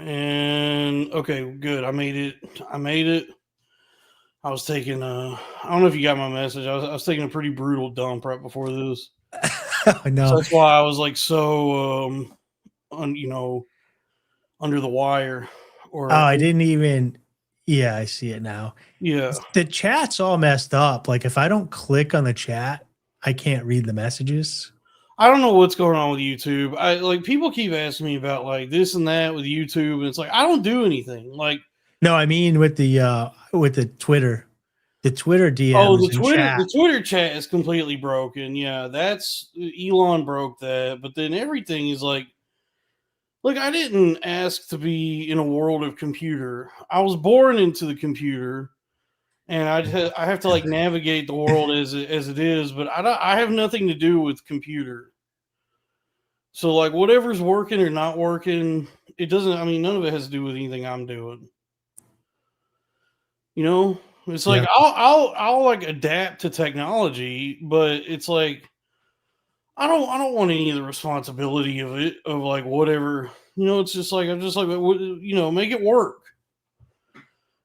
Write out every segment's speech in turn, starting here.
And okay, good. I made it. I was taking I don't know if you got my message. I was taking a pretty brutal dump right before this. So No. that's why I was like so under the wire Oh, or I didn't even. Yeah, I see it now. yeah. The chat's all messed up. Like if I don't click on the chat, I can't read the messages. I don't know what's going on with YouTube. I like people keep asking me about like this and that with YouTube, and it's like I don't do anything. Like, No, I mean with the Twitter. The Twitter oh, DMs and chat. The Twitter chat is completely broken. Yeah, that's Elon broke that. But then everything is like, look, I didn't ask to be in a world of computer. I was born into the computer, and I have to like navigate the world as it is. But I have nothing to do with computer. So like whatever's working or not working, it doesn't. I mean, none of it has to do with anything I'm doing. You know, it's like Yeah. I'll like adapt to technology, but it's like I don't want any of the responsibility of it of like whatever. You know, it's just like I'm just like make it work,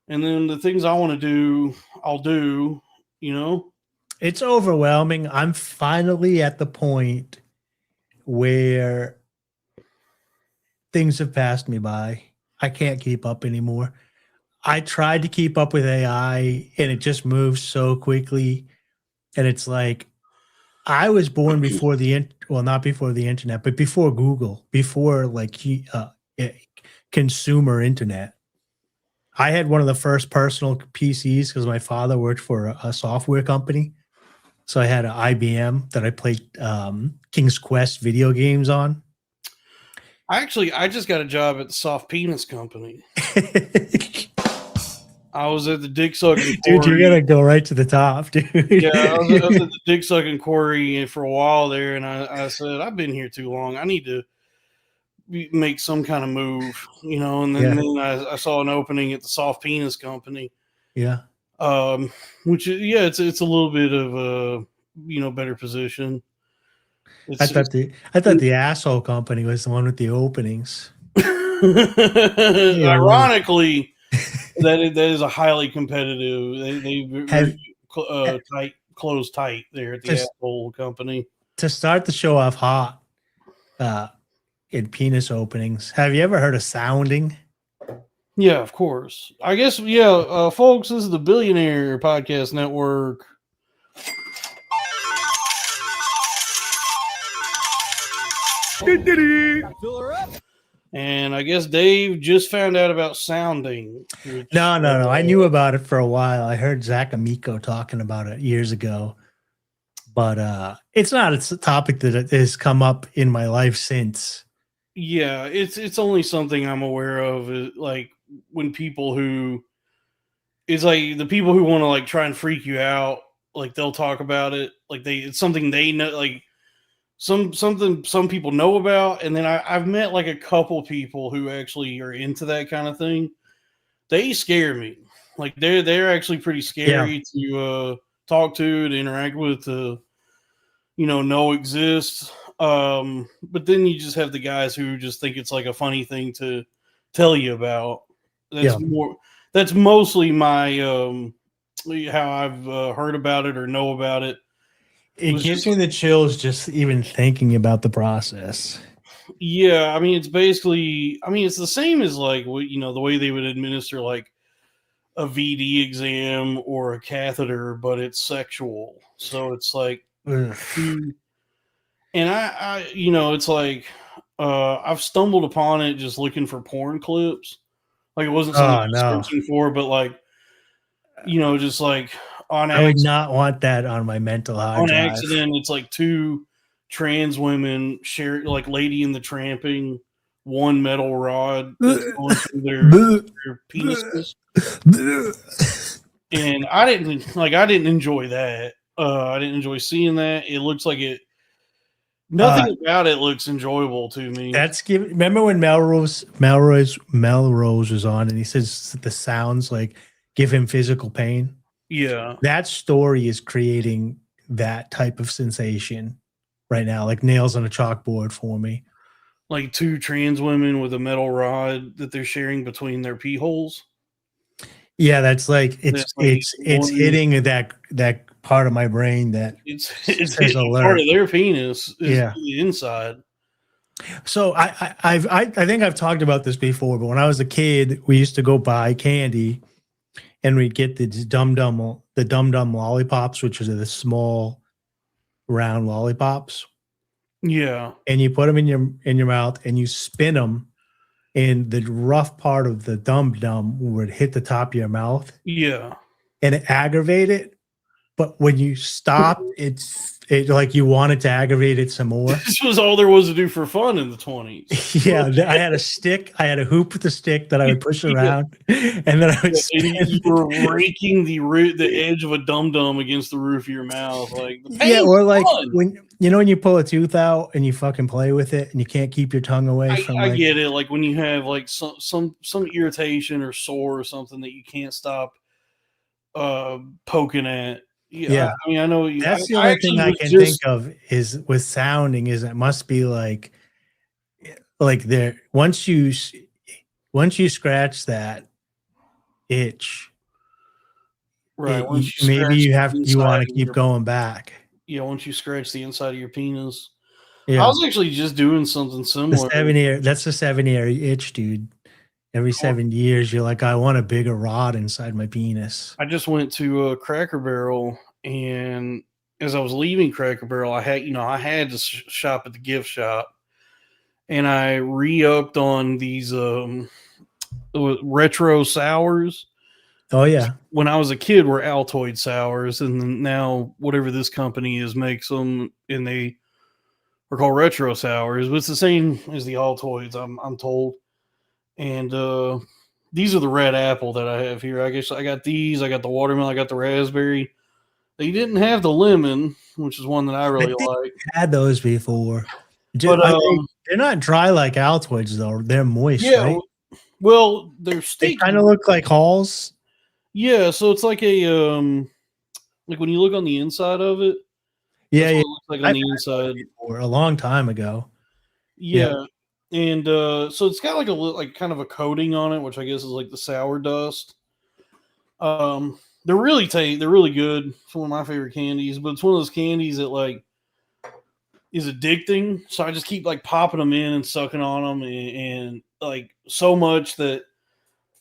and then the things I want to do, I'll do. You know, It's overwhelming. I'm finally at the point where things have passed me by. I can't keep up anymore. I tried to keep up with AI and it just moves so quickly. And it's like I was born before well, not before the internet, but before Google, before eh, consumer internet. I had one of the first personal PCs because my father worked for a software company. So I had an IBM that I played King's Quest video games on. I just got a job at the Soft Penis Company. I was at the Dick Sucking Dude, you're Quarry. gonna go right to the top, dude. Yeah, I was at the Dick Sucking Quarry for a while there, and I said I've been here too long. I need to make some kind of move, you know. And Yeah, then I saw an opening at the Soft Penis Company, yeah. um, which yeah, it's a little bit of a better position. It's, it's I thought the asshole company was the one with the openings. Yeah, well, ironically that is a highly competitive. They very have tight, close tight there at the just Asshole Company. to start the show off hot uh, in penis openings. Have you ever heard of sounding? Yeah, of course. I guess, yeah, folks, this is the Billionaire Podcast Network. And I guess Dave just found out about sounding. Which, No. I knew about it for a while. I heard Zach Amico talking about it years ago, but it's not a topic that has come up in my life since. yeah, it's only something I'm aware of. Like when people who it's like the people who want to like try and freak you out, like they'll talk about it. Like it's something they know, like something some people know about. And then I've met like a couple people who actually are into that kind of thing. They scare me. Like they're actually pretty Yeah. scary to talk to interact with, know exist. But then you just have the guys who just think it's like a funny thing to tell you about. That's Yeah. more. That's mostly my how I've heard about it or know about it. It Was gives just me the chills just even thinking about the process. yeah. I mean, it's basically. I mean, it's the same as like the way they would administer like a VD exam or a catheter, but it's sexual. So it's like Ugh. and it's like I've stumbled upon it just looking for porn clips. Like it wasn't something I Oh was no. searching for, but like just like on I would accident, not want that on my mental hard drive. it's like two trans women share like Lady in the Tramping, one metal rod that's going through their penises, and I didn't enjoy that. I didn't enjoy seeing that. It looks like it. Uh, Nothing about it looks enjoyable to me. that's give. Remember when Melrose was on, and he says the sounds like give him physical pain. Yeah. That story is creating that type of sensation right now, like nails on a chalkboard for me. like two trans women with a metal rod that they're sharing between their pee holes. Yeah, that's like That's like it's one. hitting that part of my brain that It's says hitting part alert. of their penis is Yeah. the inside. So I think I've talked about this before, but when I was a kid, we used to go buy candy, and we'd get the dum dum lollipops, which are the small round lollipops, Yeah, and you put them in your mouth, and you spin them, and the rough part of the dum dum would hit the top of your mouth, yeah. and it aggravated. But when you stopped, it like you wanted to aggravate it some more. This was all there was to do for fun in the 20s. Yeah, I had a stick. I had a hoop with a stick that I would push Yeah. around, and then I would And spin. you were raking the edge of a dum dum against the roof of your mouth, like the Yeah, pain's or like fun. when you pull a tooth out and you fucking play with it and you can't keep your tongue away from I like get it. Like when you have like some irritation or sore or something that you can't stop poking at. Yeah, yeah. I mean, I know. That's the I only thing actually I was can think just of is with sounding is it must be like there once you scratch that itch, right. Once you maybe scratch the you inside want to of keep your going back. yeah, once you scratch the inside of your penis. I Yeah. was actually just doing something The similar. 7 year that's the 7 year itch, dude. Every 7 years, you're like, I want a bigger rod inside my penis. I just went to Cracker Barrel, and as I was leaving Cracker Barrel, I had to shop at the gift shop, and I re-upped on these retro sours. Oh yeah. When I was a kid, were Altoid sours, and now whatever this company is makes them, and they are called retro sours. But it's the same as the Altoids, I'm told. And these are the red apple that I have here. I guess I got these. I got the watermelon. I got the raspberry. They didn't have the lemon, which is one that I I really think like. I had those before. But They're not dry like Altoids though. They're moist, yeah, right? well, they're They sticky. kind of look like Halls. Yeah, so it's like a like when you look on the inside of it, Yeah, that's what yeah. it looks like on I've the had those inside. before a long time ago. Yeah. Yeah, and so it's got like like kind of a coating on it, which I guess is like the sour dust. They're they're really good. It's one of my favorite candies, but it's one of those candies that like is addicting. So I just keep like popping them in and sucking on them, and like so much that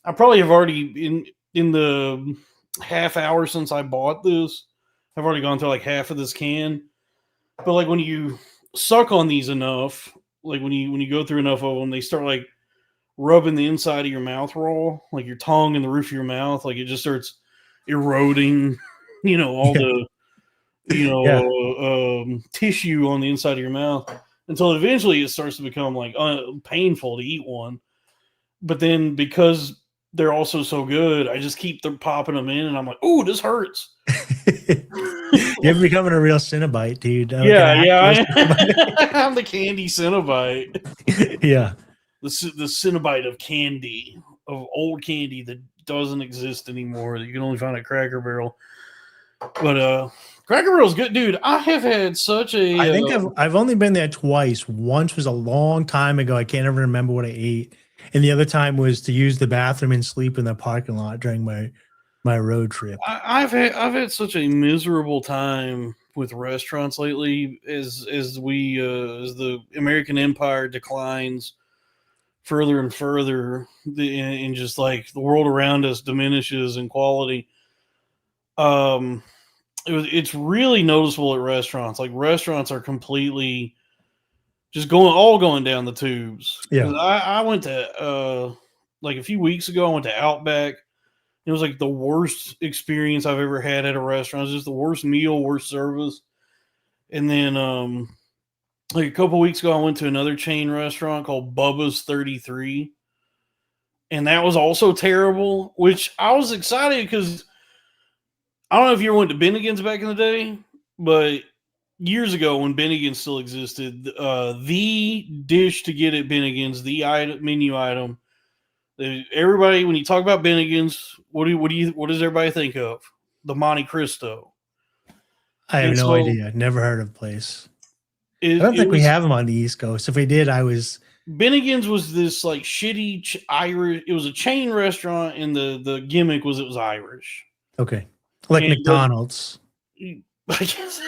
I probably have already in the half hour since I bought this. I've already gone through like half of this can. But like when you suck on these enough, like when you go through enough of them, they start like rubbing the inside of your mouth raw, like your tongue and the roof of your mouth, like it just starts eroding, all Yeah. the Yeah. tissue on the inside of your mouth until eventually it starts to become like painful to eat one. But then because they're also so good, I just keep popping them in, and I'm like, "Ooh, this hurts." You're becoming a real Cinnabite, dude. Yeah. I'm the candy Cinnabite. Yeah. The Cinnabite of candy, of old candy that doesn't exist anymore, that you can only find at Cracker Barrel. But Cracker Barrel's good, dude. I have had such a. I think I've only been there twice. Once was a long time ago. I can't ever remember what I ate, and the other time was to use the bathroom and sleep in the parking lot during my road trip. I've had such a miserable time with restaurants lately as the American empire declines further and further, and just like the world around us diminishes in quality. It's really noticeable at restaurants. Like restaurants are completely just going down the tubes. Yeah. I went to like a few weeks ago. I went to Outback. It was like the worst experience I've ever had at a restaurant. It was just the worst meal, worst service. And then like a couple weeks ago, I went to another chain restaurant called Bubba's 33. And that was also terrible, which I was excited because I don't know if you ever went to Bennigan's back in the day, but years ago when Bennigan's still existed, the dish to get at Bennigan's, the menu item, everybody, when you talk about Bennigan's, what does everybody think of? The Monte Cristo. I have And no so idea. Never heard of the place. I it, don't it think we was have them on the East Coast. If we did, I was Bennigan's was this like shitty Irish. It was a chain restaurant, and the gimmick was it was Irish. Okay, like And McDonald's. I guess,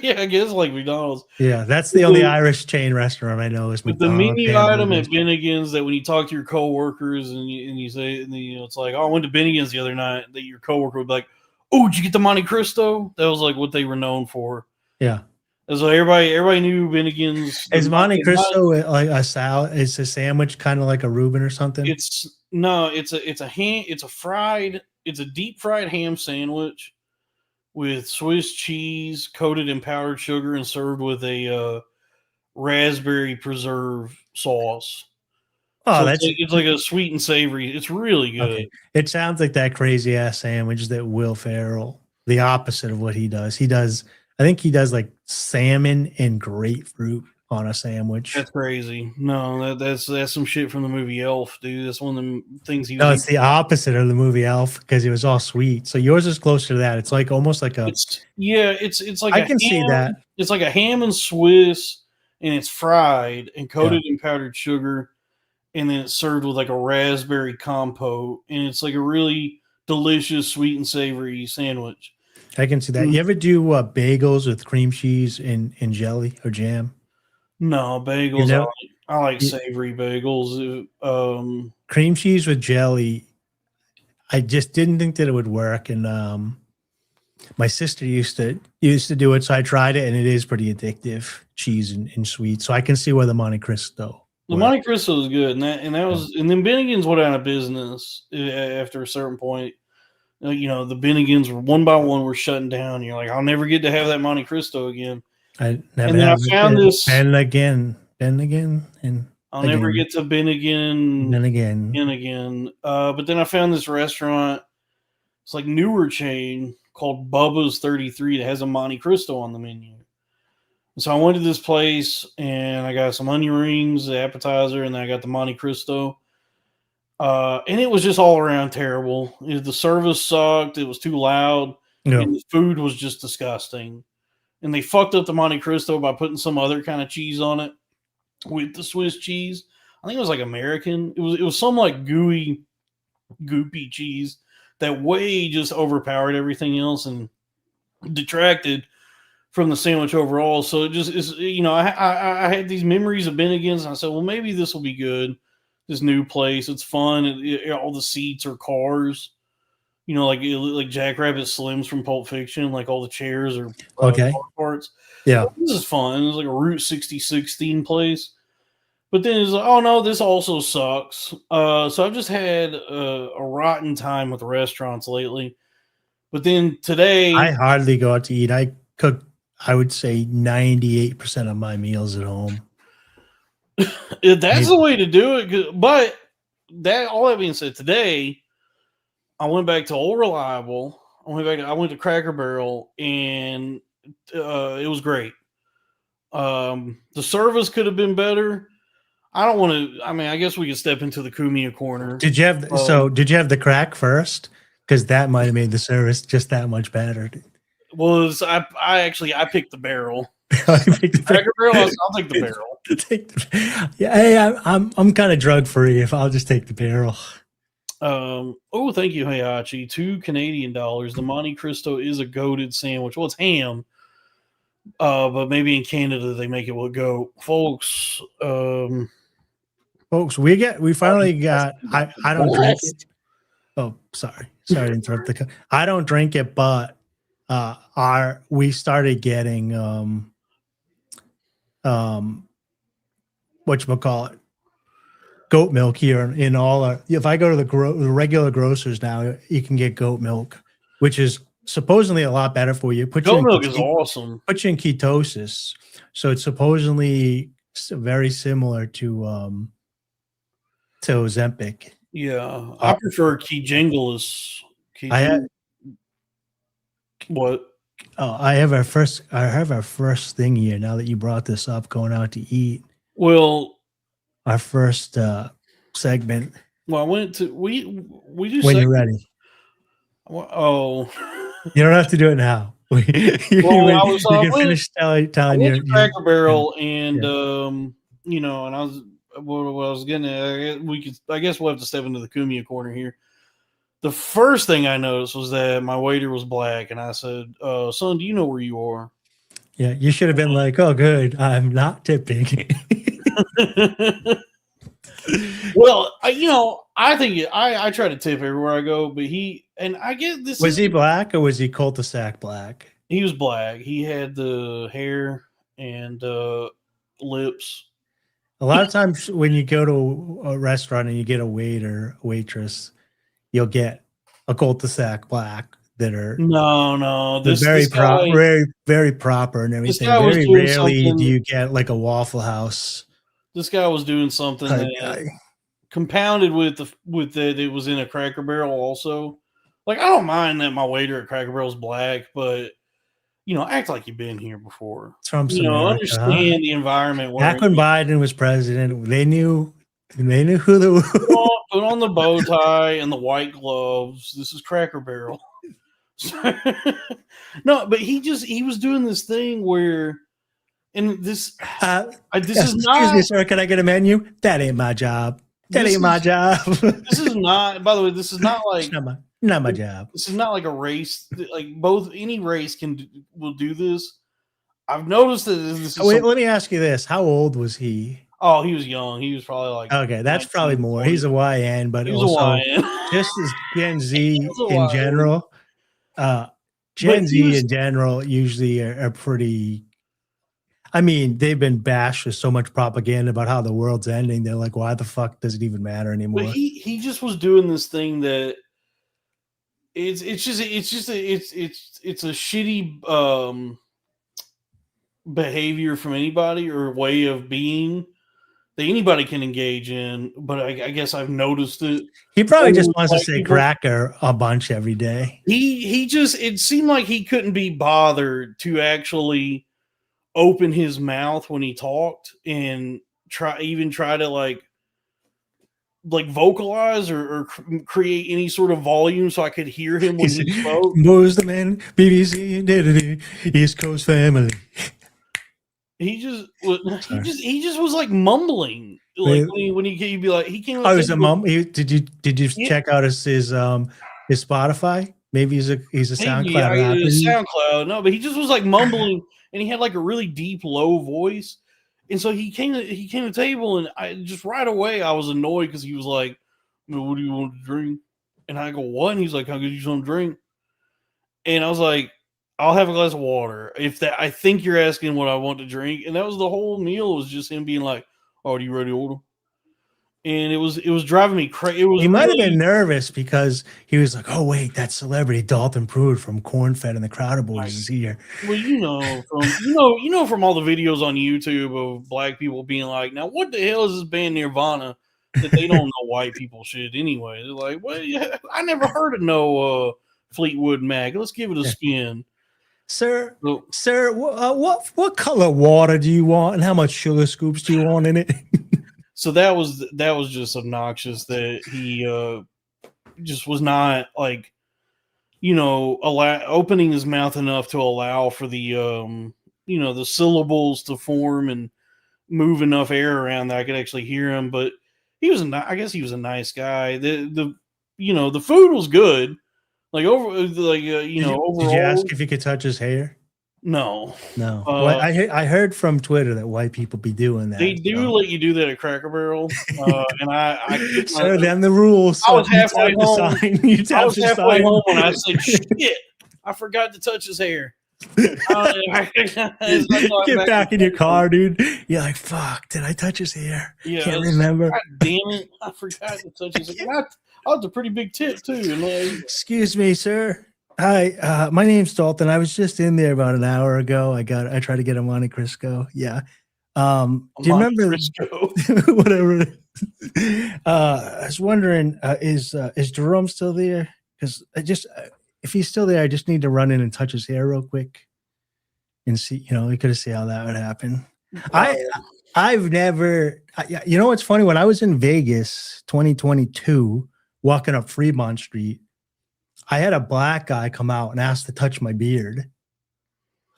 yeah, I guess like McDonald's. Yeah, that's the only Irish chain restaurant I know is But the McDonald's. menu item at Bennigan's that when you talk to your coworkers and you say, and you know, it's like, oh, I went to Bennigan's the other night, that your coworker would be like, oh, did you get the Monte Cristo? That was like what they were known for. Yeah. So everybody knew Bennigan's. Is Monte Cristo like a salad? Is a sandwich kind of like a Reuben or something? It's a deep fried ham sandwich with Swiss cheese coated in powdered sugar and served with a raspberry preserve sauce. Oh, So that's it's like a sweet and savory. It's really good. okay. It sounds like that crazy ass sandwich that Will Ferrell, the opposite of what he does. I think he does like salmon and grapefruit on a sandwich. That's crazy. No, that's some shit from the movie Elf, dude. That's one of the things he was. No, it's the opposite of the movie Elf because it was all sweet. So yours is closer to that. It's like almost like a. It's like I can see that. It's like a ham and Swiss, and it's fried and coated in powdered sugar, and then it's served with like a raspberry compote, and it's like a really delicious sweet and savory sandwich. I can see that. You ever do bagels with cream cheese and jelly or jam? No, bagels. You know, I like savory bagels. Cream cheese with jelly. I just didn't think that it would work, and my sister used to do it, so I tried it, and it is pretty addictive, cheese and sweet. So I can see where the Monte Cristo. The Monte Cristo was good, and that was, and then Bennigan's went out of business after a certain point. You know, the Bennigan's one by one were shutting down. You're like, I'll never get to have that Monte Cristo again. I found this, and again, and I'll never get to Bennigan, and again, and again. But then I found this restaurant. It's like newer chain called Bubba's 33 that has a Monte Cristo on the menu. And so I went to this place and I got some onion rings, the appetizer, and then I got the Monte Cristo. And it was just all around terrible. The service sucked. It was too loud. Yeah. And the food was just disgusting. And they fucked up the Monte Cristo by putting some other kind of cheese on it with the Swiss cheese. I think it was like American. It was some like gooey, goopy cheese that way just overpowered everything else and detracted from the sandwich overall. So it just is, you know, I had these memories of Bennigan's and I said, well, maybe this will be good. This new place, it's fun. All the seats are cars, you know, like Jackrabbit Slims from Pulp Fiction. Like all the chairs are okay parts. Yeah, so this is fun. It's like a Route 66 theme place. But then it's like, oh no, this also sucks. So I've just had a rotten time with restaurants lately. But then today, I hardly go out to eat. I cook, I would say 98% of my meals at home. That's the way to do it. But all that being said, today I went back to Old Reliable. I went to Cracker Barrel, and it was great. The service could have been better. I don't want to. I mean, I guess we could step into the Kumia corner. Did you have Did you have the crack first? Because that might have made the service just that much better. I picked the barrel. Cracker Barrel. I'll take the barrel. Yeah, hey, I'm kind of drug free. If I'll just take the barrel. Oh, thank you, Hayachi. $2 Canadian. The Monte Cristo is a goated sandwich. Well, it's ham. But maybe in Canada they make it with goat, folks. Folks, we finally got. I don't drink it. Oh, sorry to interrupt the. I don't drink it, but we started getting whatchamacallit, goat milk here in all our. If I go to the regular grocers now, you can get goat milk, which is supposedly a lot better for you. Goat milk is awesome. Puts you in ketosis, so it's supposedly very similar to Ozempic. Yeah, I prefer Kejingles. What? Oh, I have our first thing here. Now that you brought this up, going out to eat. Well, our first segment. Well, I went to we do when you're ready. Oh, you don't have to do it now. You can finish telling your Cracker Barrel, and you know, and what I was gonna, I guess we'll have to step into the Kumia corner here. The first thing I noticed was that my waiter was black, and I said, "Son, do you know where you are?" Yeah, you should have been like, "Oh, good, I'm not tipping." Well, I think I try to tip everywhere I go, but I get this. Was he black or was he cul-de-sac black? He was black. He had the hair and lips. A lot of times when you go to a restaurant and you get a waiter, waitress, you'll get a cul-de-sac black that are No. This very guy, very proper and everything. guy was Very doing rarely something- do you get like a Waffle House this guy was doing something type that guy. compounded with that it was in a Cracker Barrel also. Like, I don't mind that my waiter at Cracker Barrel is black, but act like you've been here before. Trump's America, Understand the environment. Back when Biden was president, they knew who the put on the bow tie and the white gloves. This is Cracker Barrel. No, but he was doing this thing where, and this excuse me, sir. Can I get a menu? That ain't my job. That ain't my job. This is not. By the way, this is not like not my job. This is not like a race. Like any race will do this. I've noticed that this is. Wait, let me ask you this: how old was he? Oh, he was young. He was probably like. Okay, that's probably more. He's a YN, but he's also a YN. just as Gen Z in general. Gen Z in general usually are pretty. I mean, they've been bashed with so much propaganda about how the world's ending. They're like, why the fuck does it even matter anymore? But he just was doing this thing that it's a shitty behavior from anybody or way of being that anybody can engage in. But I guess I've noticed it. He probably just wants to say cracker a bunch every day. It seemed like he couldn't be bothered to actually open his mouth when he talked and try to like vocalize or create any sort of volume so I could hear him when he spoke. Boys the man, BBC, East Coast family. He just was like mumbling. Like when he'd be like, he came. Oh, was a mum. Did you check out his Spotify? Maybe he's a SoundCloud rapper. SoundCloud, no, but he just was like mumbling, and he had like a really deep, low voice. And so he came to the table, and I just right away I was annoyed because he was like, "What do you want to drink?" And I go, "What?" And he's like, "I'll get you some drink." And I was like, "I'll have a glass of water." I think you're asking what I want to drink, and that was the whole meal. Was just him being like, "Oh, are you ready to order?" And it was driving me crazy. He might have been nervous because he was like, "Oh wait, that celebrity Dalton Prude from Corn-Fed and the Crowder Boys is here." Well, from all the videos on YouTube of black people being like, "Now what the hell is this band Nirvana that they don't know white people shit anyway?" They're like, "Well, yeah, I never heard of no Fleetwood Mac. Let's give it a spin." Sir, what color water do you want, and how much sugar scoops do you want in it? So that was just obnoxious that he just was not like, opening his mouth enough to allow for the the syllables to form and move enough air around that I could actually hear him. But I guess he was a nice guy. The food was good. Overall. Did you ask if you could touch his hair? No. Well, I heard from Twitter that white people be doing that. They do let you do that at Cracker Barrel, and I sir, then the rules. I was halfway home. I was halfway home, and I said, "Shit, I forgot to touch his hair." Get back in your car, dude. You're like, "Fuck, did I touch his hair? Yeah, can't remember." God damn it, I forgot to touch his hair. I was a pretty big tip too. Excuse me, sir. Hi, my name's Dalton. I was just in there about an hour ago. I tried to get a Monte Cristo. Yeah. Do you remember whatever it is? I was wondering, is Jerome still there? Because if he's still there, I just need to run in and touch his hair real quick and see, we could see how that would happen. I've never, what's funny? When I was in Vegas 2022, walking up Fremont Street, I had a black guy come out and ask to touch my beard.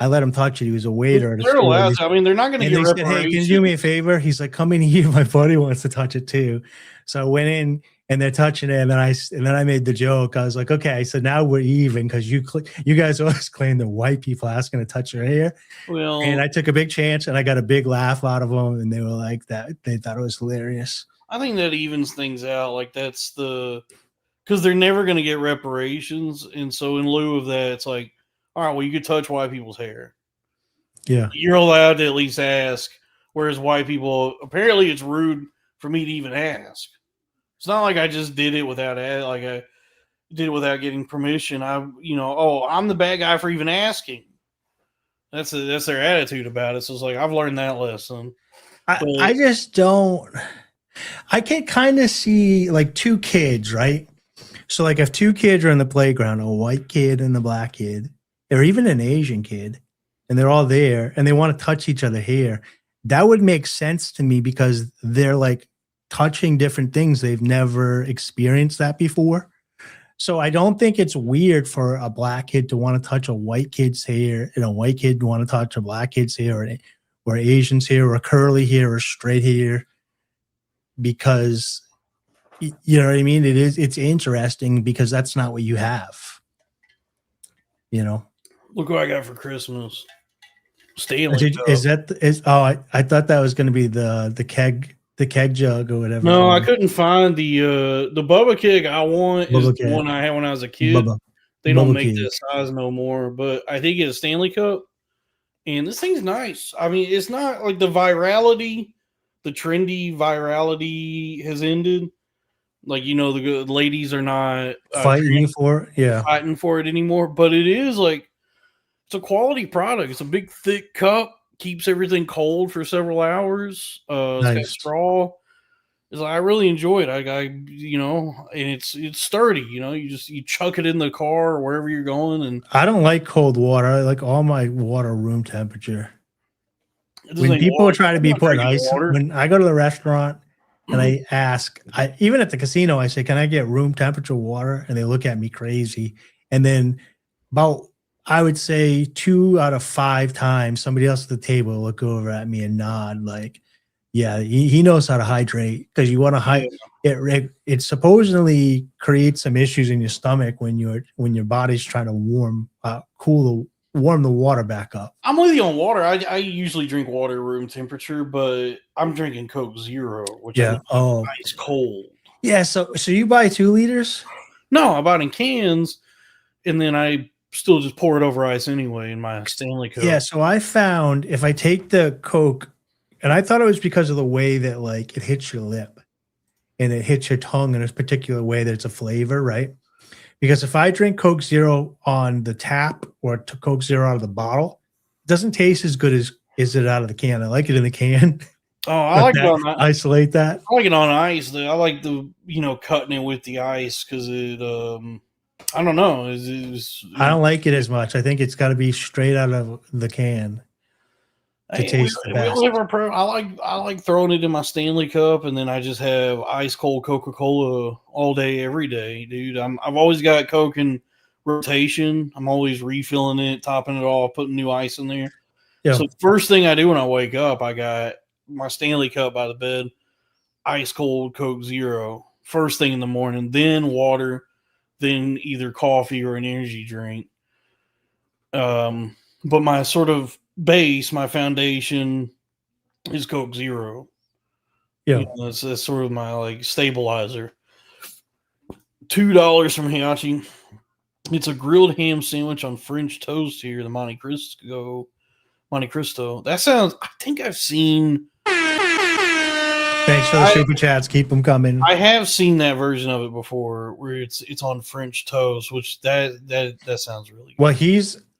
I let him touch it. He was a waiter at a They're store. allowed to. I mean, they're not going to And get they said, "Hey, can you do me a favor?" He's like, "Come in here. My buddy wants to touch it too." So I went in, and they're touching it, and then I made the joke. I was like, "Okay," so now we're even because you guys always claim that white people asking to touch your hair." Well, And I took a big chance, and I got a big laugh out of them, and they were like that. They thought it was hilarious. I think that evens things out. Like that's because they're never going to get reparations, and so in lieu of that, it's like, all right, well, you could touch white people's hair. Yeah, You're allowed to at least ask. Whereas white people, apparently, it's rude for me to even ask. It's not like I just did it without I did it without getting permission. I'm the bad guy for even asking. That's their attitude about it. So it's like I've learned that lesson. I just don't. I can kind of see like two kids, right? So like if two kids are in the playground, a white kid and a black kid, or even an Asian kid, and they're all there and they want to touch each other here, that would make sense to me because they're like touching different things. They've never experienced that before. So I don't think it's weird for a black kid to want to touch a white kid's hair and a white kid to want to touch a black kid's hair or Asian's hair or curly hair or straight hair, because you know what I mean? It's interesting because that's not what you have. You know, Look what I got for Christmas. Stanley Cup. I thought that was going to be the keg jug or whatever. No, I couldn't find the Bubba keg I want is Bubba the keg. one I had when I was a kid. They don't make that size no more, but I think it's a Stanley Cup. And this thing's nice. I mean, it's not like the trendy virality has ended. Like, the ladies are not fighting for it anymore. But it is like, it's a quality product. It's a big, thick cup. Keeps everything cold for several hours. It's got straw. It's like, I really enjoy it. And it's sturdy. You chuck it in the car or wherever you're going. And I don't like cold water. I like all my water room temperature. When people try to be putting ice, when I go to the restaurant and I ask, even at the casino, I say, "Can I get room temperature water?" And they look at me crazy. And then I would say 2 out of 5 times, somebody else at the table will look over at me and nod like, yeah, he knows how to hydrate, because you want to hydrate. It supposedly creates some issues in your stomach when your body's trying to warm the water back up. I'm with you on water. I usually drink water room temperature, but I'm drinking Coke Zero, which is ice cold. Yeah, so you buy 2 liters? No, I buy it in cans, and then I still just pour it over ice anyway in my Stanley Cup. Yeah, so I found if I take the Coke, and I thought it was because of the way that like it hits your lip and it hits your tongue in a particular way that it's a flavor, right? Because if I drink Coke Zero on the tap or Coke Zero out of the bottle, it doesn't taste as good as it out of the can. I like it in the can. Oh, I like it on ice. Isolate that. I like it on ice. I like cutting it with the ice because it. I don't know. I don't like it as much. I think it's got to be straight out of the can to taste the best. I like throwing it in my Stanley Cup, and then I just have ice cold Coca-Cola all day, every day, dude. I've always got Coke in rotation. I'm always refilling it, topping it off, putting new ice in there. Yeah. So first thing I do when I wake up, I got my Stanley Cup by the bed, ice cold Coke Zero, first thing in the morning, then water, then either coffee or an energy drink. But my sort of base, my foundation is Coke Zero. Yeah. That's sort of my like stabilizer. $2 from Hiyachi. It's a grilled ham sandwich on French toast here, the Monte Cristo. That sounds, I think I've seen. Thanks for the super chats. Keep them coming. I have seen that version of it before, where it's on French toast, which that sounds really good. Well,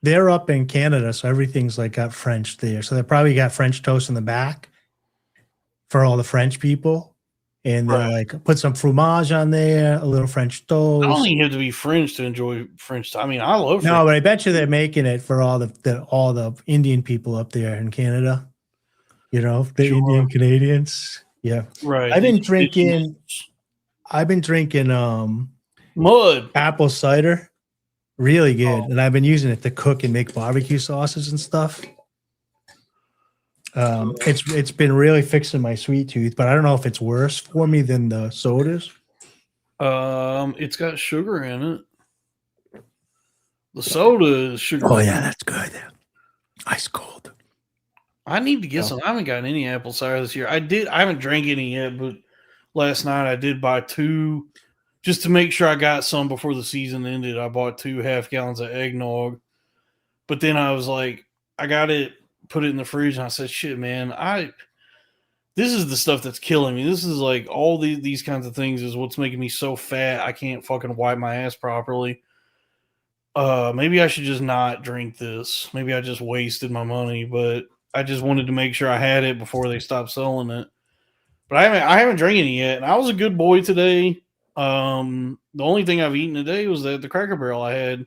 they're up in Canada, so everything's like got French there. So they probably got French toast in the back for all the French people, and they'll like put some fromage on there, a little French toast. I don't think you have to be French to enjoy French. I mean, I love. No, but I bet you they're making it for all the Indian people up there in Canada. The Indian Canadians. Yeah. Right. I've been drinking mud apple cider. Really good. And I've been using it to cook and make barbecue sauces and stuff. It's been really fixing my sweet tooth, but I don't know if it's worse for me than the sodas. It's got sugar in it. The soda is sugar. Oh yeah, that's good. Ice cold. I need to get some. I haven't gotten any apple cider this year. I haven't drank any yet, but last night I did buy 2 just to make sure I got some before the season ended. I bought 2 half-gallons of eggnog, but then I was like, I got it, put it in the fridge, and I said, shit, man, this is the stuff that's killing me. This is like all these kinds of things is what's making me so fat I can't fucking wipe my ass properly. Maybe I should just not drink this. Maybe I just wasted my money, but I just wanted to make sure I had it before they stopped selling it. But I haven't drank any yet, and I was a good boy today. The only thing I've eaten today was the Cracker Barrel I had,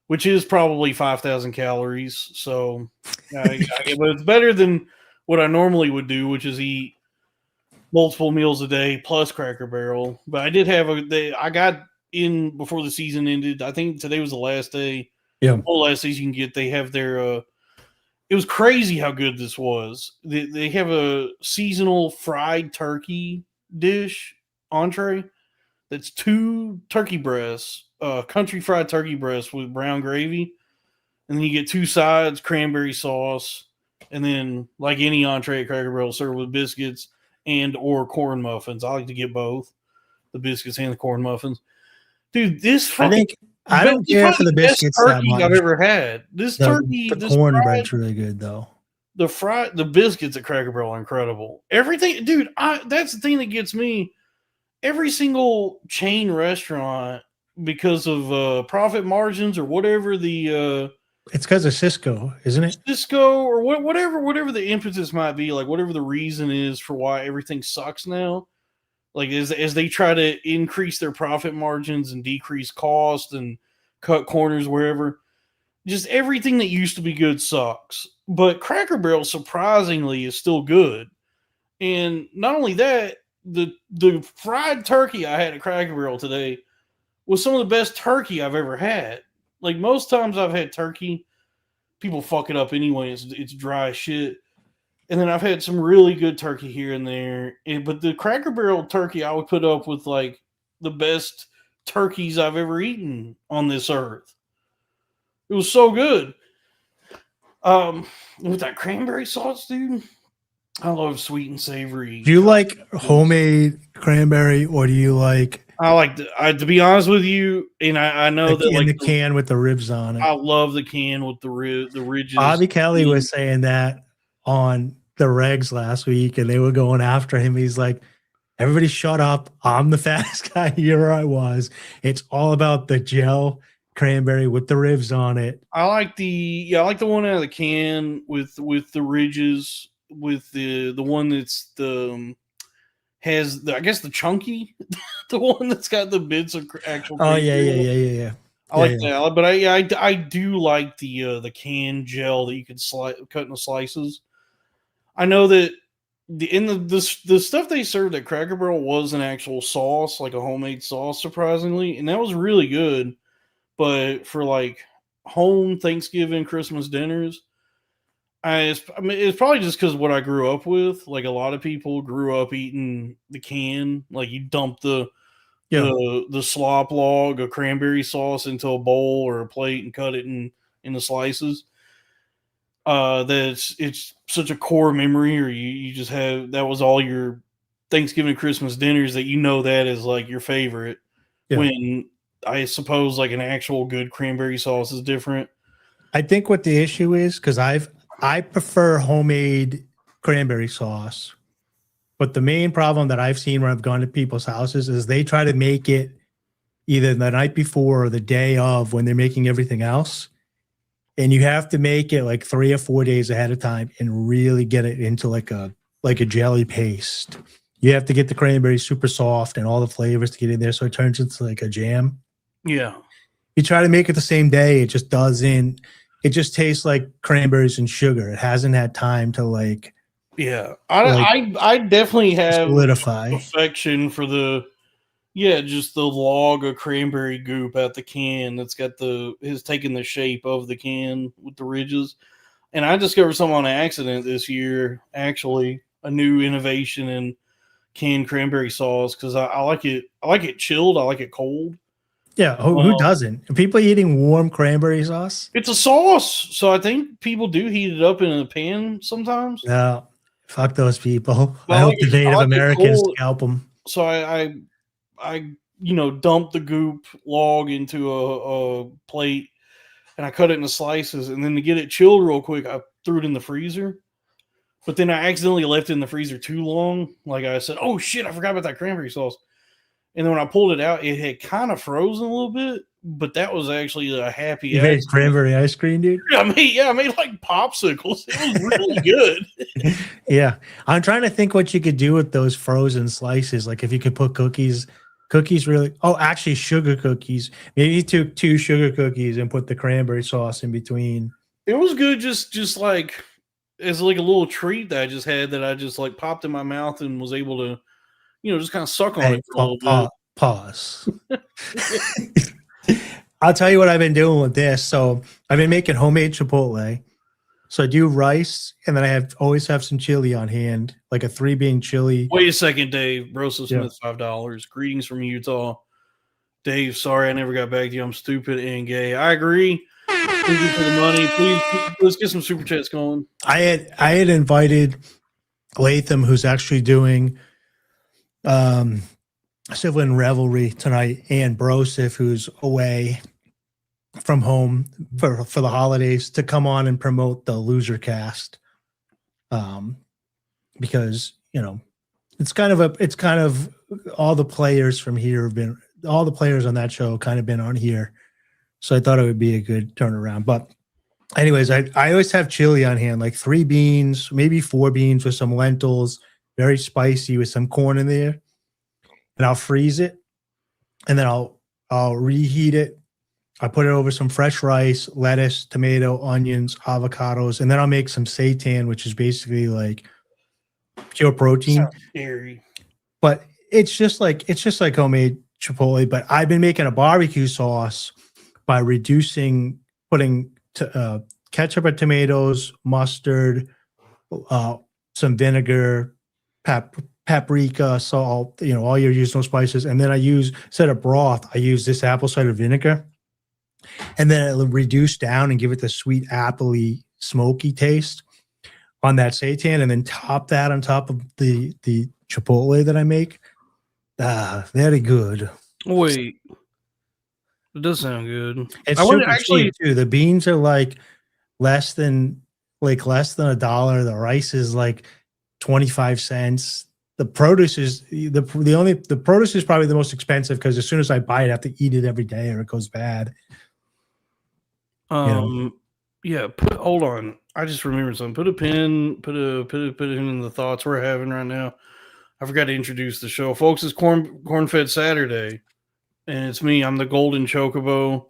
which is probably 5,000 calories. So, but it's better than what I normally would do, which is eat multiple meals a day plus Cracker Barrel. But I did have I got in before the season ended. I think today was the last day. Yeah. The last days you can get. They have their. It was crazy how good this was. They have a seasonal fried turkey dish entree. That's 2 turkey breasts, country fried turkey breasts with brown gravy, and then you get 2 sides, cranberry sauce, and then like any entree at Cracker Barrel, served with biscuits and or corn muffins. I like to get both, the biscuits and the corn muffins. Dude, this fucking I don't care for the biscuits that turkey much. I've ever had. This turkey, the cornbread's really good though. The biscuits at Cracker Barrel are incredible. Everything, dude. That's the thing that gets me. Every single chain restaurant, because of profit margins or whatever it's because of Cisco, isn't it? Cisco or whatever the impetus might be, like whatever the reason is for why everything sucks now. Like as they try to increase their profit margins and decrease cost and cut corners wherever, just everything that used to be good sucks. But Cracker Barrel surprisingly is still good. And not only that, the fried turkey I had at Cracker Barrel today was some of the best turkey I've ever had. Like most times I've had turkey, people fuck it up anyway. It's dry shit. And then I've had some really good turkey here and there. But the Cracker Barrel turkey I would put up with like the best turkeys I've ever eaten on this earth. It was so good. With that cranberry sauce, dude. I love sweet and savory. Do you like homemade cranberry, or do you like? I like to be honest with you, and I know that in the can with the ribs on it. I love the can with the ridges. Bobby Kelly was saying that on the regs last week, and they were going after him. He's like, "Everybody, shut up! I'm the fattest guy here. I was. It's all about the gel cranberry with the ribs on it." I like the one out of the can with the ridges. With the one that's has the, I guess the chunky, the one that's got the bits of actual. Oh yeah. I like that, but I do like the can gel that you can cut into slices. I know that the stuff they served at Cracker Barrel was an actual sauce, like a homemade sauce, surprisingly, and that was really good. But for like home Thanksgiving, Christmas dinners. It's probably just because what I grew up with. Like a lot of people grew up eating the can. Like you dump the slop log of cranberry sauce into a bowl or a plate and cut it in the slices. It's such a core memory, or you just have that was all your Thanksgiving, Christmas dinners that that is like your favorite. Yeah. When I suppose like an actual good cranberry sauce is different. I think what the issue is, because I prefer homemade cranberry sauce, but the main problem that I've seen when I've gone to people's houses is they try to make it either the night before or the day of when they're making everything else. And you have to make it like 3 or 4 days ahead of time and really get it into like a jelly paste. You have to get the cranberry super soft and all the flavors to get in there so it turns into like a jam. Yeah. You try to make it the same day, it just doesn't. It just tastes like cranberries and sugar. It hasn't had time to like. Yeah, I definitely have solidify affection for the Yeah, just the log of cranberry goop at the can that's got has taken the shape of the can with the ridges. And I discovered something on accident this year, actually, a new innovation in canned cranberry sauce because I like it. I like it chilled. I like it cold. Yeah, who doesn't? Are people eating warm cranberry sauce? It's a sauce, so I think people do heat it up in a pan sometimes. No, fuck those people. But I hope the I Native like it Americans cold. scalp them. So I dump the goop log into a plate and I cut it into slices, and then to get it chilled real quick, I threw it in the freezer. But then I accidentally left it in the freezer too long. Like I said, oh shit, I forgot about that cranberry sauce. And then when I pulled it out, it had kind of frozen a little bit, but that was actually a happy You made cranberry ice cream, dude? I made like popsicles. It was really good. Yeah. I'm trying to think what you could do with those frozen slices. Like if you could put cookies really, actually sugar cookies. Maybe you took 2 sugar cookies and put the cranberry sauce in between. It was good just like as like a little treat that I just had that I just like popped in my mouth and was able to, just kind of suck on it for a little bit. Pause. I'll tell you what I've been doing with this. So I've been making homemade Chipotle. So I do rice, and then I always have some chili on hand, like a 3-bean chili. Wait a second, Dave. Rosa Smith, $5. Greetings from Utah. Dave, sorry I never got back to you. I'm stupid and gay. I agree. Thank you for the money. Please, let's get some super chats going. I had invited Latham, who's actually doing Sibling Revelry tonight, and Brosif, who's away from home for the holidays, to come on and promote the Loser Cast. Because it's kind of all the players from here all the players on that show kind of been on here. So I thought it would be a good turnaround. But anyways, I always have chili on hand, like 3 beans, maybe 4 beans with some lentils, very spicy with some corn in there. And I'll freeze it, and then I'll reheat it. I put it over some fresh rice, lettuce, tomato, onions, avocados, and then I'll make some seitan, which is basically like pure protein. Sounds scary. But it's just like homemade Chipotle. But I've been making a barbecue sauce by putting ketchup and tomatoes, mustard, some vinegar, paprika, salt, all your usual spices. And then instead of broth, I use this apple cider vinegar. And then it'll reduce down and give it the sweet, appley, smoky taste on that seitan, and then top that on top of the Chipotle that I make. Very good. Wait. It does sound good. It's super cheap too. The beans are like less than $1. The rice is like 25 cents. The produce is the produce is probably the most expensive because as soon as I buy it, I have to eat it every day or it goes bad. Yeah. Hold on. I just remembered something. Put a pin in the thoughts we're having right now. I forgot to introduce the show, folks. It's Corn Fed Saturday, and it's me. I'm the Golden Chocobo.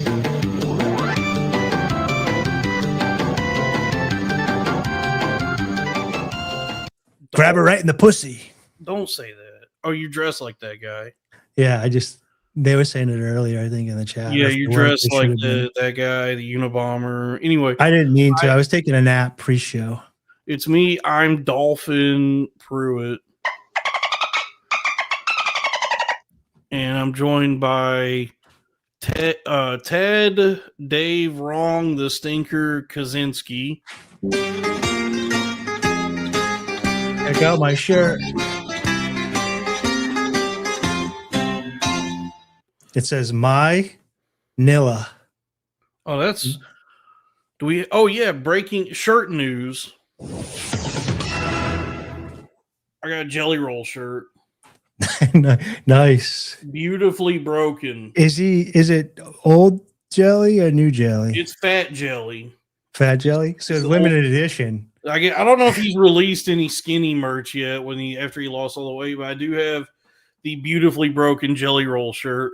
Grab her right in the pussy. Don't say that. Oh, you dress like that guy. Yeah, they were saying it earlier, I think, in the chat. Yeah, you dress like that guy, the Unabomber. Anyway. I didn't mean to. I was taking a nap pre-show. It's me. I'm Dolphin Pruitt. And I'm joined by Ted, Dave, Wrong, the Stinker, Kaczynski. Check out my shirt. It says my Nilla. Oh, that's breaking shirt news. I got a Jelly Roll shirt. Nice. Beautifully broken. Is it old jelly or new jelly? It's fat jelly. Fat jelly? So it's limited edition. I don't know if he's released any skinny merch yet after he lost all the weight, but I do have the beautifully broken Jelly Roll shirt.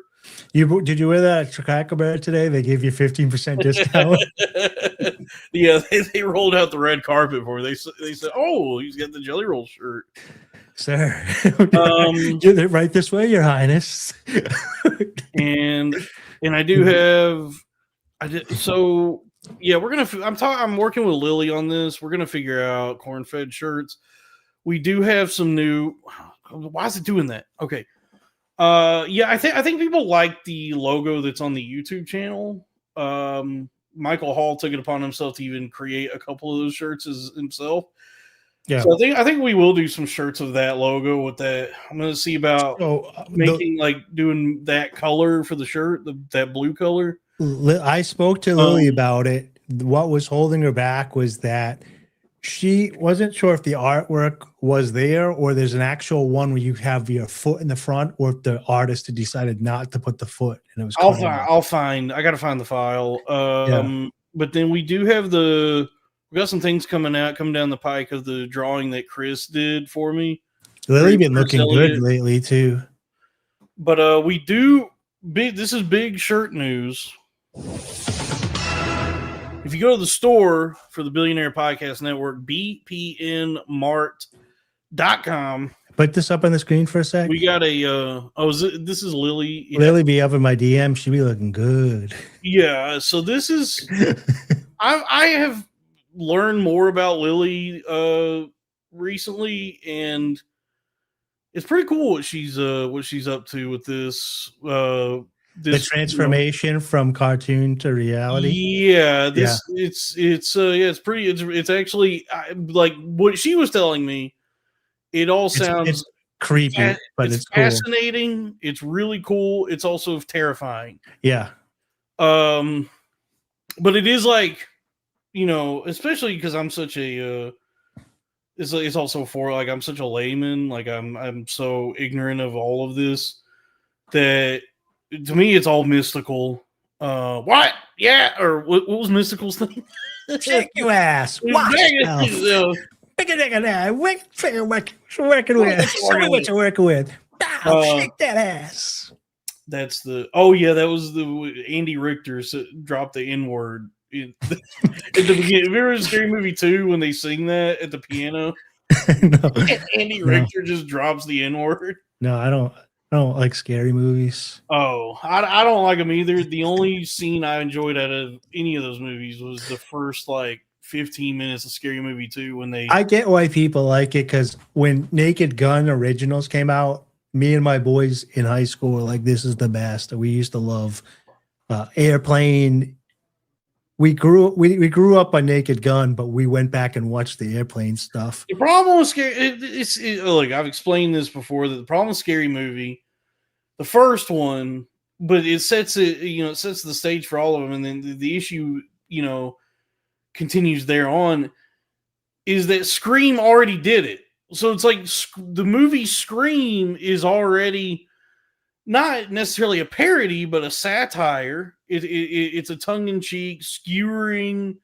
Did you wear that at Cracker Barrel today? They gave you 15% discount. Yeah, they rolled out the red carpet for me. They said, "Oh, he's got the Jelly Roll shirt." Sir. Um, Right this way, Your Highness. and I do have so yeah, we're gonna. I'm working with Lily on this. We're gonna figure out corn-fed shirts. We do have some new. Why is it doing that? Okay. Yeah, I think people like the logo that's on the YouTube channel. Michael Hall took it upon himself to even create a couple of those shirts as himself. Yeah. So I think we will do some shirts of that logo with that. I'm gonna see about making doing that color for the shirt, that blue color. I spoke to Lily about it. What was holding her back was that she wasn't sure if the artwork was there or there's an actual one where you have your foot in the front, or if the artist had decided not to put the foot and it was. I'll find. I got to find the file. But then we do have we got some things coming down the pike of the drawing that Chris did for me. Lily been looking good lately too. But we do big. This is big shirt news. If you go to the store for the Billionaire Podcast Network, bpnmart.com. Put this up on the screen for a sec. We got a this is Lily. Lily be up in my DM. She be looking good. Yeah, so this is I have learned more about Lily recently, and it's pretty cool what she's up to with this the transformation from cartoon to reality. Yeah, it's actually like what she was telling me. It all sounds it's creepy, but it's fascinating. Cool. It's really cool. It's also terrifying. Yeah. But it is like, especially because I'm such a it's also for like I'm such a layman, like I'm so ignorant of all of this that to me it's all mystical. What? Yeah, or what was Mystical's thing? Shake your ass. Watch yourself. Working with. Show me what you're working with. Shake that ass. That's that was the Andy Richter dropped the N-word at the beginning. Remember Scary Movie 2 when they sing that at the piano? No. Andy Richter just drops the N-word. No, I don't like scary movies. Oh, I don't like them either. The only scene I enjoyed out of any of those movies was the first 15 minutes of Scary Movie 2 when they. I get why people like it, because when Naked Gun Originals came out, me and my boys in high school were like, "This is the best." We used to love Airplane. We grew up on Naked Gun, but we went back and watched the Airplane stuff. The problem with Scary, look, I've explained this before, that the problem with Scary Movie, the first one, but it sets the stage for all of them, and then the issue, continues there on, is that Scream already did it. So it's like the movie Scream is already not necessarily a parody, but a satire. It's a tongue-in-cheek skewering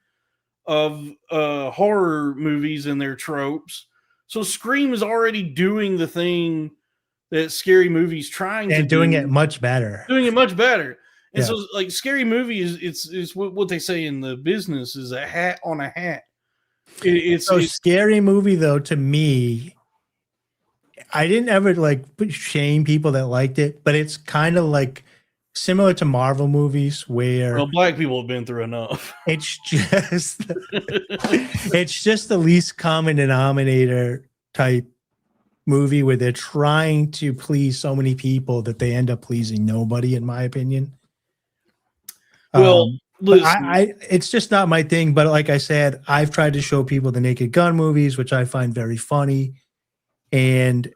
of horror movies and their tropes. So Scream is already doing the thing that Scary Movie's trying to do. And doing it much better. And so, Scary Movie is what they say in the business is a hat on a hat. It's Scary Movie, though, to me, I didn't ever shame people that liked it, but it's kind of similar to Marvel movies where black people have been through enough. It's just the least common denominator type movie where they're trying to please so many people that they end up pleasing nobody, in my opinion. Well, it's just not my thing. But like I said, I've tried to show people the Naked Gun movies, which I find very funny. And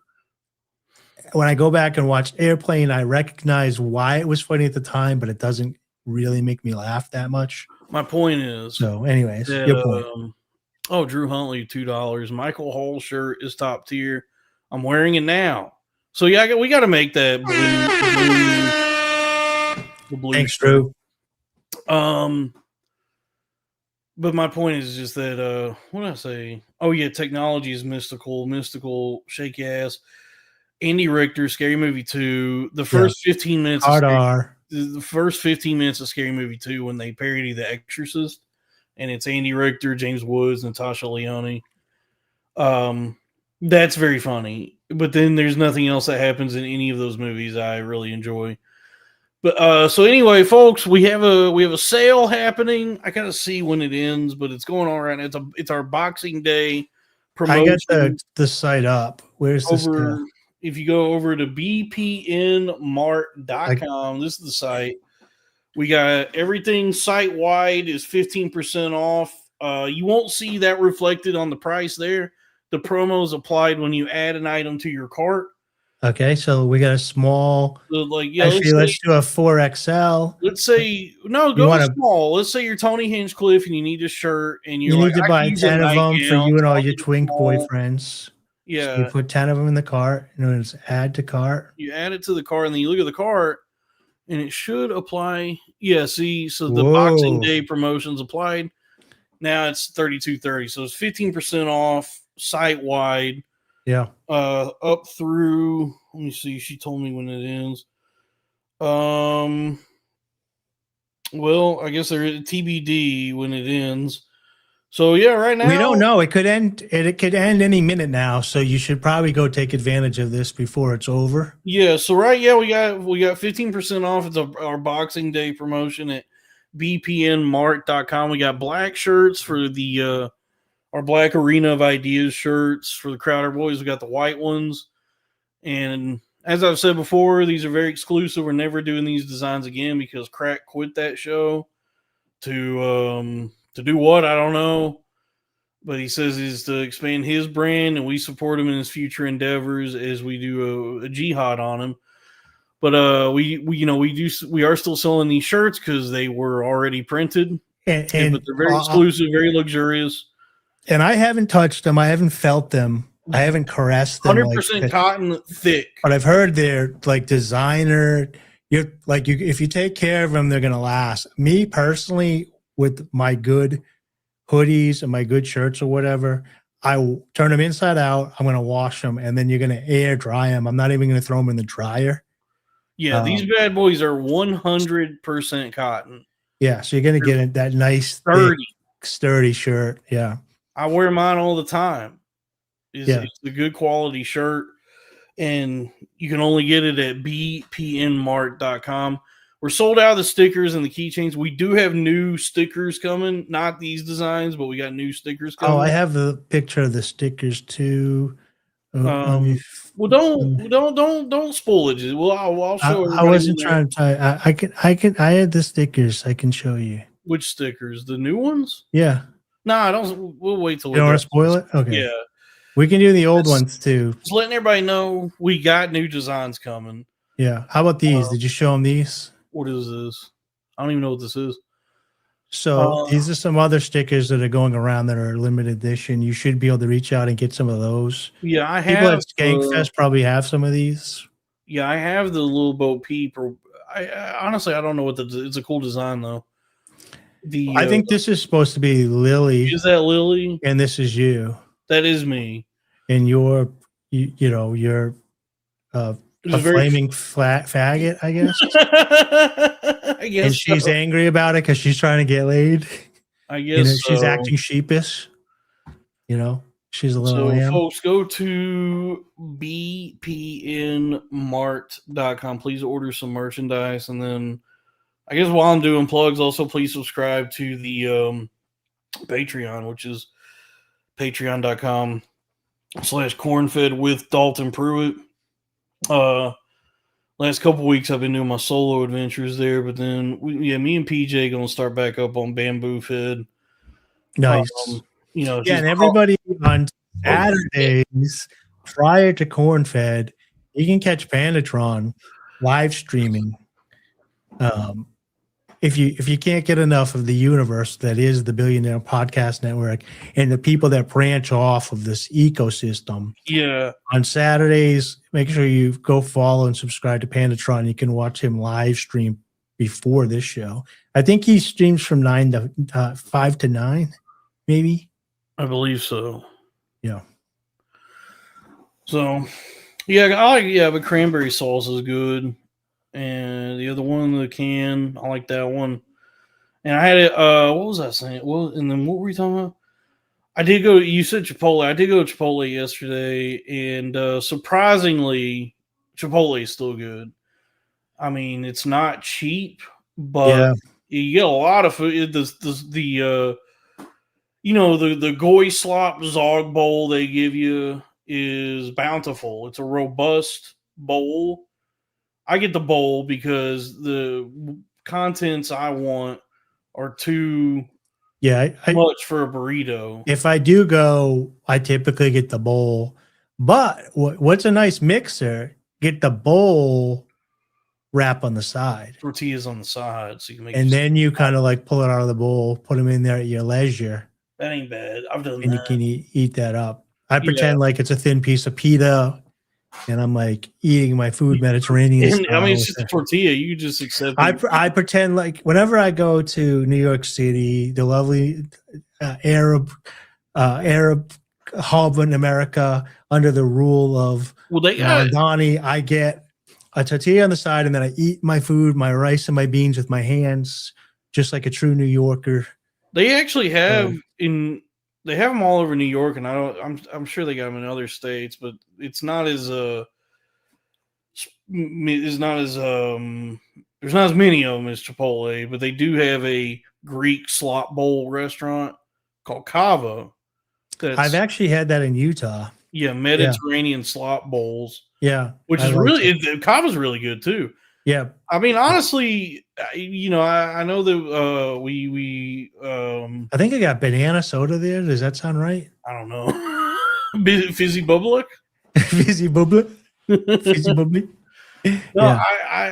when I go back and watch Airplane, I recognize why it was funny at the time, but it doesn't really make me laugh that much. My point is. So, anyways, your point. Drew Huntley, $2. Michael Hall shirt is top tier. I'm wearing it now. So yeah, we got to make that blue. Thanks, Drew. But my point is just that what did I say? Oh yeah, technology is mystical, shake ass. Andy Richter, Scary Movie 2. The first 15 minutes the first 15 minutes of Scary Movie 2 when they parody The Exorcist, and it's Andy Richter, James Woods, Natasha Lyonne. That's very funny. but then there's nothing else that happens in any of those movies I really enjoy. But so anyway, folks, we have a sale happening. I gotta see when it ends, but it's going on right now. It's our Boxing Day I got promotion the site up. Where's this? over. If you go over to bpnmart.com, this is the site. We got everything site wide is 15% off. You won't see that reflected on the price there. The promo is applied when you add an item to your cart. Okay, so we got a small. So like, yeah, Actually, let's do a 4XL. let's say no, You go wanna- small. Let's say you're Tony Hinchcliffe and you need a shirt, and You you're need to I buy can use a 10 of them for nightgown, you and all so your I'll get twink small. boyfriends. So you Yeah, put 10 of them in the cart, and it's add to cart. you add it to the cart, and then you look at the cart, and it should apply. Yeah, see, so the Whoa. Boxing Day promotions applied. Now it's $32.30, so it's 15% off site wide. Yeah. Up through. Let me see. She told me when it ends. Well, I guess there is TBD when it ends. So yeah, right now We don't know. It could end. It could end any minute now. So you should probably go take advantage of this before it's over. Yeah, so we got 15% off. It's our Boxing Day promotion at bpnmart.com. We got black shirts for the our Black Arena of Ideas shirts for the Crowder Boys. We got the white ones, and as I've said before, these are very exclusive. We're never doing these designs again because Crack quit that show to do what, I don't know. But he says is to expand his brand, and we support him in his future endeavors as we do a jihad on him. But we are still selling these shirts because they were already printed, And but they're very exclusive, very luxurious. And I haven't touched them. I haven't felt them. I haven't caressed them. 100% cotton, thick. But I've heard they're like designer. If you take care of them, they're gonna last. Me personally, with my good hoodies and my good shirts or whatever, I will turn them inside out. I'm gonna wash them, and then you're gonna air dry them. I'm not even gonna throw them in the dryer. Yeah, these bad boys are 100% cotton. Yeah, so you're gonna get that nice, sturdy shirt. Yeah, I wear mine all the time. Yeah. It's a good quality shirt, and you can only get it at bpnmart.com. We're sold out of the stickers and the keychains. We do have new stickers coming, not these designs, but we got new stickers coming. Oh, I have the picture of the stickers too. Well, don't spoil it. Well, I'll show. I wasn't trying to tell you. I had the stickers. I can show you. Which stickers? The new ones? Yeah. No, I don't. We'll wait till. You don't want to spoil it? Okay. Yeah. We can do the old ones too. Just letting everybody know we got new designs coming. Yeah. How about these? Did you show them these? What is this? I don't even know what this is. So these are some other stickers that are going around that are limited edition. You should be able to reach out and get some of those. Yeah, I People have. at Skankfest probably have some of these. Yeah, I have the little Bo Peep. I honestly, I don't know what it's a cool design though. I think this is supposed to be Lily. Is that Lily? And this is you. That is me. And you're a flaming flat faggot, I guess. I guess. And she's angry about it because she's trying to get laid. I guess she's acting sheepish. She's a little lamb. Folks, go to bpnmart.com. Please order some merchandise. And then I guess while I'm doing plugs, also please subscribe to the Patreon, which is patreon.com/cornfed with Dalton Pruitt. Last couple weeks I've been doing my solo adventures there, but then me and PJ gonna start back up on Bamboo Fed. Nice. And everybody on Saturdays prior to Cornfed, you can catch Pandatron live streaming. If you can't get enough of the universe that is the Billionaire Podcast Network and the people that branch off of this ecosystem. Yeah. On Saturdays, make sure you go follow and subscribe to Pandatron. You can watch him live stream before this show. I think he streams from 5 to 9, maybe. I believe so. Yeah. So, but cranberry sauce is good. And the other one, the can, I like that one. And I had it. What was I saying? Well, and then what were we talking about? I did go. You said Chipotle. I did go to Chipotle yesterday, and surprisingly, Chipotle is still good. I mean, it's not cheap, but Yeah. you get a lot of food. The goy slop zog bowl they give you is bountiful. It's a robust bowl. I get the bowl because the contents I want are too Yeah. much for a burrito. If I do go, I typically get the bowl. But what's a nice mixer? Get the bowl wrap on the side. Tortillas on the side, so you can make. And then you kind of like pull it out of the bowl, put them in there at your leisure, That ain't bad. I've done and you that. can eat that up. I Yeah. pretend like it's a thin piece of pita, and I'm like eating my food Mediterranean And, style. I mean, it's just a tortilla. You just accept it. I pretend like whenever I go to New York City, the lovely Arab hub in America, under the rule of Well, they got Donnie, I get a tortilla on the side, and then I eat my food, my rice and my beans with my hands, just like a true New Yorker. They actually have they have them all over New York, and I'm sure they got them in other states, but it's not as there's not as many of them as Chipotle, but they do have a Greek slop bowl restaurant called Kava. I've actually had that in Utah. Yeah, Mediterranean slop bowls. Yeah, which is really Kava's really good too. Yeah, I mean, honestly, I know that we I think I got banana soda there. Does that sound right? I don't know. Fizzy Bublik? Fizzy Bublik? Fizzy Bublik? No, yeah.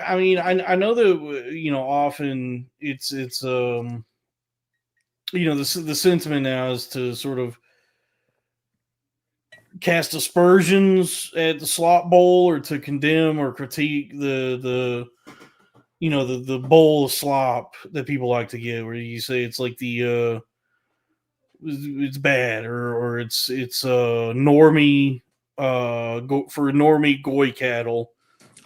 I mean, I know that, often it's the sentiment now is to sort of cast aspersions at the slop bowl or to condemn or critique the bowl of slop that people like to get, where you say it's like it's bad or it's normie for normie goy cattle.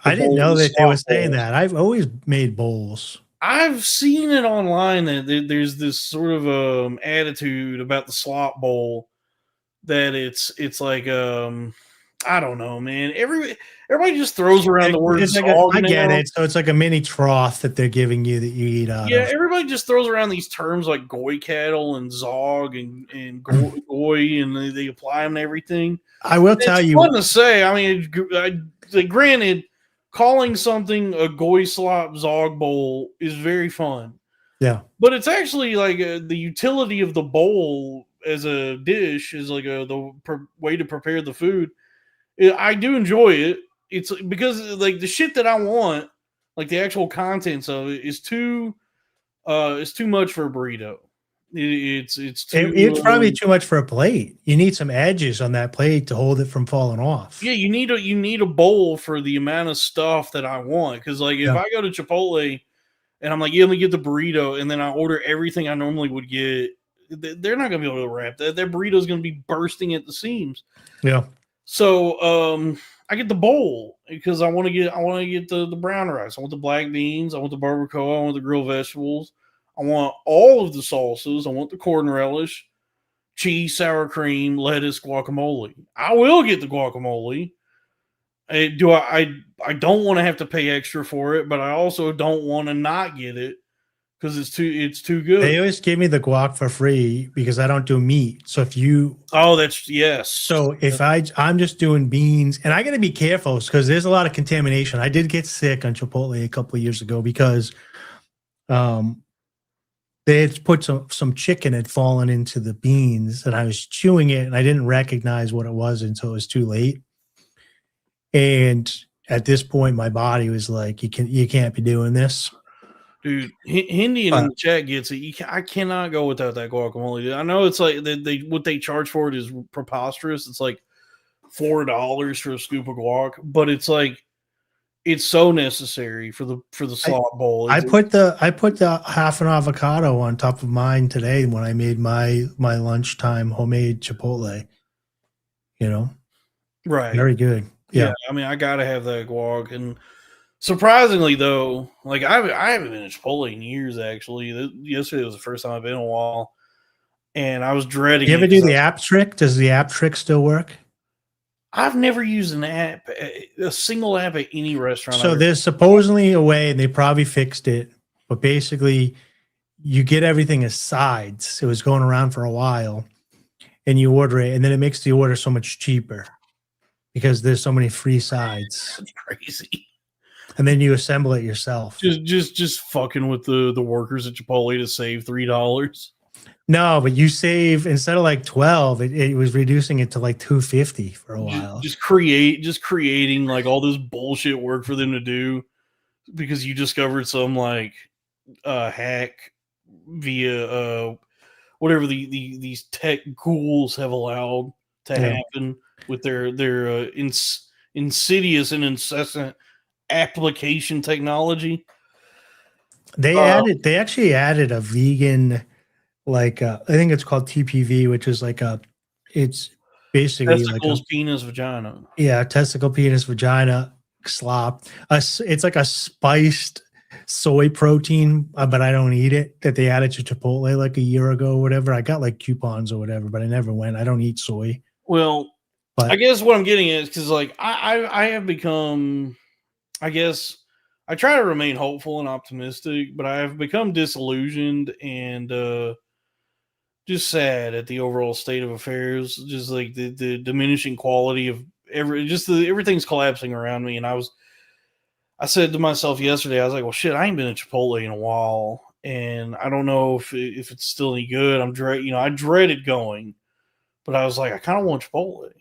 I didn't know that they were saying that. I've always made bowls. I've seen it online that there's this sort of attitude about the slop bowl that it's like I don't know, man. Everybody just throws around the word zog. I get it. So it's like a mini trough that they're giving you that you eat out of. Yeah, everybody just throws around these terms like goy cattle and zog and goy, and they apply them to everything. I will tell you. It's fun to say. I mean, granted, calling something a goy slop zog bowl is very fun. Yeah. But it's actually like the utility of the bowl as a dish is like way to prepare the food. I do enjoy it. It's because like the shit that I want, like the actual contents of it, is too much for a burrito. It's probably too much for a plate. You need some edges on that plate to hold it from falling off. Yeah, you need a bowl for the amount of stuff that I want. Because like if I go to Chipotle and I'm like, yeah, let me get the burrito, and then I order everything I normally would get, they're not gonna be able to wrap that. Their burrito is gonna be bursting at the seams. Yeah. So I get the bowl because I want to get the brown rice. I want the black beans. I want the barbacoa. I want the grilled vegetables. I want all of the salsas. I want the corn relish, cheese, sour cream, lettuce, guacamole. I will get the guacamole. I don't want to have to pay extra for it, but I also don't want to not get it because it's too good. They always give me the guac for free because I don't do meat. So if you yes. So if I'm just doing beans, and I got to be careful because there's a lot of contamination. I did get sick on Chipotle a couple of years ago because they had put some chicken had fallen into the beans, and I was chewing it, and I didn't recognize what it was until it was too late. And at this point, my body was like, "You can't be doing this." Dude, Hindi in the chat gets it. I cannot go without that guacamole. I know it's like what they charge for it is preposterous. It's like $4 for a scoop of guac, but it's like it's so necessary for the slop bowl. I put the half an avocado on top of mine today when I made my lunchtime homemade Chipotle. Right? Very good. Yeah. I mean, I gotta have that guac. And surprisingly, though, like I haven't been to Chipotle in years. Actually, yesterday was the first time I've been in a while. and I was dreading You it ever do 'cause the app trick? Does the app trick still work? I've never used an app, a single app at any restaurant I've So ever. there's supposedly a way, and they probably fixed it, but basically you get everything as sides. It was going around for a while, and you order it, and then it makes the order so much cheaper because there's so many free sides, That's crazy. and then you assemble it yourself. Just fucking with the workers at Chipotle to save $3. No, but you save instead of like 12, it was reducing it to like 250 for a while. Just creating like all this bullshit work for them to do because you discovered some like hack via whatever these tech ghouls have allowed to happen with their insidious and incessant application technology. They actually added a vegan, like I think it's called TPV, which is like it's basically testicles, like penis, vagina. Yeah, testicle, penis, vagina, slop. It's like a spiced soy protein, but I don't eat it. That they added to Chipotle like a year ago or whatever. I got like coupons or whatever, but I never went. I don't eat soy. Well, but I guess what I'm getting at is because like I have become, I guess I try to remain hopeful and optimistic, but I have become disillusioned and just sad at the overall state of affairs. Just like the diminishing quality of everything's collapsing around me. And I said to myself yesterday, I was like, well, shit, I ain't been at Chipotle in a while, and I don't know if it's still any good. I dreaded going, but I was like, I kind of want Chipotle.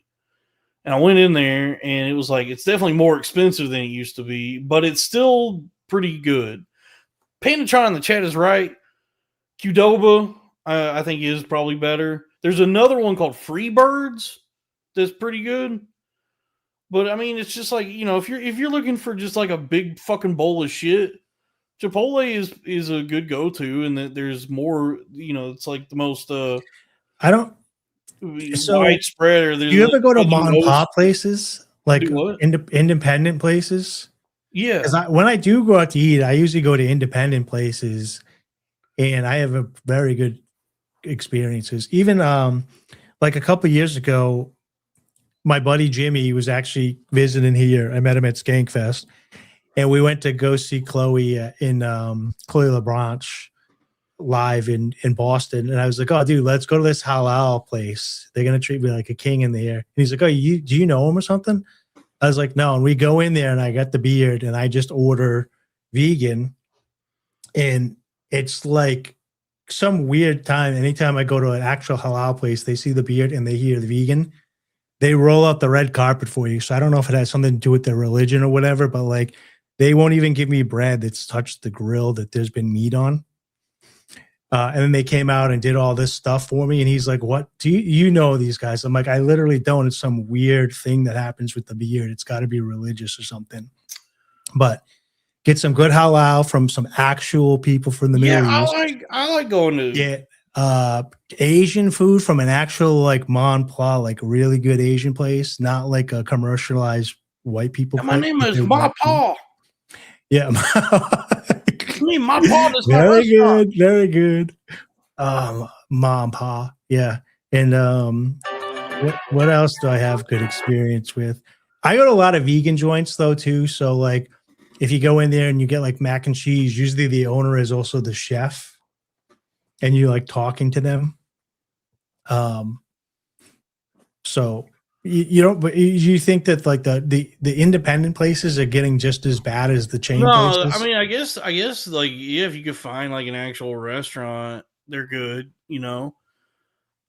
And I went in there, and it was like, it's definitely more expensive than it used to be, but it's still pretty good. Panatron in the chat is right. Qdoba, I think, is probably better. There's another one called Freebirds that's pretty good. But I mean, it's just like, if you're looking for just like a big fucking bowl of shit, Chipotle is a good go to, and that there's more. It's like the most I don't. So widespread. Or do you ever go to mom and pop places, like independent places? Yeah, because when I do go out to eat, I usually go to independent places, and I have a very good experiences. Even like a couple years ago, my buddy Jimmy was actually visiting here. I met him at Skankfest, and we went to go see Chloe in Chloe LeBranche live in Boston. And I was like, oh, dude, let's go to this halal place. They're going to treat me like a king in there. And he's like, oh, do you know him or something? I was like, no. And we go in there, and I got the beard, and I just order vegan. And it's like some weird time. Anytime I go to an actual halal place, they see the beard and they hear the vegan, they roll out the red carpet for you. So I don't know if it has something to do with their religion or whatever, but like they won't even give me bread that's touched the grill that there's been meat on. And then they came out and did all this stuff for me. And he's like, what do you know these guys? I'm like, I literally don't. It's some weird thing that happens with the beard. It's got to be religious or something. But get some good halal from some actual people from the Middle East. I like going to Asian food from an actual like Mon Pla, like really good Asian place, not like a commercialized white people. My name is Ma Pa. Yeah. Ma Pa is very good, very good. Mom Pa. Yeah. And what else do I have good experience with? I go to a lot of vegan joints though too. So like if you go in there and you get like mac and cheese, usually the owner is also the chef, and you like talking to them. So you don't, but you think that like the independent places are getting just as bad as the chain places? I mean, I guess like, yeah, if you could find like an actual restaurant, they're good,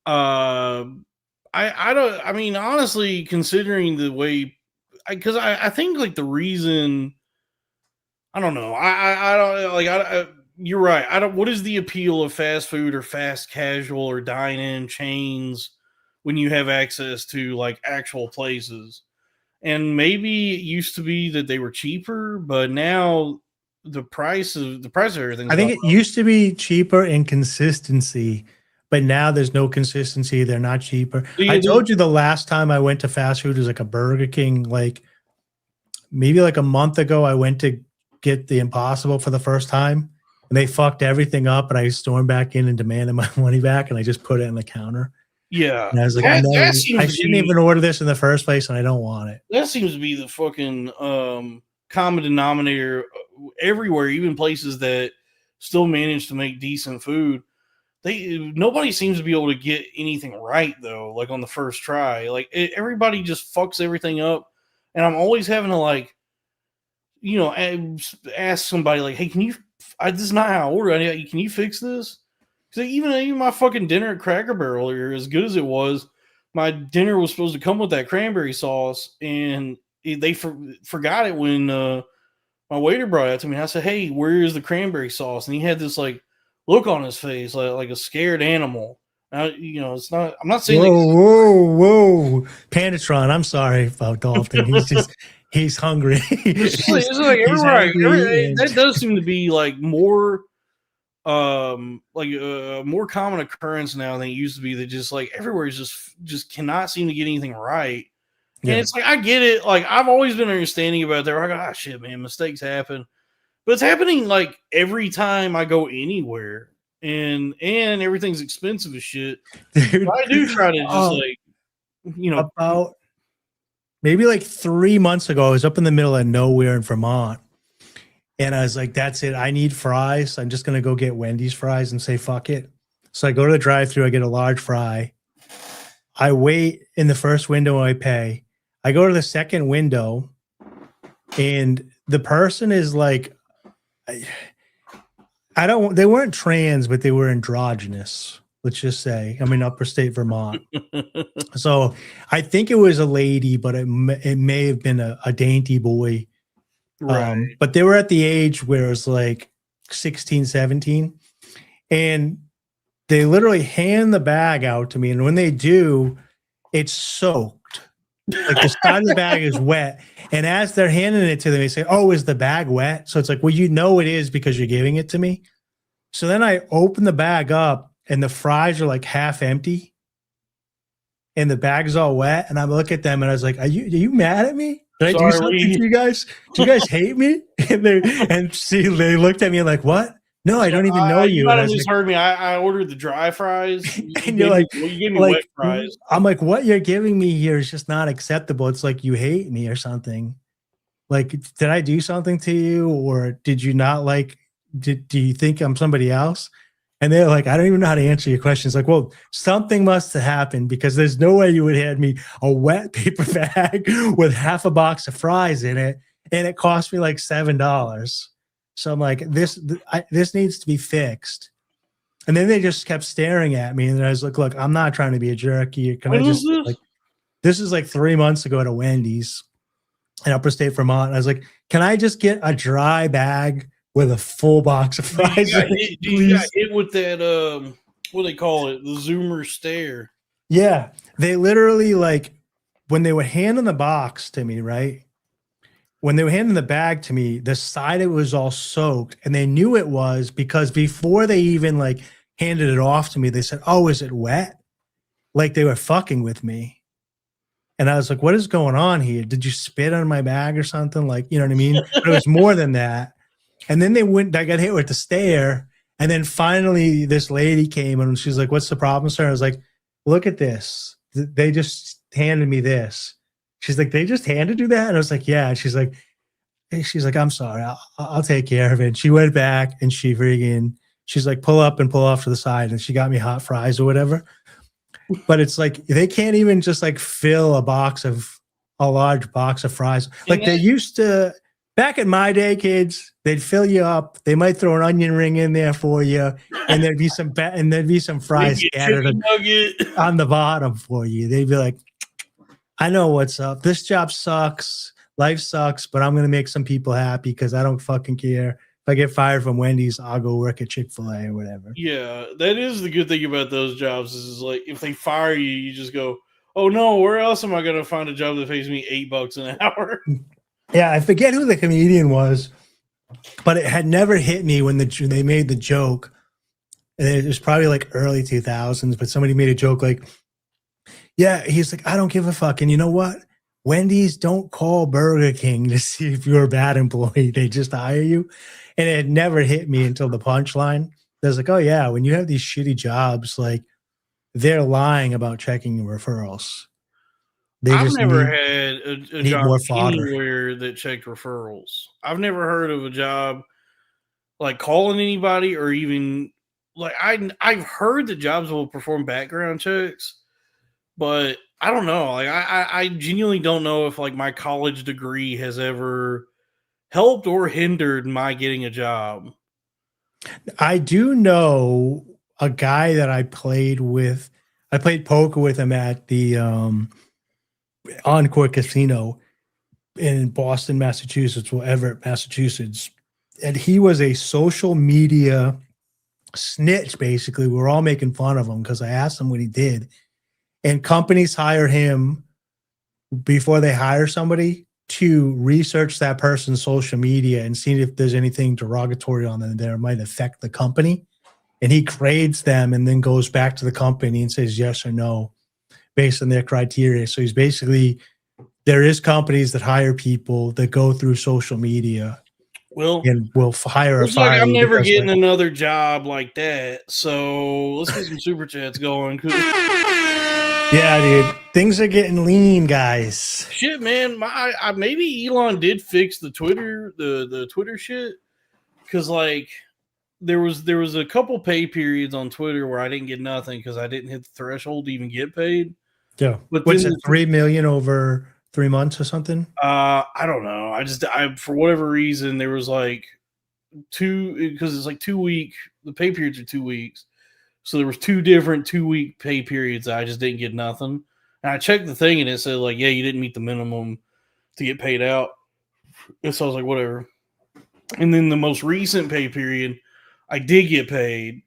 I don't, I mean, honestly, considering the way, because I think like the reason, I don't know, I don't like, you're right. What is the appeal of fast food or fast casual or dine-in chains when you have access to like actual places? And maybe it used to be that they were cheaper, but now the price of everything. I think it used to be cheaper in consistency, but now there's no consistency. They're not cheaper. I told you the last time I went to fast food was like a Burger King, like maybe like a month ago. I went to get the Impossible for the first time, and they fucked everything up, and I stormed back in and demanded my money back, and I just put it on the counter. Yeah, And I was like, I shouldn't even order this in the first place, and I don't want it. That seems to be the fucking common denominator everywhere, even places that still manage to make decent food. Nobody seems to be able to get anything right though. Like on the first try, like everybody just fucks everything up, and I'm always having to like, you know, ask somebody like, "Hey, can you? This is not how I order. Can you fix this?" Because even my fucking dinner at Cracker Barrel earlier, as good as it was, my dinner was supposed to come with that cranberry sauce, and they forgot it when my waiter brought it to me. And I said, "Hey, where is the cranberry sauce?" And he had this like look on his face, like a scared animal. You know, it's not. I'm not saying. Whoa, Pandatron. I'm sorry about Dalton. He's hungry. It's like everywhere. That does seem to be like more. Like a more common occurrence now than it used to be, that just like everywhere is just cannot seem to get anything right. And it's like, I get it. Like I've always been understanding about that. I go, shit, man, mistakes happen. But it's happening like every time I go anywhere, and everything's expensive as shit. Dude, I do try to just like, you know, about maybe like 3 months ago, I was up in the middle of nowhere in Vermont. And I was like, that's it. I need fries. I'm just going to go get Wendy's fries and say, fuck it. So I go to the drive-thru. I get a large fry. I wait in the first window. I pay. I go to the second window, and the person is like, they weren't trans, but they were androgynous. Let's just say, I'm in upper state Vermont. So I think it was a lady, but it may have been a dainty boy. Right. But they were at the age where it was like 16, 17. And they literally hand the bag out to me. And when they do, it's soaked. Like the side of the bag is wet. And as they're handing it to them, they say, "Oh, is the bag wet?" So it's like, well, you know it is because you're giving it to me. So then I open the bag up, and the fries are like half empty. And the bag's all wet. And I look at them, and I was like, are you mad at me? Did I do something to you guys? Do you guys hate me? And they looked at me like, what? No, I don't even know you. You might have just heard me. I ordered the dry fries. And you're like, you gave me wet fries. I'm like, what you're giving me here is just not acceptable. It's like you hate me or something. Like, did I do something to you, or did you not like? Do you think I'm somebody else? And they're like, I don't even know how to answer your questions. Like, well, something must have happened, because there's no way you would hand me a wet paper bag with half a box of fries in it, and it cost me like $7. So I'm like, this needs to be fixed. And then they just kept staring at me, and I was like, look, I'm not trying to be a jerk. This is like 3 months ago at a Wendy's in upper state Vermont. I was like, can I just get a dry bag with a full box of fries? You got hit with that, what do they call it? The Zoomer stare. Yeah. They literally, like, when they were handing the box to me, right? When they were handing the bag to me, the side of it was all soaked, and they knew it was because before they even like handed it off to me, they said, "Oh, is it wet?" Like they were fucking with me. And I was like, what is going on here? Did you spit on my bag or something? Like, you know what I mean? But it was more than that. And then I got hit with the stare. And then finally this lady came, and she's like, what's the problem, sir? I was like, look at this. They just handed me this. She's like, they just handed you that? And I was like, yeah. And she's like, I'm sorry. I'll take care of it. And she went back, and she's like, pull up and pull off to the side. And she got me hot fries or whatever. But it's like, they can't even just like fill a large box of fries. Like they used to. Back in my day, kids, they'd fill you up. They might throw an onion ring in there for you, and there'd be some fries scattered on the bottom for you. They'd be like, I know what's up. This job sucks. Life sucks, but I'm going to make some people happy because I don't fucking care. If I get fired from Wendy's, I'll go work at Chick-fil-A or whatever. Yeah, that is the good thing about those jobs is like, if they fire you, you just go, oh no, where else am I going to find a job that pays me $8 an hour? Yeah, I forget who the comedian was, but it had never hit me when they made the joke. And it was probably like early 2000s, but somebody made a joke like, yeah, he's like, I don't give a fuck. And you know what? Wendy's don't call Burger King to see if you're a bad employee. They just hire you. And it had never hit me until the punchline. I was like, oh yeah, when you have these shitty jobs, like they're lying about checking your referrals. They I've just never had a need job more fodder. anywhere that checked referrals. I've never heard of a job like calling anybody or even like I've heard that jobs will perform background checks, but I don't know. Like I genuinely don't know if like my college degree has ever helped or hindered my getting a job. I do know a guy that I played with. I played poker with him at the Encore Casino in Boston, Massachusetts, or Everett, Massachusetts. And he was a social media snitch, basically. We were all making fun of him because I asked him what he did. And companies hire him before they hire somebody to research that person's social media and see if there's anything derogatory on them that might affect the company. And he grades them and then goes back to the company and says yes or no based on their criteria. So he's basically, there is companies that hire people that go through social media Well, and will hire or looks like fire I'm you never because, getting like, another job like that. So let's get some super chats going. yeah, dude, things are getting lean, guys. Shit, man, maybe Elon did fix the Twitter shit because like there was a couple pay periods on Twitter where I didn't get nothing because I didn't hit the threshold to even get paid. Yeah, But what's then it, 3 million over 3 months or something? I don't know. I for whatever reason there was like because it's like 2 week. The pay periods are 2 weeks, so there was two different 2 week pay periods. I just didn't get nothing. And I checked the thing and it said like, yeah, you didn't meet the minimum to get paid out. And so I was like, whatever. And then the most recent pay period, I did get paid,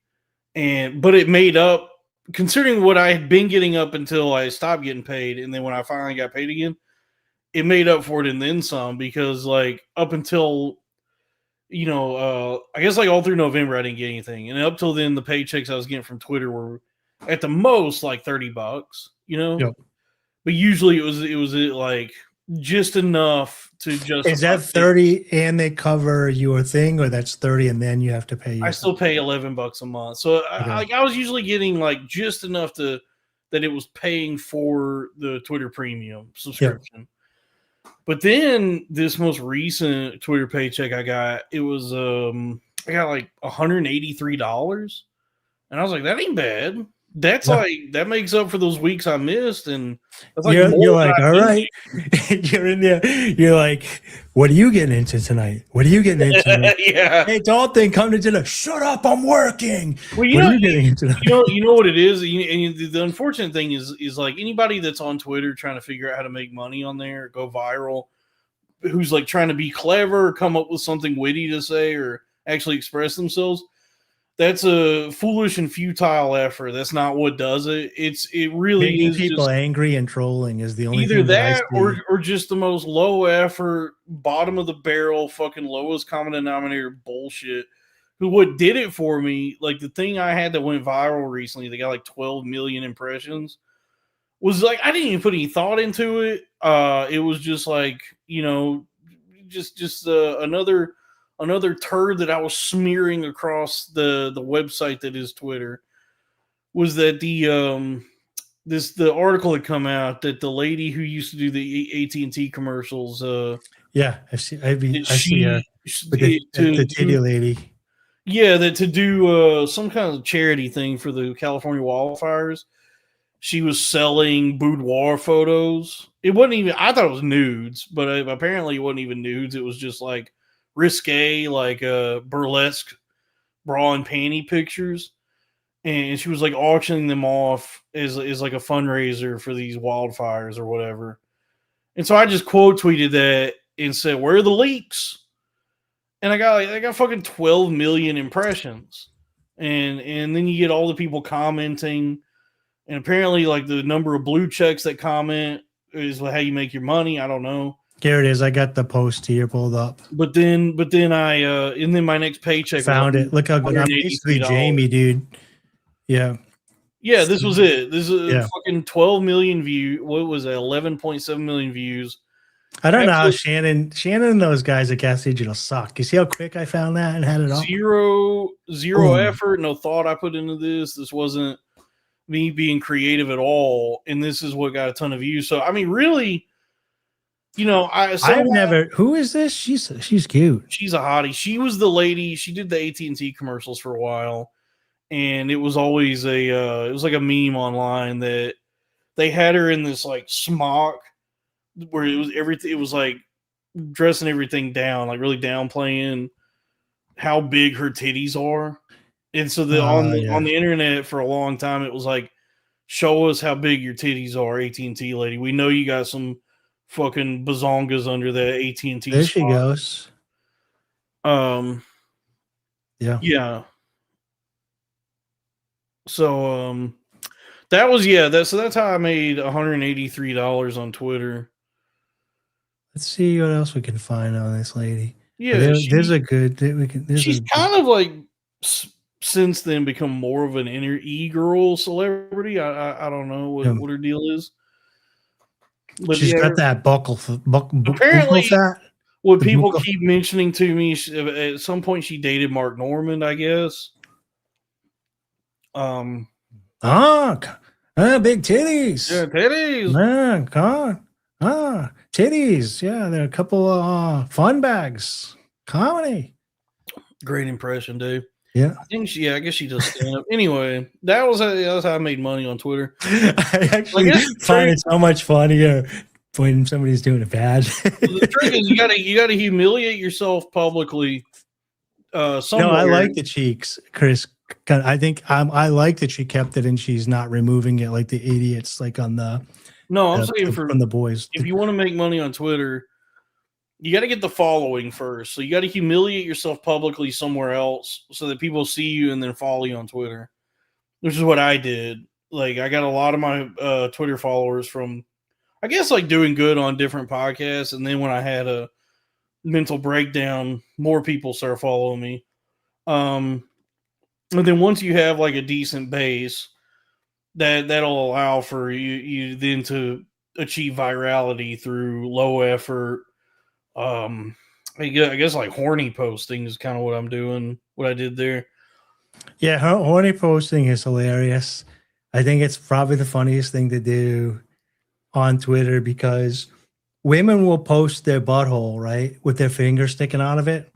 but it made up considering what I had been getting up until I stopped getting paid, and then when I finally got paid again, it made up for it and then some because like up until I guess like all through November I didn't get anything, and up till then the paychecks I was getting from Twitter were at the most like $30, Yep. but usually it was like just enough to justify. Is that 30 and they cover your thing, or that's 30 and then you have to pay your I still pay $11 a month, so Okay. I was usually getting like just enough that it was paying for the Twitter Premium subscription. But then this most recent Twitter paycheck I got, it was I got like $183, and I was like, that ain't bad. That's like that makes up for those weeks I missed, and that's like you're like, all right. You're in there. You're like, what are you getting into tonight? What are you getting into tonight? Yeah. Hey, Dalton, come to dinner. Shut up, I'm working. Well, what are you getting into tonight? You know what it is, and the unfortunate thing is like anybody that's on Twitter trying to figure out how to make money on there, go viral, who's like trying to be clever, come up with something witty to say, or actually express themselves. That's a foolish and futile effort. That's not what does it. It really Making is people just angry and trolling is the only either thing that I see. or just the most low effort, bottom of the barrel, fucking lowest common denominator bullshit. Who what did it for me? Like the thing I had that went viral recently, they got like 12 million impressions. Was like I didn't even put any thought into it. It was just like just another turd that I was smearing across the website that is Twitter. Was that the article had come out that the lady who used to do the AT&T commercials, Yeah, I see her with the titty lady. Yeah, that to do some kind of charity thing for the California wildfires. She was selling boudoir photos. It wasn't even, I thought it was nudes, but apparently it wasn't even nudes. It was just like risque, like burlesque bra and panty pictures. And she was like auctioning them off as like a fundraiser for these wildfires or whatever. And so I just quote tweeted that and said, "Where are the leaks?" And I got fucking 12 million impressions. And then you get all the people commenting. And apparently, like the number of blue checks that comment is how you make your money. I don't know. Here it is. I got the post here pulled up. But then and then my next paycheck found it. Look how good. I'm basically Jamie, dude. Yeah. Yeah, this was it. This is fucking 12 million view. What was it? 11.7 million views. I don't know how Absolutely. Shannon and those guys at Gas Digital suck. You see how quick I found that and had it up? Zero Boom. effort, no thought I put into this. This wasn't me being creative at all, and this is what got a ton of views. So I mean, really, I've never. Who is this? She's cute. she's a hottie. She was the lady. She did the AT&T commercials for a while, and it was always it was like a meme online that they had her in this like smock where it was everything. It was like dressing everything down, like really downplaying how big her titties are. And so on Yeah. the internet for a long time, it was like, show us how big your titties are, AT&T lady. We know you got some fucking bazongas under the AT&T There she spot. goes. Yeah. Yeah. So that was that's how I made $183 on Twitter. Let's see what else we can find on this lady. Yeah, There's a good. We can. There's she's a. kind of like since then become more of an inner e-girl celebrity. I don't know what her deal is. But She's yeah, got that buckle apparently fat. what The people buckle. keep mentioning to me, at some point she dated Mark Normand, I guess. Big titties. Yeah, titties. God. Titties. Yeah, there are a couple of fun bags. Comedy. Great impression, dude. Yeah. I guess she does stand up. Anyway, that's how I made money on Twitter. I actually find it so much funnier when somebody's doing it bad. The trick is you gotta humiliate yourself publicly. Somewhere. No, I like the cheeks, Chris. I think I like that she kept it and she's not removing it like the idiots, like on the. No, I'm saying from the boys. If you want to make money on Twitter, you got to get the following first. So you got to humiliate yourself publicly somewhere else so that people see you and then follow you on Twitter, which is what I did. Like I got a lot of my Twitter followers from, I guess, like doing good on different podcasts. And then when I had a mental breakdown, more people started following me. And then once you have like a decent base, that'll allow for you then to achieve virality through low effort. I guess like horny posting is kind of what I'm doing, what I did there. Yeah, horny posting is hilarious. I think it's probably the funniest thing to do on Twitter because women will post their butthole, right, with their finger sticking out of it.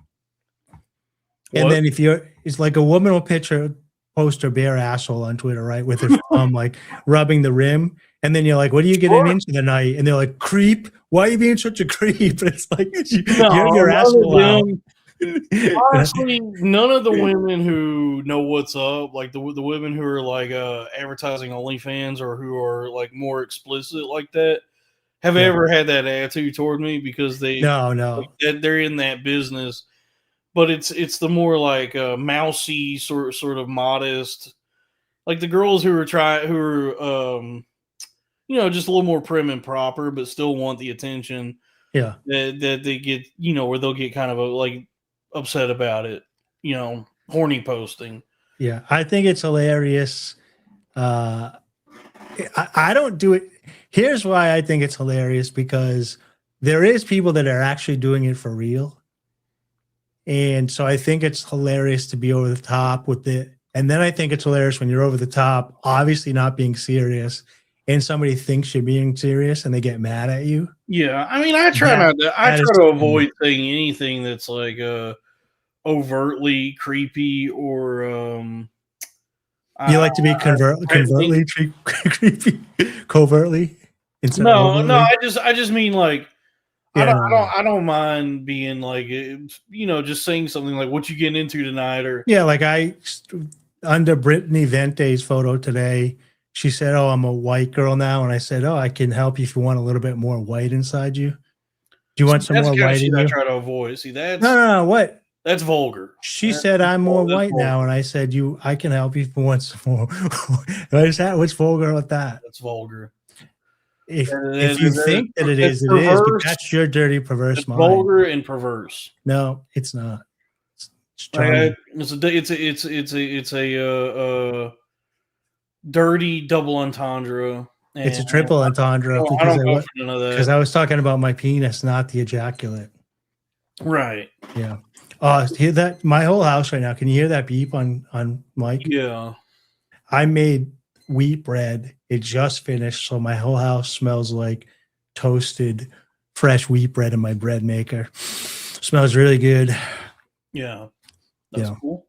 And then it's like a woman will post her bare asshole on Twitter, right, with her thumb like rubbing the rim. And then you're like, what are you getting into tonight? And they're like, creep. Why are you being such a creep? And it's like, you're your asshole out. Honestly, none of the women who know what's up, like the women who are like advertising OnlyFans or who are like more explicit like that, have ever had that attitude toward me because they're in that business. But it's the more like mousy sort of modest, like the girls who are just a little more prim and proper, but still want the attention. Yeah, that they get, where they'll get kind of like upset about it, horny posting. Yeah, I think it's hilarious. I don't do it. Here's why I think it's hilarious, because there is people that are actually doing it for real. And so I think it's hilarious to be over the top with it. And then I think it's hilarious when you're over the top, obviously not being serious, and somebody thinks you're being serious and they get mad at you. Yeah, I mean, I try to avoid saying anything that's like overtly creepy or you like to be covertly creepy, covertly. No, I just mean like I don't mind being like just saying something like what you getting into tonight, or like under Brittany Vente's photo today, she said, "Oh, I'm a white girl now," and I said, "Oh, I can help you if you want a little bit more white inside you. Do you want some more white in you?" I try to avoid. See, that's no. What? That's vulgar. She said, "I'm more white now," and I said, I can help you if you want some more." What's vulgar with that? That's vulgar. If you think that it is, but that's your dirty, perverse mind. Vulgar and perverse. No, it's not. It's a dirty double entendre. It's a triple entendre I don't go for none of because that. I was talking about my penis, not the ejaculate. Right. Yeah. Hear that? My whole house right now. Can you hear that beep on Mike? Yeah. I made wheat bread. It just finished, so my whole house smells like toasted, fresh wheat bread in my bread maker. Smells really good. Yeah. That's cool.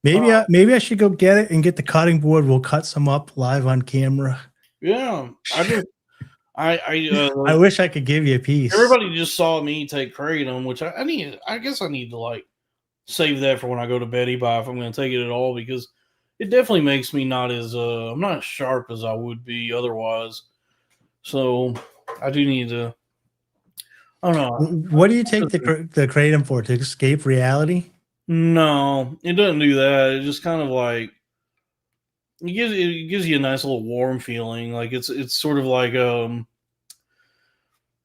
Maybe I should go get it and get the cutting board. We'll cut some up live on camera. Yeah. I wish I could give you a piece. Everybody just saw me take kratom, which I guess I need to like save that for when I go to Betty Bye if I'm going to take it at all, because it definitely makes me not as I'm not as sharp as I would be otherwise. So I do need to. I don't know. What do you take the kratom for? To escape reality? No, it doesn't do that. It just kind of like it gives you a nice little warm feeling. Like it's sort of like the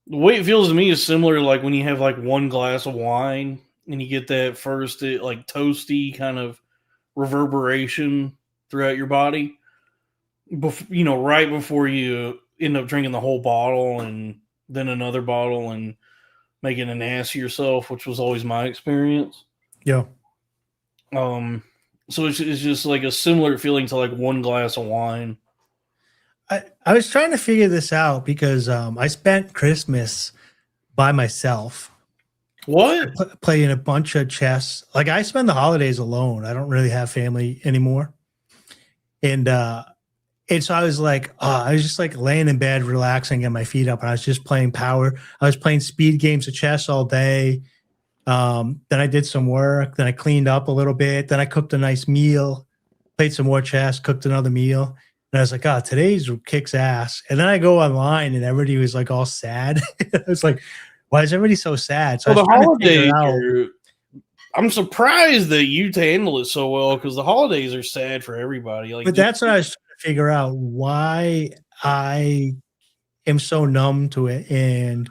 way it feels to me is similar to like when you have like one glass of wine and you get that first like toasty kind of reverberation throughout your body. Right before you end up drinking the whole bottle and then another bottle and making an ass of yourself, which was always my experience. Yeah. So it's just like a similar feeling to like one glass of wine. I was trying to figure this out because I spent Christmas by myself. What? Playing a bunch of chess. Like I spend the holidays alone. I don't really have family anymore. And so I was like, I was just like laying in bed, relaxing, getting my feet up, and I was just playing power. I was playing speed games of chess all day. Then I did some work. Then I cleaned up a little bit. Then I cooked a nice meal, played some more chess, cooked another meal. And I was like, today's kicks ass. And then I go online and everybody was like all sad. I was like, why is everybody so sad? So the holidays I'm surprised that you handle it so well because the holidays are sad for everybody. Like, but that's what I was trying to figure out, why I am so numb to it and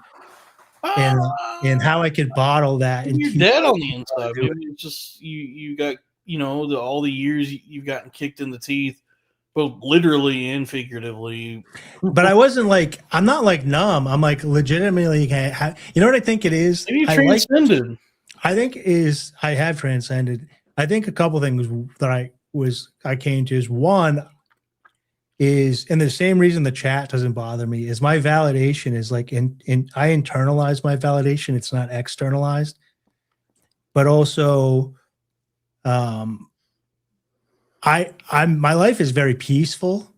how I could bottle that. And you're dead on the inside. It's just you got all the years you've gotten kicked in the teeth, both literally and figuratively. But I wasn't like, I'm not like numb. I'm like legitimately. You know what I think it is? Maybe you transcended. I think I have transcended. I think a couple things that I came to is, one is, and the same reason the chat doesn't bother me is my validation is like I internalize my validation. It's not externalized, but also, my life is very peaceful.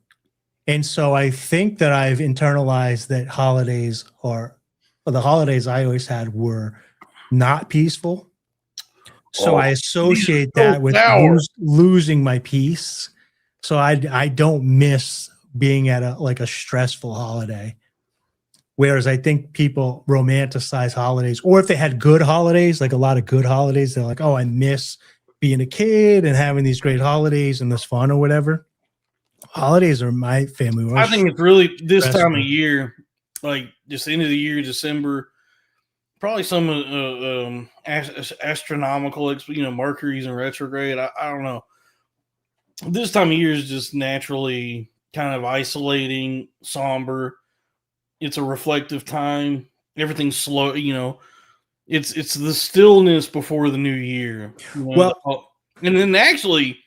And so I think that I've internalized that the holidays I always had were not peaceful. So I associate that with losing my peace. So I don't miss being at a stressful holiday. Whereas I think people romanticize holidays, or if they had good holidays, like a lot of good holidays, they're like, oh, I miss being a kid and having these great holidays and this fun or whatever. Holidays are my family. I think it's really this time of year, like just end of the year, December, probably some astronomical, Mercury's in retrograde. I don't know. This time of year is just naturally kind of isolating, somber. It's a reflective time. Everything's slow, It's the stillness before the new year. Well, and then actually,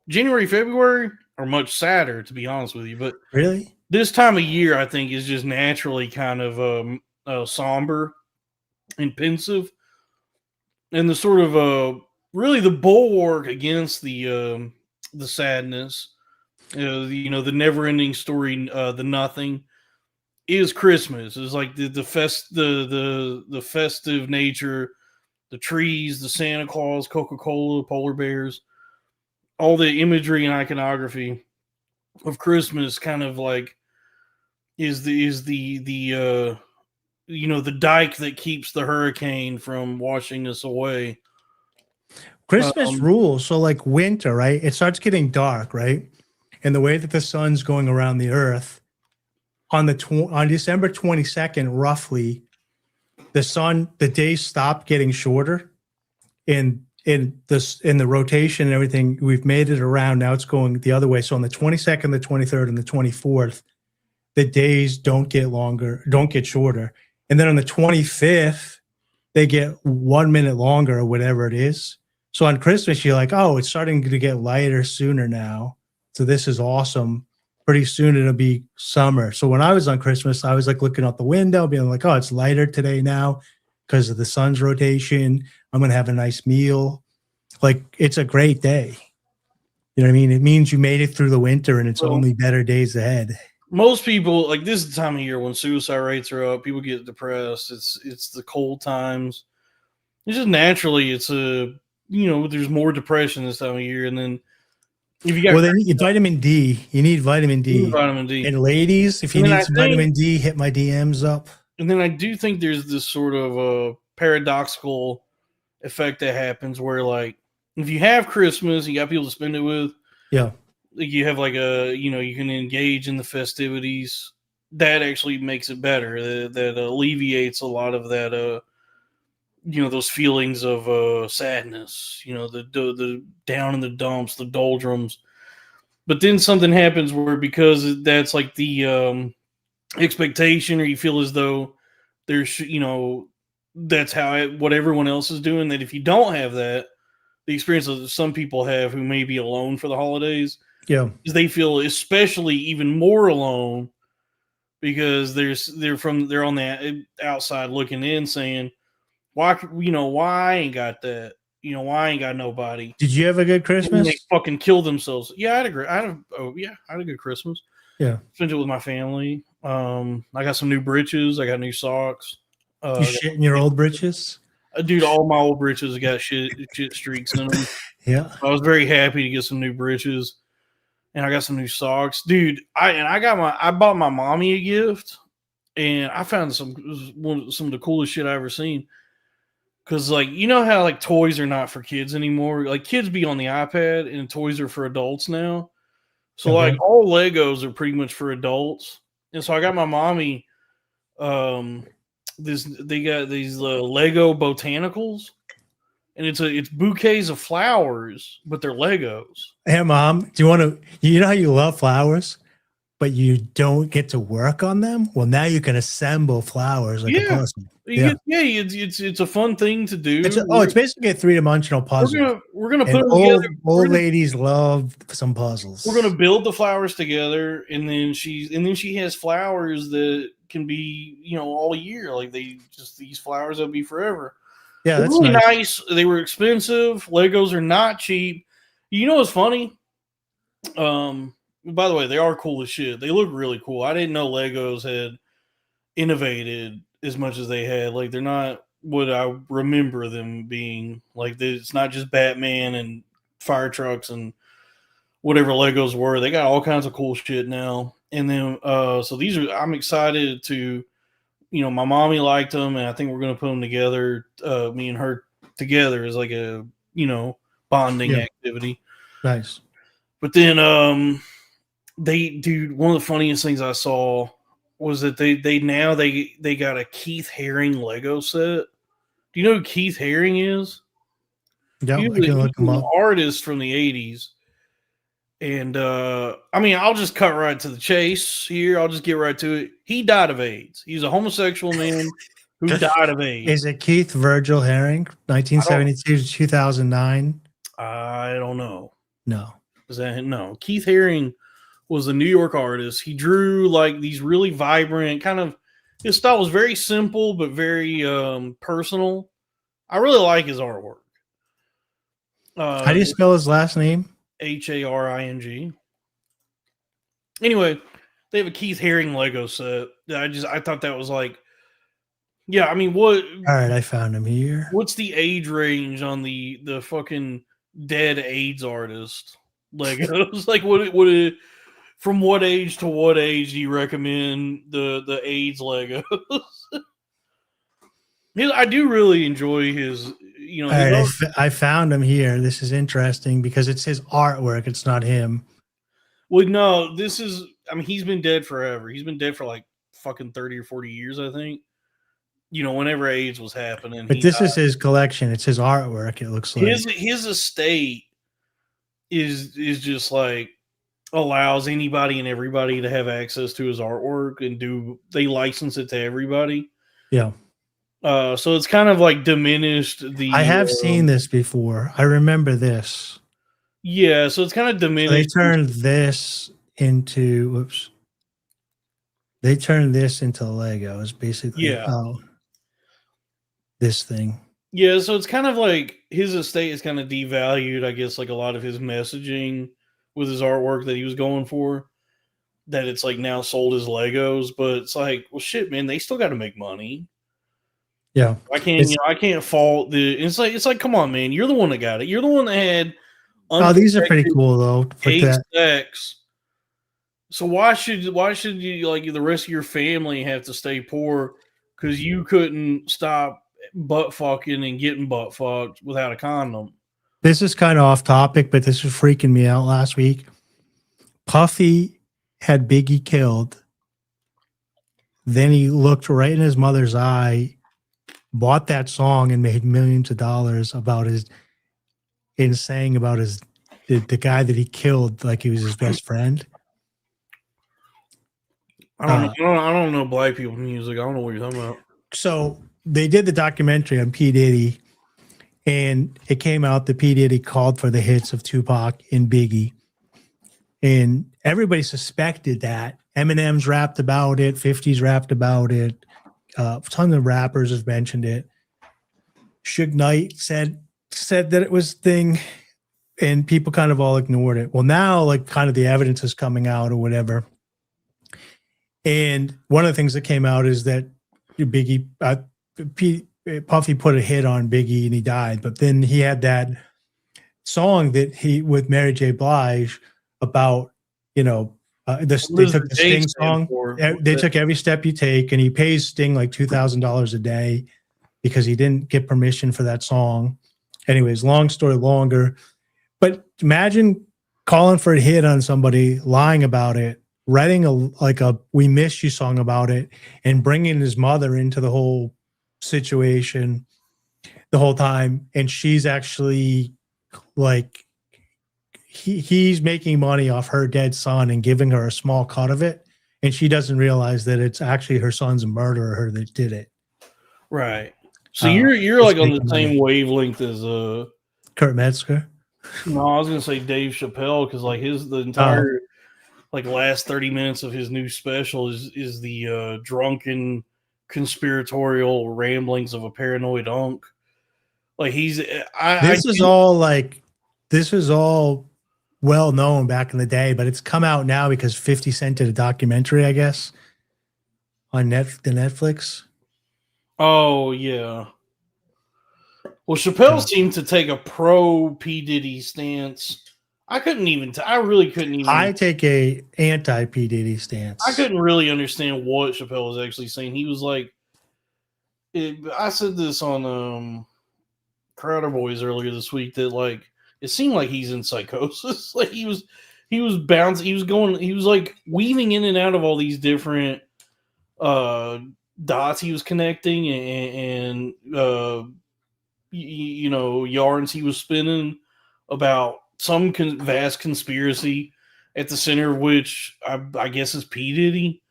January, February are much sadder, to be honest with you. But really, this time of year, I think, is just naturally kind of somber and pensive, and the sort of really the bulwark against the sadness, the never-ending story, the nothing, is Christmas. It's like the festive nature, the trees, the Santa Claus, Coca-Cola, polar bears, all the imagery and iconography of Christmas kind of like is the dike that keeps the hurricane from washing us away. Christmas rules. So like winter, right? It starts getting dark, right? And the way that the sun's going around the earth on December 22nd, roughly, the days stop getting shorter and in the rotation and everything, we've made it around. Now it's going the other way. So on the 22nd, the 23rd, and the 24th, the days don't get longer, don't get shorter. And then on the 25th, they get 1 minute longer or whatever it is. So on Christmas, you're like, oh, it's starting to get lighter sooner now. So this is awesome. Pretty soon it'll be summer. So when I was on Christmas, I was like looking out the window, being like, oh, it's lighter today now because of the sun's rotation. I'm going to have a nice meal. Like, it's a great day. You know what I mean? It means you made it through the winter and it's only better days ahead. Most people, like, this is the time of year when suicide rates are up, people get depressed. It's the cold times. It's just naturally, it's there's more depression this time of year. And then if you got vitamin D, you need vitamin D. Vitamin D. And ladies, if you need some vitamin D, hit my DMs up. And then I do think there's this sort of paradoxical effect that happens where, like, if you have Christmas, you got people to spend it with. Yeah. You have like you can engage in the festivities. That actually makes it better. That alleviates a lot of that, those feelings of sadness, the down in the dumps, the doldrums. But then something happens where, because that's like the expectation, or you feel as though there's, that's what everyone else is doing, that if you don't have that, the experience that some people have who may be alone for the holidays, is they feel especially even more alone, because they're on the outside looking in, saying, why I ain't got that, why I ain't got nobody. Did you have a good Christmas? And they fucking kill themselves. Yeah, I had a good Christmas. Yeah, spent it with my family. I got some new britches. I got new socks. You shit in your old britches? Dude, all my old britches got shit streaks in them. Yeah, I was very happy to get some new britches, and I got some new socks, dude. I bought my mommy a gift, and I found some of the coolest shit I ever seen. Because, like, you know how, like, toys are not for kids anymore? Like, kids be on the iPad, and toys are for adults now. So, like, all Legos are pretty much for adults. And so I got my mommy, they got these Lego botanicals, and it's bouquets of flowers, but they're Legos. Hey, Mom, you know how you love flowers, but you don't get to work on them? Well, now you can assemble flowers like a puzzle. It's a fun thing to do. It's basically a three-dimensional puzzle. We're gonna put them together. Old ladies love some puzzles. We're gonna build the flowers together, and then she has flowers that can be all year. Like, these flowers that'll be forever. Yeah, that's really nice. They were expensive. Legos are not cheap. You know what's funny? By the way, they are cool as shit. They look really cool. I didn't know Legos had innovated as much as they had. Like, they're not what I remember them being. Like, it's not just Batman and fire trucks and whatever Legos were. They got all kinds of cool shit now. And then, so I'm excited to, my mommy liked them, and I think we're going to put them together, me and her together, as like a, bonding activity. Nice. But then, one of the funniest things I saw was that they got a Keith Haring Lego set. Do you know who Keith Haring is? Yeah, he was an artist from the 80s. And I'll just cut right to the chase here. I'll just get right to it. He died of AIDS. He's a homosexual man who died of AIDS. Is it Keith Virgil Haring, 1972 to 2009? I don't know. No. No. Keith Haring was a New York artist. He drew like these really vibrant his style was very simple but very personal. I really like his artwork. How do you spell his last name? Haring. Anyway, they have a Keith Haring Lego set. I thought that was like, what? All right, I found him here. What's the age range on the fucking dead AIDS artist Legos? Like, from what age to what age do you recommend the AIDS Legos? I do really enjoy his. All right, I found him here. This is interesting because it's his artwork. It's not him. Well, no, this is. He's been dead forever. He's been dead for like fucking 30 or 40 years, I think. whenever AIDS was happening, But this is his collection. It's his artwork. It looks like his estate is just like allows anybody and everybody to have access to his artwork, and they license it to everybody. Yeah. So it's kind of like diminished the. I have seen this before. I remember this. Yeah, so it's kind of diminished. So they turned this into They turned this into Legos, basically. Yeah. This thing. Yeah, so it's kind of like his estate is kind of devalued, I guess, like a lot of his messaging with his artwork that he was going for. That it's like now sold as Legos, but it's like, well, shit, man, they still got to make money. Yeah, I can't fault the. It's like, come on, man, you're the one that got it. You're the one that had. Oh, these are pretty cool though. Sex. So why should you, like, the rest of your family have to stay poor because you couldn't stop butt fucking and getting butt fucked without a condom? This is kind of off topic, but this was freaking me out last week. Puffy had Biggie killed. Then he looked right in his mother's eye, bought that song, and made millions of dollars about saying about the guy that he killed like he was his best friend. I don't know black people music. I don't know what you're talking about. So they did the documentary on P. Diddy, and it came out that P. Diddy called for the hits of Tupac and Biggie. And everybody suspected that. Eminem's rapped about it. 50's rapped about it. A ton of rappers have mentioned it. Suge Knight said that it was a thing, and people kind of all ignored it. Well, now, like, kind of the evidence is coming out or whatever. And one of the things that came out is that Biggie, Puffy put a hit on Biggie and he died. But then he had that song that he with Mary J. Blige about, they took the Sting song. They took Every Step You Take, and he pays Sting like $2,000 a day because he didn't get permission for that song. Anyways, long story longer. But imagine calling for a hit on somebody, lying about it, writing a "We Miss You" song about it, and bringing his mother into the whole situation the whole time. And she's actually like, he's making money off her dead son and giving her a small cut of it. And she doesn't realize that it's actually her son's murderer that did it. Right. So you're like on the same wavelength as Kurt Metzger. No, I was gonna say Dave Chappelle, because like the entire like last 30 minutes of his new special is the drunken conspiratorial ramblings of a paranoid unk. Like this was all well known back in the day, but it's come out now because 50 Cent did a documentary, I guess, on the Netflix. Oh yeah. Well, Chappelle seemed to take a pro P. Diddy stance. I really couldn't even. I take a anti P. Diddy stance. I couldn't really understand what Chappelle was actually saying. He was like, I said this on Crowder Boys earlier this week, that like it seemed like he's in psychosis. Like he was bouncing. He was like weaving in and out of all these different dots he was connecting and yarns he was spinning about some vast conspiracy at the center of which I guess is P. Diddy.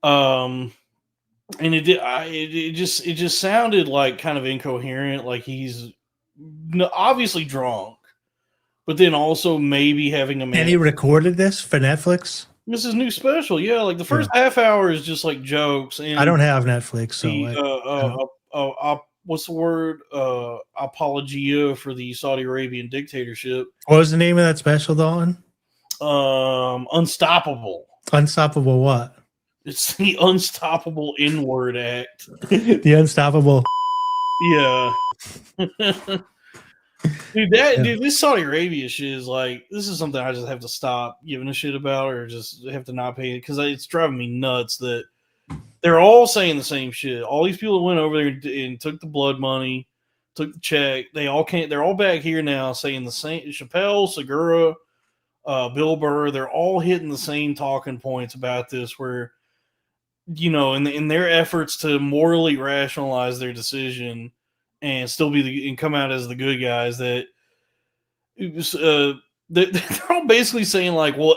And it just sounded like kind of incoherent, like he's obviously drunk, but then also maybe having a man. And he recorded this for Netflix? This is new special, yeah. Like the first half hour is just like jokes. And I don't have Netflix, so what's the word? Apologia for the Saudi Arabian dictatorship. What was the name of that special, Dalton? Unstoppable. Unstoppable what? It's the Unstoppable N-word act. The Unstoppable. Yeah. Dude, this Saudi Arabia shit is like, this is something I just have to stop giving a shit about, or just have to not pay it, because it's driving me nuts that they're all saying the same shit. All these people that went over there and took the blood money, took the check, they're all back here now saying the same. Chappelle, Segura, Bill Burr, they're all hitting the same talking points about this, where in their efforts to morally rationalize their decision and still and come out as the good guys, that it was, they're all basically saying like, well,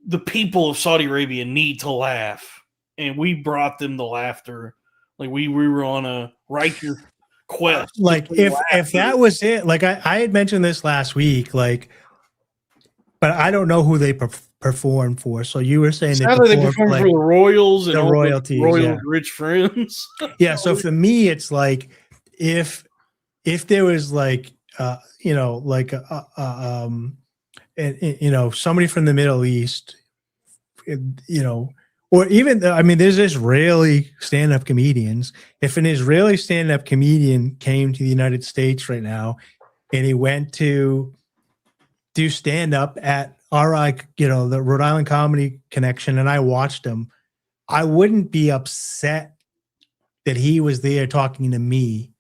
the people of Saudi Arabia need to laugh, and we brought them the laughter. Like we were on a righteous quest. Like if that was it, like I had mentioned this last week, like, but I don't know who they perform for. So you were saying they perform for the royals and the all royalties, the royal rich friends. Yeah. So for me, it's like if there was like somebody from the Middle East, or even, I mean, there's Israeli stand-up comedians. If an Israeli stand-up comedian came to the United States right now and he went to do stand-up at the Rhode Island Comedy Connection, and I watched him, I wouldn't be upset that he was there talking to me.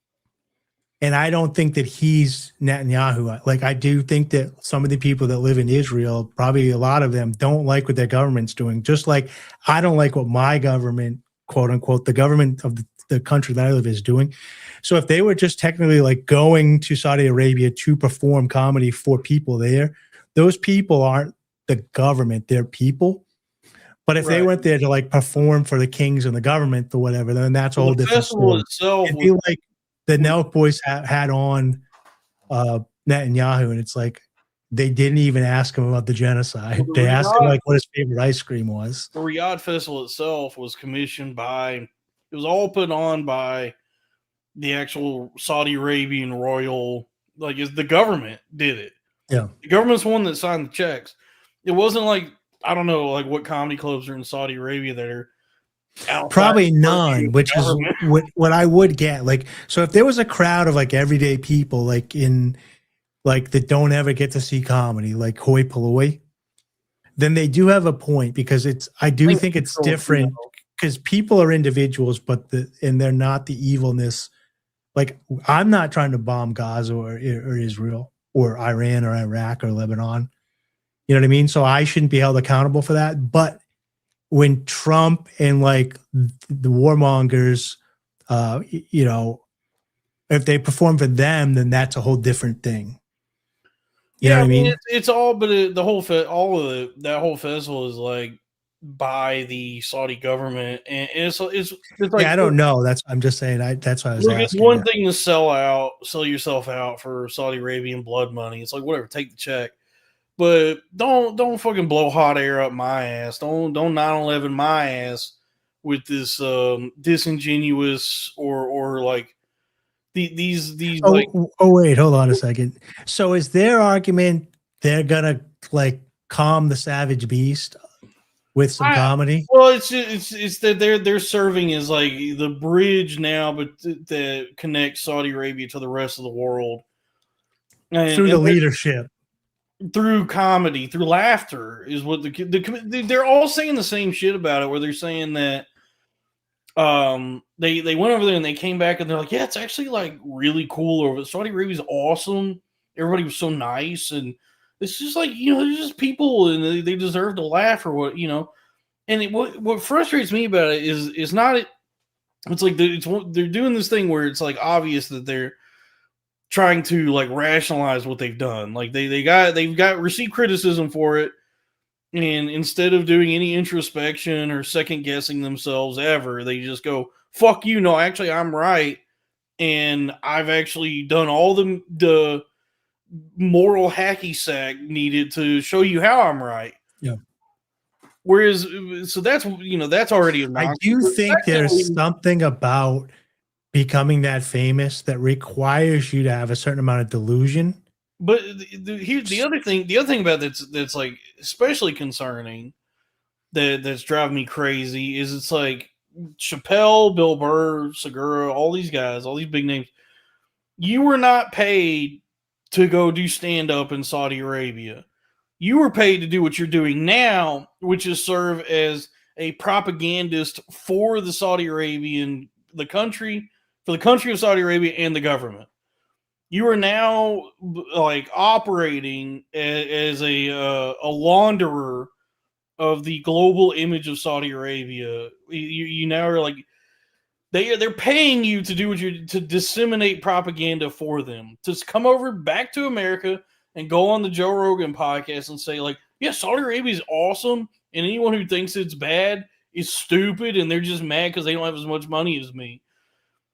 And I don't think that he's Netanyahu. Like, I do think that some of the people that live in Israel, probably a lot of them, don't like what their government's doing. Just like I don't like what my government, quote unquote, the government of the country that I live is doing. So if they were just technically like going to Saudi Arabia to perform comedy for people there, those people aren't the government, they're people. But if they went there to like perform for the kings and the government or whatever, then that's a whole different story. It'd be like the Nelk Boys had on Netanyahu, and it's like they didn't even ask him about the genocide. Well, they asked him like what his favorite ice cream was. The Riyadh Festival itself was commissioned it was all put on by the actual Saudi Arabian royal, like the government did it. Yeah. The government's the one that signed the checks. It wasn't like, I don't know, like what comedy clubs are in Saudi Arabia that are probably none, which is what I would get. Like, so if there was a crowd of like everyday people, like in like that don't ever get to see comedy, like hoi polloi, then they do have a point, because I do think it's different, because people are individuals, but and they're not the evilness. Like, I'm not trying to bomb Gaza or Israel or Iran or Iraq or Lebanon. You know what I mean? So I shouldn't be held accountable for that. But when Trump and like the warmongers, if they perform for them, then that's a whole different thing. You know what I mean? It's all, but that whole festival is like by the Saudi government, and it's like, yeah, I don't know. I'm just saying. That's why I was asking. It's one thing to sell yourself out for Saudi Arabian blood money. It's like, whatever, take the check. But don't fucking blow hot air up my ass. Don't 9/11 my ass with this disingenuous or like these. Wait, hold on a second. So is their argument they're gonna like calm the savage beast with some comedy? Well, it's that they're serving as like the bridge now, but that connects Saudi Arabia to the rest of the world through the leadership. Through comedy, through laughter, is what they're all saying the same shit about it. Where they're saying that they went over there and they came back and they're like, yeah, it's actually like really cool over there. Saudi Arabia's awesome. Everybody was so nice, and it's just like, they're just people and they deserve to laugh or what, And what frustrates me about it is not it. It's like they're doing this thing where it's like obvious that they're trying to like rationalize what they've done. Like they've got received criticism for it, and instead of doing any introspection or second guessing themselves ever, they just go, fuck you, no, actually I'm right, and I've actually done all the moral hacky sack needed to show you how I'm right. Yeah. Whereas, so that's already I do think there's something about becoming that famous that requires you to have a certain amount of delusion. But here's the other thing about that's like especially concerning, that's driving me crazy, is it's like Chappelle, Bill Burr, Segura, all these guys, all these big names. You were not paid to go do stand up in Saudi Arabia. You were paid to do what you're doing now, which is serve as a propagandist for the Saudi Arabian, for the country of Saudi Arabia and the government. You are now like operating as a launderer of the global image of Saudi Arabia. You now are like they're paying you to do what you to disseminate propaganda for them to come over back to America and go on the Joe Rogan podcast and say like, yeah, Saudi Arabia is awesome, and anyone who thinks it's bad is stupid, and they're just mad because they don't have as much money as me.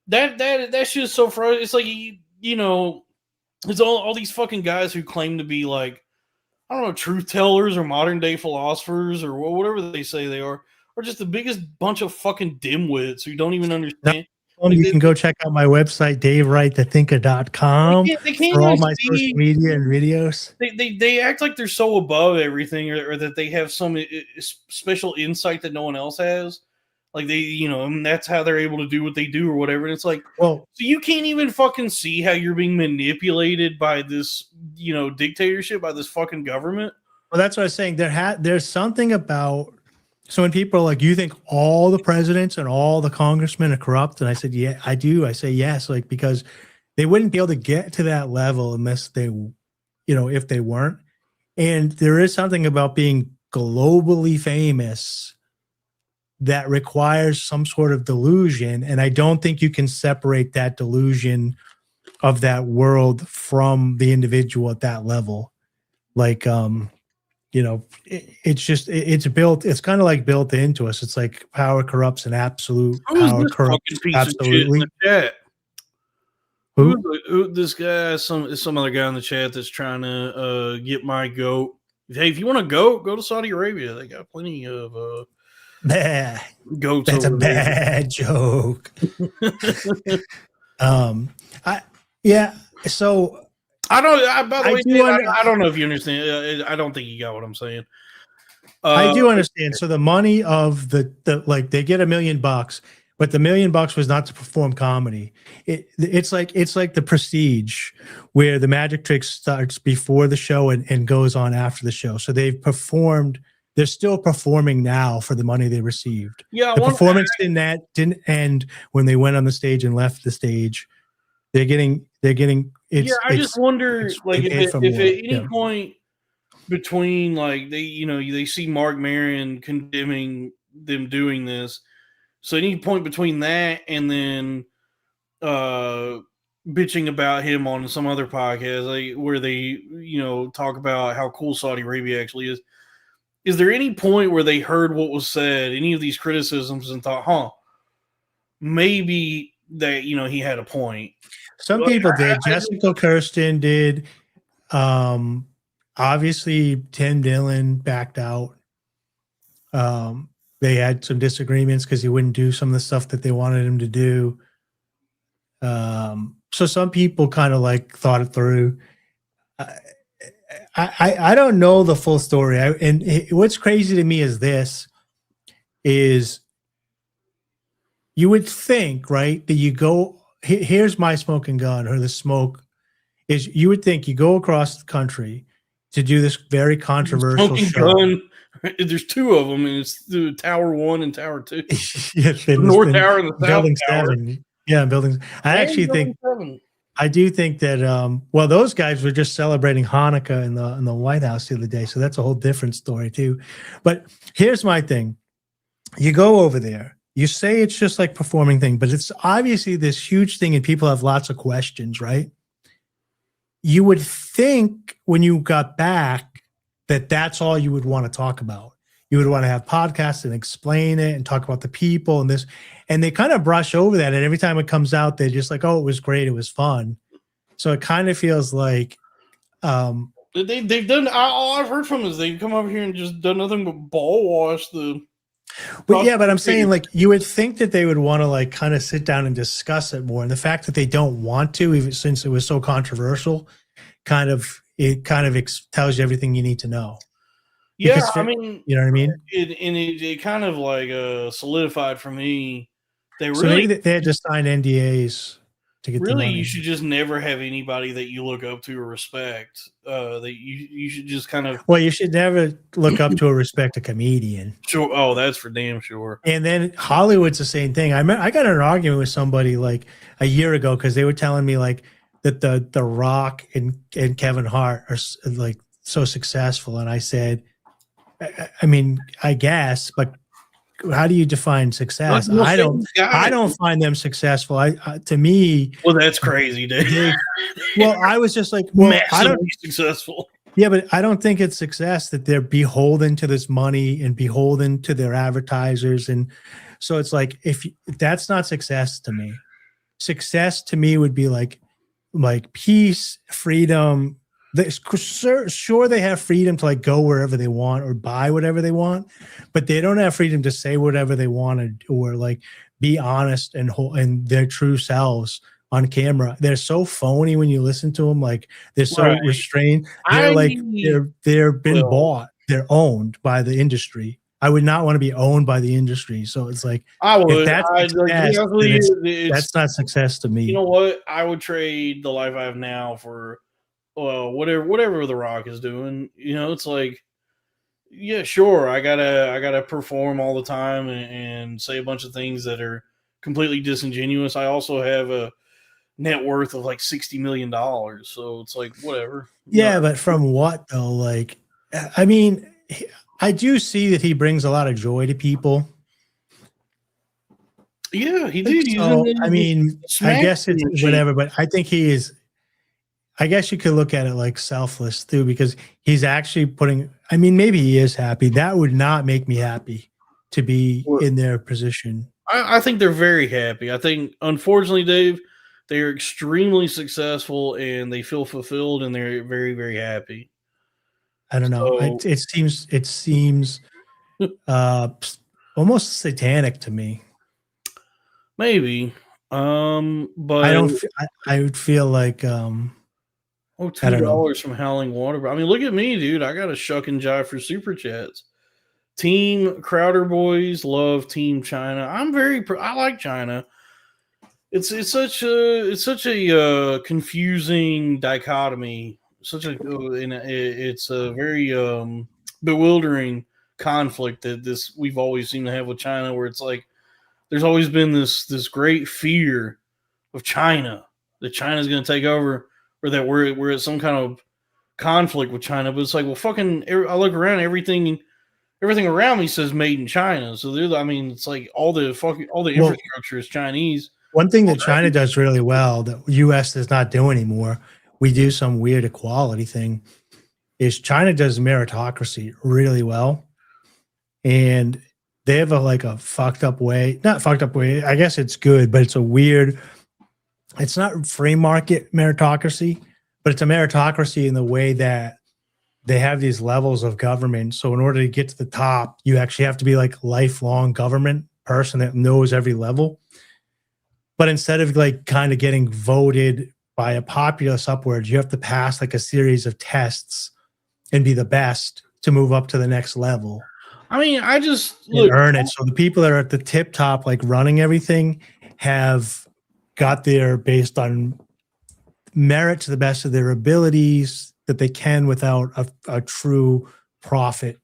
That's just so frustrating. It's like you know, it's all these fucking guys who claim to be like, I don't know, truth tellers or modern day philosophers or whatever they say they are just the biggest bunch of fucking dimwits who don't even understand. You can go check out my website, DaveWrightTheThinker.com, they can't for all my social media and videos. They act like they're so above everything, or that they have some special insight that no one else has. Like they, you know, and that's how they're able to do what they do or whatever. And it's like, well, so you can't even fucking see how you're being manipulated by this, you know, dictatorship, by this fucking government. Well, that's what I was saying. There's something about, so when people are like, you think all the presidents and all the congressmen are corrupt? And I said, yeah, I do. I say yes, like, because they wouldn't be able to get to that level unless they, you know, if they weren't. And there is something about being globally famous that requires some sort of delusion. And I don't think you can separate that delusion of that world from the individual at that level. Like, you know, it's built, it's kind of like built into us. It's like power corrupts and absolute power corrupts absolutely. Who this guy, some other guy in the chat that's trying to get my goat. Hey, if you want to go to Saudi Arabia, they got plenty of goats. That's a bad joke. So I don't. By the way, I don't know if you understand. I don't think you got what I'm saying. I do understand. So the money of the like they get $1 million, but the $1 million was not to perform comedy. It's like the Prestige, where the magic trick starts before the show and goes on after the show. So they've performed. They're still performing now for the money they received. Yeah, the performance didn't end when they went on the stage and left the stage. They're getting. I just wonder, like, if at any point between, like, they see Mark Maron condemning them doing this, so any point between that and then bitching about him on some other podcast, like, where they talk about how cool Saudi Arabia actually is there any point where they heard what was said, any of these criticisms, and thought, maybe that he had a point? Some people did. Jessica Kirsten did. Obviously, Tim Dillon backed out. They had some disagreements because he wouldn't do some of the stuff that they wanted him to do. So some people kind of like thought it through. I don't know the full story. What's crazy to me is you would think, right, that you go. Here's my smoking gun, or the smoke is, you would think you go across the country to do this very controversial show. Gun. There's two of them, and it's the Tower 1 and Tower 2. Yes, North Tower and the South Building Tower. 7. Yeah, buildings. I do think that those guys were just celebrating Hanukkah in the White House the other day, so that's a whole different story too. But here's my thing: you go over there. You say it's just like performing thing, but it's obviously this huge thing and people have lots of questions, right? You would think when you got back that that's all you would want to talk about. You would want to have podcasts and explain it and talk about the people and this, and they kind of brush over that. And every time it comes out, they're just like, oh, it was great. It was fun. So it kind of feels like, they've done, all I've heard from is they've come over here and just done nothing but ball wash the. But yeah, but I'm saying, like, you would think that they would want to like kind of sit down and discuss it more. And the fact that they don't want to, even since it was so controversial, tells you everything you need to know. Yeah, I mean, you know what I mean? It kind of like solidified for me. They had to sign NDAs to get really. You should just never have anybody that you look up to or respect. That you should just kind of. Well, you should never look up to or respect a comedian. Sure. Oh, that's for damn sure. And then Hollywood's the same thing. I got in an argument with somebody like a year ago because they were telling me like that the Rock and Kevin Hart are like so successful, and I said, I mean, I guess, but how do you define success? Like, I don't. guy. I don't find them successful. To me, Well, that's crazy, dude. well, I was just like, well, I don't. Massively successful. Yeah, but I don't think it's success that they're beholden to this money and beholden to their advertisers, and so it's like if that's not success to me. Success to me would be like peace, freedom. Sure, they have freedom to like go wherever they want or buy whatever they want, but they don't have freedom to say whatever they want or like be honest and their true selves on camera. They're so phony when you listen to them. Like they're so restrained. They're been bought. They're owned by the industry. I would not want to be owned by the industry. So it's like, I would. That's not success to me. You know what? I would trade the life I have now for, well, whatever The Rock is doing. You know, it's like, yeah, sure. I gotta perform all the time and say a bunch of things that are completely disingenuous. I also have a net worth of like $60 million. So it's like, whatever. Yeah, but from what though? Like, I mean, I do see that he brings a lot of joy to people. Yeah, he did. So, I mean, I guess it's whatever, but I think he is. I guess you could look at it like selfless too, because he's actually putting. I mean, maybe he is happy. That would not make me happy to be in their position. I think they're very happy. I think, unfortunately, Dave, they are extremely successful and they feel fulfilled and they're very, very happy. I don't know. It seems almost satanic to me. Maybe, but I would feel like $2 from Howling Water. I mean, look at me, dude. I got a shuck and jive for super chats. Team Crowder boys love Team China. I like China. It's such a confusing dichotomy. It's a very bewildering conflict that we've always seemed to have with China, where it's like there's always been this great fear of China, that China's going to take over, or that we're at some kind of conflict with China. But it's like, well, fucking, I look around, everything around me says made in China. So it's like all the infrastructure is Chinese. One thing that China does really well that U.S. does not do anymore, we do some weird equality thing, is China does meritocracy really well. And they have a fucked up way, not fucked up way. I guess it's good, but it's a weird, it's not free market meritocracy, but it's a meritocracy in the way that they have these levels of government. So in order to get to the top, you actually have to be like lifelong government person that knows every level. But instead of like kind of getting voted by a populace upwards, you have to pass like a series of tests and be the best to move up to the next level. I mean, earn it. So the people that are at the tip top, like running everything, have got there based on merit to the best of their abilities that they can without a true profit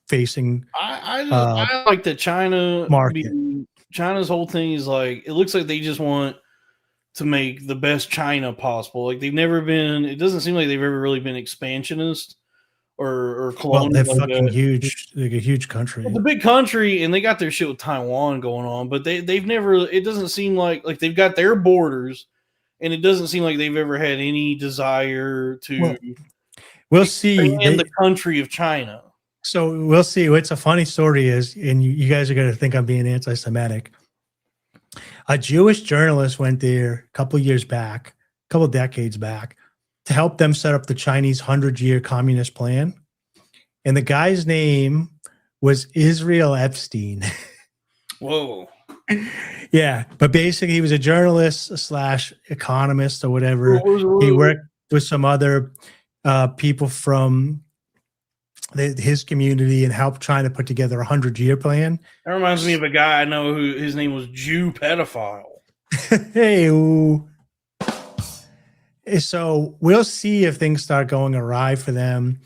facing. I like that China market. China's whole thing is like, it looks like they just want to make the best China possible. Like it doesn't seem like they've ever really been expansionist or colonial. Well, they're fucking huge, like a huge country. It's a big country, and they got their shit with Taiwan going on, but they've never. It doesn't seem like they've got their borders, and it doesn't seem like they've ever had any desire to. We'll see in the country of China. So we'll see. What's a funny story is, and you guys are going to think I'm being anti-Semitic. A Jewish journalist went there a couple decades back, to help them set up the Chinese 100-year communist plan. And the guy's name was Israel Epstein. Whoa. Yeah, but basically he was a journalist / economist or whatever. He worked with some other people from his community and helped trying to put together a 100-year plan. That reminds me of a guy I know who his name was Jew Pedophile. Hey, so we'll see if things start going awry for them.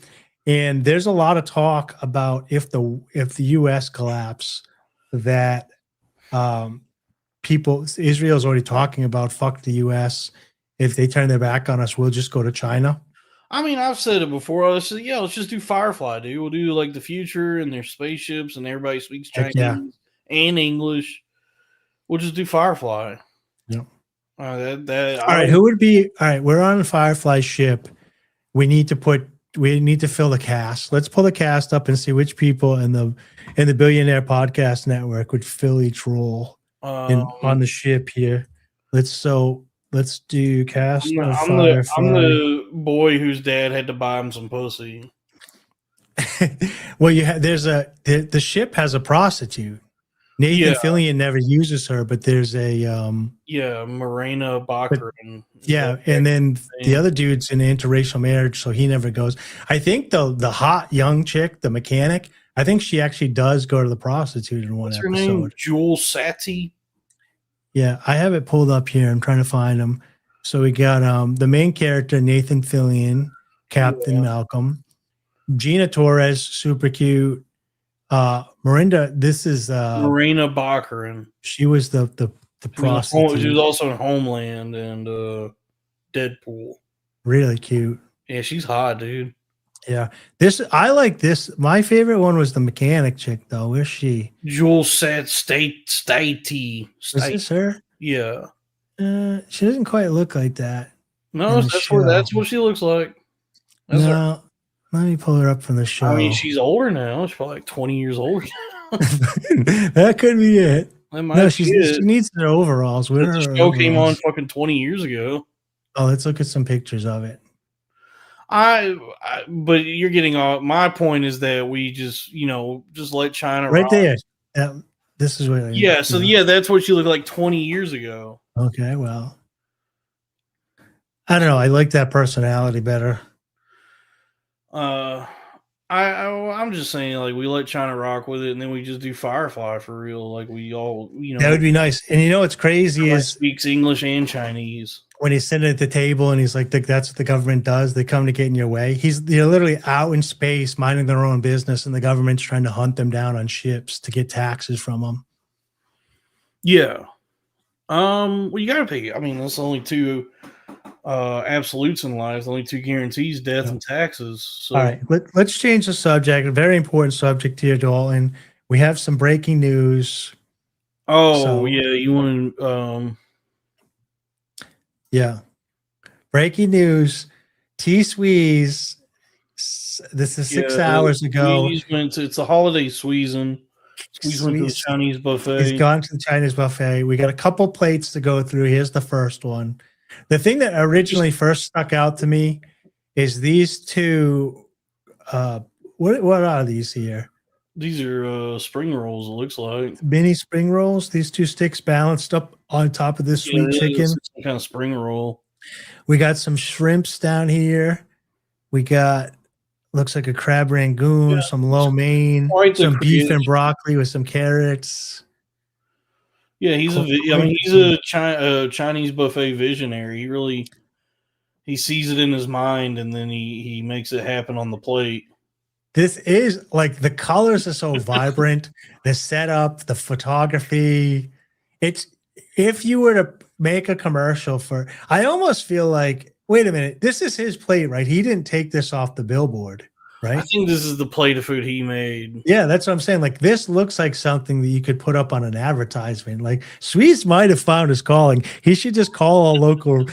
And there's a lot of talk about if the U.S. collapse, that Israel's already talking about, fuck the U.S. If they turn their back on us, we'll just go to China. I mean, I've said it before. I said, yeah, let's just do Firefly, dude. We'll do like the future and their spaceships, and everybody speaks Heck yeah. Chinese and English. We'll just do Firefly. Yep. That All right, who would be all right? We're on the Firefly ship. We need to fill the cast. Let's pull the cast up and see which people in the Billionaire Podcast Network would fill each role on the ship here. Let's do cast of Firefly. I'm the boy whose dad had to buy him some pussy. Well, the ship has a prostitute. Nathan Fillion never uses her, but there's a Morena Baccarin. And then the other dude's in an interracial marriage, so he never goes. I think the hot young chick, the mechanic, I think she actually does go to the prostitute in one episode. What's her name? Jewel Sati. Yeah, I have it pulled up here. I'm trying to find him. So we got the main character, Nathan Fillion, Captain Malcolm, Gina Torres, super cute. Miranda, this is Morena Baccarin. She was the prostitute. She was also in Homeland and Deadpool. Really cute. Yeah, she's hot, dude. Yeah, I like this. My favorite one was the mechanic chick, though. Where's she? Jewel Statey. Is this her? Yeah. She doesn't quite look like that. No, that's what she looks like. That's her. Let me pull her up from the show. I mean, she's older now. She's probably like 20 years older. That could be it. No, she needs their overalls. Where the show came on fucking 20 years ago. Oh, let's look at some pictures of it. But you're getting off. My point is that we just let China right rock. there. This is what. That's what she looked like 20 years ago. Okay, well, I don't know. I like that personality better. I'm just saying, like, we let China rock with it, and then we just do Firefly for real. Like, we all, that would be nice. And what's crazy is speaks English and Chinese. When he's sitting at the table and he's like, "That's what the government does. They come to get in your way." They're literally out in space, minding their own business, and the government's trying to hunt them down on ships to get taxes from them. Yeah. Well, you gotta pay. I mean, that's only two absolutes in life. Only two guarantees: death and taxes. So. All right, let's change the subject. A very important subject here, Dalton. We have some breaking news. You want Yeah. Breaking news. T-Sweeze. This is 6 hours ago. It's a holiday season. Squeeze went to the Chinese buffet. He's gone to the Chinese buffet. We got a couple plates to go through. Here's the first one. The thing that originally first stuck out to me is these two. What are these here? These are spring rolls, it looks like. Mini spring rolls. These two sticks balanced up on top of this sweet chicken. Some kind of spring roll. We got some shrimps down here. We got, looks like a crab rangoon, some lo mein, some beef and broccoli with some carrots. Yeah, he's a Chinese buffet visionary. He sees it in his mind and then he makes it happen on the plate. This is like the colors are so vibrant, the setup, the photography. It's if you were to make a commercial for, I almost feel like, wait a minute, this is his plate, right? He didn't take this off the billboard, right? I think this is the plate of food he made. Yeah, that's what I'm saying. Like, this looks like something that you could put up on an advertisement. Like, Swedes might have found his calling. He should just call all local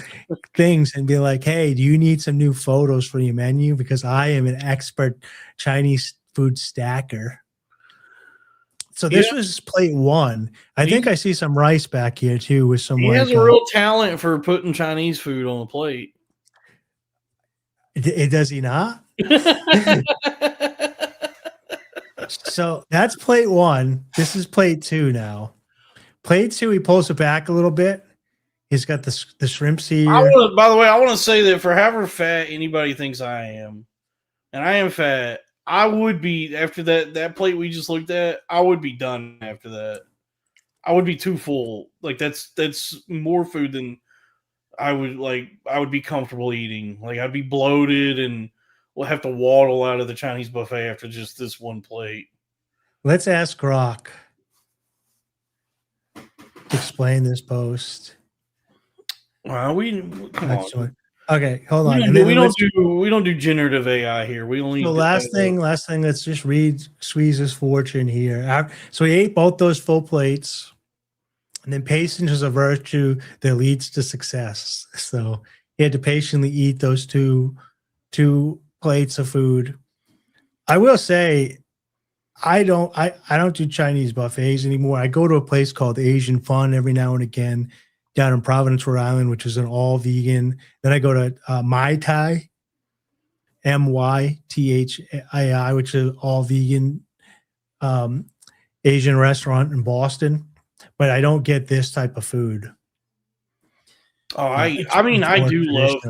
things and be like, hey, do you need some new photos for your menu? Because I am an expert Chinese food stacker. So this was plate one. I think I see some rice back here too with some. He has a real talent for putting Chinese food on a plate. Does he not? So that's plate one. This is plate two now. Plate two, he pulls it back a little bit. He's got the shrimps here. By the way, I want to say that for however fat anybody thinks I am, and I am fat, I would be, after that plate we just looked at, I would be done after that. I would be too full. Like, that's more food than I would be comfortable eating. Like, I'd be bloated and we'll have to waddle out of the Chinese buffet after just this one plate. Let's ask Grok to explain this post. Come on. Okay, hold on. We don't And do, then we don't do generative AI here. We only so do last thing, let's just read Squeeze's fortune here. So he ate both those full plates, and then patience is a virtue that leads to success. So he had to patiently eat those two plates of food. I will say, I don't do Chinese buffets anymore. I go to a place called Asian Fun every now and again down in Providence, Rhode Island, which is an all vegan. Then I go to Mai Tai, MYTHAI, which is all vegan Asian restaurant in Boston. But I don't get this type of food. Oh, I mean, I do love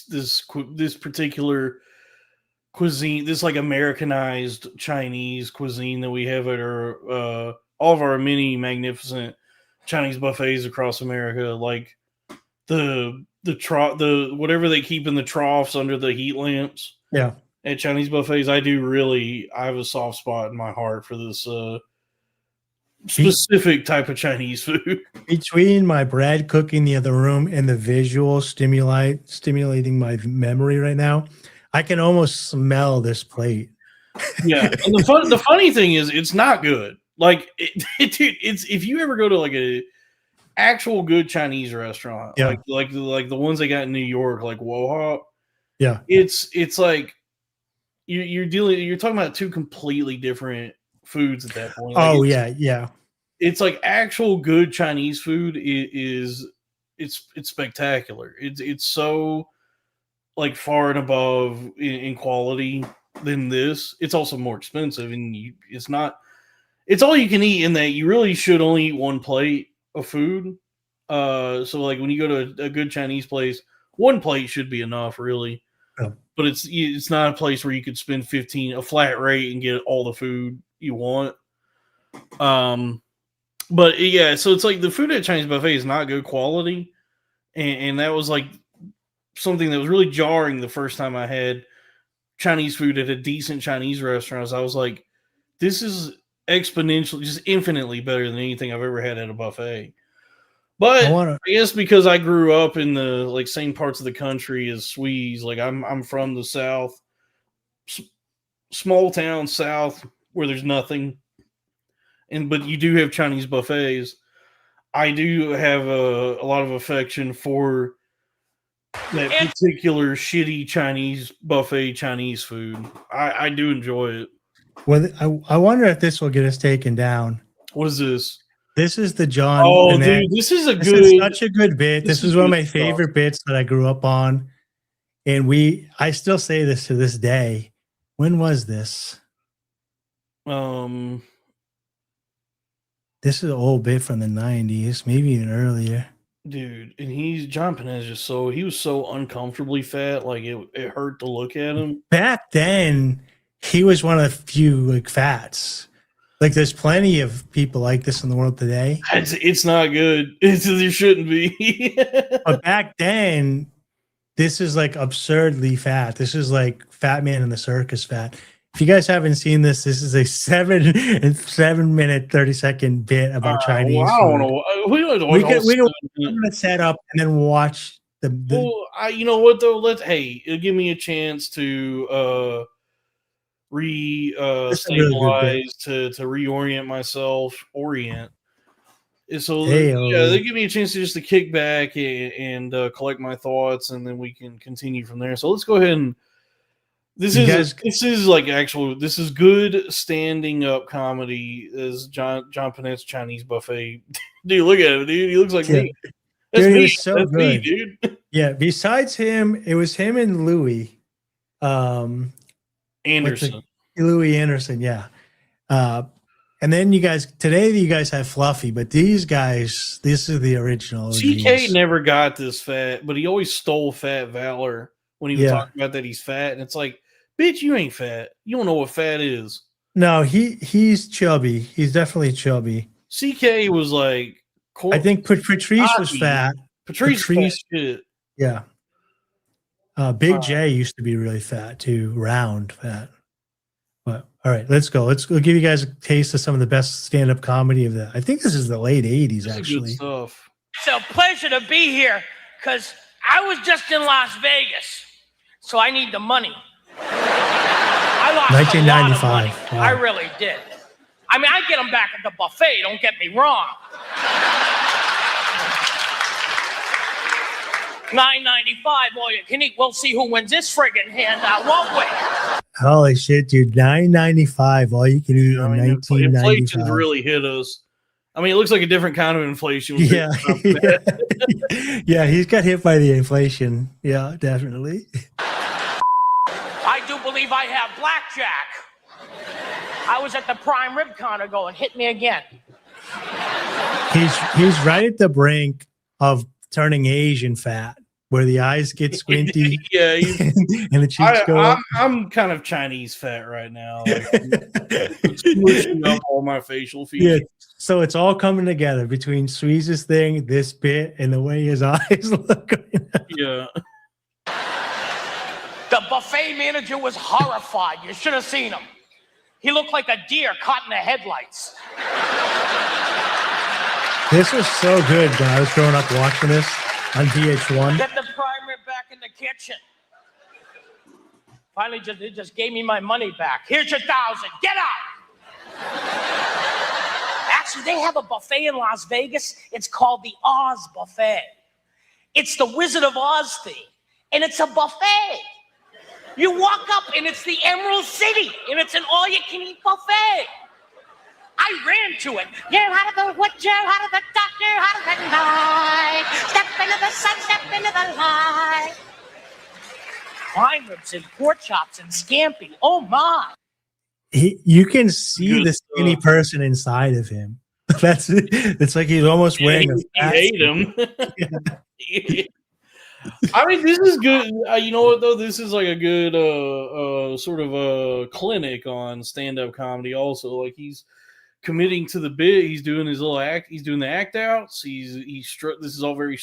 this particular cuisine, this like Americanized Chinese cuisine that we have at our all of our many magnificent Chinese buffets across America, like the whatever they keep in the troughs under the heat lamps. Yeah. At Chinese buffets, I have a soft spot in my heart for this specific type of Chinese food. Between my bread cooking the other room and the visual stimulating my memory right now, I can almost smell this plate. Yeah, and the funny thing is, it's not good. Like, dude, it's if you ever go to like a actual good Chinese restaurant, Yeah. like the ones they got in New York, like Woha. Yeah, it's like you're talking about two completely different foods at that point. Like, yeah. It's like actual good Chinese food it's spectacular. It's so like far and above in quality than this. It's also more expensive, and it's all you can eat in that you really should only eat one plate of food. So like when you go to a good Chinese place, one plate should be enough, really. Yeah. But it's not a place where you could spend a flat rate and get all the food you want. But yeah, so it's like the food at Chinese buffet is not good quality, and that was like something that was really jarring the first time I had Chinese food at a decent Chinese restaurant. I was like, this is exponentially, just infinitely better than anything I've ever had at a buffet. But I guess because I grew up in the like same parts of the country as Sweeze, like I'm from the South, small town South where there's nothing, but you do have Chinese buffets. I do have a lot of affection for that particular shitty Chinese buffet Chinese food. I do enjoy it. Well, I wonder if this will get us taken down. What is this? This is the John. Oh, dude, this is such a good bit. This is one of my favorite bits that I grew up on, and I still say this to this day. When was this? This is an old bit from the 90s, maybe even earlier. Dude, and John Panez he was so uncomfortably fat, like it hurt to look at him. Back then, he was one of the few like fats. Like there's plenty of people like this in the world today. It's not good. There shouldn't be. But back then, this is like absurdly fat. This is like Fat Man in the Circus fat. If you guys haven't seen this is a 7 minute 30-second bit about Chinese. Well, I don't know. We can set up and then watch the. Well, you know what though? It'll give me a chance to stabilize, to reorient myself. So they give me a chance to kick back and collect my thoughts, and then we can continue from there. So let's go ahead and. This is good standing up comedy as John Panette's Chinese buffet. Dude, look at him, dude. He looks like me. That's dude, me. Was so That's good. Me, dude. Yeah, besides him, it was him and Louis. Anderson. Louis Anderson, yeah. And then you guys have Fluffy, but these guys, this is the original. CK never got this fat, but he always stole Fat Valor when he was talking about that he's fat. And it's like, bitch, you ain't fat. You don't know what fat is. No, he's chubby. He's definitely chubby. CK was like, I think Patrice was fat. Patrice fat shit. Yeah. Big J used to be really fat too, round fat. But all right, let's go. Let's give you guys a taste of some of the best stand-up comedy of I think this is the late 80s, actually. Good stuff. It's a pleasure to be here because I was just in Las Vegas, so I need the money. I lost 1995. a lot of money. Wow. I really did. I mean, I get them back at the buffet, don't get me wrong. $9.95, all you can eat. We'll see who wins this friggin' handout, won't we? Holy shit, dude! $9.95, all you can eat in I mean, 1995. inflation's really hit us. I mean, it looks like a different kind of inflation. Yeah, yeah, he's got hit by the inflation. Yeah, definitely. I do believe I have blackjack. I was at the prime rib counter going, hit me again. He's right at the brink of turning Asian fat, where the eyes get squinty. Yeah, and the cheeks go up. I'm kind of Chinese fat right now. Like, smooshing up all my facial features. Yeah, so it's all coming together between Sweeze's thing, this bit, and the way his eyes look. Yeah. The buffet manager was horrified. You should have seen him. He looked like a deer caught in the headlights. This was so good when I was growing up watching this on VH1. Get the prime rib back in the kitchen. Finally, they just gave me my money back. Here's your $1,000. Get out. Actually, they have a buffet in Las Vegas. It's called the Oz Buffet. It's the Wizard of Oz theme, and it's a buffet. You walk up, and it's the Emerald City, and it's an all-you-can-eat buffet. I ran to it. You're out of the wood, you're out of the dark, you're out of the night. Step into the sun, step into the light. Prime ribs and pork chops and scampi. Oh, my. You can see Good the skinny stuff. person inside of him. It's like he's almost wearing a You fat hate him. I mean, this is good. You know what though? This is like a good sort of a clinic on stand-up comedy. Also, like he's committing to the bit. He's doing his little act. He's doing the act outs. This is all very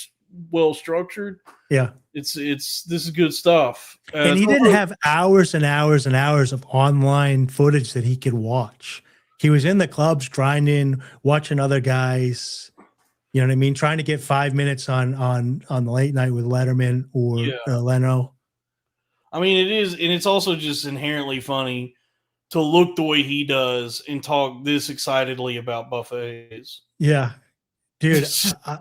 well structured. Yeah, this is good stuff. and he didn't have hours and hours and hours of online footage that he could watch. He was in the clubs grinding, watching other guys. You know what I mean? Trying to get 5 minutes on the late night with Letterman or Leno. I mean, it is, and it's also just inherently funny to look the way he does and talk this excitedly about buffets. Yeah, dude.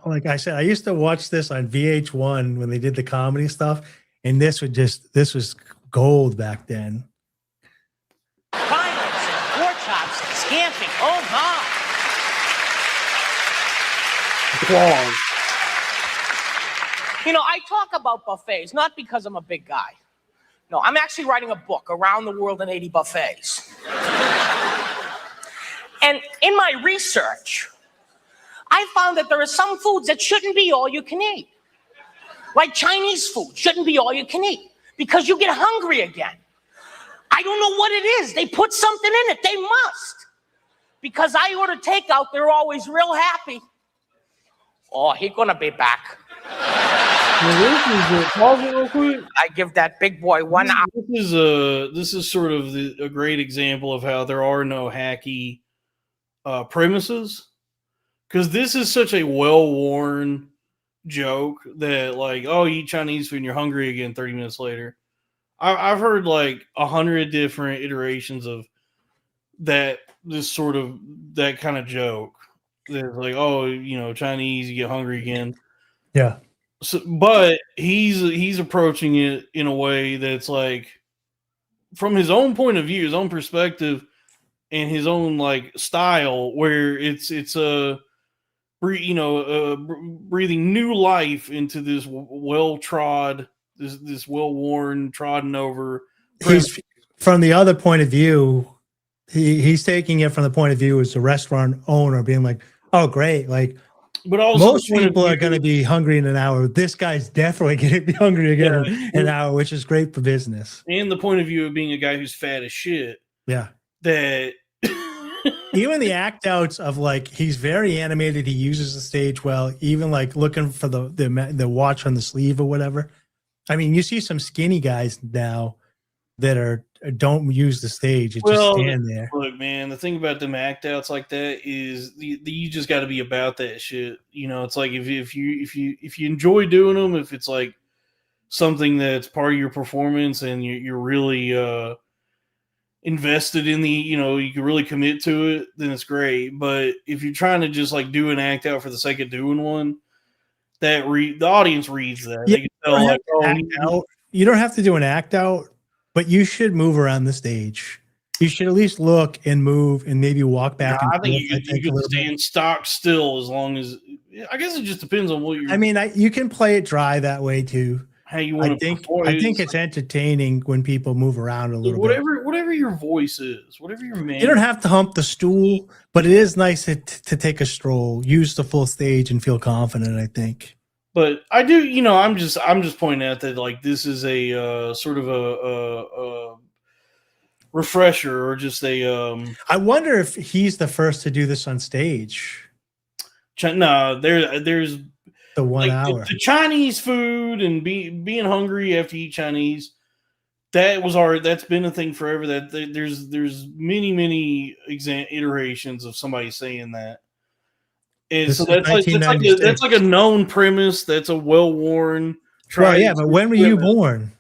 Like I said, I used to watch this on VH1 when they did the comedy stuff, and this was gold back then. Pineapples and pork chops and scampi. Oh, my. Applause. You know, I talk about buffets, not because I'm a big guy. No, I'm actually writing a book, Around the World in 80 Buffets. And in my research, I found that there are some foods that shouldn't be all you can eat. Like Chinese food shouldn't be all you can eat because you get hungry again. I don't know what it is. They put something in it. They must. Because I order takeout, they're always real happy. Oh, he's gonna be back. Pause it real quick. I give that big boy 1 hour. This is sort of a great example of how there are no hacky premises, because this is such a well-worn joke that, like, oh, you eat Chinese food and you're hungry again 30 minutes later. I've heard like 100 different iterations of that. That kind of joke. They're like, oh, you know, Chinese, you get hungry again. Yeah. So, but he's approaching it in a way that's like, from his own point of view, his own perspective, and his own like style, where it's breathing new life into this well-trod, this well-worn, trodden over. He's from the other point of view. He's taking it from the point of view as a restaurant owner, being like, "Oh, great! Like, but also most people are going to be hungry in an hour. This guy's definitely going to be hungry again in an hour, which is great for business." And the point of view of being a guy who's fat as shit. Yeah. That even the act outs of like, he's very animated. He uses the stage well. Even like looking for the watch on the sleeve or whatever. I mean, you see some skinny guys now that don't use the stage. It just stand there. Look, man, the thing about them act outs like that is you just got to be about that shit. You know, it's like if you enjoy doing them, if it's like something that's part of your performance and you're really invested in the, you can really commit to it, then it's great. But if you're trying to just like do an act out for the sake of doing one, the audience reads that. Yeah, They can tell like, you don't have to do an act out, but you should move around the stage. You should at least look and move and maybe walk back and I think forth. you can stand stock still as long as. I guess it just depends on what you're. I mean, you can play it dry that way too. How you want to perform. I think it's entertaining when people move around a little bit. Whatever your voice is, whatever your man. You don't have to hump the stool, but it is nice to take a stroll, use the full stage, and feel confident. I think. But I do, I'm just pointing out that like this is a sort of a refresher or just a. I wonder if he's the first to do this on stage. No, there's the 1 hour. The Chinese food and being hungry after you eat Chinese. That's been a thing forever. That there's many iterations of somebody saying that. And so that's like a known premise. That's a well-worn. Well, yeah, but when were you born?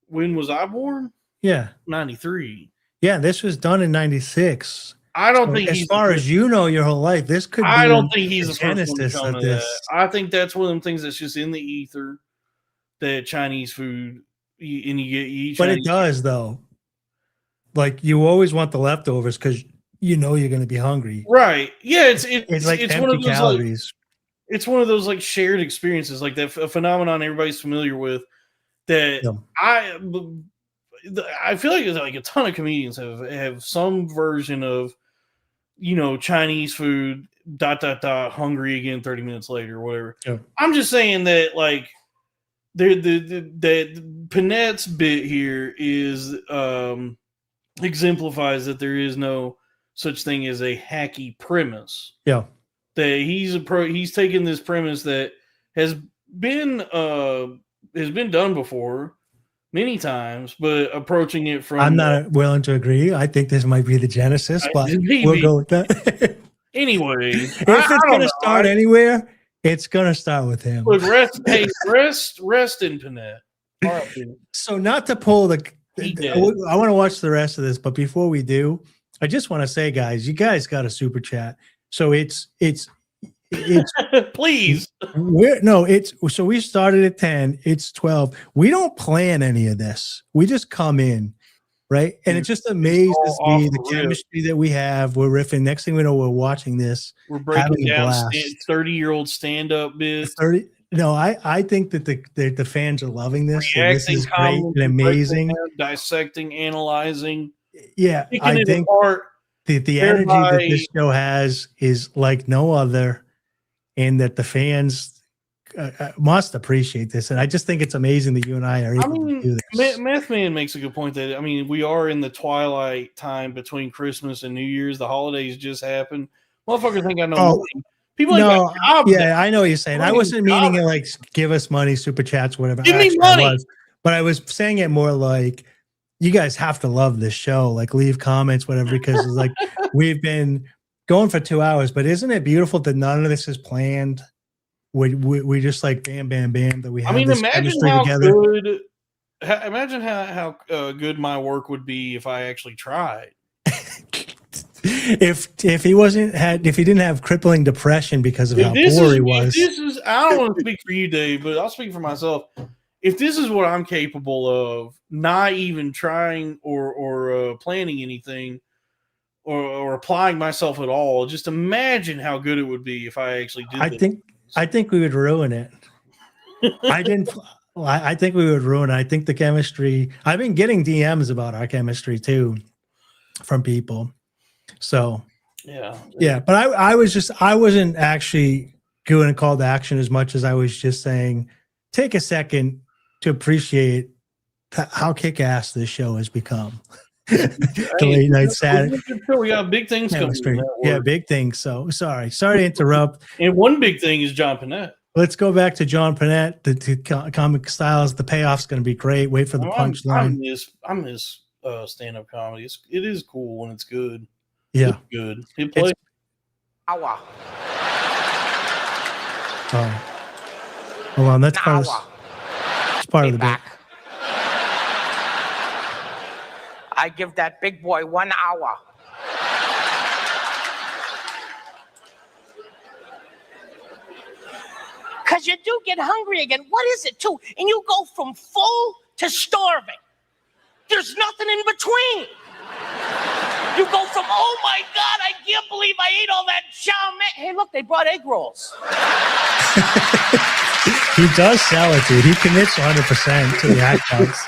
When was I born? Yeah, 93. Yeah, this was done in 96. I don't think, as far as you know, your whole life, this could. I don't think he's the genesis first one of this. I think that's one of them things that's just in the ether. That Chinese food, and you eat. But it does though. Like you always want the leftovers because you know you're going to be hungry. Right. Yeah. It's like it's empty one of those calories. Like, it's one of those like shared experiences, like that phenomenon everybody's familiar with. That I feel like a ton of comedians have some version of, Chinese food, ... hungry again 30 minutes later, or whatever. Yeah. I'm just saying that like the Panette's bit here is exemplifies that there is no such thing as a hacky premise. Yeah. That he's taken this premise that has been done before many times, but approaching it from. I'm not willing to agree. I think this might be the genesis, but we'll go with that. Anyway, if it's going to start anywhere, it's going to start with him. Look, rest in Panette. So not to pull the. I want to watch the rest of this, but before we do, I just want to say, guys, you guys got a super chat. So it's please. So we started at 10, it's 12. We don't plan any of this. We just come in, right? And it just amazes me the chemistry that we have. We're riffing. Next thing we know, we're watching this. We're breaking down 30-year-old stand-up bits. No, I think that the fans are loving this. So this is great and amazing. Dissecting, analyzing. Yeah, I think the energy that this show has is like no other, and that the fans must appreciate this. And I just think it's amazing that you and I are able to do this. Meth Man makes a good point that, we are in the twilight time between Christmas and New Year's. The holidays just happened. Motherfuckers think I know money. People no, yeah, I know what you're saying. I wasn't meaning it like give us money, super chats, whatever. Give me money. But I was saying it more like you guys have to love this show. Like leave comments, whatever, because it's like we've been going for 2 hours. But isn't it beautiful that none of this is planned? We just like bam, bam, bam that we have this chemistry together. Imagine how good my work would be if I actually tried. If he didn't have crippling depression because of how poor he was. I don't want to speak for you, Dave, but I'll speak for myself. If this is what I'm capable of, not even trying or planning anything or applying myself at all, just imagine how good it would be if I actually did. I think we would ruin it. I think we would ruin it. I think the chemistry. I've been getting DMs about our chemistry too from people. So yeah. But I wasn't actually doing a call to action as much as I was just saying, take a second to appreciate how kick-ass this show has become. The late night Saturday. We got big things coming. Yeah, big things. So sorry to interrupt. And one big thing is John Panette. Let's go back to John Panette. The comic styles. The payoff's going to be great. Wait for the punchline. I miss stand-up comedy. It is cool when it's good. Yeah, it's good. It plays. Hold on, that's part of part Be of the bit. back. I give that big boy 1 hour. Because you do get hungry again. What is it, too? And you go from full to starving. There's nothing in between. You go from, oh my God, I can't believe I ate all that chow mein. Hey, look, they brought egg rolls. He does sell it, dude. He commits 100% to the act outs.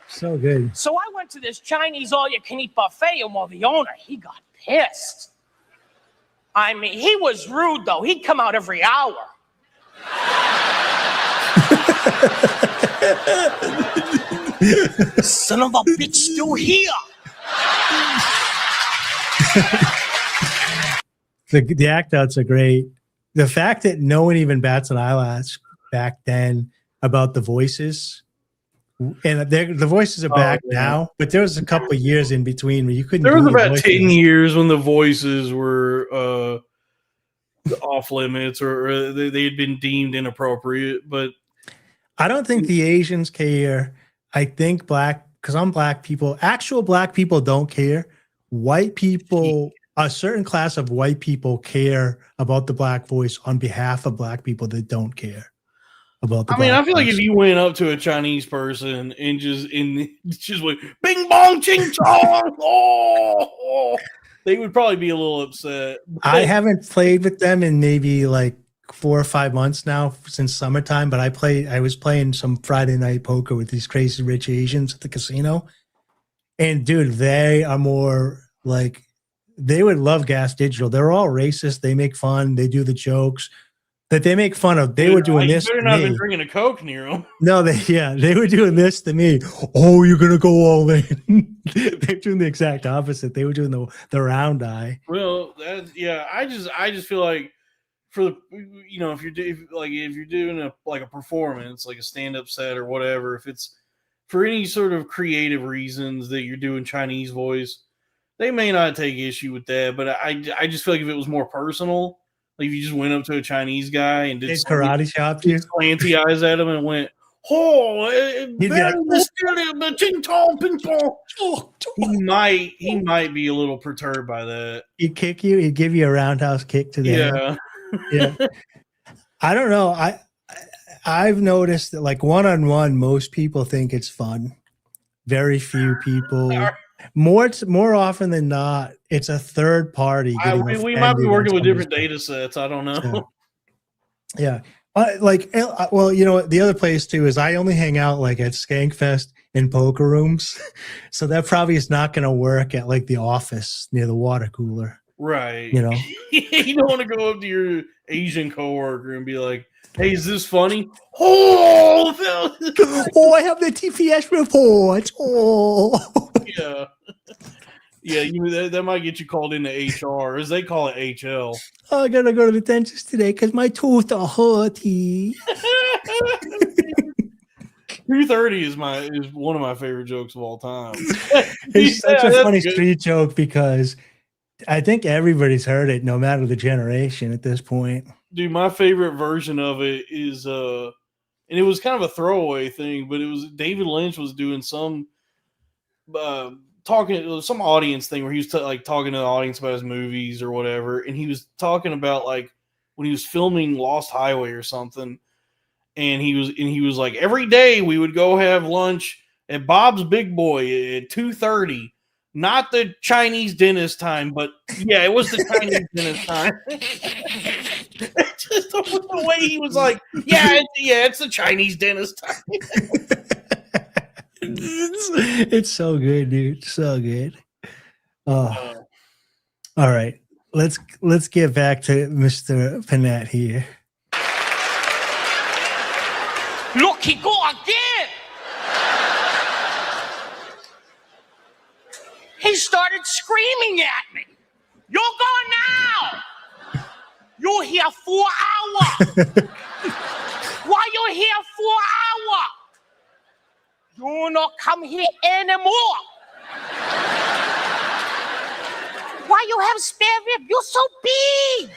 So good. So I went to this Chinese all-you-can-eat buffet, and well, the owner, he got pissed. I mean, he was rude, though. He'd come out every hour. Son of a bitch, still here. The act outs are great. The fact that no one even bats an eyelash back then about the voices, and the voices are back now, but there was a couple of years in between where you couldn't. There do was the about voices. 10 years when the voices were off limits, or they had been deemed inappropriate. But I don't think the Asians care. I think because I'm black people, actual black people don't care. White people, a certain class of white people care about the black voice on behalf of black people that don't care about the I mean, black I feel like voice. if you went up to a Chinese person and just went bing bong ching chong, oh, they would probably be a little upset. I haven't played with them in maybe like 4 or 5 months now since summertime, but I was playing some Friday night poker with these crazy rich Asians at the casino. And dude, they are more like, they would love Gas Digital. They're all racist. They make fun. They do the jokes that they make fun of. They were doing this. You better to not me. been drinking a Coke near them. No, they were doing this to me. Oh, you're gonna go all in. They're doing the exact opposite. They were doing the round eye. Well, I just feel like for the, if you're doing a performance, like a stand-up set or whatever, if it's for any sort of creative reasons that you're doing Chinese voice, they may not take issue with that. But I just feel like if it was more personal, like if you just went up to a Chinese guy and did Karate chopped you, slanty eyes at him and went, "Oh, He'd be like, he might be a little perturbed by that." he'd kick you. He'd give you a roundhouse kick to the head. Yeah. I don't know. I've noticed that like one-on-one, most people think it's fun. Very few people. More often than not, it's a third party. We might be working with different data sets. I don't know. Yeah. The other place too is I only hang out like at Skankfest in poker rooms. So that probably is not going to work at like the office near the water cooler. Right. You know, you don't want to go up to your Asian coworker and be like, "Hey, is this funny?" Oh, I have the TPS report. Oh, yeah. Yeah, that might get you called into HR, as they call it, HL. I gotta go to the dentist today because my tooth are hurty. 230 is one of my favorite jokes of all time. It's such a funny street joke because I think everybody's heard it, no matter the generation at this point. Dude, my favorite version of it is, and it was kind of a throwaway thing, but it was David Lynch was doing some some audience thing where he was talking to the audience about his movies or whatever, and he was talking about like when he was filming Lost Highway or something, and he was like, every day we would go have lunch at Bob's Big Boy at 2:30. Not the Chinese dentist time, but yeah, it was the Chinese dentist time. Just the way he was like, it's the Chinese dentist time. It's so good, dude. So good. All right. Let's get back to Mr. Panett here. Look, he go again. He started screaming at me. You're going now. You're here 4 hours. Why you here 4 hours? You not come here anymore. Why you have spare rib? You're so big.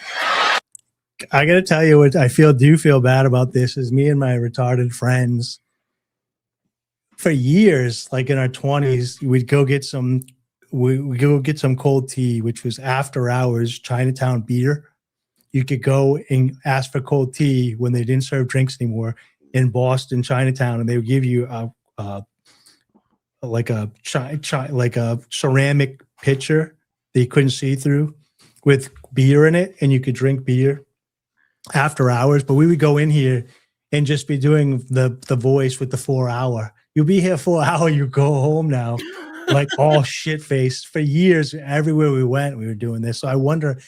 I got to tell you what I do feel bad about this is me and my retarded friends for years, like in our 20s, we'd go get some we go get some cold tea, which was after hours Chinatown beer. You could go and ask for cold tea when they didn't serve drinks anymore in Boston, Chinatown, and they would give you like a like a ceramic pitcher that you couldn't see through with beer in it, and you could drink beer after hours. But we would go in here and just be doing the voice with the 4 hour. You'll be here for an hour, you go home now, like all shit faced. For years, everywhere we went, we were doing this. So I wonder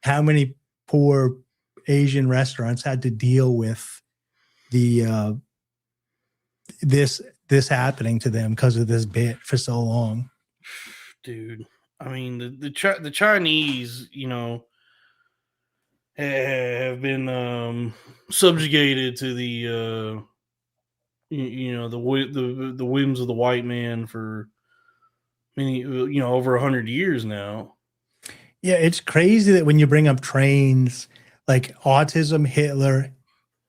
how many poor Asian restaurants had to deal with the this happening to them because of this bit for so long. Dude, I mean the Chinese, you know, have been subjugated to the you know, the whims of the white man for many, you know, over 100 years now. Yeah, it's crazy that when you bring up trains like autism, Hitler,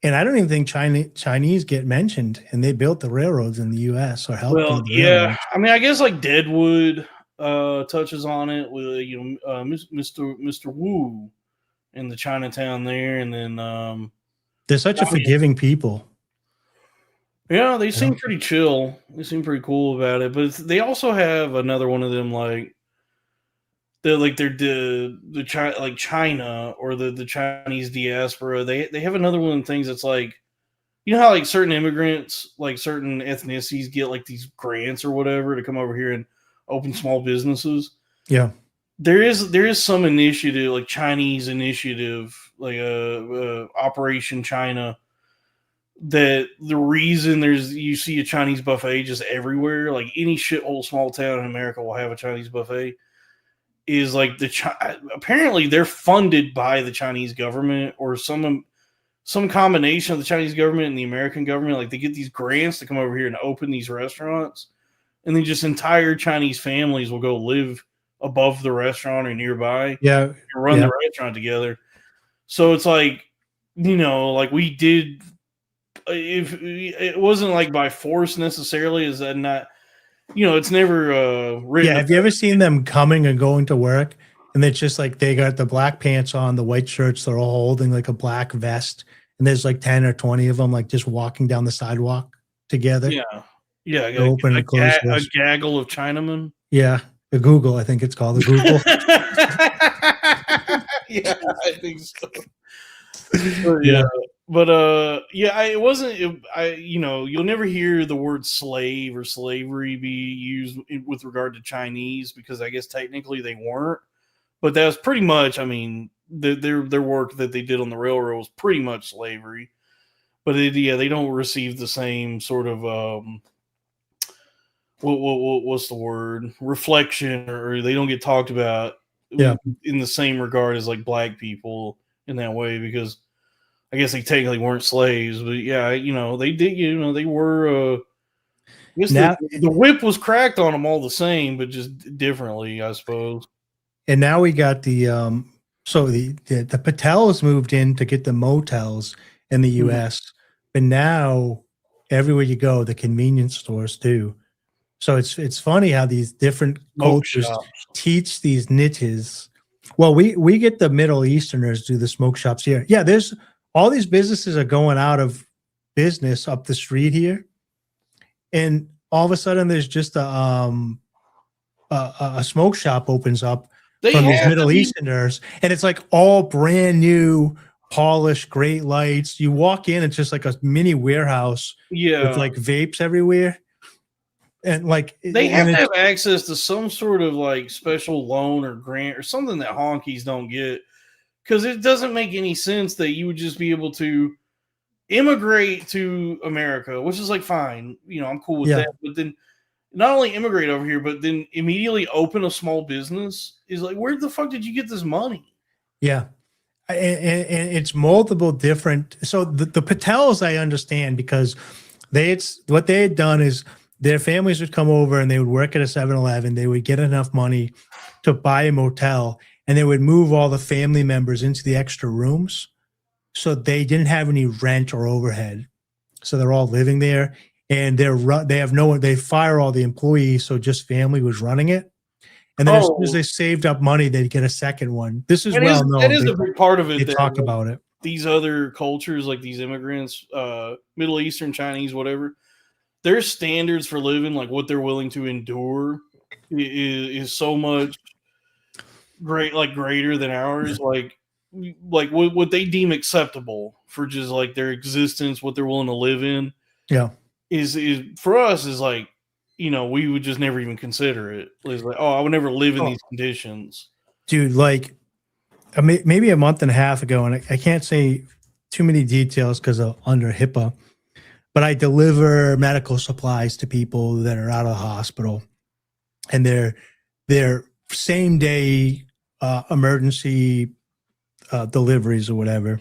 and I don't even think Chinese get mentioned, and they built the railroads in the U.S. or helped. Well, build the yeah, railroads. I mean, I guess like Deadwood touches on it with Mr. Wu in the Chinatown there, and then They're such a forgiving people. yeah, they seem pretty chill. They seem pretty cool about it, but they also have another one of them like China or the Chinese diaspora. They have another one of the things that's like, you know how like certain immigrants, like certain ethnicities get like these grants or whatever to come over here and open small businesses. Yeah. There is some initiative, like Chinese initiative, like Operation China, that the reason you see a Chinese buffet just everywhere, like any shithole small town in America will have a Chinese buffet, is like apparently they're funded by the Chinese government or some combination of the Chinese government and the American government. Like they get these grants to come over here and open these restaurants, and then just entire Chinese families will go live above the restaurant or nearby. Yeah. And run the restaurant together. So it's like, you know, like we did, if it wasn't like by force necessarily, is that not, you know, it's never written. Yeah. Have you ever seen them coming and going to work? And it's just like they got the black pants on, the white shirts, they're all holding like a black vest. And there's like 10 or 20 of them, like just walking down the sidewalk together. Yeah. Yeah. Open and close. A gaggle of Chinamen. Yeah. The Google, I think it's called the Google. Yeah, I think so. Yeah. But yeah, it wasn't. You know, you'll never hear the word slave or slavery be used with regard to Chinese because I guess technically they weren't. But that was pretty much. I mean, their work that they did on the railroad was pretty much slavery. But they don't receive the same sort of what's the word, reflection, or they don't get talked about in the same regard as like black people in that way because I guess they technically weren't slaves, but yeah, you know, they did, you know, they were I guess the whip was cracked on them all the same, but just differently, I suppose. And now we got the the Patels moved in to get the motels in the US, but now everywhere you go, the convenience stores too. So it's funny how these different cultures teach these niches. Well, we get the Middle Easterners do the smoke shops here. Yeah, there's all these businesses are going out of business up the street here, and all of a sudden there's just a smoke shop opens up from these Middle Easterners, and it's like all brand new, polished, great lights. You walk in, it's just like a mini warehouse with like vapes everywhere. And like they have to have access to some sort of like special loan or grant or something that honkies don't get, because it doesn't make any sense that you would just be able to immigrate to America, which is like fine, you know, I'm cool with that. But then not only immigrate over here, but then immediately open a small business is like, where the fuck did you get this money? Yeah. And it's multiple different. So the Patels, I understand, because what they had done is their families would come over and they would work at a 7-Eleven. They would get enough money to buy a motel, and they would move all the family members into the extra rooms. So they didn't have any rent or overhead. So they're all living there. and they have no one. They fire all the employees, so just family was running it. And then as soon as they saved up money, they'd get a second one. This is well known. That is a big part of it. They talk about it. These other cultures, like these immigrants, Middle Eastern, Chinese, whatever, their standards for living, like what they're willing to endure, is so much greater than ours. Like what they deem acceptable for just like their existence, what they're willing to live in. Yeah, is for us is like, you know, we would just never even consider it. It's like, oh, I would never live in these conditions, dude. Like maybe a month and a half ago, and I can't say too many details because of under HIPAA, but I deliver medical supplies to people that are out of the hospital, and they're same day emergency deliveries or whatever.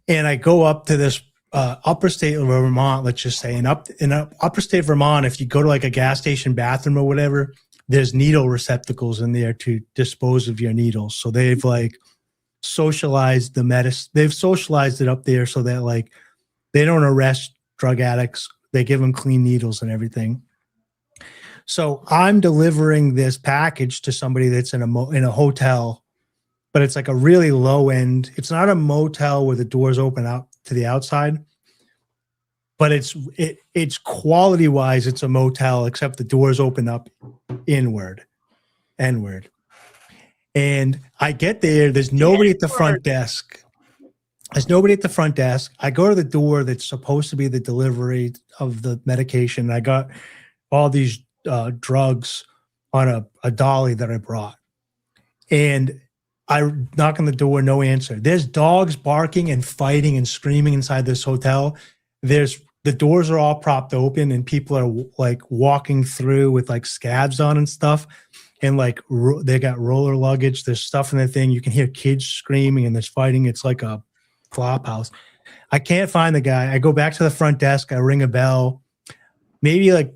And I go up to this upper state of Vermont, let's just say, and in upper state of Vermont, if you go to like a gas station bathroom or whatever, there's needle receptacles in there to dispose of your needles. So they've like socialized the medicine. They've socialized it up there so that like they don't arrest drug addicts. They give them clean needles and everything. So I'm delivering this package to somebody that's in a hotel, but it's like a really low end. It's not a motel where the doors open out to the outside, but it's quality wise, it's a motel, except the doors open up inward. And I get there, there's nobody at the front desk. There's nobody at the front desk. I go to the door that's supposed to be the delivery of the medication. I got all these drugs on a dolly that I brought. And I knock on the door, no answer. There's dogs barking and fighting and screaming inside this hotel. The doors are all propped open and people are like walking through with like scabs on and stuff. And like they got roller luggage. There's stuff in the thing. You can hear kids screaming and there's fighting. It's like a flop house. I can't find the guy. I go back to the front desk. I ring a bell. Maybe like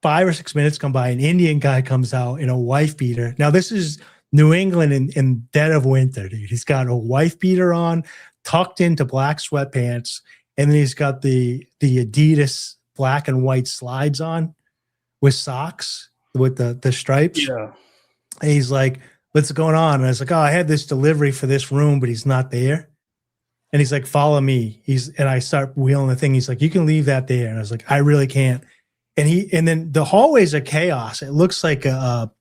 5 or 6 minutes come by. An Indian guy comes out in a wife beater. Now this is New England in dead of winter, dude. He's got a wife beater on, tucked into black sweatpants, and then he's got the Adidas black and white slides on with socks with the stripes. Yeah. And he's like, "What's going on?" And I was like, "Oh, I had this delivery for this room, but he's not there." And he's like, "Follow me." And I start wheeling the thing. He's like, "You can leave that there." And I was like, "I really can't." And then the hallways are chaos. It looks like a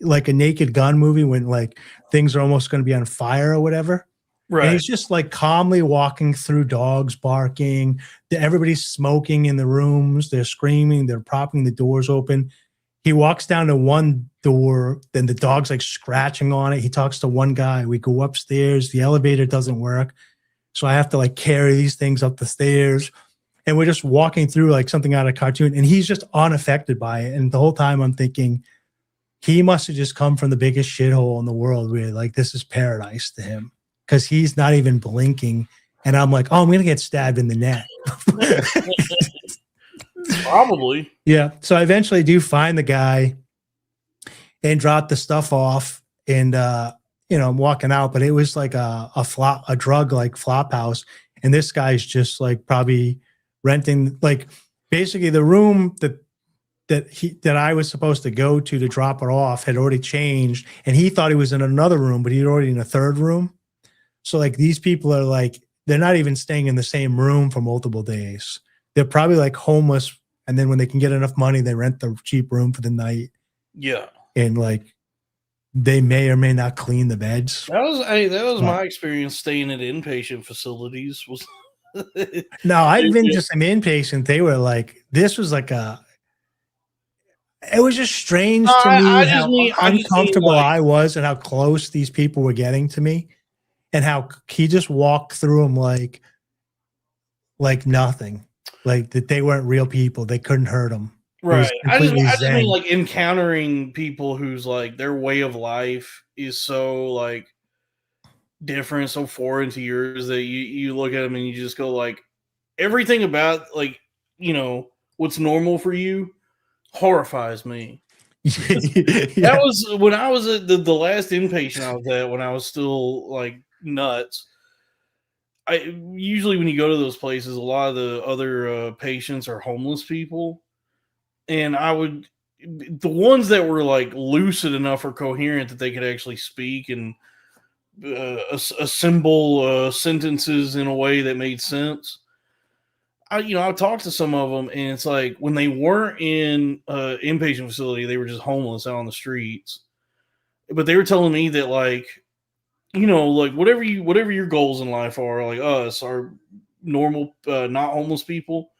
Naked Gun movie when like things are almost going to be on fire or whatever. Right. And he's just like calmly walking through, dogs barking. Everybody's smoking in the rooms. They're screaming. They're propping the doors open. He walks down to one door. Then the dog's like scratching on it. He talks to one guy. We go upstairs. The elevator doesn't work. So I have to like carry these things up the stairs. And we're just walking through like something out of a cartoon. And he's just unaffected by it. And the whole time I'm thinking, he must have just come from the biggest shithole in the world where like this is paradise to him because he's not even blinking. And I'm like, oh, I'm going to get stabbed in the neck. Probably. Yeah. So I eventually do find the guy and drop the stuff off. And, I'm walking out, but it was like a drug like flop house. And this guy's just like probably renting, like basically the room that I was supposed to go to drop it off had already changed, and he thought he was in another room, but he's already in a third room. So like these people are like, they're not even staying in the same room for multiple days. They're probably like homeless, and then when they can get enough money, they rent the cheap room for the night. Yeah. And like they may or may not clean the beds. That was my experience staying at inpatient facilities. Was no, I've been just an inpatient. They were like, this was like it was just strange to me how uncomfortable I was and how close these people were getting to me and how he just walked through them like nothing, like that they weren't real people. They couldn't hurt them. Right. I just mean like encountering people whose like their way of life is so like different, so foreign to yours that you look at them and you just go like everything about like, what's normal for you horrifies me. Yeah. That was when I was at the last inpatient I was at when I was still like nuts. usually when you go to those places, a lot of the other patients are homeless people, and the ones that were like lucid enough or coherent that they could actually speak and assemble sentences in a way that made sense. I talked to some of them, and it's like when they weren't in inpatient facility, they were just homeless out on the streets. But they were telling me that like, like whatever your goals in life are, like us, our normal, not homeless people,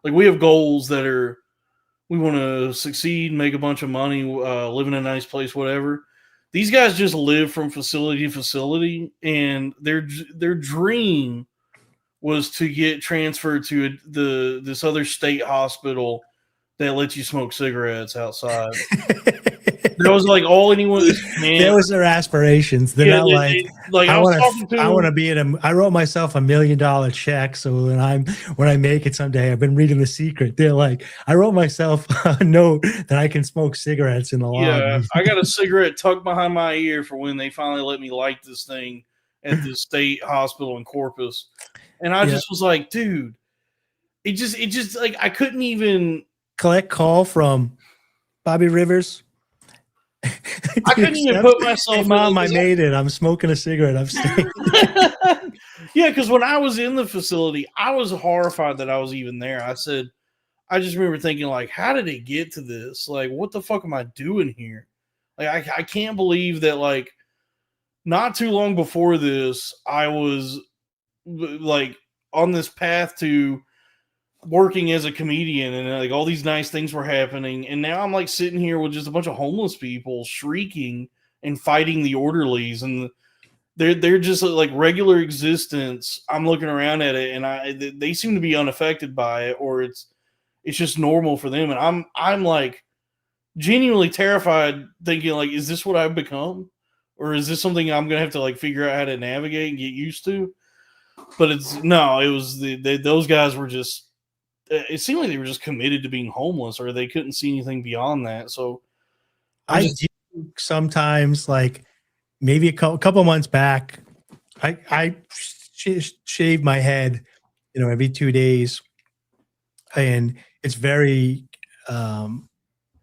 like we have goals that are, we want to succeed, make a bunch of money, live in a nice place, whatever. These guys just live from facility to facility, and their dream was to get transferred to this other state hospital that lets you smoke cigarettes outside. That was like all anyone. That was their aspirations. They're not like I want to be I wrote myself $1 million check, so when I make it someday, I've been reading The Secret. They're like, I wrote myself a note that I can smoke cigarettes in the lobby. Yeah, I got a cigarette tucked behind my ear for when they finally let me light this thing at the state hospital in Corpus. And I just was like, dude, it just like I couldn't even collect call from Bobby Rivers. I couldn't even put myself. Hey, Mom, I made it. I'm smoking a cigarette. I'm staying. Yeah, because when I was in the facility, I was horrified that I was even there. I just remember thinking, like, how did it get to this? Like, what the fuck am I doing here? Like, I can't believe that, like, not too long before this, I was like on this path to working as a comedian, and like all these nice things were happening, and now I'm like sitting here with just a bunch of homeless people shrieking and fighting the orderlies, and they're just like regular existence. I'm looking around at it, and they seem to be unaffected by it, or it's just normal for them, and I'm like genuinely terrified, thinking like, is this what I've become, or is this something I'm gonna have to like figure out how to navigate and get used to? But it was those guys were just, it seemed like they were just committed to being homeless, or they couldn't see anything beyond that. So I sometimes, like maybe a couple months back, I shave my head, every 2 days, and it's very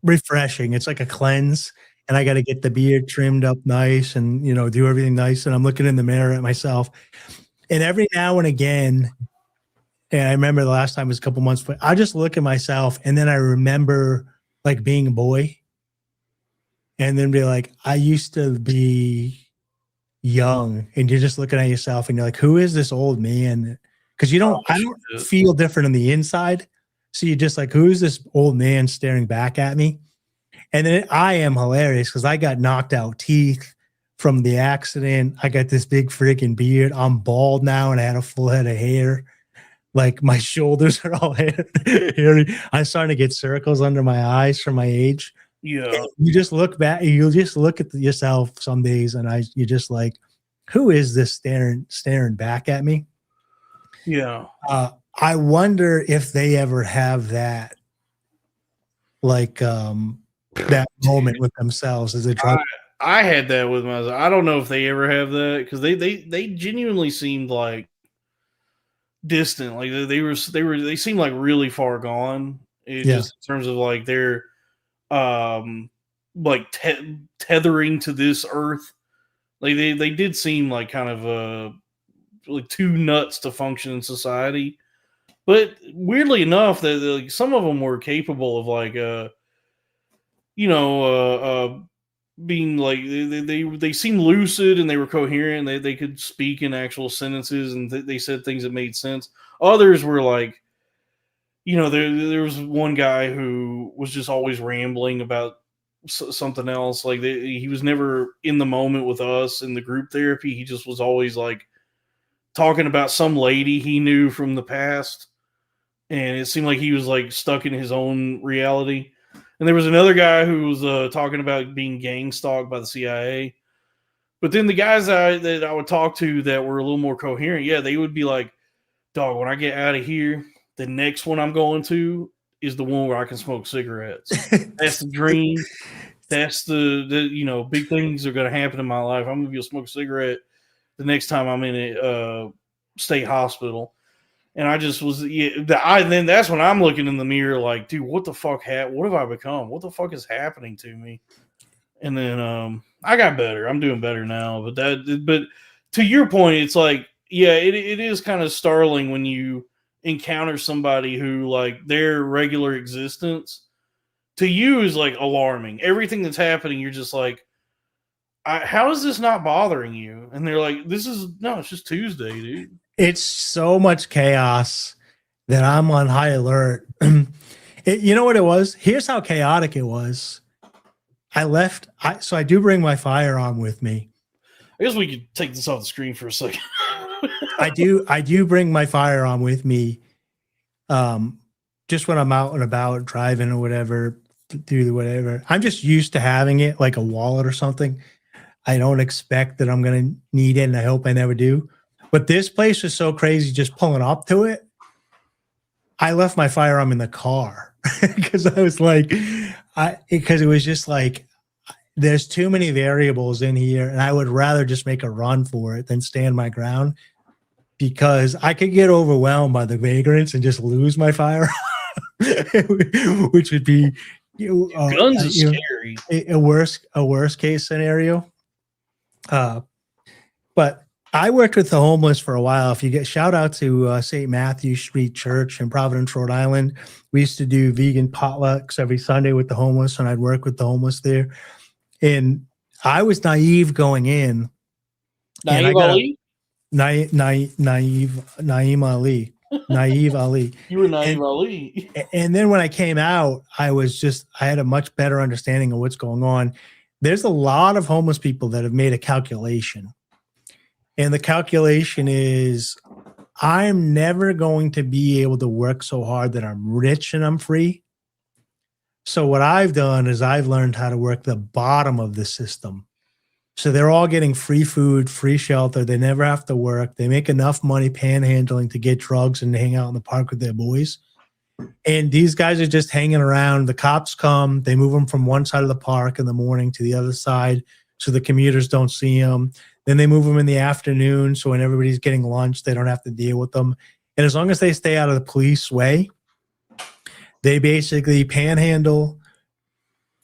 refreshing. It's like a cleanse, and I got to get the beard trimmed up nice, and do everything nice. And I'm looking in the mirror at myself. And every now and again, and I remember the last time was a couple months, but I just look at myself, and then I remember like being a boy, and then be like, I used to be young, and you're just looking at yourself, and you're like, who is this old man? Because I don't feel different on the inside, so you're just like, who is this old man staring back at me? And then I am hilarious because I got knocked out teeth from the accident. I got this big freaking beard. I'm bald now, and I had a full head of hair. Like my shoulders are all hairy. I'm starting to get circles under my eyes from my age. Yeah. And you just look back. You just look at yourself some days, and you're just like, who is this staring back at me? Yeah. I wonder if they ever have that, like that moment with themselves as they try. I had that with myself. I don't know if they ever have that, because they genuinely seemed like distant. Like they seemed like really far gone. Just in terms of like their like tethering to this earth. Like they did seem like kind of like too nuts to function in society. But weirdly enough, that like, some of them were capable of like being like they seemed lucid, and they were coherent. They could speak in actual sentences, and they said things that made sense. Others were like, there was one guy who was just always rambling about something else. Like he was never in the moment with us in the group therapy. He just was always like talking about some lady he knew from the past, and it seemed like he was like stuck in his own reality. And there was another guy who was talking about being gang stalked by the CIA. But then the guys that I would talk to that were a little more coherent, yeah, they would be like, dog, when I get out of here, the next one I'm going to is the one where I can smoke cigarettes. That's the dream. That's the big things are going to happen in my life. I'm going to be able to smoke a cigarette the next time I'm in state hospital. And I just was, then that's when I'm looking in the mirror like, dude, what the fuck what have I become? What the fuck is happening to me? And then I got better. I'm doing better now. But to your point, it's like, yeah, it is kind of startling when you encounter somebody who like their regular existence to you is like alarming. Everything that's happening, you're just like, how is this not bothering you? And they're like, it's just Tuesday, dude. It's so much chaos that I'm on high alert. You know what it was? Here's how chaotic it was. So I do bring my firearm with me. I guess we could take this off the screen for a second. I do bring my firearm with me. Just when I'm out and about driving or whatever, whatever. I'm just used to having it like a wallet or something. I don't expect that I'm going to need it, and I hope I never do. But this place was so crazy just pulling up to it. I left my firearm in the car because I was like, because it was just like, there's too many variables in here, and I would rather just make a run for it than stand my ground because I could get overwhelmed by the vagrants and just lose my firearm, which would be guns is scary. A worst case scenario. But I worked with the homeless for a while. If you get shout out to St. Matthew Street Church in Providence, Rhode Island, we used to do vegan potlucks every Sunday with the homeless, and I'd work with the homeless there. And I was naive going in. Naive Ali? Naeem Ali. Naive Ali. You were Naive Ali. And then when I came out, I had a much better understanding of what's going on. There's a lot of homeless people that have made a calculation. And the calculation is, I'm never going to be able to work so hard that I'm rich and I'm free. So what I've done is I've learned how to work the bottom of the system. So they're all getting free food, free shelter. They never have to work. They make enough money panhandling to get drugs and to hang out in the park with their boys. And these guys are just hanging around. The cops come. They move them from one side of the park in the morning to the other side so the commuters don't see them. Then they move them in the afternoon, so when everybody's getting lunch, they don't have to deal with them. And as long as they stay out of the police way, they basically panhandle.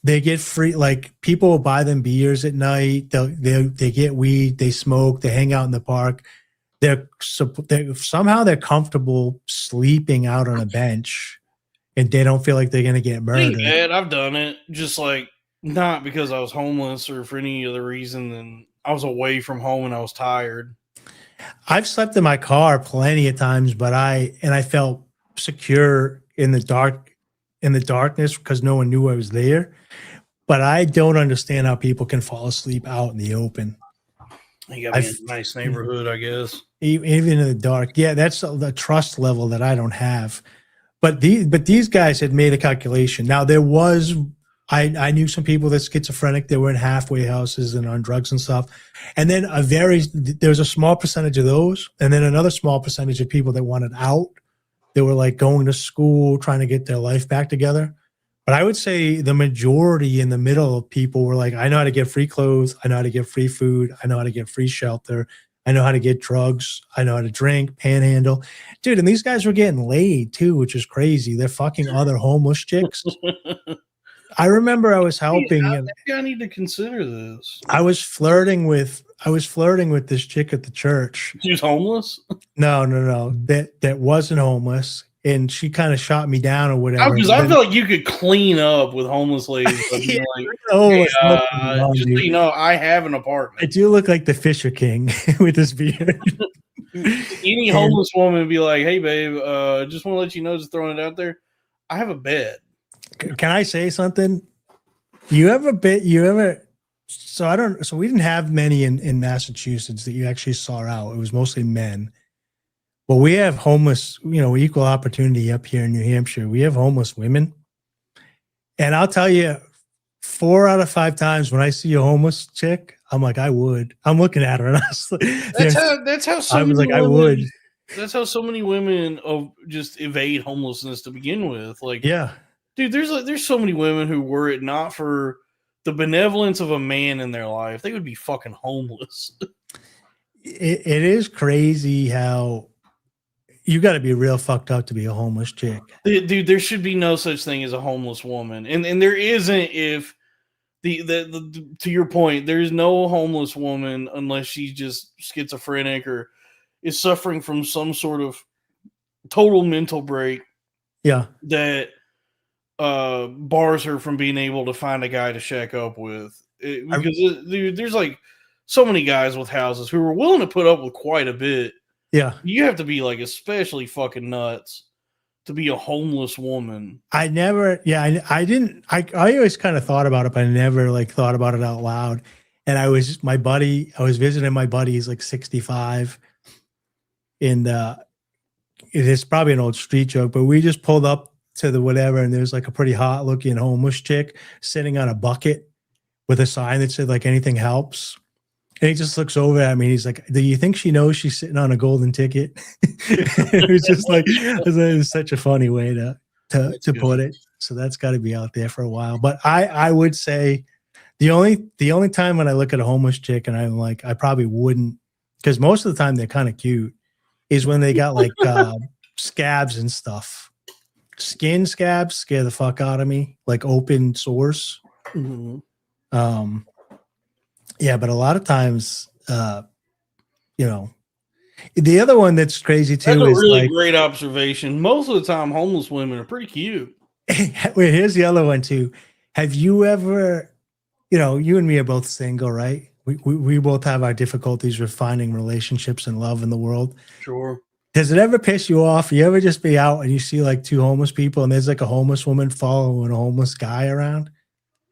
They get free, like people will buy them beers at night. They get weed, they smoke, they hang out in the park. Somehow they're comfortable sleeping out on a bench, and they don't feel like they're going to get murdered. Bad. I've done it, just like not because I was homeless or for any other reason than I was away from home and I was tired. I've slept in my car plenty of times, but I felt secure in the darkness because no one knew I was there. But I don't understand how people can fall asleep out in the open. You got to be in a nice neighborhood, I guess. Even in the dark. Yeah, that's the trust level that I don't have. But these guys had made a calculation. Now there was, I knew some people that's schizophrenic. They were in halfway houses and on drugs and stuff. And then there was a small percentage of those. And then another small percentage of people that wanted out. They were like going to school, trying to get their life back together. But I would say the majority in the middle of people were like, I know how to get free clothes. I know how to get free food. I know how to get free shelter. I know how to get drugs. I know how to drink, panhandle. Dude, and these guys were getting laid too, which is crazy. They're fucking other homeless chicks. I remember I was helping. I think I need to consider this. I was flirting with this chick at the church. She was homeless? No. That wasn't homeless. And she kind of shot me down or whatever. Because I feel like you could clean up with homeless ladies. Yeah, just so you know, I have an apartment. I do look like the Fisher King with this beard. Any homeless woman would be like, "Hey, babe, just want to let you know, just throwing it out there, I have a bed." Can I say something? So we didn't have many in Massachusetts that you actually saw out. It was mostly men. Well, we have homeless, equal opportunity up here in New Hampshire. We have homeless women. And I'll tell you, 4 out of 5 times when I see a homeless chick, I'm like, I would. I'm looking at her and that's how so I was many like, women, I would. That's how so many women just evade homelessness to begin with. Like, yeah. Dude, there's so many women who, were it not for the benevolence of a man in their life, they would be fucking homeless. it is crazy how you got to be real fucked up to be a homeless chick. Dude, there should be no such thing as a homeless woman, and there isn't. If the to your point, there is no homeless woman unless she's just schizophrenic or is suffering from some sort of total mental break Yeah. that bars her from being able to find a guy to shack up with. Dude, there's like so many guys with houses who are willing to put up with quite a bit. Yeah. You have to be like especially fucking nuts to be a homeless woman. I always kind of thought about it, but I never like thought about it out loud. And I was visiting my buddy, he's like 65. And it is probably an old street joke, but we just pulled up to the whatever, and there's like a pretty hot looking homeless chick sitting on a bucket with a sign that said like anything helps. And he just looks over at me. He's like, "Do you think she knows she's sitting on a golden ticket?" It was just like, it was such a funny way to put it. So that's got to be out there for a while. But I would say the only time when I look at a homeless chick and I'm like, I probably wouldn't, because most of the time they're kind of cute, is when they got like scabs and stuff. Skin scabs scare the fuck out of me, like open sores. Mm-hmm. Yeah, but a lot of times, the other one that's crazy too That's a is really like, great observation. Most of the time, homeless women are pretty cute. wait, here's the other one too. Have you ever, you and me are both single, right? We both have our difficulties with finding relationships and love in the world. Sure. Does it ever piss you off? You ever just be out and you see like two homeless people and there's like a homeless woman following a homeless guy around?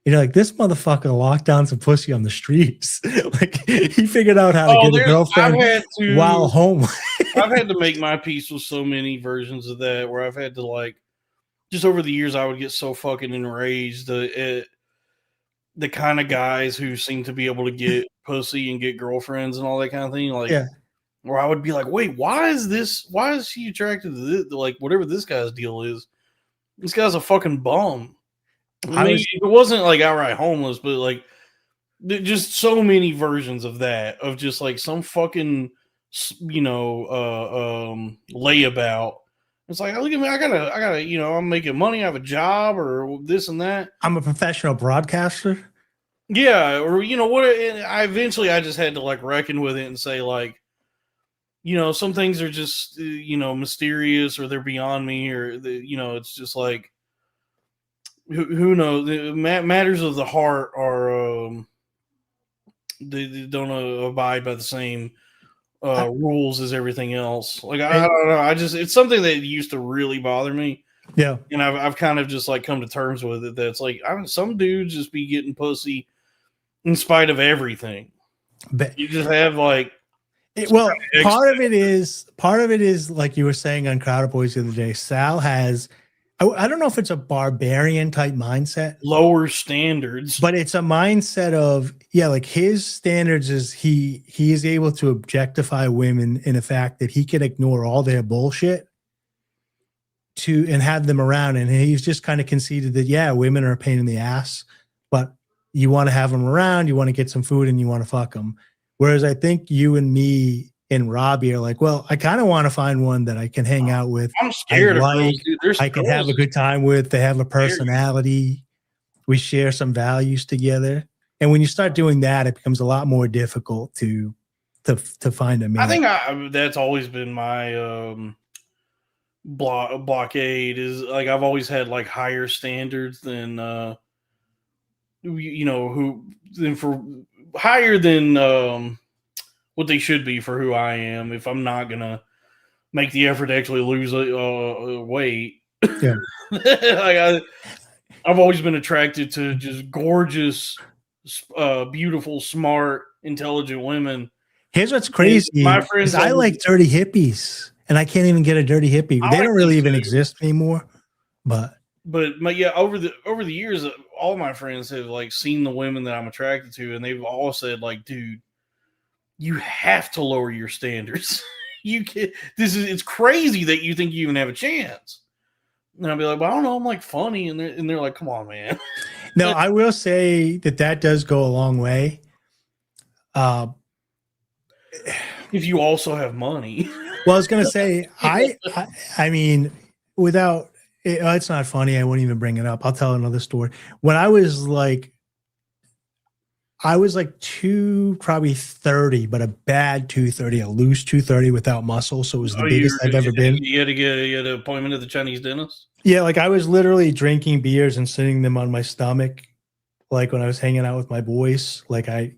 You're like, this motherfucker locked down some pussy on the streets. Like he figured out how to get a girlfriend while homeless. I've had to make my peace with so many versions of that where I've had to like, just over the years, I would get so fucking enraged at the kind of guys who seem to be able to get pussy and get girlfriends and all that kind of thing. Like, yeah. Where I would be like, wait, why is she attracted to this? Like, whatever this guy's deal is, this guy's a fucking bum. It wasn't like outright homeless, but like just so many versions of that, of just like some fucking, layabout. It's like, look at me, I gotta, I'm making money, I have a job or this and that. I'm a professional broadcaster. Yeah. Or, I just had to like reckon with it and say like, some things are just, mysterious or they're beyond me or, it's just like, who knows? The matters of the heart are, they don't abide by the same rules as everything else. Like, I don't know. It's something that used to really bother me. Yeah. And I've kind of just like come to terms with it. That's like, some dudes just be getting pussy in spite of everything. But you just have like, part of it is like you were saying on Crowded Boys the other day. Sal has, I don't know if it's a barbarian type mindset, lower standards, but it's a mindset of, like his standards is he is able to objectify women in the fact that he can ignore all their bullshit and have them around. And he's just kind of conceded that, women are a pain in the ass, but you want to have them around, you want to get some food and you want to fuck them. Whereas I think you and me and Robbie are like, well, I kind of want to find one that I can hang out with. I'm scared of girls, dude. I can have a good time with. They have a personality. We share some values together. And when you start doing that, it becomes a lot more difficult to find a man. I think that's always been my blockade is like I've always had like higher standards than higher than what they should be for who I am. If I'm not gonna make the effort to actually lose weight, yeah. Like I've always been attracted to just gorgeous, beautiful, smart, intelligent women. Here's what's crazy: my friends, I like dirty hippies, and I can't even get a dirty hippie. They don't really even exist anymore. But over the years, all my friends have like seen the women that I'm attracted to, and they've all said like, dude, you have to lower your standards. It's crazy that you think you even have a chance. And I'll be like, well, I don't know, I'm like funny, and they're like, come on, man. No, I will say that does go a long way. if you also have money. Well, I was gonna say, I mean, without it's not funny. I won't even bring it up. I'll tell another story. When I was like 230, but a bad 230, a loose 230 without muscle. So it was the biggest I've ever been. You had an appointment at the Chinese dentist? Yeah, like I was literally drinking beers and sitting them on my stomach, like when I was hanging out with my boys. Like and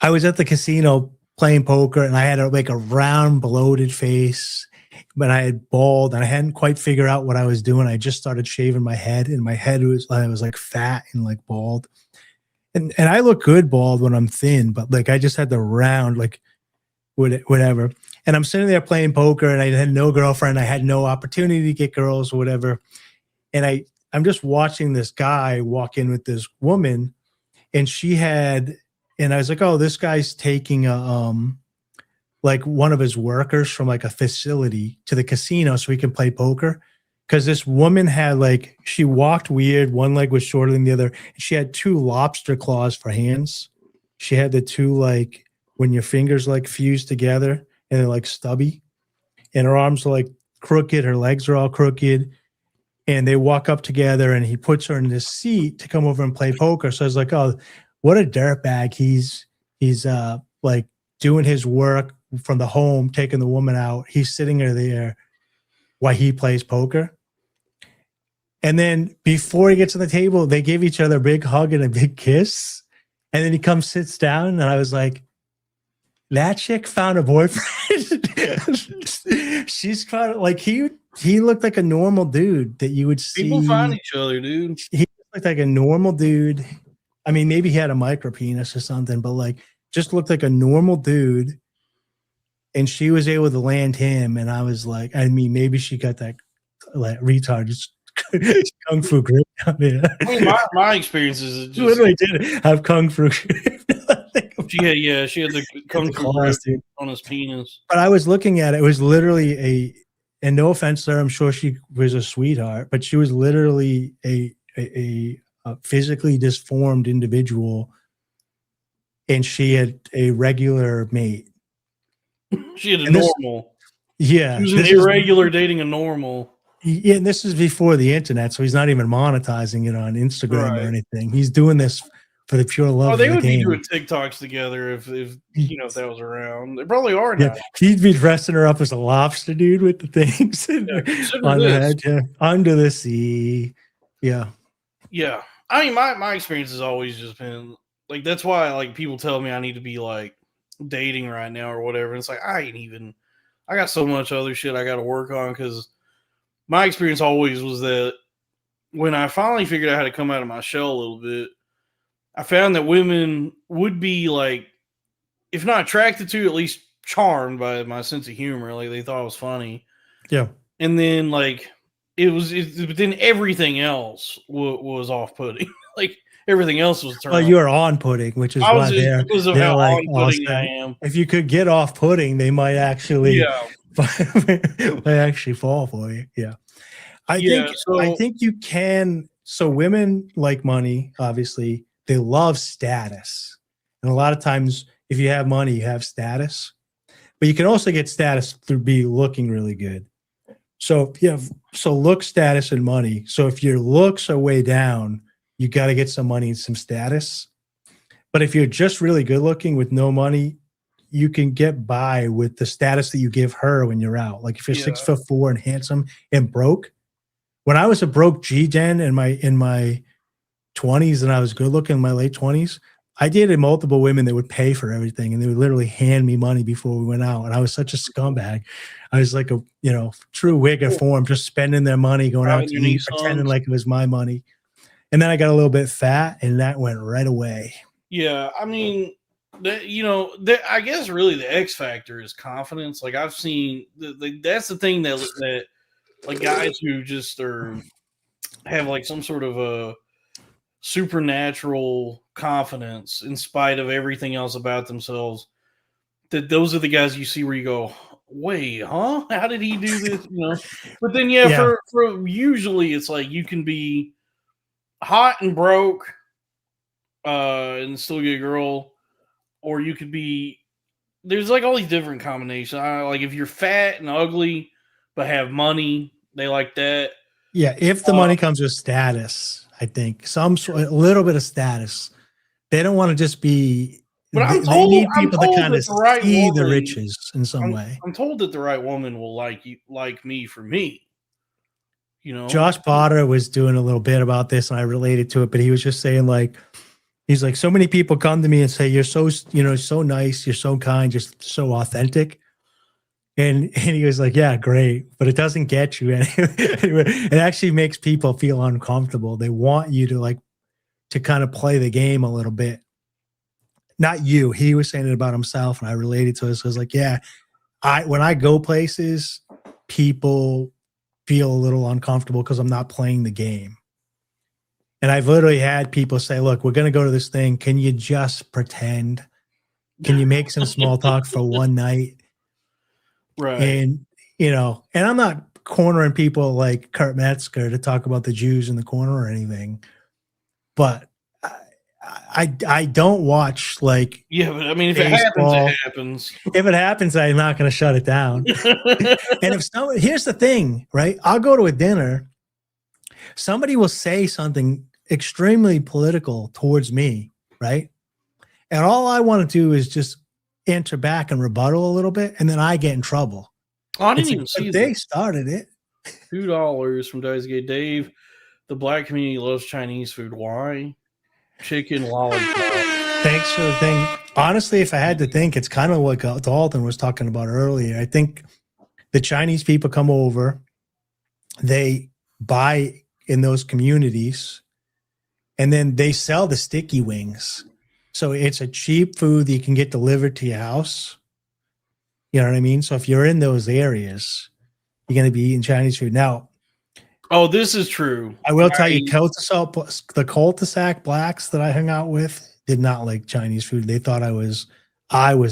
I was at the casino playing poker, and I had like a round, bloated face, but I had bald, and I hadn't quite figured out what I was doing. I just started shaving my head, and my head was like fat and like bald. And I look good bald when I'm thin, but like I just had the round, like whatever. And I'm sitting there playing poker, and I had no girlfriend. I had no opportunity to get girls or whatever. And I'm just watching this guy walk in with this woman, and and I was like, oh, this guy's taking like one of his workers from like a facility to the casino so he can play poker. Because this woman had she walked weird. One leg was shorter than the other. And she had 2 lobster claws for hands. She had the 2, like when your fingers like fuse together and they're like stubby. And her arms are like crooked. Her legs are all crooked. And they walk up together, and he puts her in this seat to come over and play poker. So I was like, oh, what a dirtbag. He's like doing his work from the home, taking the woman out. He's sitting her there while he plays poker. And then before he gets to the table, they give each other a big hug and a big kiss. And then he comes, sits down, and I was like, that chick found a boyfriend. She's trying to, like, he looked like a normal dude that you would see. People find each other, dude. He looked like a normal dude. I mean, maybe he had a micro penis or something, but like just looked like a normal dude. And she was able to land him. And I was like, I mean, maybe she got that like retard just kung fu grip down there. I mean, my experience is just literally did have kung fu grip. she had the kung fu grip on his penis. But I was looking at it. It was literally and no offense to her, I'm sure she was a sweetheart, but she was literally a physically disformed individual, and she had a regular mate. She had a normal. Yeah. She was an irregular dating a normal. Yeah, and this is before the internet, so he's not even monetizing it on Instagram or anything. He's doing this for the pure love of the game. They would be doing TikToks together if if that was around. They probably are now. Yeah, he'd be dressing her up as a lobster dude with the things on the head, under the sea. Yeah. Yeah. I mean, my experience has always just been like, that's why like people tell me I need to be like dating right now or whatever. And it's like, I got so much other shit I got to work on, because my experience always was that when I finally figured out how to come out of my shell a little bit, I found that women would be like, if not attracted to, at least charmed by my sense of humor. Like they thought it was funny. Yeah. And then like but then everything else was off-putting. Like everything else was turned. Well, you're on-putting, which is why they're like, awesome. If you could get off-putting, they might actually might actually fall for you. Yeah. I think you can. So women like money, obviously. They love status. And a lot of times, if you have money, you have status. But you can also get status through looking really good. So look, status, and money. So if your looks are way down, you got to get some money and some status. But if you're just really good looking with no money, you can get by with the status that you give her when you're out. Like if you're 6'4" and handsome and broke. When I was a broke G-gen in my 20s and I was good looking in my late 20s, I dated multiple women that would pay for everything, and they would literally hand me money before we went out. And I was such a scumbag. I was like a true wig of form, just spending their money, going out to eat, pretending like it was my money. And then I got a little bit fat, and that went right away. Yeah, I mean, I guess really the X factor is confidence. Like I've seen, that's the thing that like guys who just have like some sort of a supernatural confidence in spite of everything else about themselves, that those are the guys you see where you go, wait, huh? How did he do this? But then for usually it's like you can be hot and broke and still get a girl, or you could be there's like all these different combinations. Like if you're fat and ugly but have money, they like that. Yeah, if the money comes with status, I think a little bit of status. They don't want to just be. But They need people to kind of right see the woman, riches in some way. I'm told that the right woman will like me for me. You know, Josh Potter was doing a little bit about this, and I related to it. But he was just saying, like, he's like, so many people come to me and say, "You're so, so nice, you're so kind, just so authentic." And he was like, "Yeah, great, but it doesn't get you anywhere. It actually makes people feel uncomfortable. They want you to kind of play the game a little bit." Not you. He was saying it about himself, and I related to it. So I was like, "Yeah, when I go places, people feel a little uncomfortable because I'm not playing the game." And I've literally had people say, "Look, we're going to go to this thing. Can you just pretend? Can you make some small talk for one night?" Right. And, and I'm not cornering people like Kurt Metzger to talk about the Jews in the corner or anything, but I don't watch like. Yeah, but I mean, if baseball. it happens. If it happens, I'm not going to shut it down. And here's the thing, right? I'll go to a dinner. Somebody will say something extremely political towards me, right? And all I want to do is just answer back and rebuttal a little bit, and then I get in trouble. Oh, I didn't even see they started it. $2 from Daisuke Dave. The black community loves Chinese food. Why? Chicken lollipop. Thanks for the thing. Honestly, if I had to think, it's kind of like Dalton was talking about earlier. I think the Chinese people come over, they buy in those communities, and then they sell the sticky wings. So it's a cheap food that you can get delivered to your house. You know what I mean? So if you're in those areas, you're going to be eating Chinese food. Now, this is true. I will tell you, the cul-de-sac blacks that I hung out with did not like Chinese food. They thought I was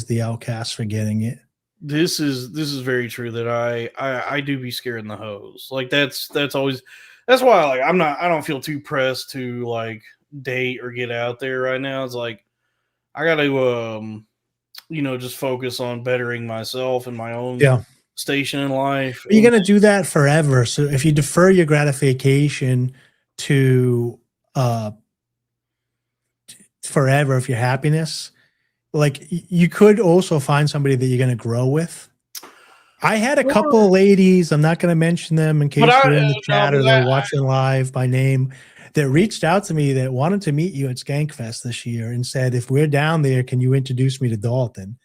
the outcast for getting it. This is very true that I do be scaring the hose. Like that's why I don't feel too pressed to like date or get out there right now. It's like I got to just focus on bettering myself and my own station in life. You're going to do that forever. So if you defer your gratification to forever, if your happiness, like you could also find somebody that you're going to grow with. I had a couple of ladies, I'm not going to mention them in case they're in the chat or they're watching live by name, that reached out to me that wanted to meet you at Skankfest this year and said, if we're down there, can you introduce me to Dalton?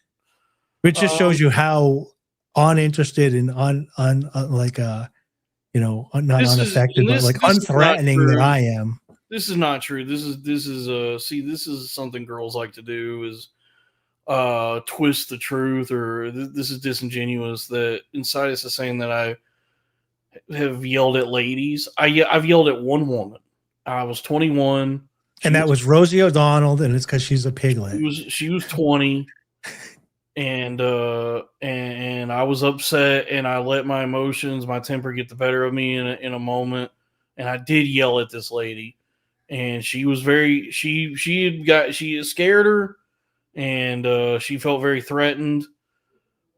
Which just shows you how uninterested and not unaffected, but like unthreatening that I am. This is not true. This is something girls like to do is twist the truth, or this is disingenuous. That inside us is saying that I have yelled at ladies. I've yelled at one woman. I was 21, and that was Rosie O'Donnell, and it's because she's a piglet. She was 20, and I was upset, and I let my emotions, my temper, get the better of me in a moment, and I did yell at this lady, and she was she scared her, and she felt very threatened,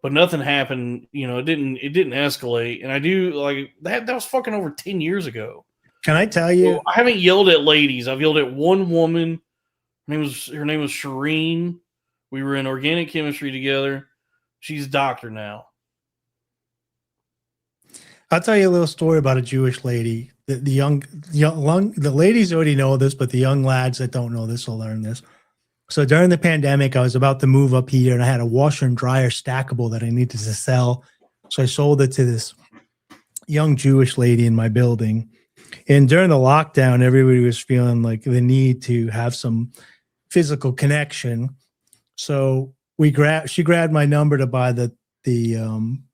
but nothing happened. It didn't escalate, and I do like that. That was fucking over 10 years ago. Can I tell you? I haven't yelled at ladies. I've yelled at one woman. Her name was Shireen. We were in organic chemistry together. She's a doctor now. I'll tell you a little story about a Jewish lady. The ladies already know this, but the young lads that don't know this will learn this. So during the pandemic, I was about to move up here, and I had a washer and dryer stackable that I needed to sell. So I sold it to this young Jewish lady in my building. And during the lockdown, everybody was feeling like the need to have some physical connection. So she grabbed my number to buy the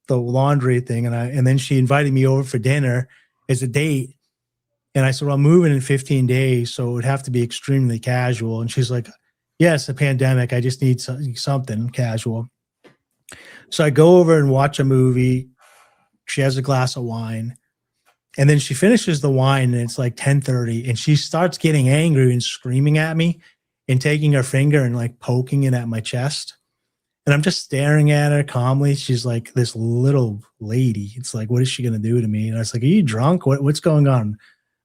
laundry thing, and then she invited me over for dinner as a date. And I said, well, I'm moving in 15 days, so it would have to be extremely casual. And she's like, yes, a pandemic. I just need something casual. So I go over and watch a movie. She has a glass of wine. And then she finishes the wine, and it's like 10:30, and she starts getting angry and screaming at me and taking her finger and like poking it at my chest. And I'm just staring at her calmly. She's like this little lady. It's like, what is she gonna do to me? And I was like, are you drunk? What's going on?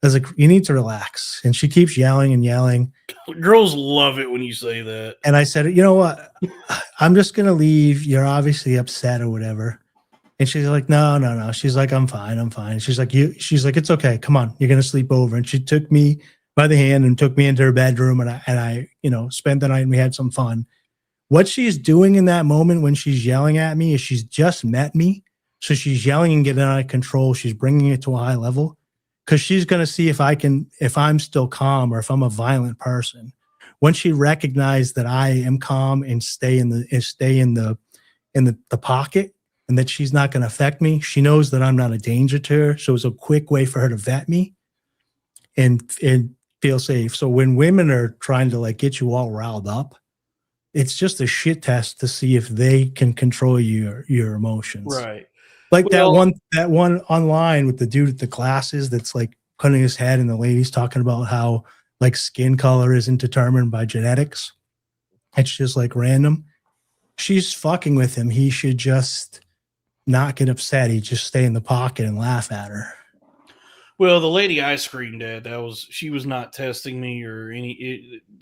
I was like, you need to relax. And she keeps yelling and yelling. Girls love it when you say that. And I said, you know what? I'm just gonna leave. You're obviously upset or whatever. And she's like, no. She's like, I'm fine. She's like, it's okay. Come on, you're gonna sleep over. And she took me by the hand and took me into her bedroom, and I spent the night and we had some fun. What she's doing in that moment when she's yelling at me is she's just met me. So she's yelling and getting out of control. She's bringing it to a high level because she's going to see if I'm still calm or if I'm a violent person. When she recognized that I am calm and stay in the pocket and that she's not going to affect me, she knows that I'm not a danger to her. So it's a quick way for her to vet me and feel safe. So when women are trying to like get you all riled up, it's just a shit test to see if they can control your emotions. Right. Like that one online with the dude with the glasses that's like putting his head and the lady's talking about how like skin color isn't determined by genetics. It's just like random. She's fucking with him. He should just not get upset. He just stay in the pocket and laugh at her. Well, the lady I screamed at, she was not testing me or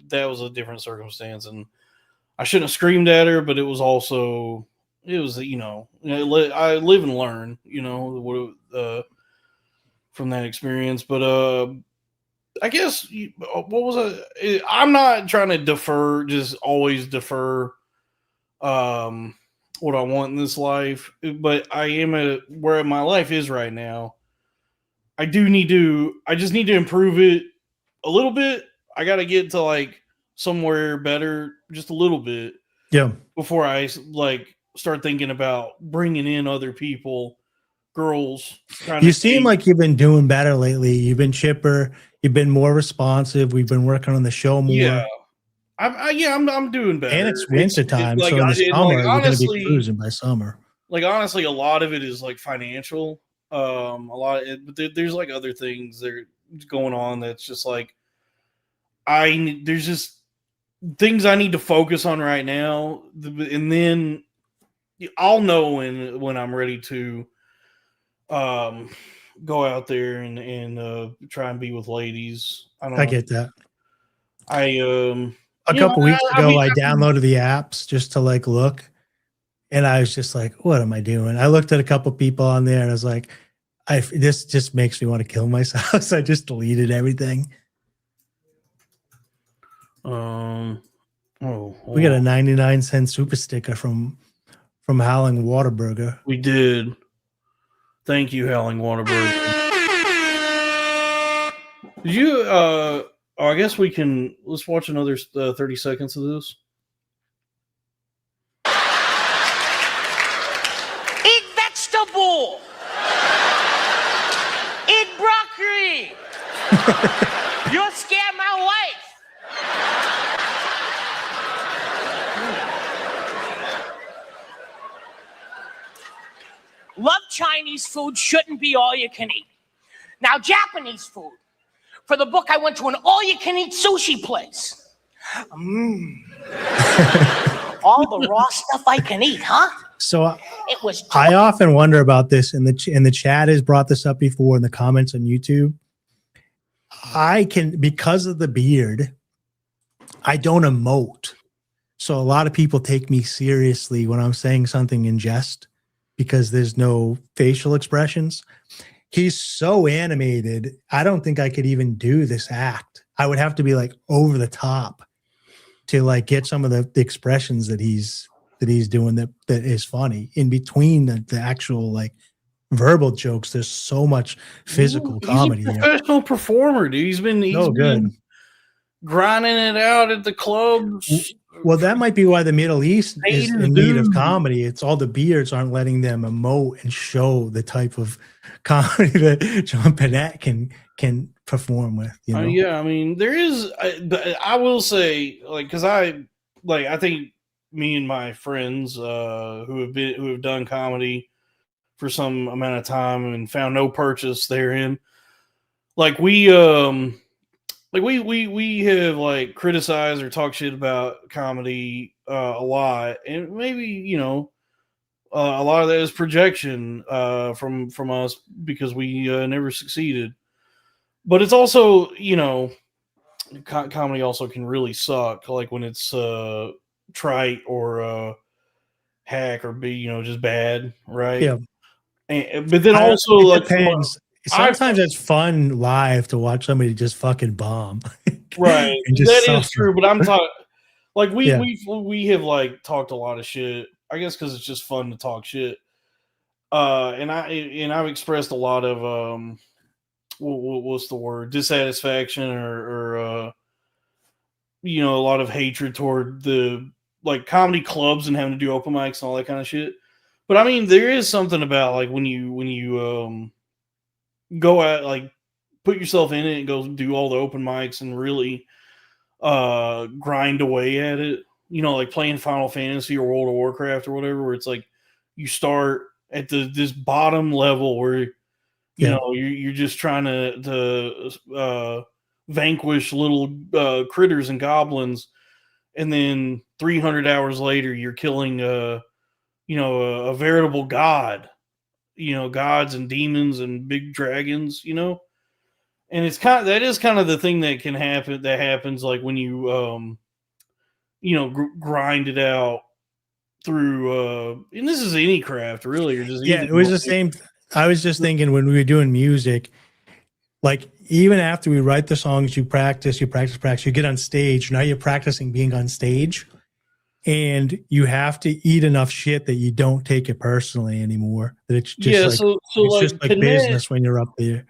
that was a different circumstance, and I shouldn't have screamed at her, but I live and learn, from that experience. But I guess I'm not trying to always defer what I want in this life, but I am at where my life is right now. I just need to improve it a little bit. I got to get to like somewhere better, just a little bit. Yeah. Before I like start thinking about bringing in other people, girls. You seem like you've been doing better lately. You've been chipper. You've been more responsive. We've been working on the show more. Yeah. I'm doing better. And it's winter time, so in the summer you're going to be cruising by summer. Like honestly, a lot of it is like financial. But there's like other things that are going on that's just like there's just things I need to focus on right now, and then I'll know when I'm ready to go out there and try and be with ladies. I get that. A couple weeks ago, I downloaded the apps just to like look, and I was just like, "What am I doing?" I looked at a couple people on there, and I was like, "This just makes me want to kill myself." So I just deleted everything. We got a 99-cent super sticker from Howling Waterburger. We did. Thank you, Howling Waterburger. Did you I guess let's watch another 30 seconds of this. Eat vegetable. Eat broccoli. You'll scare my wife. Love Chinese food shouldn't be all you can eat. Now, Japanese food. For the book, I went to an all-you-can-eat sushi place. All the raw stuff I can eat, huh? So it was. I often wonder about this, and the chat has brought this up before in the comments on YouTube. Because of the beard, I don't emote. So a lot of people take me seriously when I'm saying something in jest because there's no facial expressions. He's so animated. I don't think I could even do this act. I would have to be like over the top to like get some of the expressions that he's doing that is funny. In between the actual like verbal jokes, there's so much physical comedy. He's a professional performer, dude. He's been grinding it out at the clubs. Well, that might be why the Middle East is in need of comedy. It's all the beards aren't letting them emote and show the type of comedy that John Panette can perform with. You know? Yeah, I mean, there is. I will say, like, because I think me and my friends who have done comedy for some amount of time and found no purchase therein, like we have like criticized or talked shit about comedy a lot, and maybe a lot of that is projection from us because we never succeeded. But it's also comedy also can really suck, like when it's trite or hack or be just bad, right? Yeah. But then also It like depends. Sometimes it's fun live to watch somebody just fucking bomb. right, and just that is suffer. true. But I'm talking like Yeah. we have like talked a lot of shit. I guess because it's just fun to talk shit. And I've expressed a lot of what's the word, dissatisfaction or a lot of hatred toward the like comedy clubs and having to do open mics and all that kind of shit. But I mean, there is something about like when you go out, like put yourself in it and go do all the open mics and really grind away at it. Like playing Final Fantasy or World of Warcraft or whatever, where it's like you start at this bottom level where you're just trying to vanquish little critters and goblins, and then 300 hours later you're killing a veritable god, gods and demons and big dragons, and it's that is kind of the thing that happens like when you grind it out through and this is any craft really, or just Yeah, it was the same. I was just thinking when we were doing music, like even after we write the songs, you practice, you get on stage. Now you're practicing being on stage, and you have to eat enough shit that you don't take it personally anymore. That it's just it's just like Panette, business when you're up there.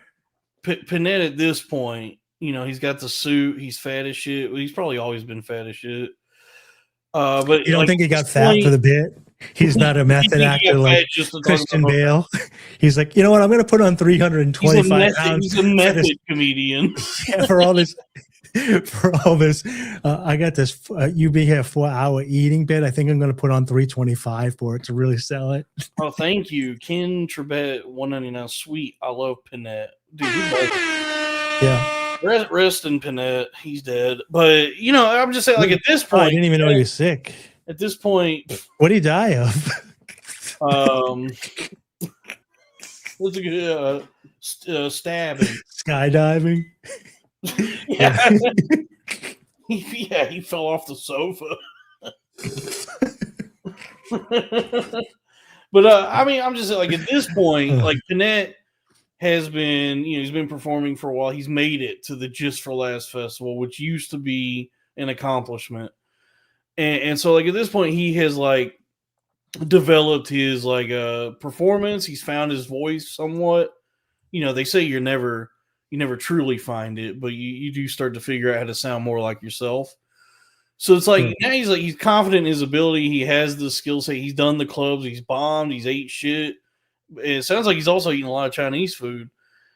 Panette at this point, he's got the suit, he's fat as shit. Well, he's probably always been fat as shit. But you don't think he got fat for the bit? He's not a method actor like Christian Bale. He's like, you know what? I'm going to put on 325 pounds. He's a method comedian. Yeah, for all this. I got this. You be here 4-hour eating bit. I think I'm going to put on 325 for it to really sell it. Oh, thank you, Ken Trebet, 199. Sweet, I love Panette, dude. Yeah. Rest in Panette. He's dead. But I'm just saying, like at this point, I didn't even know he was sick. At this point, what did he die of? What's a good stabbing? Skydiving. Yeah. He fell off the sofa. But I mean, I'm just saying, like at this point, like Panette has been, he's been performing for a while. He's made it to the Just for Laughs festival, which used to be an accomplishment. And so like at this point, he has like developed his like performance. He's found his voice somewhat. They say you never truly find it, but you do start to figure out how to sound more like yourself. So it's like now he's confident in his ability. He has the skill set. He's done the clubs. He's bombed. He's ate shit. It sounds like he's also eating a lot of Chinese food.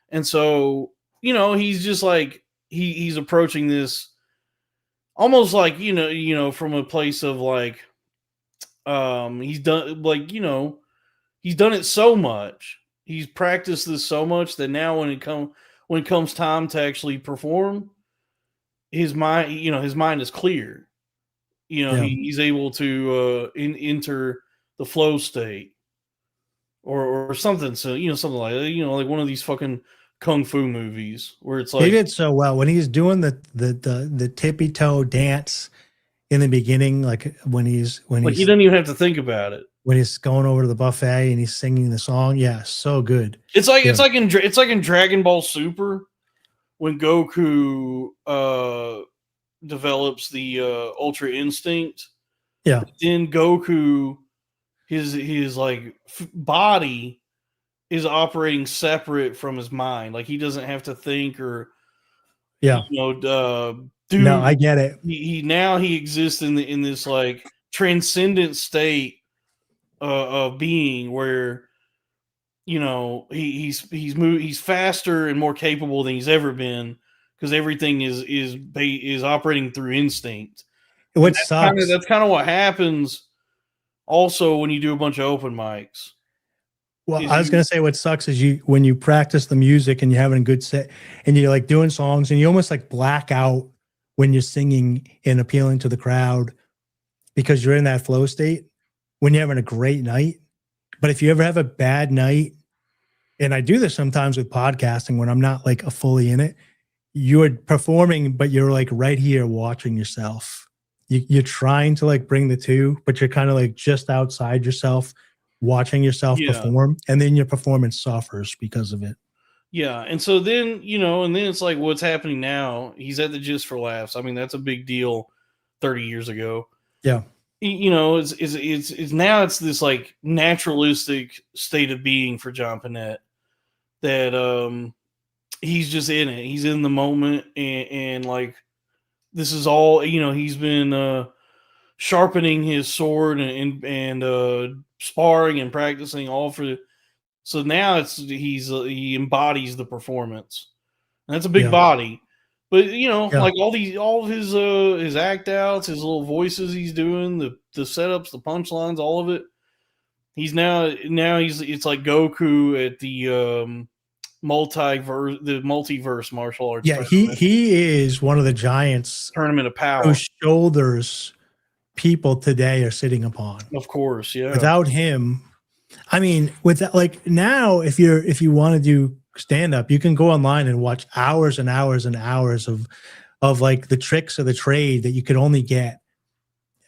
And so, he's just like, he's approaching this almost like, from a place of like, he's done like, he's done it so much. He's practiced this so much that now when it comes time to actually perform, his mind is clear. He's able to enter the flow state or something. So, something like that, like one of these fucking kung fu movies where it's like he did so well when he's doing the tippy toe dance in the beginning, like when he doesn't even have to think about it when he's going over to the buffet and he's singing the song. Yeah, so good. It's like it's like in Dragon Ball Super when Goku develops the Ultra Instinct. Yeah. Then Goku, his like body is operating separate from his mind. Like he doesn't have to think or no, I get it. He exists in this like transcendent state of being where he's faster and more capable than he's ever been because everything is operating through instinct. That's kind of what happens also when you do a bunch of open mics. Well, I was going to say what sucks is when you practice the music and you're having a good set and you're like doing songs and you almost like black out when you're singing and appealing to the crowd. because you're in that flow state when you're having a great night. But if you ever have a bad night, and I do this sometimes with podcasting when I'm not like a fully in it, you're performing, but you're like right here watching yourself. You're trying to like bring the two, but you're kind of like just outside yourself, watching yourself perform, and then your performance suffers because of it. Yeah, and so then and then it's like what's happening now. He's at the Just for Laughs. I mean, that's a big deal. 30 years ago. Yeah. It's now it's this like naturalistic state of being for John Pinette that he's just in it. He's in the moment, and like this is all he's been sharpening his sword and sparring and practicing all for. So now he embodies the performance. And that's a big body. But like all of his act outs, his little voices he's doing, the setups, the punchlines, all of it. It's like Goku at the multiverse martial arts. Yeah, he is one of the giants tournament of power whose shoulders people today are sitting upon. Of course, yeah. Without him, I mean, with that, like now, if you want to do stand up, you can go online and watch hours and hours and hours of like the tricks of the trade that you could only get,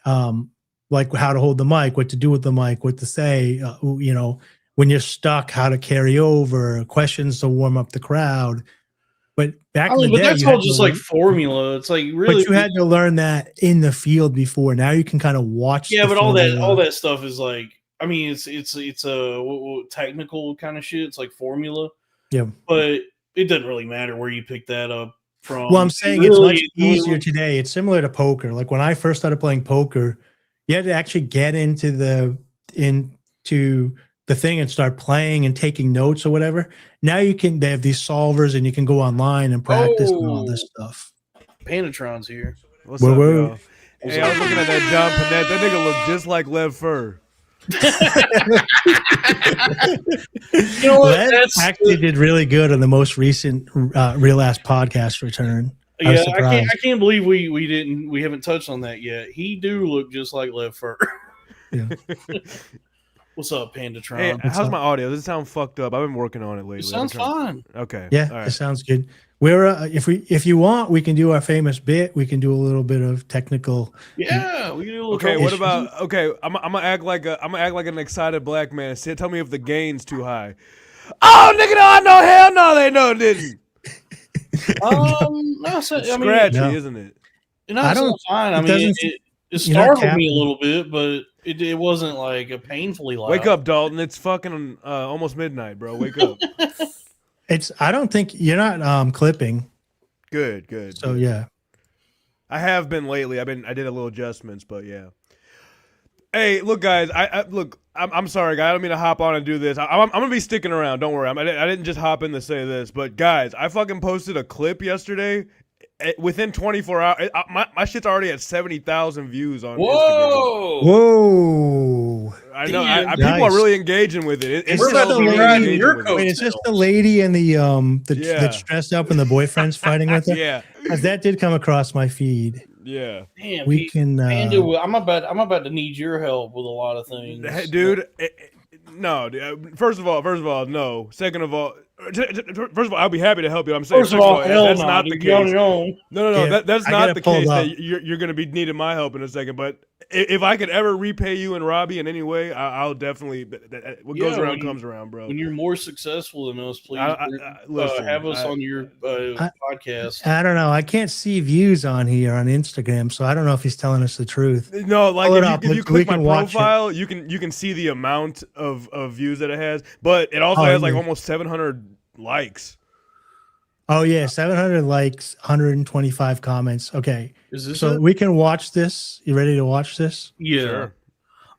like how to hold the mic, what to do with the mic, what to say, when you're stuck, how to carry over, questions to warm up the crowd. But back in the day, that's all just like formula. It's like really, but you had to learn that in the field before. Now you can kind of watch. Yeah, but all that stuff is like, I mean, it's a technical kind of shit. It's like formula. Yeah, but it doesn't really matter where you pick that up from. Well, I'm saying it's much easier today. It's similar to poker. Like when I first started playing poker, you had to actually get into the thing and start playing and taking notes or whatever. Now they have these solvers and you can go online and practice and all this stuff. Panatron's here. What's up, y'all? Hey, I was looking at that John Pinette. That nigga looked just like Lev Fur. Lev actually did really good on the most recent Real Ass Podcast return. Yeah, I can't believe we haven't touched on that yet. He do look just like Lev Fur. Yeah. What's up, Pandatron? Hey, how's my audio? Does it sound fucked up? I've been working on it lately. It sounds fine. Okay. Yeah, right. It sounds good. We're if you want, we can do our famous bit. We can do a little bit of technical. Yeah, we can do a little. Okay, what about? Okay, I'm gonna act like an excited black man. Tell me if the gain's too high. Oh, nigga, no, I know. Hell no, they know didn't. No, scratchy, isn't it? I don't fine. I mean, it startled me a little bit, but it wasn't like a painfully loud. Wake up, Dalton. It's fucking almost midnight, bro. Wake up. I don't think you're not clipping. Good. So yeah. I have been lately. I did a little adjustments, but yeah. Hey, look, guys. I'm sorry, guys. I don't mean to hop on and do this. I'm gonna be sticking around. Don't worry. I didn't just hop in to say this, but guys, I fucking posted a clip yesterday. Within 24 hours, my shit's already at 70,000 views on Instagram. Whoa! I know. People are really engaging with it. Is this the lady and the stressed up and the boyfriend's fighting with her? Yeah, because that did come across my feed. Yeah, damn. We can. I'm about to need your help with a lot of things, dude. No, first of all, no. Second of all, I'll be happy to help you. I'm saying, first of all, that's not the case. No, that's not the case. That you're going to be needing my help in a second. But if I could ever repay you and Robbie in any way, I'll definitely. What goes around comes around, bro. When you're more successful than us, please have us on your podcast. I don't know. I can't see views on here on Instagram, so I don't know if he's telling us the truth. No, like if you click my profile, you can see the amount of views that it has, but it also has like almost 700 likes. Oh yeah, 700 likes, 125 comments. Okay, is this so we can watch this? You ready to watch this? Yeah. Sure.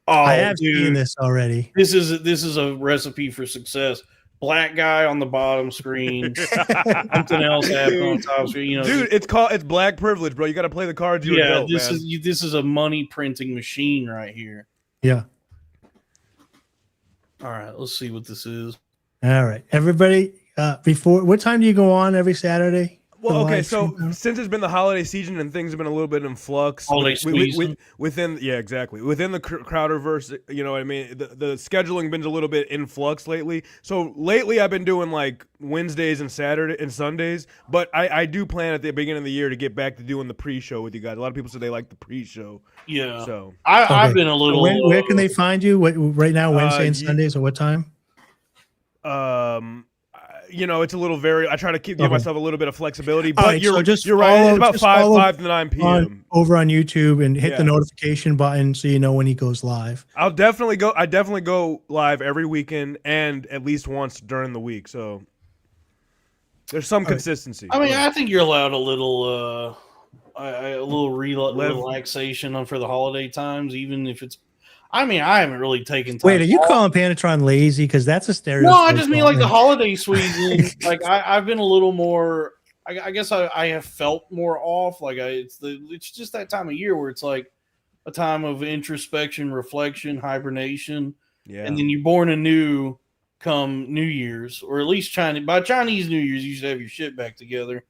Oh, I have seen this already. This is a recipe for success. Black guy on the bottom screen, something else happening on top screen. Dude, it's black privilege, bro. You got to play the cards you were dealt, this is a money printing machine right here. Yeah. All right, let's see what this is. All right, everybody. Before what time do you go on every Saturday? Well, okay, live so stream? since it's been the holiday season and things have been a little bit in flux, Holiday season. within exactly within the Crowderverse, you know what I mean. The scheduling been a little bit in flux lately. So lately, I've been doing like Wednesdays and Saturday and Sundays, but I do plan at the beginning of the year to get back to doing the pre-show with you guys. A lot of people say they like the pre-show. Yeah. So I've Okay. been a little. Where can they find you? What, right now, Wednesday and you- Sundays, or what time? you know, it's a little I try to give Okay. myself a little bit of flexibility, All but right, so just you're right. follow- It's about just follow 5 to 9 p.m. Over on YouTube and hit the Yeah. notification button so you know when he goes live. I definitely go live every weekend and at least once during the week. So there's some right. consistency. I mean, I think you're allowed a little Live. relaxation for the holiday times, even if it's. I mean, I haven't really taken time. Wait, are you off. calling Panatron lazy? Because that's a stereotype. No, I just mean like the comment. holiday season. Like I've been a little more. I guess I have felt more off. Like it's just that time of year where it's like a time of introspection, reflection, hibernation, yeah. and then you're born anew come New Year's, or at least by Chinese New Year's, you should have your shit back together.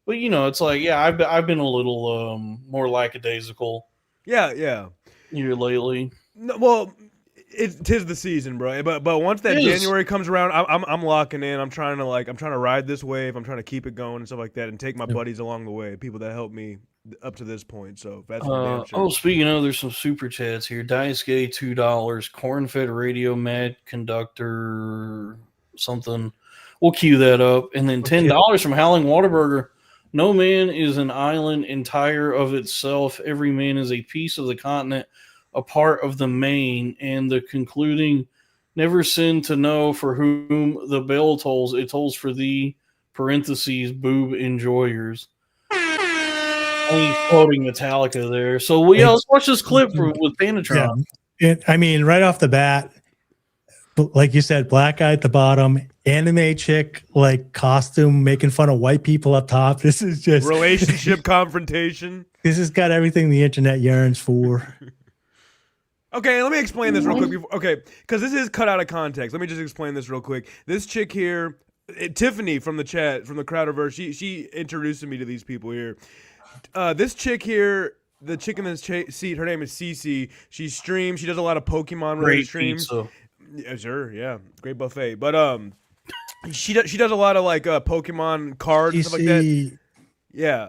But you know, it's like I've been a little more lackadaisical yeah. here lately. No, well, tis the season, bro. But once that It is. January comes around, I'm locking in. I'm trying to ride this wave. I'm trying to keep it going and stuff like that, and take my buddies along the way, people that helped me up to this point. So that's for damn sure. Oh, speaking of, there's some super chats here. Daisuke $2, Corn-Fed Radio, Mad Conductor, something. We'll cue that up, and then $10 from Howling Waterburger. No man is an island entire of itself. Every man is a piece of the continent, a part of the main. And the concluding, never sin to know for whom the bell tolls. It tolls for thee, parentheses, boob enjoyers. He's quoting Metallica there. So let's watch this clip with Panatron. I mean, right off the bat, like you said, black guy at the bottom, anime chick, like costume, making fun of white people up top. This is just Relationship confrontation. This has got everything the internet yearns for. Okay, let me explain this real quick. Okay, because this is cut out of context. Let me just explain this real quick. This chick here, Tiffany from the chat, from the Crowderverse, she introduced me to these people here. This chick here, the chick in this seat, her name is Cece. She streams. She does a lot of Pokemon related streams. Pizza. Yeah, sure, yeah, great buffet. But she does a lot of like Pokemon cards and stuff like that. Yeah,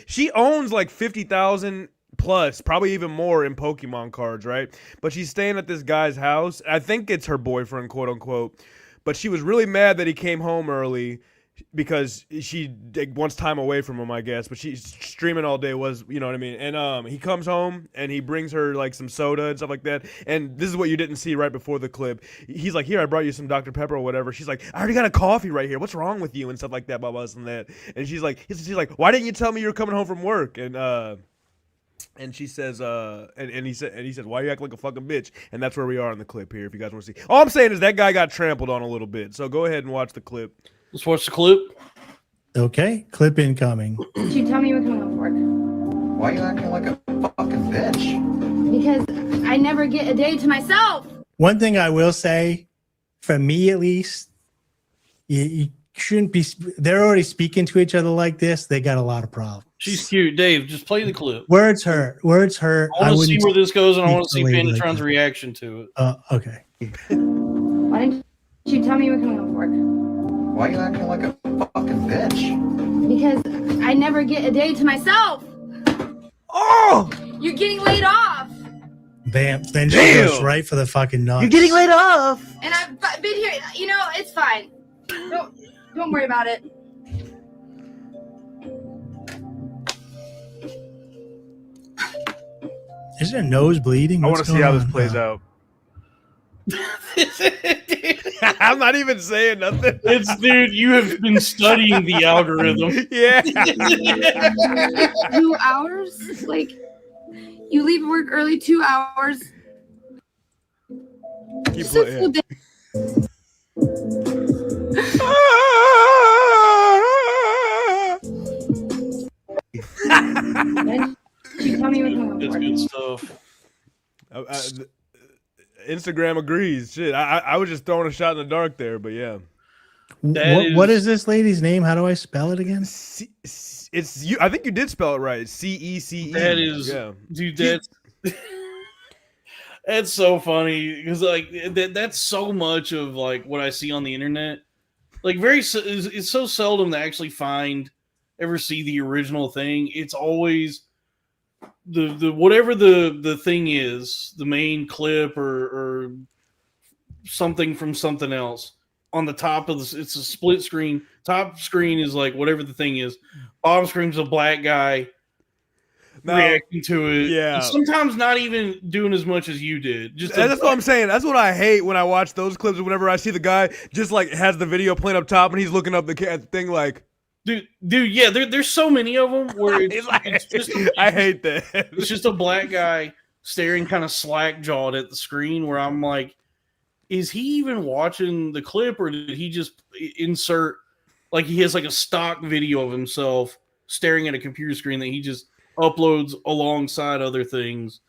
she owns like 50,000 plus, probably even more in Pokemon cards, right? But she's staying at this guy's house. I think it's her boyfriend, quote unquote. But she was really mad that he came home early because she wants time away from him, I guess. But she's streaming all day, you know what I mean? And he comes home and he brings her like some soda and stuff like that. And this is what you didn't see right before the clip. He's like, "Here, I brought you some Dr. Pepper or whatever." She's like, "I already got a coffee right here. What's wrong with you?" And stuff like that, blah, blah, and that. And she's like, "Why didn't you tell me you were coming home from work?" And she says, and he says, "Why you act like a fucking bitch?" And that's where we are in the clip here. If you guys want to see, all I'm saying is that guy got trampled on a little bit. So go ahead and watch the clip. Let's watch the clip. Okay, clip incoming. Did you tell me you were coming home from work? Why are you acting like a fucking bitch? Because I never get a day to myself. One thing I will say, for me at least, you shouldn't be. They're already speaking to each other like this. They got a lot of problems. She's cute. Dave, just play the clip. Words hurt. Words hurt. I want to see wouldn't where this goes, and I speak want to see to a lady like Panatron's that. reaction to it. Okay. Why didn't you tell me you were coming home from work? Why are you acting like a fucking bitch? Because I never get a day to myself. Oh, You're getting laid off. Bam. Then she Damn. goes right for the fucking nuts. You're getting laid off. And I've been here. You know, it's fine. Don't worry about it. Is her nose bleeding? I want to What's see how going this on? plays out. I'm not even saying nothing. It's dude, you have been studying the algorithm. Yeah. 2 hours? Like, you leave work early 2 hours. Keep Just a full playing. day. Why didn't you tell me you were coming home It's from good work? stuff. Instagram agrees. Shit, I was just throwing a shot in the dark there, but yeah. What is this lady's name? How do I spell it again? It's you. I think you did spell it right. CECE. That is, yeah. dude. That's so funny because like that's so much of like what I see on the internet. Like it's so seldom to actually ever see the original thing. It's always the whatever the thing is, the main clip or something from something else on the top of this. It's a split screen. Top screen is like whatever the thing is. Bottom screen's a black guy reacting to it. Yeah. And sometimes not even doing as much as you did. That's what I'm saying. That's what I hate when I watch those clips. Whenever I see the guy just like has the video playing up top and he's looking up the thing like, dude, yeah. There's so many of them where it's just I hate that. It's just a black guy staring kind of slack jawed at the screen. Where I'm like, is he even watching the clip, or did he just insert like he has like a stock video of himself staring at a computer screen that he just uploads alongside other things?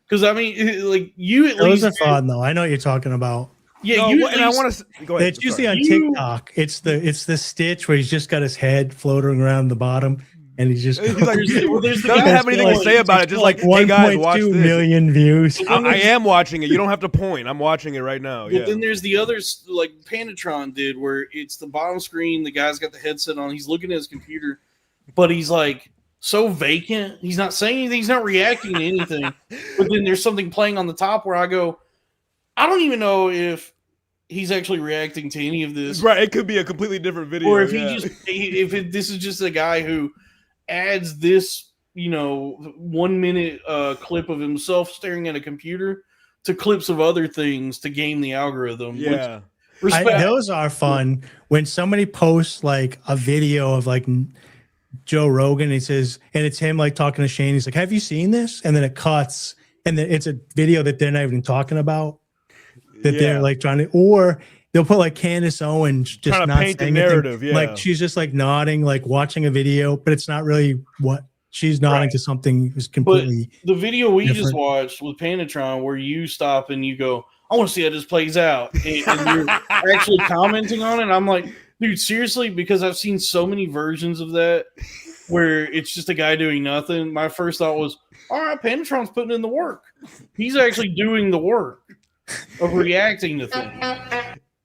Because I mean, like you at least those are fun though. I know what you're talking about. Yeah, no, you and I want to go ahead. It's usually on TikTok. It's the Stitch where he's just got his head floating around the bottom, and he's just He's like, there's the doesn't guy have anything to say about it. Just like, hey guys, watch 1.2 this. million views. I am watching it. You don't have to point. I'm watching it right now. But Yeah. then there's the others like Panatron did, where it's the bottom screen. The guy's got the headset on. He's looking at his computer, but he's like so vacant. He's not saying anything. He's not reacting to anything. But then there's something playing on the top where I go, I don't even know if he's actually reacting to any of this. Right. It could be a completely different video. Or if this is just a guy who adds this, 1 minute whip of himself staring at a computer to clips of other things to game the algorithm. Yeah. Those are fun when somebody posts like a video of like Joe Rogan. He says, and it's him like talking to Shane. He's like, "Have you seen this?" And then it cuts, and then it's a video that they're not even talking about. They're like trying to, or they'll put like Candace Owens just trying to not paint the saying narrative. anything. Yeah. Like she's just like nodding, like watching a video, but it's not really what she's nodding to something is completely. But the video we just different. watched with Panatron, where you stop and you go, "I want to see how this plays out," and you're actually commenting on it. And I'm like, dude, seriously, because I've seen so many versions of that where it's just a guy doing nothing. My first thought was, all right, Panatron's putting in the work. He's actually doing the work of reacting to things.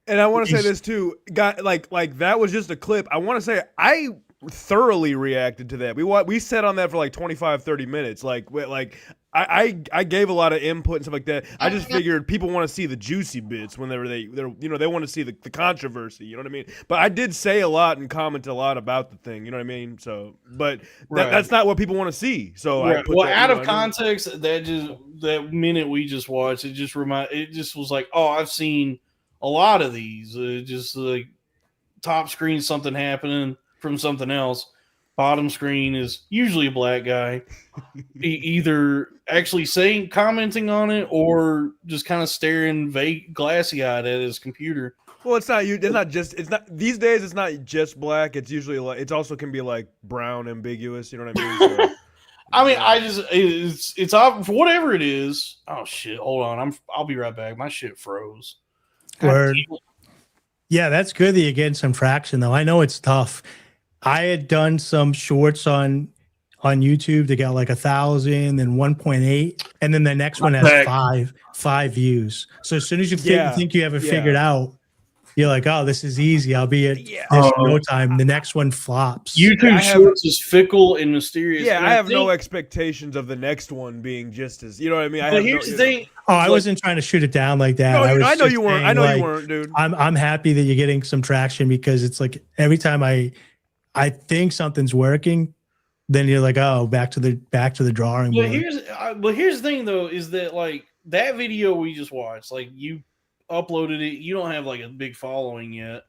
And I want to say this too, guy. Like that was just a clip. I want to say I thoroughly reacted to that. We sat on that for like 25, 30 minutes. I gave a lot of input and stuff like that. I just figured people want to see the juicy bits whenever they want to see the controversy. You know what I mean? But I did say a lot and comment a lot about the thing. You know what I mean? So, but that's not what people want to see. So Right. I put Well, that, out you of know what I mean? context, that minute we just watched, it just was like, oh, I've seen a lot of these. Just like top screen, something happening from something else. Bottom screen is usually a black guy, either actually commenting on it, or just kind of staring glassy eyed at his computer. Well, it's not these days. It's not just black. It's usually like it also can be like brown, ambiguous. You know what I mean? So, I mean, it's for whatever it is. Oh shit! Hold on, I'll be right back. My shit froze. Word. Yeah, that's good that you're getting some traction though. I know it's tough. I had done some shorts on YouTube that got like 1,000 and 1.8, and then the next one has five views. So as soon as you think you have it figured out, you're like, oh, this is easy. I'll be at this in no time. The next one flops. YouTube Shorts is fickle and mysterious. Yeah, and I have no expectations of the next one being just as, you know what I mean? But here's the thing. Oh, I wasn't trying to shoot it down like that. No, I I know just you weren't. saying, I know like, you weren't, dude. I'm happy that you're getting some traction, because it's like every time I think something's working, then you're like, oh, back to the drawing board. But here's the thing though, is that like that video we just watched, like you uploaded it, you don't have like a big following yet.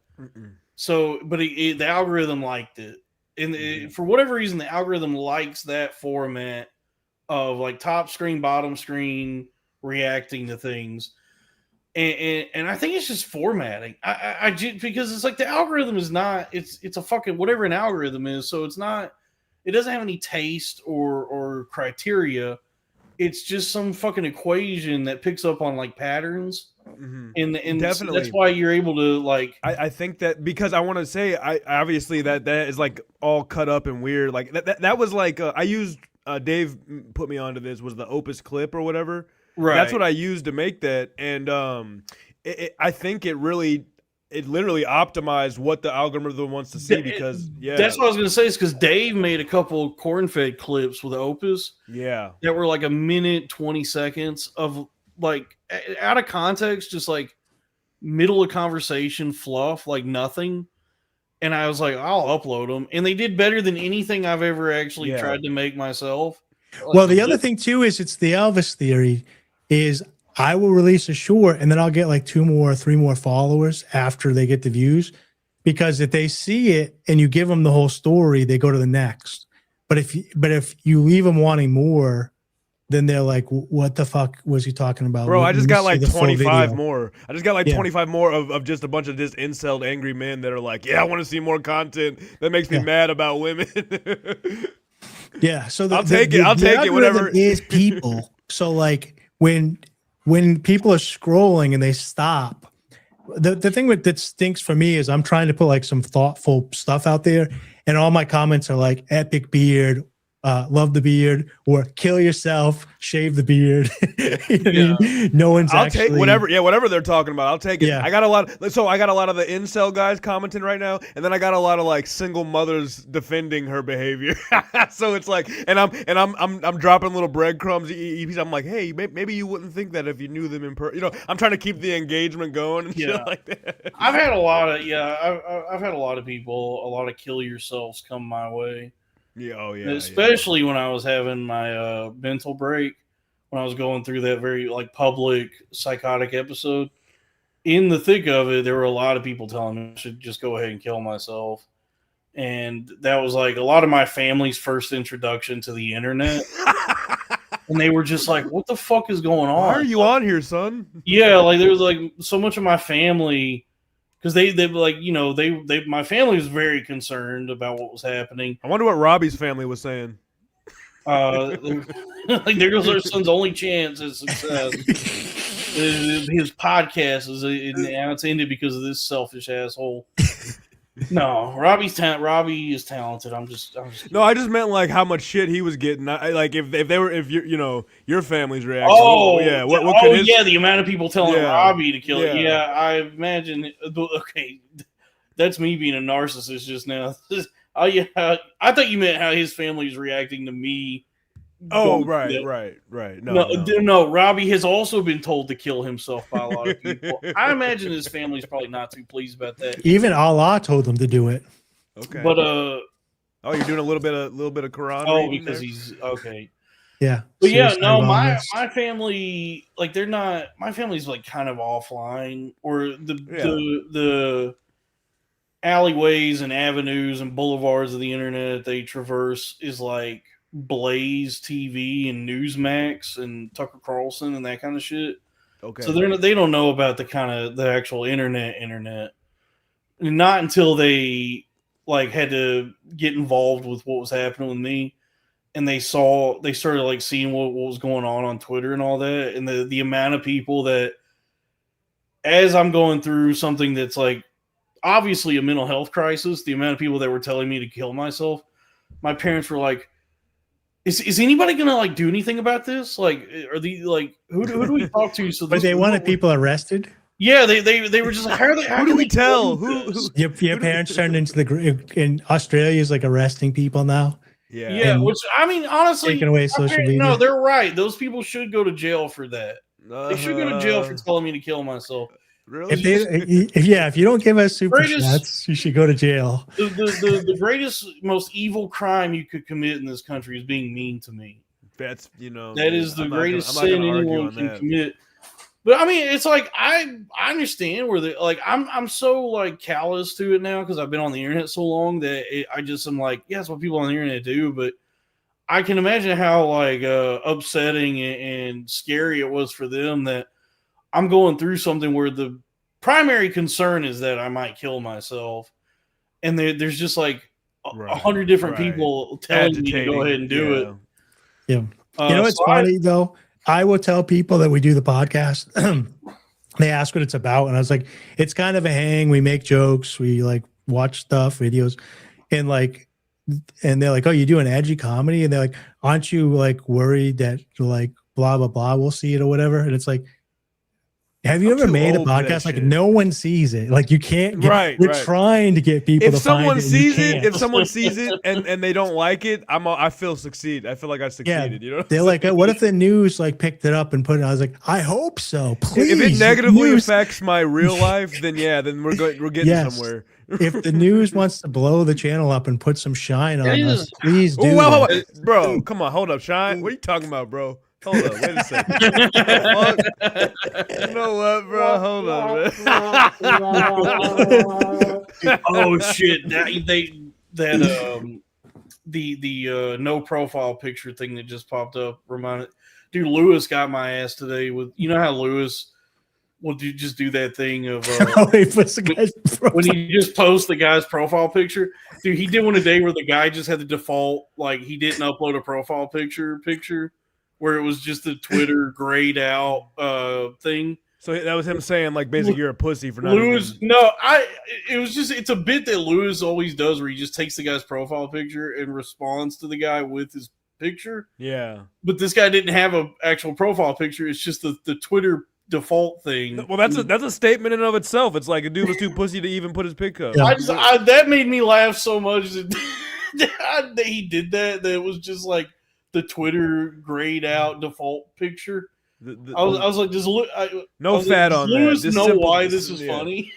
So, but the algorithm liked it, and for whatever reason, the algorithm likes that format of like top screen, bottom screen, reacting to things. And I think it's just formatting. I just, because it's like the algorithm is not, it's a fucking whatever an algorithm is. So it doesn't have any taste or criteria. It's just some fucking equation that picks up on like patterns. and Definitely. that's why you're able to like. I think that because I want to say I obviously that is like all cut up and weird. Like that was like I used Dave put me onto this was the Opus clip or whatever. Right. That's what I used to make that, and I think it literally optimized what the algorithm wants to see because that's what I was gonna say is because Dave made a couple corn-fed clips with Opus that were like a minute 20 seconds of like out of context, just like middle of conversation fluff, like nothing. And I was like, I'll upload them, and they did better than anything I've ever actually tried to make myself. Well, the other thing too is it's the Elvis theory. Is I will release a short and then I'll get like 2 more, 3 more followers after they get the views, because if they see it and you give them the whole story, they go to the next. But if you leave them wanting more, then they're like, "What the fuck was he talking about?" Bro, I just got like 25 more. more. I just got like 25 more of just a bunch of just incel angry men that are like, "Yeah, I want to see more content that makes me mad about women." Yeah, so I'll take it. I'll take it. Whatever is people. So like when people are scrolling and they stop, the thing that stinks for me is I'm trying to put like some thoughtful stuff out there, and all my comments are like epic beard, love the beard, or kill yourself, shave the beard. You know what I mean? No one's I'll actually take whatever they're talking about. I'll take it. Yeah. I got a lot of the incel guys commenting right now, and then I got a lot of like single mothers defending her behavior. So it's like, and I'm dropping little breadcrumbs. I'm like, hey, maybe you wouldn't think that if you knew them in person. You know, I'm trying to keep the engagement going and shit like that. I've had a lot of I've had a lot of people, a lot of kill yourselves come my way. Yeah, oh yeah. Especially when I was having my mental break, when I was going through that very like public psychotic episode. In the thick of it, there were a lot of people telling me I should just go ahead and kill myself. And that was like a lot of my family's first introduction to the internet. And they were just like, what the fuck is going on? Why are you on here, son? Yeah, like there was like so much of my family, because they like, you know, they my family was very concerned about what was happening. I wonder what Robbie's family was saying. Like there goes our son's only chance at success. His podcast it's ended because of this selfish asshole. No, Robbie is talented. I'm just no, I just meant like how much shit he was getting. Like if your family's reaction. Oh yeah, the amount of people telling Robbie to kill it. Yeah, I imagine. Okay, that's me being a narcissist just now. Oh yeah, I thought you meant how his family's reacting to me. Oh right. No. Robbie has also been told to kill himself by a lot of people. I imagine his family's probably not too pleased about that. Even Allah told them to do it. Okay, but you're doing a little bit of Quran. Oh, because he's okay. Yeah, but yeah, no, my family like they're not. My family's like kind of offline, or the alleyways and avenues and boulevards of the internet they traverse is like Blaze TV and Newsmax and Tucker Carlson and that kind of shit. Okay. So they don't know about the actual internet. And not until they like had to get involved with what was happening with me, and they started like seeing what was going on Twitter and all that, and the amount of people that, as I'm going through something that's like obviously a mental health crisis, the amount of people that were telling me to kill myself, my parents were like, Is anybody gonna like do anything about this? Like, are the like who do we talk to? So but they wanted people arrested. Yeah, they were just like, how do we tell? Your parents turned into in Australia is like arresting people now. Yeah. Which I mean, honestly, taking away social media. No, they're right. Those people should go to jail for that. They should go to jail for telling me to kill myself. Really? If you don't give us super chats, you should go to jail. The greatest, most evil crime you could commit in this country is being mean to me. That is the greatest sin anyone can commit. But I mean, it's like I understand where they like I'm so like callous to it now because I've been on the internet so long that I just am like, yeah, that's what people on the internet do. But I can imagine how like upsetting and scary it was for them that I'm going through something where the primary concern is that I might kill myself, and there's just like 100 different people telling me to go ahead and do it. Yeah, you know what's funny though? I will tell people that we do the podcast, They asked what it's about, and I was like, it's kind of a hang. We make jokes, we like watch stuff, videos, and like, and they're like, oh, you do an edgy comedy, and they're like, aren't you like worried that like blah blah blah we'll see it or whatever? And it's like, have you I'm ever too made a old for that podcast like shit. no one sees it? Like you can't get, Right, we're right. trying to get people If to someone find it, and you sees it, can't. if someone sees it and they don't like it, I feel succeed. I feel like I succeeded. You know, what I'm They're like, saying? what if the news like picked it up and put it? I was like, I hope so. Please, If it negatively news- affects my real life, then yeah, then we're getting Yes. somewhere. if the news wants to blow the channel up and put some shine on It us, is- please do. Oh, wow, that. bro, come on, hold up, Shine. What are you talking about, bro? Hold up, wait a second. Fuck? You know what, bro? Hold up, man. Oh shit! The no profile picture thing that just popped up reminded. Dude, Lewis got my ass today with how Lewis will do that thing of Oh, he puts the guy's when he just posts the guy's profile picture. Dude, he did one today where the guy just had the default, like he didn't upload a profile picture where it was just the Twitter grayed out thing. So that was him saying, like, basically, you're a pussy for not. Lewis, even... no, it's a bit that Lewis always does where he just takes the guy's profile picture and responds to the guy with his picture. Yeah. But this guy didn't have an actual profile picture. It's just the Twitter default thing. Well, that's a statement in and of itself. It's like a dude was too pussy to even put his pic up. Yeah. That made me laugh so much that he did that it was just like the Twitter grayed out default picture. I was like, no fat on that. Lewis Just know simple- why this is yeah. funny?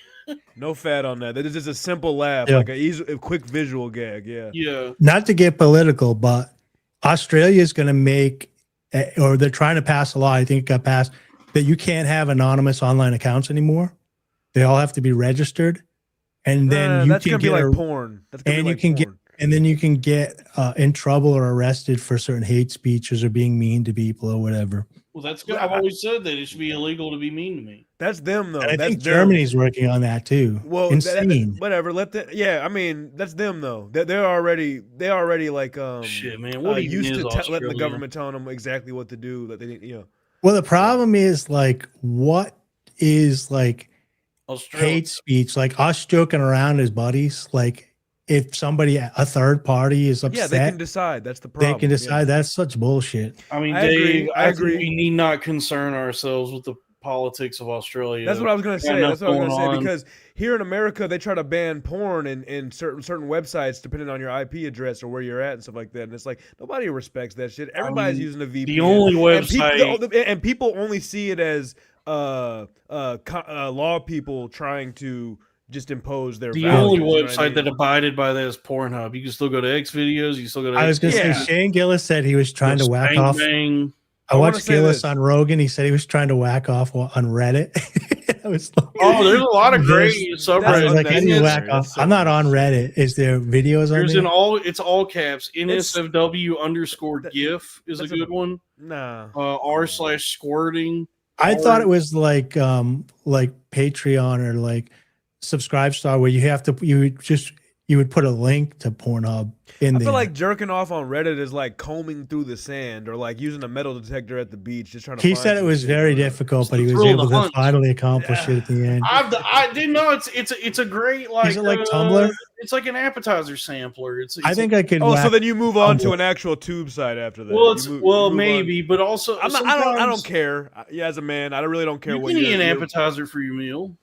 No fat on that. That is just a simple laugh, Yeah. like a quick visual gag. Yeah. Yeah. Not to get political, but Australia is going to make, or they're trying to pass a law. I think it got passed that you can't have anonymous online accounts anymore. They all have to be registered, and then you that's can gonna be get like porn. That's gonna and be you like can porn. and then you can get in trouble or arrested for certain hate speeches or being mean to people or whatever. Well, that's good. I've always said that it should be illegal to be mean to me. That's them though. And I That's think them. Germany's working on that too. Well, insane. whatever. Let them. Yeah, I mean, that's them though. They're already like Shit, man. What even used is to letting the Australia? government telling them exactly what to do. That they didn't. Well, the problem is like, what is like Australia. hate speech? Like us joking around as buddies. Like if somebody, a third party, is Yeah, upset, they can decide. That's the problem. they can decide. Yeah. That's such bullshit. I mean, I agree, Dave, I I think agree. we need not concern ourselves with the politics of Australia. That's what I was gonna say. enough That's what I was gonna going say on. because here in America they try to ban porn in certain websites depending on your IP address or where you're at and stuff like that. And it's like nobody respects that shit. Everybody's using a VPN. the only and people only see it as law people trying to just impose their The values, only you know what I website mean? that abided by that is Pornhub. You can still go to X videos. You can still go to. I was gonna Yeah. say Shane Gillis said he was trying to whack Bang off. Bang. I I wanna watched say Gillis this. on Rogan. He said he was trying to whack off on Reddit. I was like, Oh, there's a lot of great I that's was subreddits. like, how do you unnecessary. whack off? That's so I'm not on Reddit. Is there videos on There's there? it's all caps. NSFW _ GIF is a that's a- good one. Nah. R/squirting. I thought it was like Patreon or like Subscribe Star where you would put a link to Pornhub in I there. feel like jerking off on Reddit is like combing through the sand or like using a metal detector at the beach, just trying to. he find said it some was shit. very difficult, but he was thrill of able the to hunt. finally accomplish it at the end. I didn't know it's a great like. Is it like Tumblr? It's like an appetizer sampler. It's I think I could. Oh, so whack- then you move on to an actual tube site after that. well, You it's move- you move on. maybe, but also I'm not, I don't sometimes care. Yeah, as a man, I really don't care You what can eat you're. an appetizer for your meal.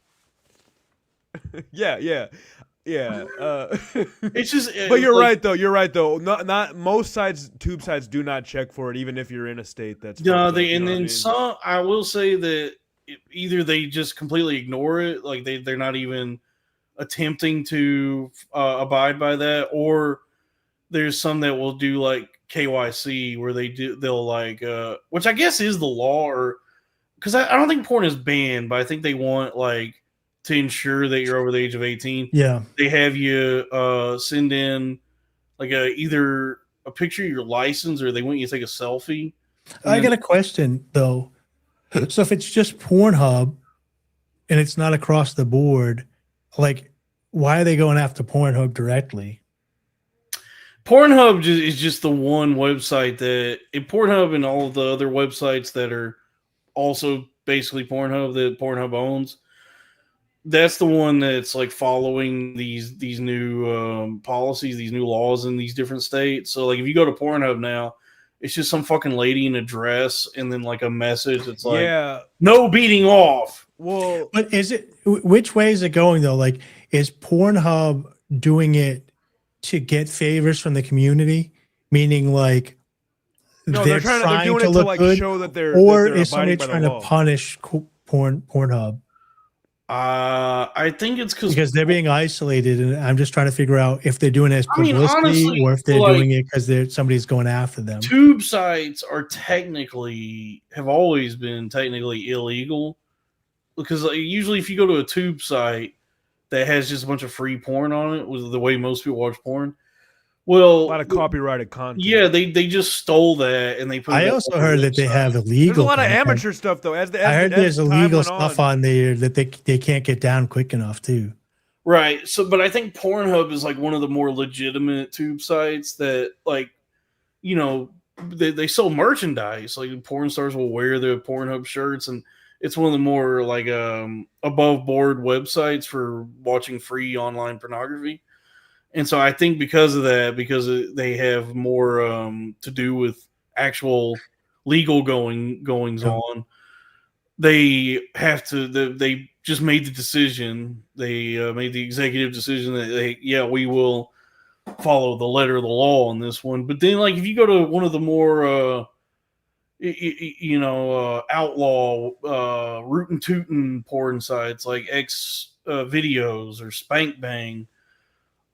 Yeah. It's just. But you're like, right though. Not most tube sites do not check for it, even if you're in a state that's. No, fucked up, they you and know what I then mean? some. I will say that either they just completely ignore it, like they're not even attempting to abide by that, or there's some that will do like KYC where they'll like which I guess is the law, or because I don't think porn is banned, but I think they want like to ensure that you're over the age of 18. Yeah. They have you send in like either a picture of your license or they want you to take a selfie. I got a question though. So if it's just Pornhub and it's not across the board, like why are they going after Pornhub directly? Pornhub is just the one website that Pornhub and all of the other websites that are also basically Pornhub that Pornhub owns. That's the one that's like following these new policies, these new laws in these different states. So like if you go to Pornhub now, it's just some fucking lady in a dress and then like a message that's like, no beating off. Well, But which way is it going though? Like, is Pornhub doing it to get favors from the community? Meaning like no, they're they're doing to it look to like good, show that they're or that they're is somebody abiding by trying the to law. punish Pornhub? I think it's Because they're being isolated, and I'm just trying to figure out if they're doing it as I mean, publicity honestly, or if they're like, doing it because somebody's going after them. tube sites have always been technically illegal because like, usually if you go to a tube site that has just a bunch of free porn on it, was the way most people watch porn. Well, A lot of copyrighted content. yeah, they just stole that and they put. I it also on their heard that they website. have There's illegal. a lot of content. amateur stuff though. As I heard there's time illegal went stuff on there that they can't get down quick enough too. Right. So, but I think Pornhub is like one of the more legitimate tube sites that, like, you know, they sell merchandise. Like, porn stars will wear their Pornhub shirts, and it's one of the more like above board websites for watching free online pornography. And so I think because of that, they have more to do with actual legal goings on, they have to. They just made the decision. They made the executive decision that we will follow the letter of the law on this one. But then, like, if you go to one of the more outlaw rootin' tootin' porn sites like X videos or Spank Bang,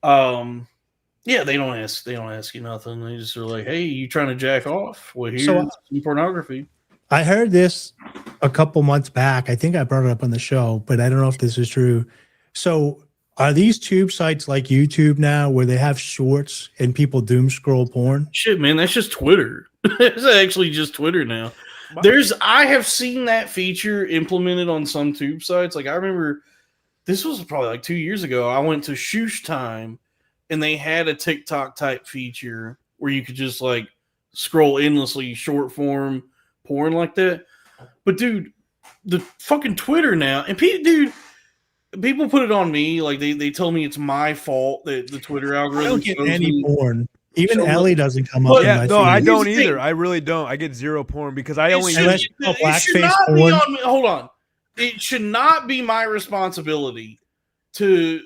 they don't ask you nothing. They just are like, hey, you trying to jack off? Well, here's some pornography. I heard this a couple months back. I think I brought it up on the show, but I don't know if this is true. So are these tube sites like YouTube now where they have shorts and people doom scroll porn? Shit, man, that's just Twitter. It's actually just Twitter now. I have seen that feature implemented on some tube sites. Like I remember this was probably like 2 years ago. I went to Shoosh Time and they had a TikTok type feature where you could just like scroll endlessly short form porn like that. But dude, the fucking Twitter now, and people put it on me. Like they tell me it's my fault that the Twitter I algorithm don't get shows any me. porn. Even So- Ellie doesn't come up. But- in Yeah, my no, I feed. don't Here's the either. thing. I really don't. I get zero porn because I It only should- Unless use. you know it should blackface not be porn. on me. Hold on. It should not be my responsibility to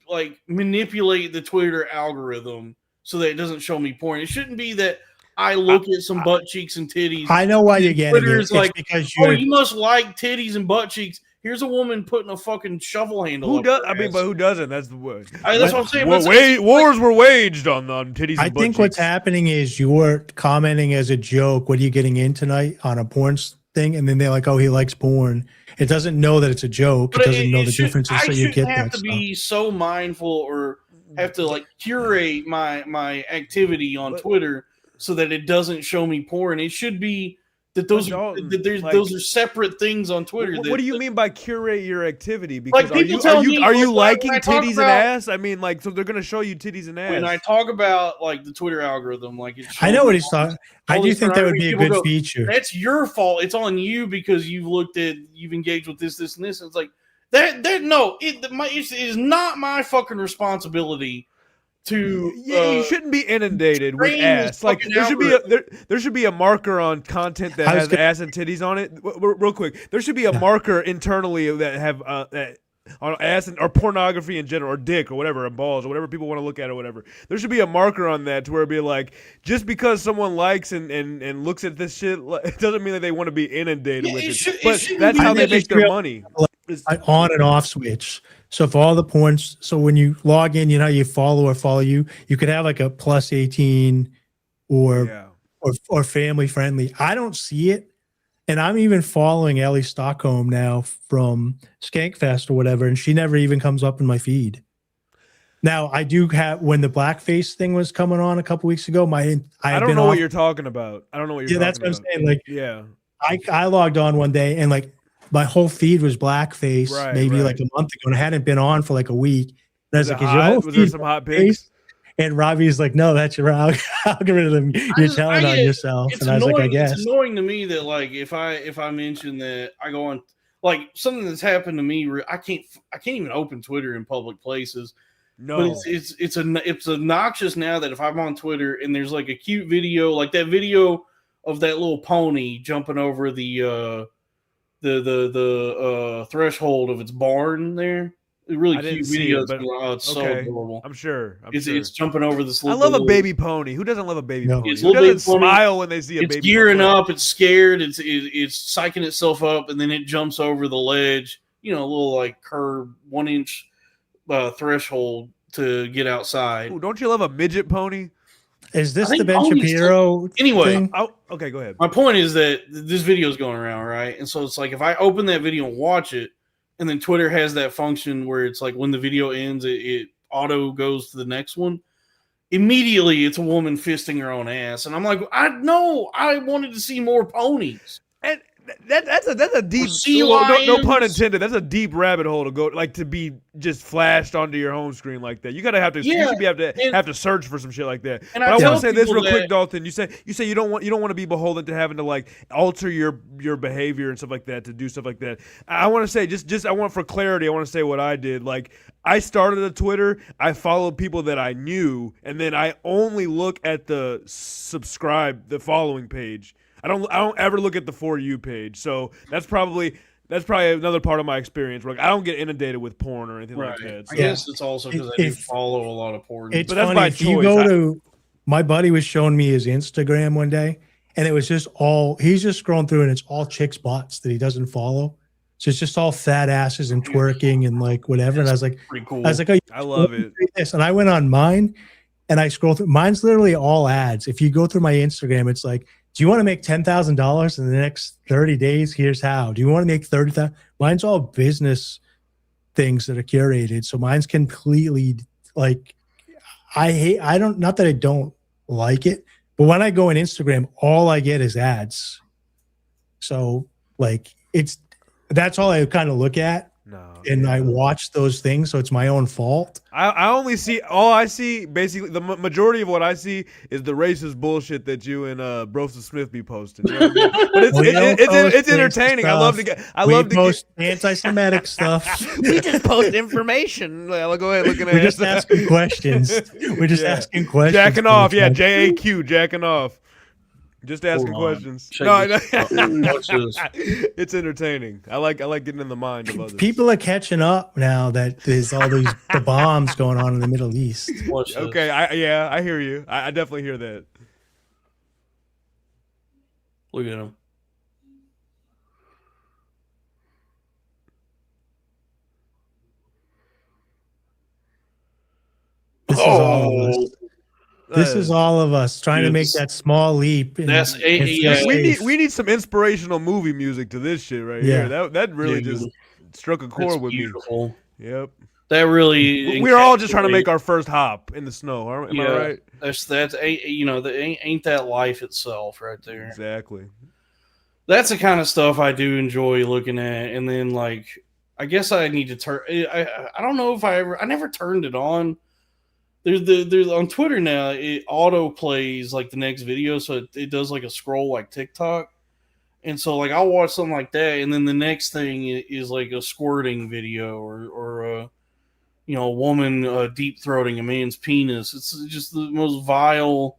like manipulate the Twitter algorithm so that it doesn't show me porn. It shouldn't be that I look at some butt cheeks and titties. I know why you're getting Twitter it. is It's like, because Oh, you're you must like titties and butt cheeks. Here's a woman putting a fucking shovel handle. Who up does? her I mean, ass. but who doesn't? That's the word. That's what I'm saying. Well, but it's- wars were waged on titties. I And butt think what's cheeks. happening is you're commenting as a joke, what are you getting in tonight on a porn thing? And then they're like, oh, he likes porn. It doesn't know that it's a joke. But It doesn't know the should- differences. I So you shouldn't get have that to stuff. be so mindful or have to like curate my activity on But- Twitter so that it doesn't show me porn. It should be that But Dalton, those are separate things on Twitter. What do you mean by curate your activity? Because people tell me, are you like, liking when I talk titties and about- ass? I mean, like, so they're gonna show you titties and ass. When I talk about like the Twitter algorithm, like it's I know what he's talking. I all do this think that would be a pornography, good people go, feature. That's your fault. It's on you because you've engaged with this, and this. It's like that. It is not my fucking responsibility to. You shouldn't be inundated with train ass. this Like fucking there should be a marker on content that I was has gonna- ass and titties on it. Real quick, there should be a marker internally that have that on ass or pornography in general, or dick or whatever, or balls or whatever people want to look at or whatever. There should be a marker on that to where it'd be like, just because someone likes and looks at this shit, it doesn't mean that they want to be inundated Yeah, with it it. should- it But shouldn't that's be how that they make it's their real- money. An on and off switch. So for all the porns, so when you log in, you know, you follow you, you could have like a plus 18 or Yeah. or family friendly. I don't see it. And I'm even following Ellie Stockholm now from Skankfest or whatever, and she never even comes up in my feed. Now I do have, when the blackface thing was coming on a couple weeks ago, I don't know what you're talking about. I don't know what you're yeah, talking that's what about. I'm saying. Like Yeah. I logged on one day and like my whole feed was blackface, Right, maybe right. like a month ago, and I hadn't been on for like a week. And I was Was like, it "Is your hot? whole Was there feed some hot blackface?" pics? And Robbie's like, no, that's your algorithm. You're telling on yourself. It's And I was like, I guess. It's annoying to me that like if I mention that I go on like something that's happened to me, I can't even open Twitter in public places. No, But it's obnoxious now that if I'm on Twitter and there's like a cute video, like that video of that little pony jumping over the threshold of its barn there. A really cute video. It's so adorable. I'm sure. It's jumping over this little. I love a baby pony. Who doesn't love a baby pony? It's Who doesn't smile when they see a baby? It's gearing up. It's scared. It's psyching itself up, and then it jumps over the ledge. You know, a little like curved 1 inch threshold to get outside. Ooh, don't you love a midget pony? Is this the Ben Shapiro? Anyway, thing? Okay, go ahead. My point is that this video is going around, right? And so it's like if I open that video and watch it, and then Twitter has that function where it's like when the video ends, it auto goes to the next one. Immediately, it's a woman fisting her own ass, and I'm like, I wanted to see more ponies. And that's a deep no pun intended. That's a deep rabbit hole to go, like, to be just flashed onto your home screen like that. You you should be have to search for some shit like that. And but I want to say this real quick, that, Dalton. You say you don't want to be beholden to having to like alter your behavior and stuff like that to do stuff like that. I want to say just I want for clarity. I want to say what I did. Like, I started a Twitter. I followed people that I knew, and then I only look at the following page. I don't ever look at the For You page. So that's probably another part of my experience where I don't get inundated with porn or anything like that. So. I guess it's also because I do follow a lot of porn. It's but that's funny. by If choice. you go to, my buddy was showing me his Instagram one day, and it was just he's just scrolling through, and it's all chicks' butts that he doesn't follow. So it's just all fat asses and twerking and like whatever. And I was like, pretty cool. I was like, oh, I love it. This. And I went on mine, and I scroll through. Mine's literally all ads. If you go through my Instagram, it's like, do you want to make $10,000 in the next 30 days? Here's how. Do you want to make 30,000? Mine's all business things that are curated. So mine's completely like, not that I don't like it, but when I go on Instagram, all I get is ads. So like that's all I kind of look at. No, and I watch those things, so it's my own fault. I see basically the majority of what I see is the racist bullshit that you and Brosa Smith be posting. You know what I mean? But it's entertaining. We post anti-Semitic stuff. We just post information. Well, go ahead, looking at. We're just asking questions. We're just asking questions. Jacking off, yeah. JAQ, jacking off. Just asking questions. No, it's entertaining. I like getting in the mind of others. People are catching up now that there's all the bombs going on in the Middle East. Okay, I hear you. I definitely hear that. Look at him. This is all of us trying to make that small leap. We need some inspirational movie music to this shit right here. That really just struck a chord with me. Yep. That really. We're all just trying to make our first hop in the snow. Am I right? Ain't that life itself right there? Exactly. That's the kind of stuff I do enjoy looking at, and then like I guess I need to turn. I don't know if I never turned it on. There's on Twitter now, it auto plays like the next video, so it does like a scroll like TikTok, and so like I'll watch something like that, and then the next thing is like a squirting video or a woman deep throating a man's penis. It's just the most vile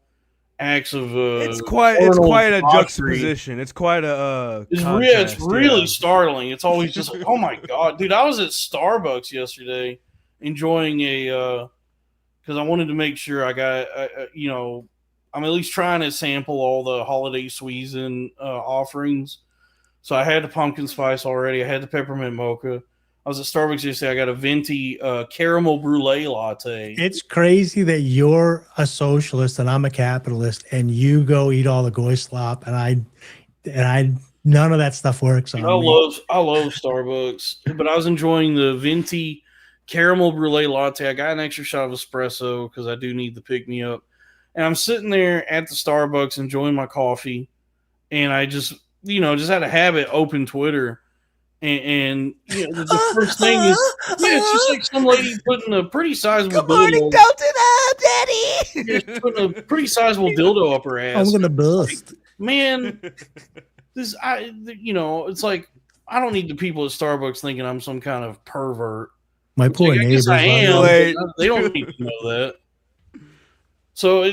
acts of. It's quite a juxtaposition. It's quite a. It's really startling. It's always just like, oh my god, dude! I was at Starbucks yesterday enjoying a. Because I wanted to make sure I got, I'm at least trying to sample all the holiday season offerings. So I had the pumpkin spice already. I had the peppermint mocha. I was at Starbucks yesterday. I got a venti caramel brulee latte. It's crazy that you're a socialist and I'm a capitalist, and you go eat all the goy slop, and I none of that stuff works on me. I love Starbucks, but I was enjoying the venti caramel brulee latte. I got an extra shot of espresso because I do need the pick me up. And I'm sitting there at the Starbucks enjoying my coffee, and I just had a habit open Twitter, and the first thing is it's just like some lady putting a pretty sizable. Good morning, Dalton. Daddy. Just putting a pretty sizable dildo up her ass. I'm gonna bust. Man, it's like I don't need the people at Starbucks thinking I'm some kind of pervert. My poor I neighbors. guess I am. Wait. But they don't need to know that. So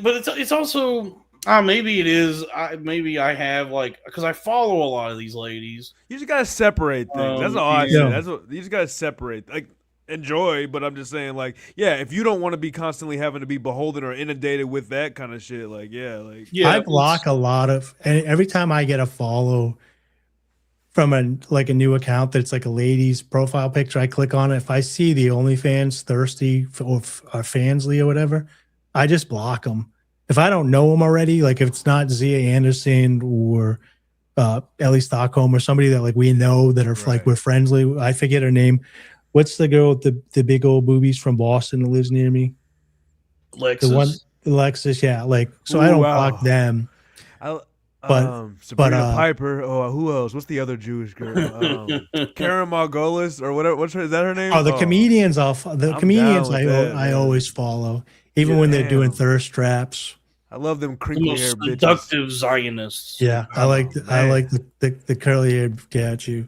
but it's also maybe it is. Maybe I have because I follow a lot of these ladies. You just gotta separate things. That's all I yeah. say. That's what you just gotta separate. Like enjoy, but I'm just saying, if you don't want to be constantly having to be beholden or inundated with that kind of shit, I block a lot of, and every time I get a follow from a new account that's like a lady's profile picture, I click on it. If I see the OnlyFans thirsty or Fansly or whatever, I just block them. If I don't know them already, like if it's not Zia Anderson or Ellie Stockholm or somebody that we know that are we're friendly. I forget her name. What's the girl with the big old boobies from Boston that lives near me? Lexus. The one, Lexus, yeah. So I don't block them. Sabrina Piper. Oh, who else? What's the other Jewish girl? Karen Margolis or whatever. Is that her name? Oh, the comedians. Comedians I always follow, even when they're doing thirst traps. I love them The crinkly most hair bitches. seductive Zionists. Yeah, I like the curly haired statue.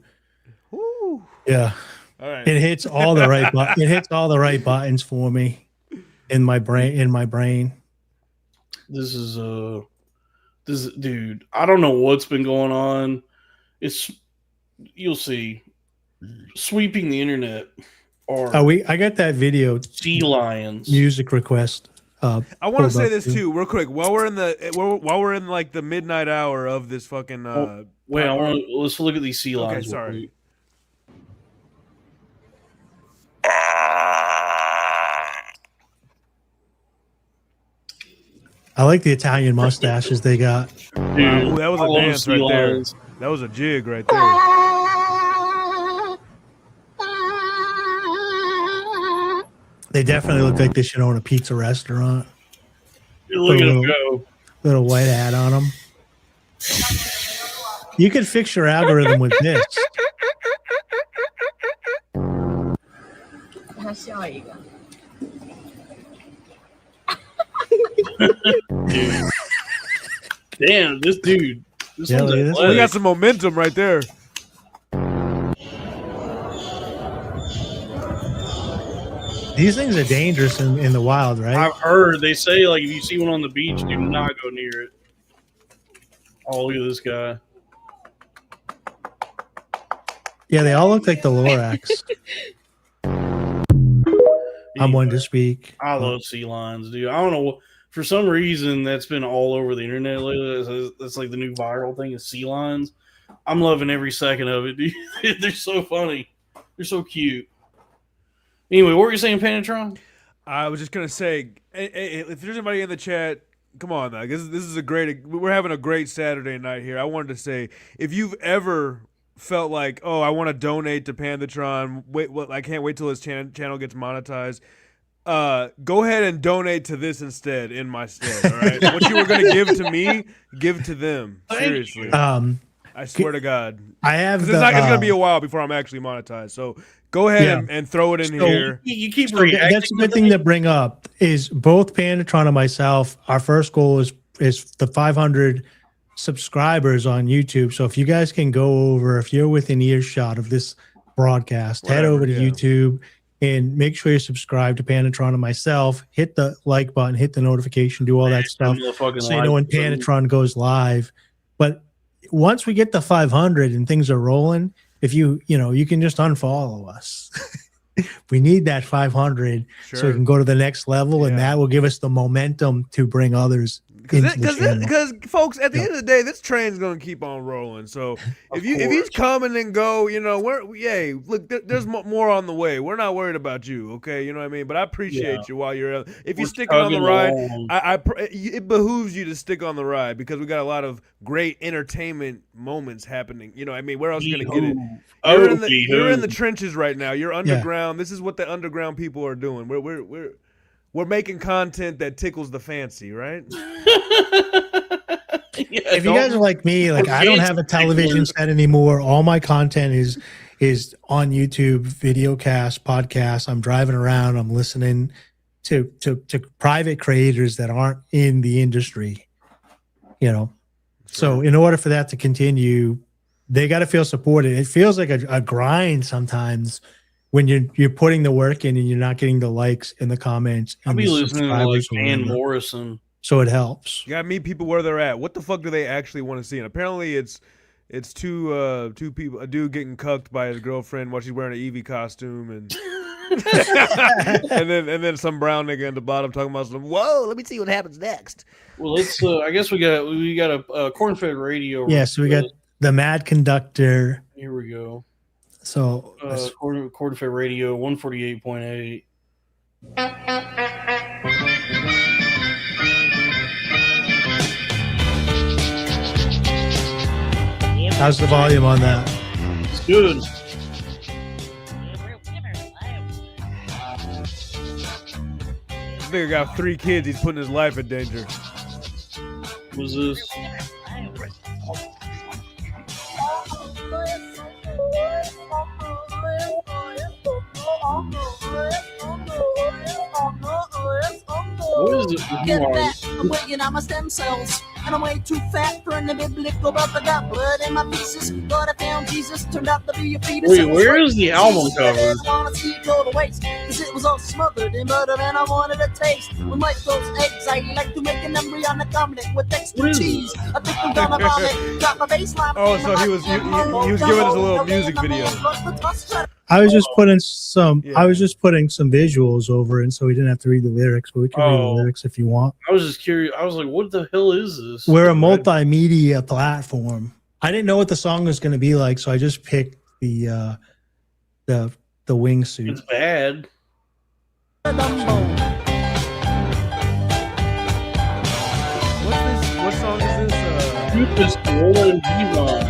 Woo. Yeah. All right. It hits all the right it hits all the right buttons for me in my brain. This is dude, I don't know what's been going on. You'll see. Sweeping the internet I got that video sea lions. music request. I want to say this too, real quick. While we're in the midnight hour of this fucking let's look at these sea lions. Okay, sorry. I like the Italian mustaches they got. Dude, Ooh, that was I a love dance sea right there. lions. That was a jig right there. They definitely look like they should own a pizza restaurant. Look at them go. Little white hat on them. You could fix your algorithm with this. Dude. Damn, this dude. This Yeah, one's look at this. We athletic. got some momentum right there. These things are dangerous in the wild, right? I've heard they say if you see one on the beach, do not go near it. Oh, look at this guy. Yeah, they all look like the Lorax. I'm one to speak. I love sea lions, dude. I don't know. For some reason, that's been all over the internet lately. That's like the new viral thing is sea lions. I'm loving every second of it, dude. They're so funny. They're so cute. Anyway, what were you saying, Penetron? I was just gonna say, hey, if there's anybody in the chat, come on, now. This is a great. We're having a great Saturday night here. I wanted to say, if you've ever felt like, oh, I want to donate to Pandatron, I can't wait till his channel gets monetized. Go ahead and donate to this instead, in my stead. All right, what you were gonna give to me, give to them. Seriously, I swear to God. I have. Because it's gonna be a while before I'm actually monetized. So go ahead and throw it in here. You keep So reacting. that's a good thing to bring up. Is both Pandatron and myself, our first goal is the 500 subscribers on YouTube. So if you guys can go over, if you're within earshot of this broadcast, head over to YouTube and make sure you're subscribed to Pandatron and myself. Hit the like button, hit the notification, do all that stuff, so you know when Pandatron goes live. But once we get to 500 and things are rolling, if you can just unfollow us. We need that 500 so we can go to the next level, and that will give us the momentum to bring others into the channel. Because folks, at the end of the day, this train's gonna keep on rolling. So if you come and go, look, there's more on the way. We're not worried about you, okay? You know what I mean? But I appreciate you while you're. If you're sticking on the ride, it behooves you to stick on the ride because we got a lot of great entertainment moments happening. You know what I mean? Where else are you gonna get it? You're in the trenches right now. You're underground. This is what the underground people are doing. We're making content that tickles the fancy, right? If you guys are like me, I don't have a television set anymore. All my content is on YouTube, videocast, podcast. I'm driving around, I'm listening, to private creators that aren't in the industry, you know. So in order for that to continue, they got to feel supported. It feels like a grind sometimes when you're putting the work in and you're not getting the likes and the comments. I'll And be the listening to like subscribers or Van whatever. Morrison. So it helps. You gotta meet people where they're at. What the fuck do they actually want to see? And apparently it's two people, a dude getting cucked by his girlfriend while she's wearing an Eevee costume, and and then some brown nigga at the bottom talking about some. Whoa, let me see what happens next. Well, let's. I guess we got a corn-fed radio. Yeah. So we got the Mad Conductor. Here we go. So corn-fed radio 148.8. how's the volume on that? It's good. This nigga got 3 kids. He's putting his life in danger. Was this? What is it? Get back, I'm waiting on my stem cells. And I'm way too fat for the biblical, but I got blood in my pieces. Thought I found Jesus, turned out to be a fetus. Wait, where is the album cover? I wanna see it go to waste, cause it was all smothered in butter and I wanted a taste. With my those eggs, I like to make an embryonic omelet with extra What is cheese. I think I'm gonna vomit, got my baseline. Oh, so he was giving us a little music video. I was just putting some. Yeah. I was just putting some visuals over it, so we didn't have to read the lyrics. But we can read the lyrics if you want. I was just curious. I was like, what the hell is this? We're a multimedia platform. I didn't know what the song was going to be like, so I just picked the wingsuit. It's bad. What song is this? You just roll and Devon.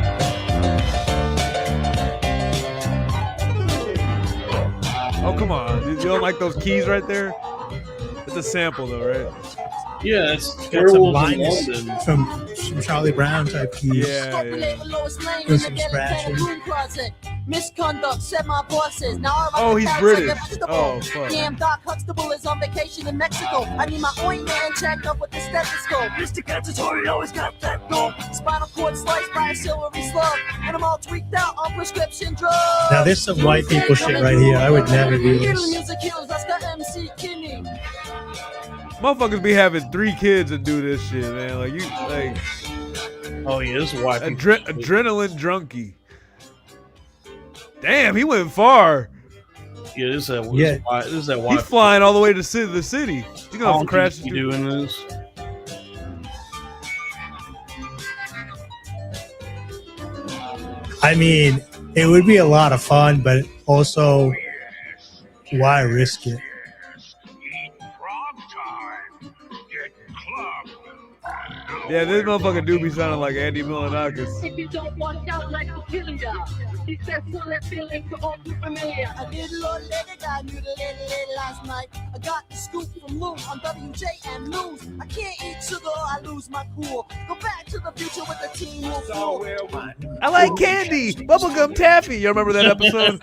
Oh, come on. You don't like those keys right there? It's a sample, though, right? Yeah, it's Got some Werewolves in lines London. from some Charlie Brown type keys. Yeah. There's some scratching. Misconduct, said my bosses. Now Oh, he's British. Oh, fuck. Damn, Doc Huxtable is on vacation in Mexico. I need my ointment checked up with the stethoscope. Mr. Cacciatore always got that dope. Spinal cord sliced by a silvery slug. And I'm all tweaked out on prescription drugs. Now there's some white people shit right here. I would never do this. Music kills, that's got MC Kinney. Motherfuckers be having 3 kids and do this shit, man. Like, you, like, Oh yeah, this is white. adrenaline drunkie. Damn, he went far. Yeah, this is that. Yeah. This is that He's white. flying all the way to the city. He's I gonna don't crash think through. you doing this. I mean, it would be a lot of fun, but also, why risk it? Yeah, this motherfucker do be sounding like Andy Milonakis. If you don't watch out, like a killer. He said, so that feeling for all too familiar. A little old lady got mutilated last night. I got the scoop from Lou on WJ and News. I can't eat sugar or I lose my cool. Go back to the future with the team will fool. I like candy, bubblegum taffy. You remember that episode?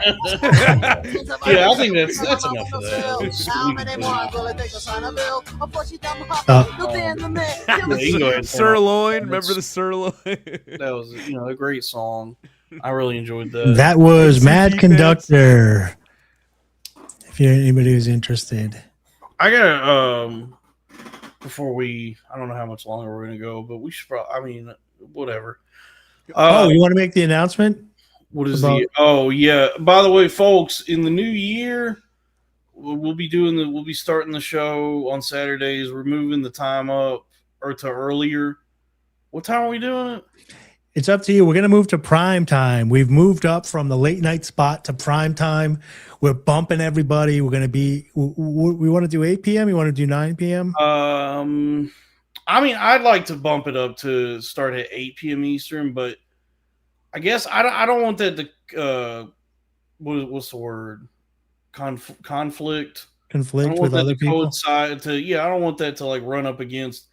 Yeah, I think that's enough of that. How many more will it take to sign a bill? Before she done Oh. hop, you'll stand the man. Yeah, you can go ahead and turn Sirloin, off. remember the sirloin? That was a great song. I really enjoyed that. That was CP Mad fans. Conductor. If anybody who's interested. I gotta before I don't know how much longer we're gonna go, but we should probably. I mean, whatever. Oh, you want to make the announcement? What is about- the? Oh yeah. By the way, folks, in the new year, we'll be starting the show on Saturdays. We're moving the time up or to earlier. What time are we doing it? It's up to you. We're going to move to prime time. We've moved up from the late night spot to prime time. We're bumping everybody. We're going to be, we want to do 8 p.m. You want to do 9 p.m.? I mean, I'd like to bump it up to start at 8 p.m. Eastern, but I guess I don't want that to what's the word? Conflict. I Conflict don't with want that other to people? coincide to I don't want that to like run up against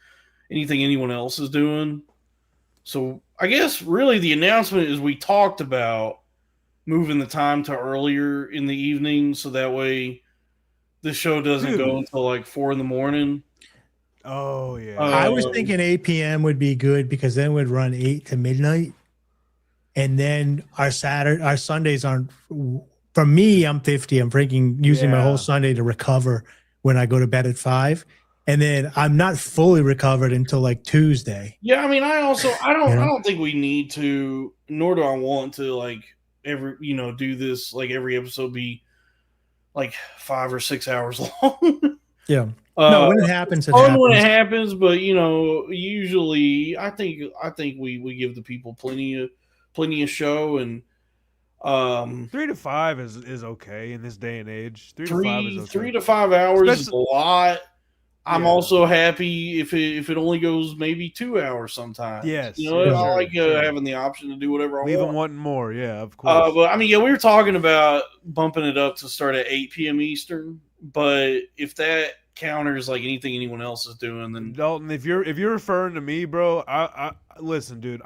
anything anyone else is doing. So I guess really the announcement is we talked about moving the time to earlier in the evening, so that way the show doesn't Dude. go until like 4 in. Oh yeah. I was thinking 8 p.m. would be good because then we'd run 8 to midnight, and then our Sundays aren't. For me, I'm 50. I'm using my Yeah. whole Sunday to recover when I go to bed at 5, and then I'm not fully recovered until like Tuesday. Yeah, I mean, I Yeah. don't think we need to, nor do I want to like do this like every episode be like 5 or 6 hours long. Yeah. No, when it happens, it happens. When it happens, but usually I think we give the people plenty of show, and 3 to 5 is okay in this day and age. 3 to 5 is okay. 3 to 5 hours is a Especially- lot. I'm Yeah. also happy if it only goes maybe 2 hours sometimes. Yes, I yeah, like sure. having the option to do whatever I Leave want. them wanting more. Yeah, of course. But I mean, yeah, we were talking about bumping it up to start at 8 p.m. Eastern. But if that counters like anything anyone else is doing, then Dalton, if you're referring to me, bro, I listen, dude.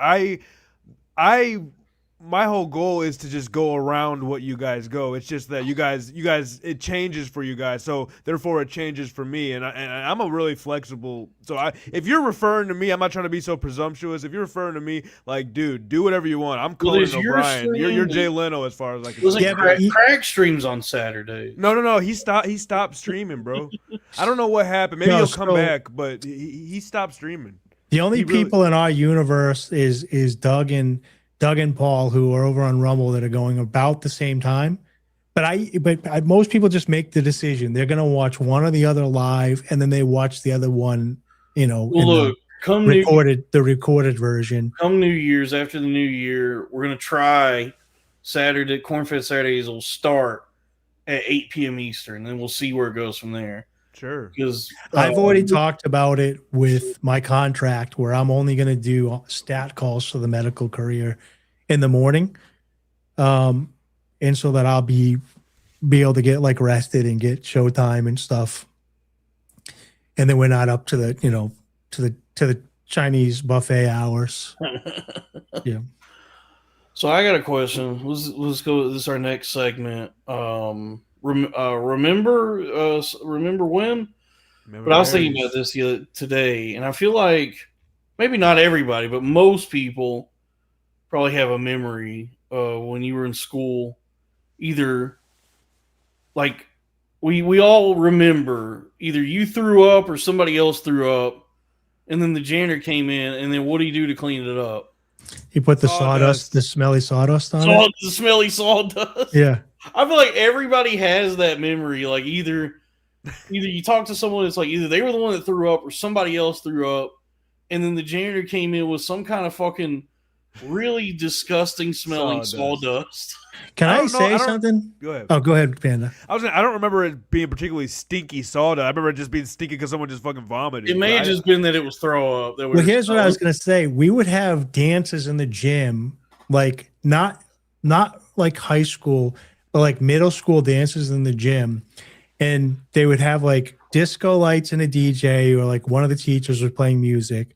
My whole goal is to just go around what you guys go. It's just that you guys, it changes for you guys, so therefore it changes for me. And I'm a really flexible. So if you're referring to me, I'm not trying to be so presumptuous. If you're referring to me, like, dude, do whatever you want. I'm Well, Conan is your O'Brien. You're stream- Jay Leno as far as I can. wasn't Yeah, crack, but crack streams on Saturday. No. He stopped streaming, bro. I don't know what happened. Maybe No, he'll come so- back, but he stopped streaming. The only He really- people in our universe is Doug and Paul, who are over on Rumble, that are going about the same time. But most people just make the decision. They're going to watch one or the other live, and then they watch the other one, in Well, the look, come recorded version. New Year's, after the New Year, we're gonna try Saturday. Cornfed Saturdays will start at 8 p.m. Eastern, and we'll see where it goes from there. Sure. Because I've already talked about it with my contract, where I'm only going to do stat calls for the medical career in the morning, and so that I'll be able to get like rested and get showtime and stuff. And then we're not up to the to the Chinese buffet hours. Yeah. So I got a question. Let's go. This is our next segment. Remember when? But I was thinking about this today, and I feel like maybe not everybody, but most people probably have a memory when you were in school. Either like we all remember either you threw up or somebody else threw up, and then the janitor came in, and then what do you do to clean it up? He put the Sawdust. the smelly sawdust on it. The smelly sawdust. Yeah. I feel like everybody has that memory. Like either you talk to someone, it's like either they were the one that threw up or somebody else threw up, and then the janitor came in with some kind of fucking really disgusting smelling sawdust. Can I don't know- say I don't- something? Go ahead. Oh, go ahead, Panda. I don't remember it being particularly stinky sawdust. I remember it just being stinky because someone just fucking vomited. It may have just been that it was throw up. That we Well, were here's what I was throwing. going to say. We would have dances in the gym, like not like high school, but like middle school dances in the gym. And they would have like disco lights and a DJ, or like one of the teachers was playing music.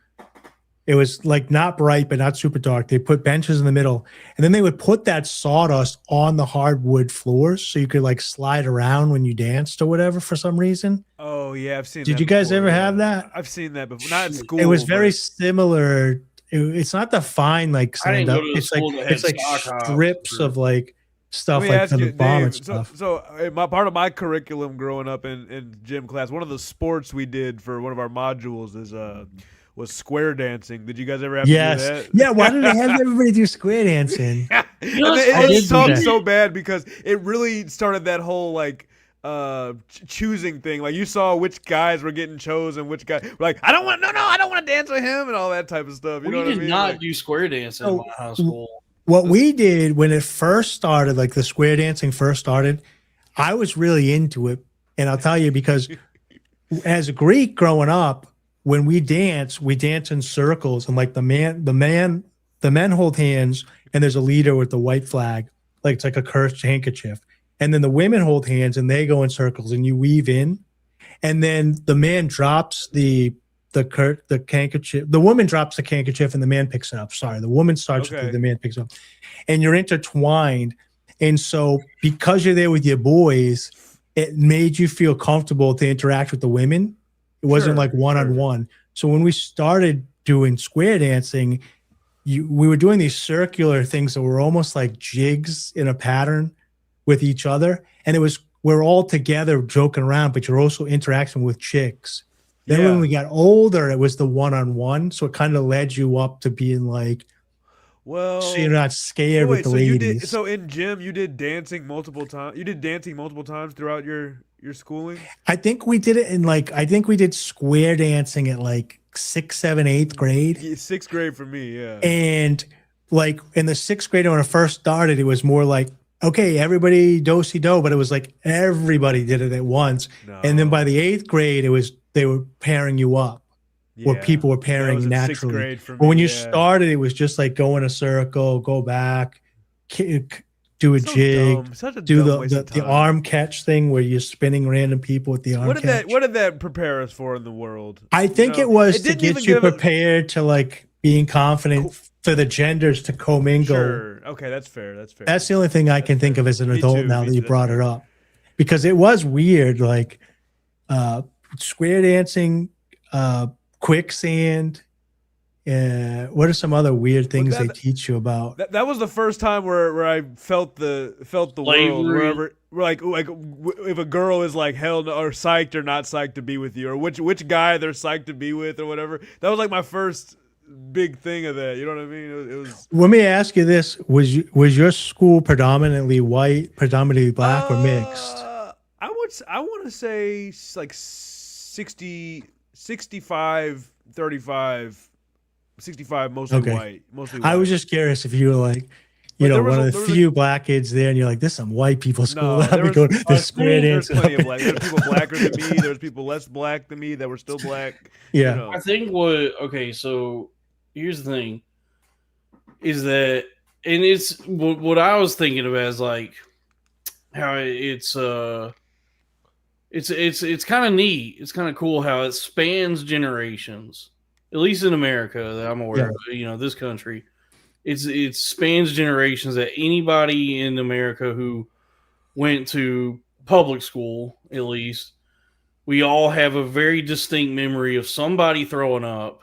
It was like not bright, but not super dark. They put benches in the middle, and then they would put that sawdust on the hardwood floors so you could like slide around when you danced or whatever for some reason. Oh yeah, I've seen. Did that you guys before, ever yeah. have that? I've seen that before. Not at school. It was very but- similar. It's not the fine like I didn't stand go up. to the It's like school that had it's like sock hops strips or- of like stuff Let me like ask for the you, bomb and Dave, stuff. So my part of my curriculum growing up in gym class, one of the sports we did for one of our modules was square dancing. Did you guys ever have Yes. to do that? Yeah. Why did they have everybody do square dancing? And know, it I did do sucked that. so bad because it really started that whole like choosing thing. Like you saw which guys were getting chosen, which guy like I don't want to dance with him and all that type of stuff. You know We what I did mean? not Like, do square dancing in So, my high school. What we did when it first started, like the square dancing first started, I was really into it. And I'll tell you, because as a Greek growing up, when we dance in circles, and like the men hold hands, and there's a leader with the white flag, like it's like a cursed handkerchief. And then the women hold hands and they go in circles, and you weave in. And then the man drops the handkerchief. The woman drops the handkerchief and the man picks it up. Sorry, the woman starts Okay. with the man picks it up, and you're intertwined. And so because you're there with your boys, it made you feel comfortable to interact with the women. It wasn't Sure, like one-on-one. So when we started doing square dancing, we were doing these circular things that were almost like jigs in a pattern with each other. And we're all together joking around, but you're also interacting with chicks. Then when we got older, it was the one-on-one. So it kind of led you up to being like, Well, so you're not scared with the ladies. So in gym, you did dancing multiple times. You did dancing multiple times throughout your schooling. I think we did it in I think we did square dancing at like 6th, 7th, 8th grade. Yeah, 6th grade for me, yeah. And like in the 6th grade when I first started, it was more like, okay, everybody do-si-do, but it was like everybody did it at once. No. And then by the 8th grade, they were pairing you up, or people were That pairing was in 6th naturally. grade for But when me, you yeah. started, it was just like go in a circle, go back, do a So jig, dumb. Such a do dumb waste the of time. arm catch thing where you're spinning random people with the arm catch. What did that prepare us for in the world? I think You it know, was it to didn't even get you give it- prepared to like being confident for the genders to commingle. Sure. Okay, that's fair. That's fair. That's the only thing I can think of as an Me adult too, now me that you too, brought that's it up, because it was weird. Like square dancing, quicksand. What are some other weird things they teach you about? That was the first time where I felt the world Slavery. wherever if a girl is like hell or psyched or not psyched to be with you, or which guy they're psyched to be with or whatever. That was like my first big thing of that. You know what I mean? It was. Let me ask you this: was your school predominantly white, predominantly black, or mixed? I want to say like 60, 65, 35. 65 mostly Okay. white, mostly white. I was just curious if you were like, But there one was of there the was few black kids there, and you're like, this is some white people school. No, Let there me was, go to the square there's dance. plenty of black. There's people blacker than me. There's people less black than me that were still black. Yeah. You know. I think so here's the thing is that, and it's what I was thinking about is like how it's kind of neat. It's kind of cool how it spans generations, at least in America that I'm aware of, this country. It spans generations that anybody in America who went to public school, at least, we all have a very distinct memory of somebody throwing up,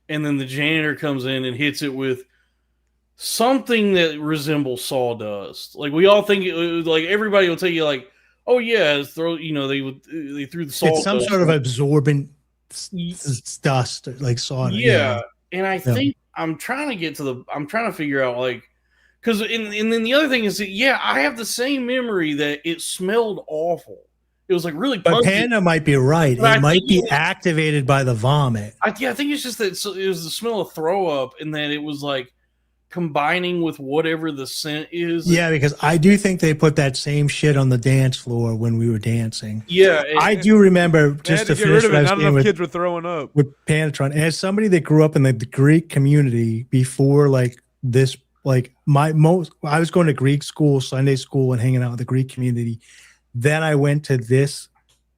and then the janitor comes in and hits it with something that resembles sawdust. Like we all think like everybody will tell you like, oh yeah, they threw the sawdust. It's some sort of absorbent dust, like sawdust. Yeah. And I think I'm trying to figure out like, because and then the other thing is that, I have the same memory that it smelled awful. It was like really But pungent. Panda might be right. But I It might think be it- activated by the vomit. I think it's just that it was the smell of throw up, and that it was like combining with whatever the scent is. Yeah, because I do think they put that same shit on the dance floor when we were dancing. Yeah, I do remember, They just had to to get rid finish of what I it. was Not saying enough with, kids were throwing up. with Panatron, as somebody that grew up in the Greek community before like this, like I was going to Greek school, Sunday school, and hanging out with the Greek community. Then I went to this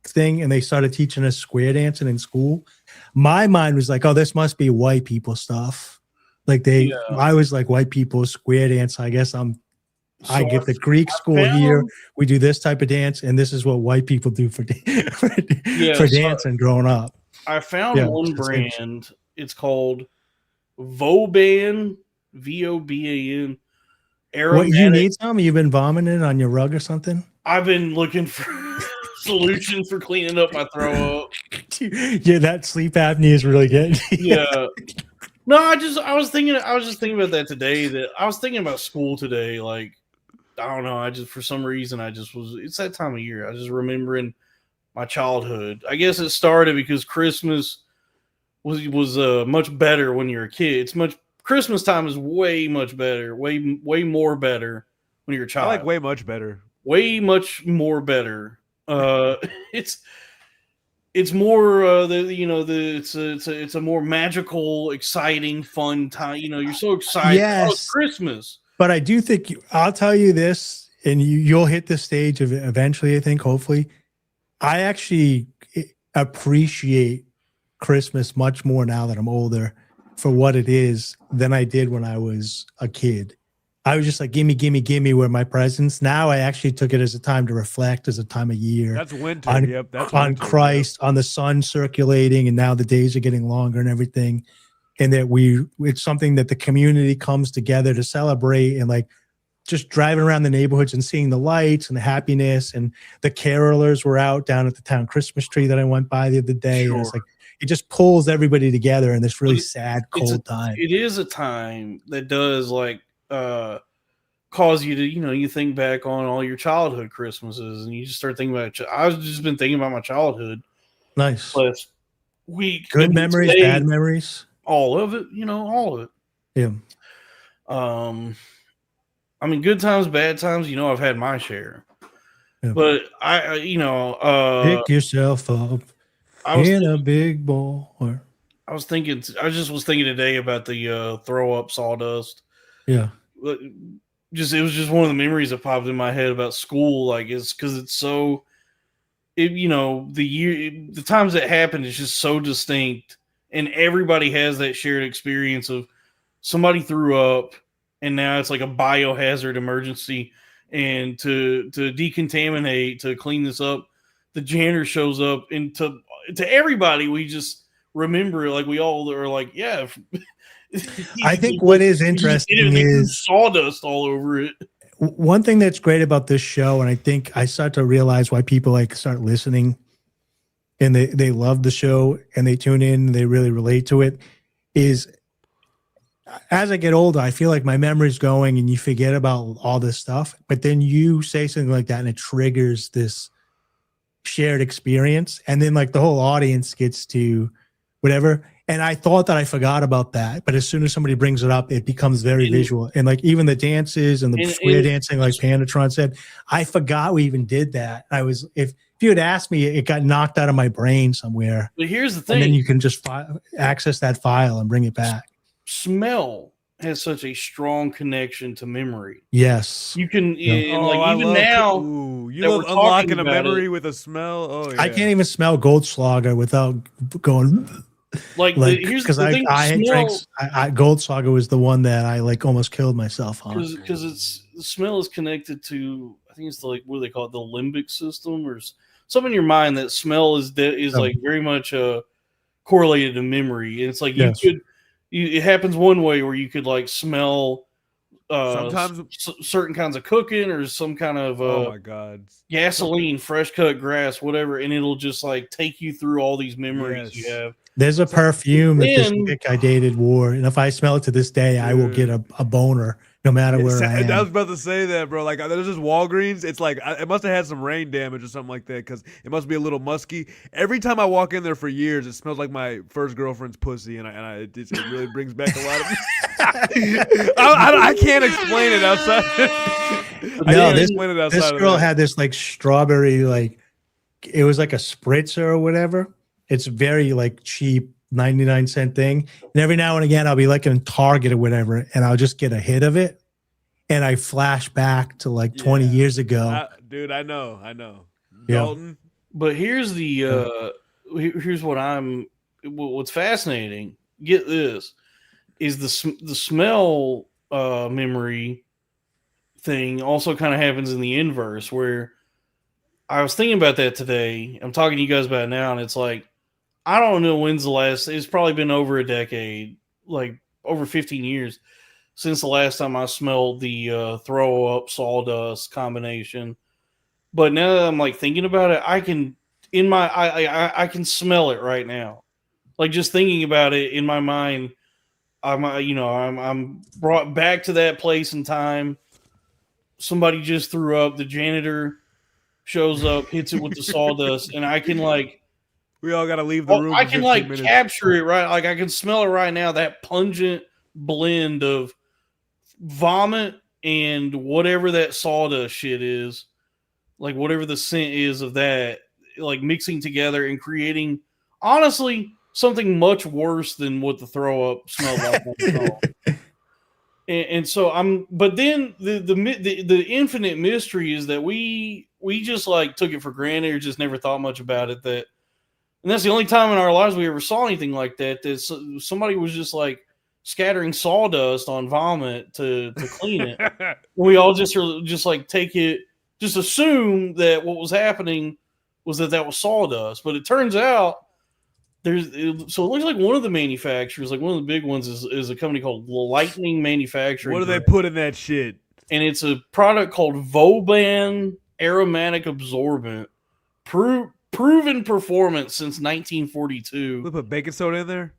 thing and they started teaching us square dancing in school. My mind was like, oh, this must be white people stuff. Like I was like, white people square dance. I guess I get the Greek school here. We do this type of dance, and this is what white people do for dancing growing up. I found one brand. It's called Voban, VOBAN. What, you need some? You've been vomiting on your rug or something? I've been looking for solutions for cleaning up my throw up. Yeah, that sleep apnea is really good. Yeah. No, I was just thinking about that today. That I was thinking about school today. Like, I don't know. For some reason, it's that time of year. I just remembering my childhood. I guess it started because Christmas was much better when you're a kid. Christmas time is way much better, way more better when you're a child. I like way much better. Way much more better. It's more it's a more magical, exciting, fun time. You're so excited. Yes. Oh, it's Christmas. But I do think I'll tell you this, and you'll hit the stage of it eventually. I think, hopefully, I actually appreciate Christmas much more now that I'm older for what it is than I did when I was a kid. I was just like, gimme, gimme, gimme, where my presents. Now I actually took it as a time to reflect, as a time of year. That's winter. on, Yep. That's on winter, Christ, on the sun circulating, and now the days are getting longer and everything. And that it's something that the community comes together to celebrate, and like just driving around the neighborhoods and seeing the lights and the happiness, and the carolers were out down at the town Christmas tree that I went by the other day. And it's like, it just pulls everybody together in this really sad, cold time. It is a time that does like cause you to, you think back on all your childhood Christmases, and you just start thinking about I've just been thinking about my childhood Nice. last week. Good and memories, today, bad memories. all of it, all of it. Yeah. I mean, good times, bad times, I've had my share. Yeah. But Pick yourself up in a big ball. I was thinking today about the throw up sawdust. Yeah. It was just one of the memories that popped in my head about school. Like, it's because it's so, the times that happened is just so distinct, and everybody has that shared experience of somebody threw up, and now it's like a biohazard emergency, and to decontaminate, to clean this up, the janitor shows up, and to everybody, we just remember, like, we all are like, yeah. I think what is interesting is sawdust all over it. One thing that's great about this show, and I think I start to realize why people like start listening, and they love the show and they tune in and they really relate to it, is as I get older, I feel like my memory's going and you forget about all this stuff, but then you say something like that and it triggers this shared experience, and then like the whole audience gets to whatever. And I thought that I forgot about that, but as soon as somebody brings it up, it becomes very visual. And like even the dances and the square dancing, like Pandatron said, I forgot we even did that. If you had asked me, it got knocked out of my brain somewhere. But here's the thing. And then you can just access that file and bring it back. Smell has such a strong connection to memory. Yes. You can, Yeah. even now, you love unlocking a memory with a smell. Oh, yeah. I can't even smell Goldschlager without going... here's the thing. Goldschlager was the one that I like almost killed myself on, because the smell is connected to, I think it's what do they call it, the limbic system, or something in your mind. That smell is like very much correlated to memory, and it's like it happens one way where you could like smell sometimes certain kinds of cooking or some kind of oh my god, gasoline, fresh cut grass, whatever, and it'll just like take you through all these memories you have. There's a perfume that this chick I dated wore, and if I smell it to this day, I will get a boner no matter where I am. I was about to say that, bro. Like, there's this Walgreens. It's like it must have had some rain damage or something like that, because it must be a little musky. Every time I walk in there for years, it smells like my first girlfriend's pussy, and it really brings back a lot of. I can't explain it outside. This girl had this like strawberry, like it was like a spritzer or whatever. It's very like cheap 99-cent thing. And every now and again, I'll be like in Target or whatever, and I'll just get a hit of it. And I flash back to like 20 years ago. Dude, I know. Yeah. Dalton. But here's here's what's fascinating. Get this, is the smell memory thing also kind of happens in the inverse, where I was thinking about that today. I'm talking to you guys about it now, and it's like, I don't know when's the last. It's probably been over a decade, like over 15 years, since the last time I smelled the throw up sawdust combination. But now that I'm like thinking about it, I can smell it right now. Like, just thinking about it in my mind, I'm brought back to that place in time. Somebody just threw up. The janitor shows up, hits it with the sawdust, and I can like. We all got to leave the room. I can like capture it, right? Like, I can smell it right now. That pungent blend of vomit and whatever that sawdust shit is, like whatever the scent is of that, like mixing together and creating, honestly, something much worse than what the throw up smelled like. And so but then the infinite mystery is that we just like took it for granted, or just never thought much about it. And that's the only time in our lives we ever saw anything like that. That somebody was just like scattering sawdust on vomit to clean it. We all just like take it, just assume that what was happening was that was sawdust. But it turns out so it looks like one of the manufacturers, like one of the big ones, is a company called Lightning Manufacturing. What do they put in that shit? And it's a product called Voban Aromatic Absorbent, proven performance since 1942. We put baking soda in there.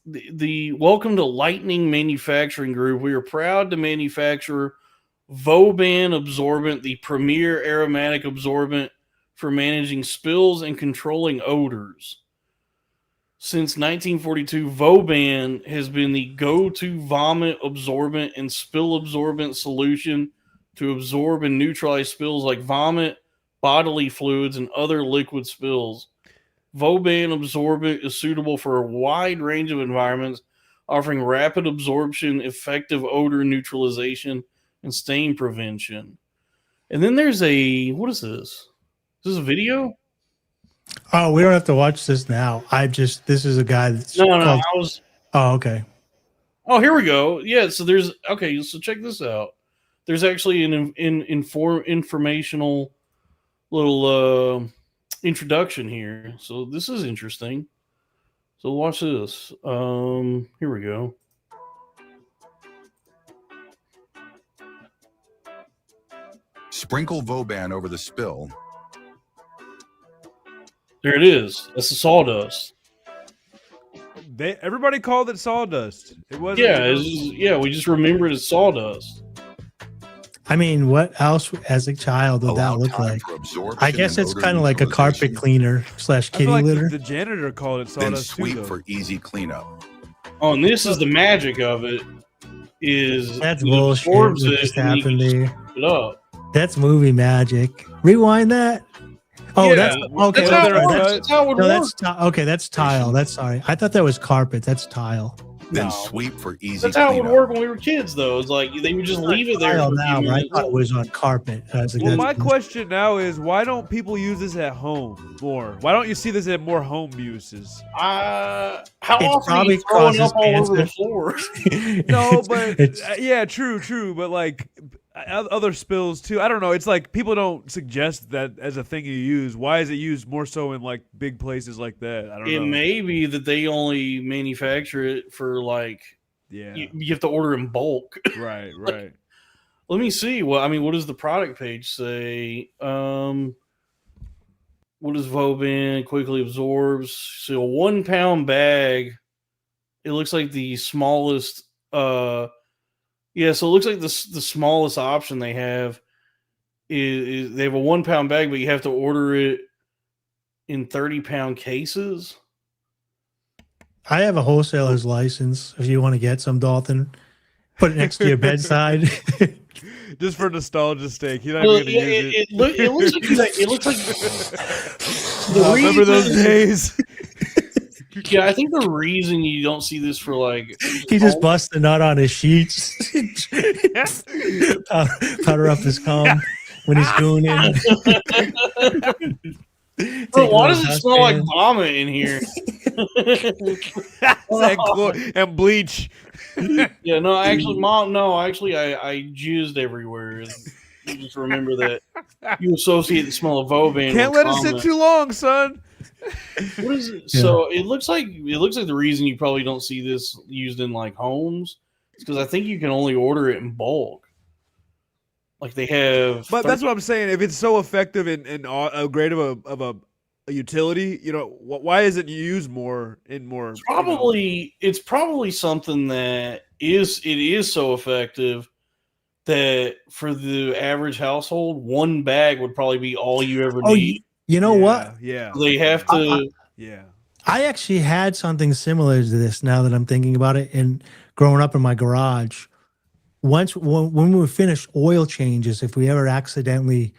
The welcome to Lightning Manufacturing Group. We are proud to manufacture Voban Absorbent, the premier aromatic absorbent for managing spills and controlling odors. Since 1942, Voban has been the go-to vomit absorbent and spill absorbent solution to absorb and neutralize spills like vomit, bodily fluids, and other liquid spills. Voban absorbent is suitable for a wide range of environments, offering rapid absorption, effective odor neutralization, and stain prevention. And then there's what is this? Is this a video? Oh, we don't have to watch this now. This is a guy that's No. Oh, okay. Oh, here we go. Yeah, so so check this out. There's actually an informational little introduction here. So this is interesting. So watch this. Here we go. Sprinkle Voban over the spill. There it is. That's the sawdust. Everybody called it sawdust. It wasn't. Yeah, we just remember it as sawdust. I mean, what else as a child would that look like? I guess it's kind of like a carpet cleaner / kitty like litter. The janitor called it Then sawdust sweep too. for easy cleanup. Oh, and this is the magic of it. That's it bullshit. absorbs What it just and you happened can there? scoop it up. That's movie magic. Rewind that. Oh, Yeah, that's okay. That's how, it no, works. that's, That's how it would no, work. that's okay. That's tile. That's sorry. I thought that was carpet. That's tile. Then No. sweep for easy That's how it would cleanup. work when we were kids, though. It's like they would just leave it there. Tile for a now, few but I minutes. thought it was on carpet. I was like, Well, that's- my question now is, why don't people use this at home more? Why don't you see this at more home uses? How It often are you probably throwing causes up all over the cancer. floor? No, but It's- yeah, true. But like other spills too. I don't know. It's like people don't suggest that as a thing you use. Why is it used more so in like big places like that? I don't It know. may be that they only manufacture it for like Yeah. you have to order in bulk. Right. Let me see. What does the product page say? What does Voban quickly absorbs? So a 1 pound bag. It looks like the smallest. So it looks like the smallest option they have is they have a 1 pound bag, but you have to order it in 30-pound cases. I have a wholesaler's license. If you want to get some, Dalton, put it next to your bedside. Just for nostalgia's sake. You're not Well, even gonna use it. it looks like it looks like the Remember those reason- days? Yeah, I think the reason you don't see this for like He just busts the nut on his sheets. Powder up his cum when he's gooning. Bro, why does it smell like vomit in here? and bleach. Yeah, no, actually, Mom, no, actually, I jizzed everywhere. You just remember that you associate the smell of Voban. Can't with let it sit vomit. too long, son. What is it? So it looks like the reason you probably don't see this used in like homes is because I think you can only order it in bulk. Like they have, But that's what I'm saying. If it's so effective and a great of a utility, why is it used more in more? it's probably something that is so effective that for the average household, one bag would probably be all you ever Oh, need. you know what? Yeah. They have to. Yeah. I actually had something similar to this now that I'm thinking about it. And growing up in my garage, when we would finish oil changes, if we ever accidentally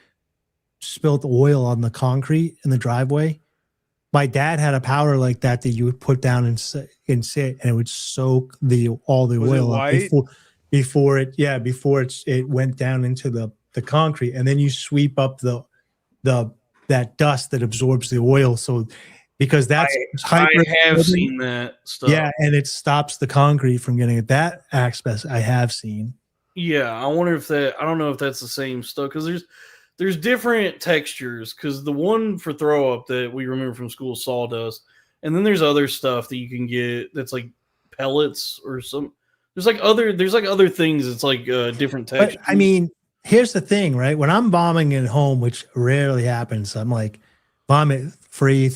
spilt oil on the concrete in the driveway, my dad had a powder like that you would put down and sit, and it would soak all the Was it oil up white? before it went down into the concrete, and then you sweep up that dust that absorbs the oil. So because that's I hyper. have seen that stuff. Yeah, and it stops the concrete from getting it. That aspect I have seen. Yeah, I wonder if that. I don't know if that's the same stuff because there's different textures. Because the one for throw up that we remember from school is sawdust, and then there's other stuff that you can get that's like pellets or some. There's like other things. It's like different textures. But I mean, here's the thing, right? When I'm bombing at home, which rarely happens, I'm like vomit free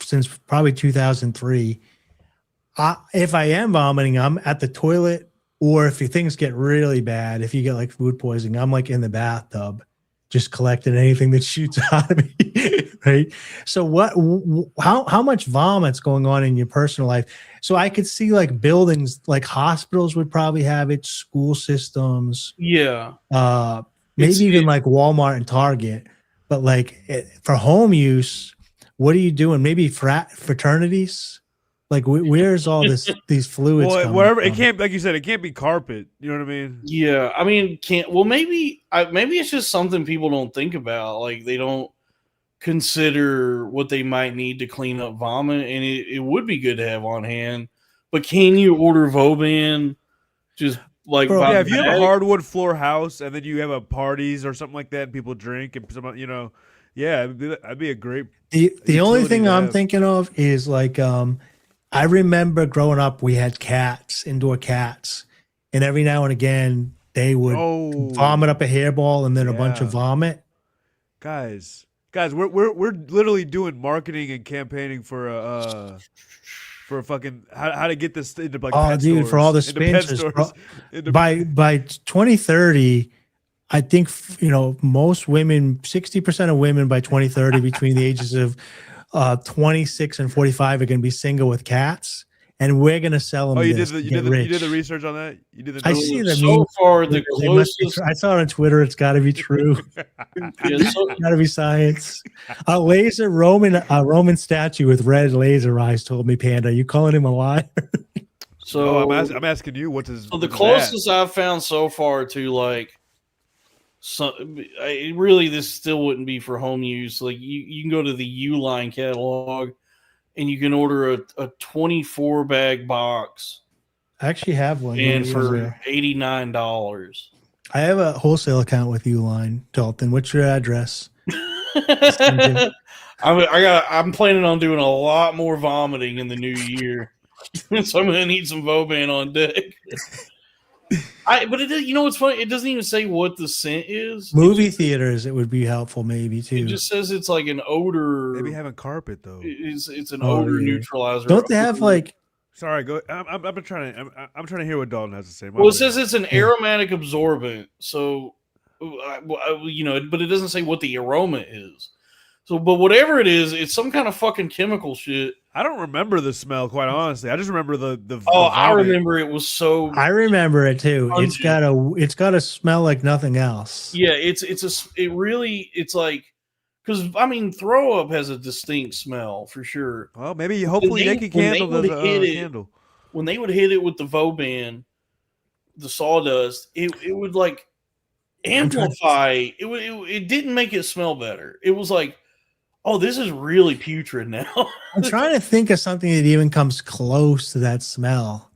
since probably 2003. If I am vomiting, I'm at the toilet, or if things get really bad, if you get like food poisoning, I'm like in the bathtub, just collecting anything that shoots out of me, right? So how much vomit's going on in your personal life? So I could see like buildings, like hospitals would probably have it, school systems, yeah, maybe even like Walmart and Target. But like for home use, what are you doing? Maybe fraternities. Like where's all these fluids? Well, coming wherever from? it can't, like you said, it can't be carpet. You know what I mean? yeah. I mean, maybe it's just something people don't think about. Like they don't consider what they might need to clean up vomit, and it would be good to have on hand. But can you order Voban? Just like Bro, Yeah, if you have a hardwood floor house and then you have a parties or something like that, and people drink and some, yeah, that'd be a great. The only utility thing to I'm have. thinking of is like I remember growing up, we had cats, indoor cats, and every now and again they would vomit up a hairball and then a bunch of Yeah. vomit. Guys, we're literally doing marketing and campaigning for a fucking how to get this into like Oh, pet dude, stores, for all the into pet sponsors, stores, into- by 2030, I think most women, 60% of women by 2030 between the ages of 26 and 45 are going to be single with cats, and we're going to sell them. Oh, you this did to get rich. the research on that? You did the I see the so meme. far the They must be closest. I saw it on Twitter. It's got to be true. Yeah, so, Got to be science. A Roman statue with red laser eyes told me, Panda. You calling him a liar? so I'm asking you what's his. So the what's closest I've found so far to like, really this still wouldn't be for home use. Like you can go to the Uline catalog, and you can order a 24 bag box, I actually have one. and Here. for $89. I have a wholesale account with Uline, Dalton. What's your address? I'm planning on doing a lot more vomiting in the new year, so I'm gonna need some Voban on deck. But you know what's funny? It doesn't even say what the scent is. Movie theaters, it would be helpful, maybe too. It just says it's like an odor. Maybe having carpet though. It's an Oh, odor yeah. neutralizer. Don't they have like? Sorry, go. I'm trying to hear what Dalton has to say. Well, it says it's an aromatic absorbent, so but it doesn't say what the aroma is. So, but whatever it is, it's some kind of fucking chemical shit. I don't remember the smell, quite honestly. I just remember the. I vomit. remember it was so. I remember it too. It's got to smell like nothing else. Yeah, it's like, because I mean, throw up has a distinct smell for sure. Well, maybe hopefully Yankee Candle does a candle. When they would hit it with the Voban, the sawdust, it would like amplify. It didn't make it smell better. It was like, oh, this is really putrid now. I'm trying to think of something that even comes close to that smell.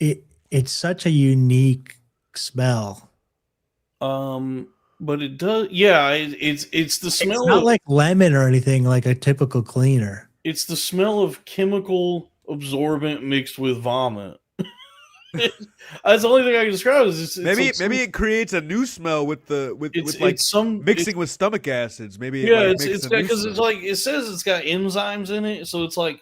It's such a unique smell. But it does. Yeah, it's the smell. It's not like lemon or anything like a typical cleaner. It's the smell of chemical absorbent mixed with vomit. That's the only thing I can describe. Maybe it creates a new smell with mixing with stomach acids. Maybe it's because it's like it says it's got enzymes in it, so it's like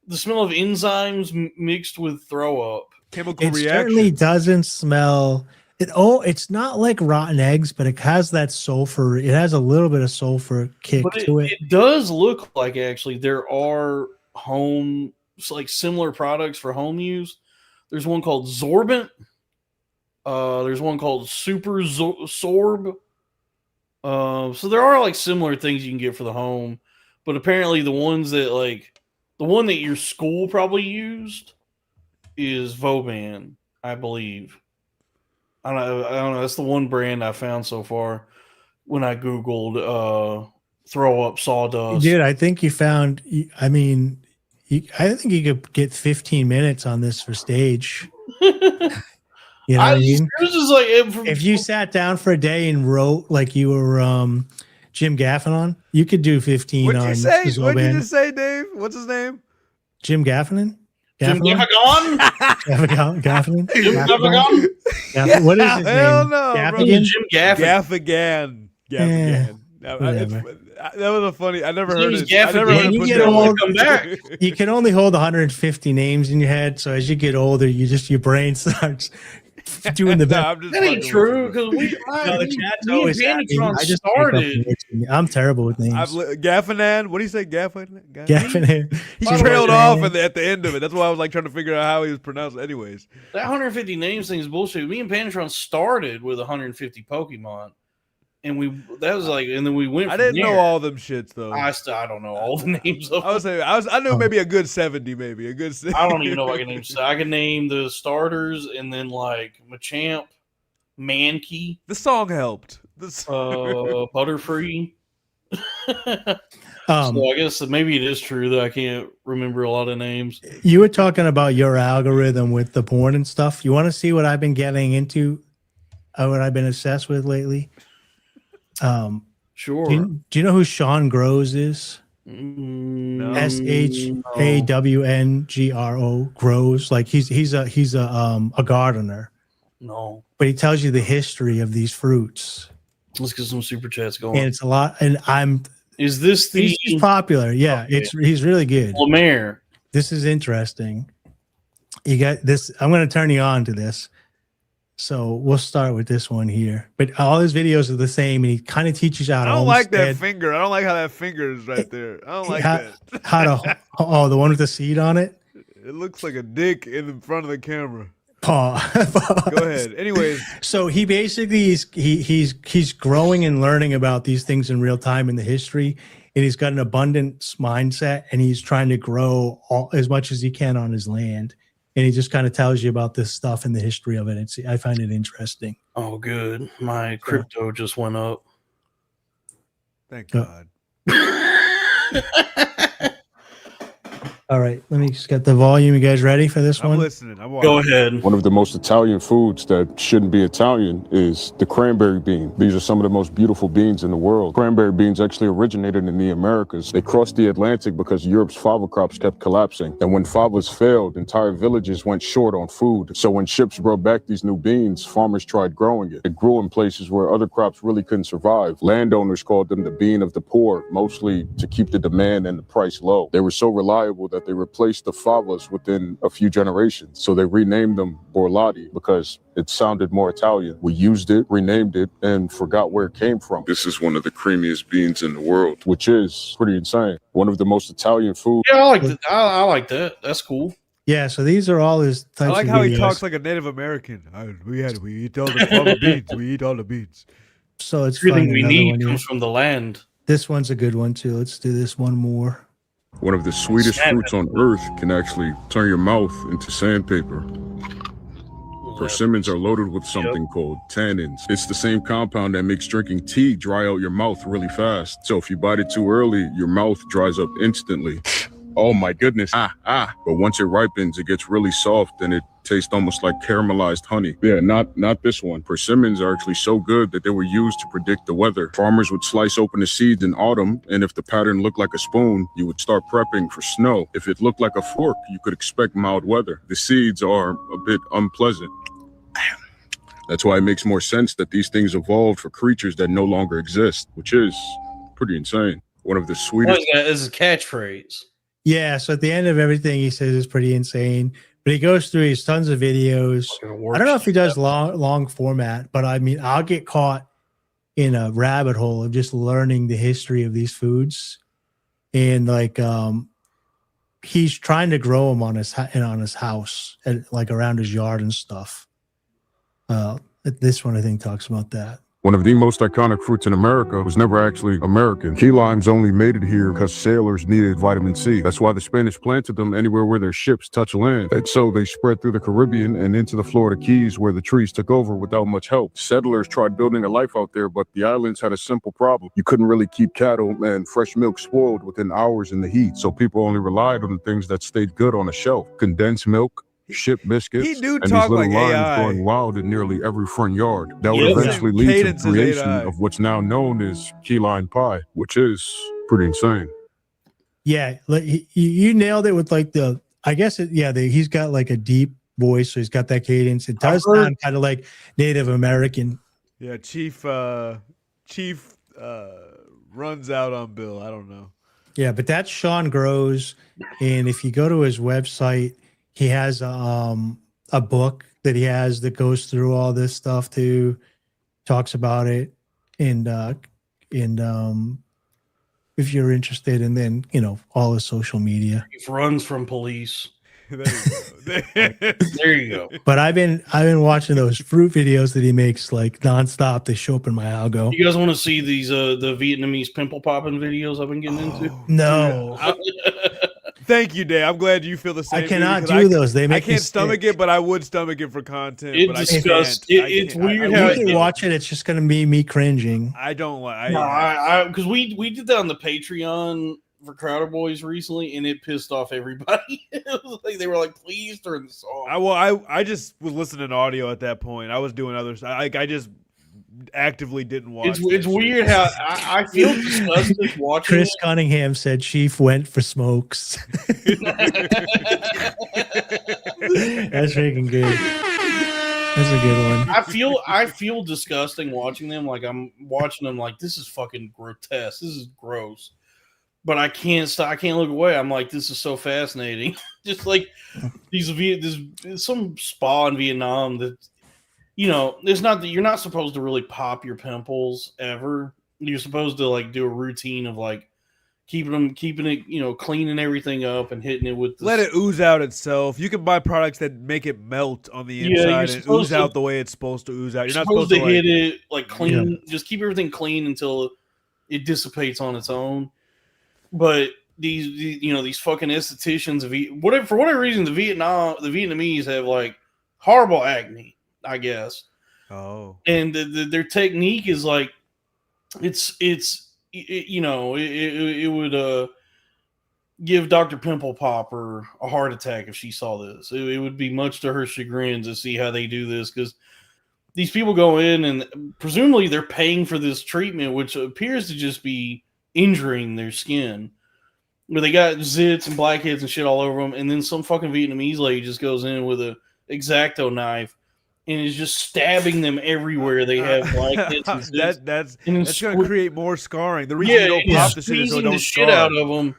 the smell of enzymes mixed with throw up. Chemical It reaction. certainly doesn't smell. It's not like rotten eggs, but it has that sulfur. It has a little bit of sulfur kick But to it. it does look like actually there are similar products for home use. There's one called Zorbent. There's one called Super Sorb. So there are like similar things you can get for the home, but apparently the one that your school probably used is Voban, I believe. I don't know. That's the one brand I found so far when I Googled throw up sawdust. Dude, I think you found. I mean, I think you could get 15 minutes on this for stage. You know what I mean? It was just like If you sat down for a day and wrote like you were Jim Gaffigan, you could do 15 What'd on you say? Zoban. What'd you just say, Dave? What's his name? Jim Gaffigan? Jim Gaffigan? Gaffigan? Jim Gaffigan? What is his Hell name? no, bro. Gaffigan? Jim Gaffigan. Gaffigan. Whatever. That was a funny. I never heard His it. name's I never heard Gaffigan. it You put get that way. old, come back. You can only hold 150 names in your head, so as you get older, your brain starts doing the best. I'm just That ain't fucking true with you. because No, the chat's me and always asking. Vanitron I just make up started. names. I'm terrible with names. Gaffigan. What do you say, Gaffigan? Gaffigan. He trailed off at the end of it. That's why I was like trying to figure out how he was pronounced. Anyways, That 150 names thing is bullshit. Me and Panatron started with 150 Pokemon, and then we went. I from didn't know there. all them shits though. I don't know all the names of. I would say I knew maybe a good 70, maybe a good. 70. I don't even know if I can name. I can name the starters, and then like Machamp, Mankey, The song helped. Butterfree. Um, So I guess that maybe it is true that I can't remember a lot of names. You were talking about your algorithm with the porn and stuff. You want to see what I've been getting into, what I've been obsessed with lately? Sure. Do you know who Sean Grows is? No. SHAWNGRO Grows. Like he's a gardener, No. but he tells you the history of these fruits, Let's get some super chats going. and it's a lot. And Is this the he's popular. Yeah, Okay. he's really good. Lemaire? This is interesting. You got this. I'm going to turn you on to this. So we'll start with this one here. But all his videos are the same, and he kind of teaches you how I to don't like that homestead, finger. I don't like how that finger is right there. I don't like how, that. how to. Oh, the one with the seed on it. It looks like a dick in the front of the camera. Paw. Go ahead. Anyways, So he basically he's growing and learning about these things in real time in the history, and he's got an abundance mindset, and he's trying to grow as much as he can on his land, and he just kind of tells you about this stuff and the history of it. I find it interesting. Oh, good. My crypto just went up. thank God. All right, let me just get the volume. You guys ready for this I'm one? listening. I'm Go watching. ahead. One of the most Italian foods that shouldn't be Italian is the cranberry bean. These are some of the most beautiful beans in the world. Cranberry beans actually originated in the Americas. They crossed the Atlantic because Europe's fava crops kept collapsing. And when favas failed, entire villages went short on food. So when ships brought back these new beans, farmers tried growing it. It grew in places where other crops really couldn't survive. Landowners called them the bean of the poor, mostly to keep the demand and the price low. They were so reliable that they replaced the favas within a few generations. So they renamed them Borlati because it sounded more Italian. We used it, renamed it, and forgot where it came from. This is one of the creamiest beans in the world, which is pretty insane. One of the most Italian foods. Yeah, I like that. I like that. That's cool. Yeah. So these are all his types. I like of how he videos. talks like a Native American. We eat all the beans. We eat all the beans. So it's Everything fun. we Another need one here. comes from the land. This one's a good one too. Let's do this one more. One of the sweetest fruits on earth can actually turn your mouth into sandpaper. Persimmons are loaded with something called tannins. It's the same compound that makes drinking tea dry out your mouth really fast. So if you bite it too early, your mouth dries up instantly. Oh my goodness. But once it ripens, it gets really soft and it tastes almost like caramelized honey. Yeah, not this one. Persimmons are actually so good that they were used to predict the weather. Farmers would slice open the seeds in autumn, and if the pattern looked like a spoon, you would start prepping for snow. If it looked like a fork, you could expect mild weather. The seeds are a bit unpleasant. That's why it makes more sense that these things evolved for creatures that no longer exist, which is pretty insane. One of the sweetest. That is a catchphrase. Yeah. So at the end of everything he says is pretty insane. But he goes through his tons of videos. I don't know if he does long format, but I mean, I'll get caught in a rabbit hole of just learning the history of these foods, and like he's trying to grow them on his house and like around his yard and stuff. This one I think talks about that. One of the most iconic fruits in America was never actually American. Key limes only made it here because sailors needed vitamin C. That's why the Spanish planted them anywhere where their ships touch land. And so they spread through the Caribbean and into the Florida Keys, where the trees took over without much help. Settlers tried building a life out there, but the islands had a simple problem. You couldn't really keep cattle, and fresh milk spoiled within hours in the heat. So people only relied on the things that stayed good on the shelf. Condensed milk, ship biscuits, He do and these talk little like limes AI. growing wild in nearly every front yard. That would Yeah. eventually lead to the Cadence is creation AI. of what's now known as key lime pie, which is pretty insane. Yeah, like you nailed it with like the. I guess he's got like a deep voice, so he's got that cadence. It does I've heard- sound kind of like Native American. Yeah, Chief runs out on Bill. I don't know. Yeah, but that's Sean Groves, and if you go to his website, he has a book that he has that goes through all this stuff too, talks about it, and if you're interested, and then all his social media. He runs from police. There you go. There you go. But I've been watching those fruit videos that he makes like nonstop. They show up in my algo. You guys want to see these the Vietnamese pimple popping videos I've been getting into? No, Thank you, Dave. I'm glad you feel the same. I cannot because do those. They I make me can't stomach sick. it, but I would stomach it for content. It but I disgusts- can't. it's I can't. weird I how You it- can watch it. It's just going to be me cringing. I don't like. No, because we did that on the Patreon for Crowder Boys recently, and it pissed off everybody. It was like they were like, "Please turn this off." I just was listening to audio at that point. I was doing other stuff. I just actively didn't watch. It's that shit. weird how I feel disgusted watching. Chris Cunningham said Chief went for smokes. That's freaking good. That's a good one. I feel disgusting watching them. Like I'm watching them like this is fucking grotesque. This is gross. But I can't stop. I can't look away. I'm like, this is so fascinating. Just like there's some spa in Vietnam that it's not that you're not supposed to really pop your pimples ever. You're supposed to like do a routine of like keeping it, cleaning everything up and hitting it with. Let it ooze out itself. You can buy products that make it melt on the Yeah, inside you're and supposed ooze to- out the way it's supposed to ooze out. You're You're not supposed to like, hit it like clean. Just keep everything clean until it dissipates on its own. But these fucking estheticians for whatever reason, the Vietnamese have like horrible acne, I guess. Oh. And their technique is like it would give Dr. Pimple Popper a heart attack if she saw this. It would be much to her chagrin to see how they do this, because these people go in and presumably they're paying for this treatment, which appears to just be injuring their skin. Where they got zits and blackheads and shit all over them, and then some fucking Vietnamese lady just goes in with a X-Acto knife and is just stabbing them everywhere. They have blackheads and zits. that's and going to create more scarring. The reason you don't pop the shit is so it squeezing don't the shit scar. out of them.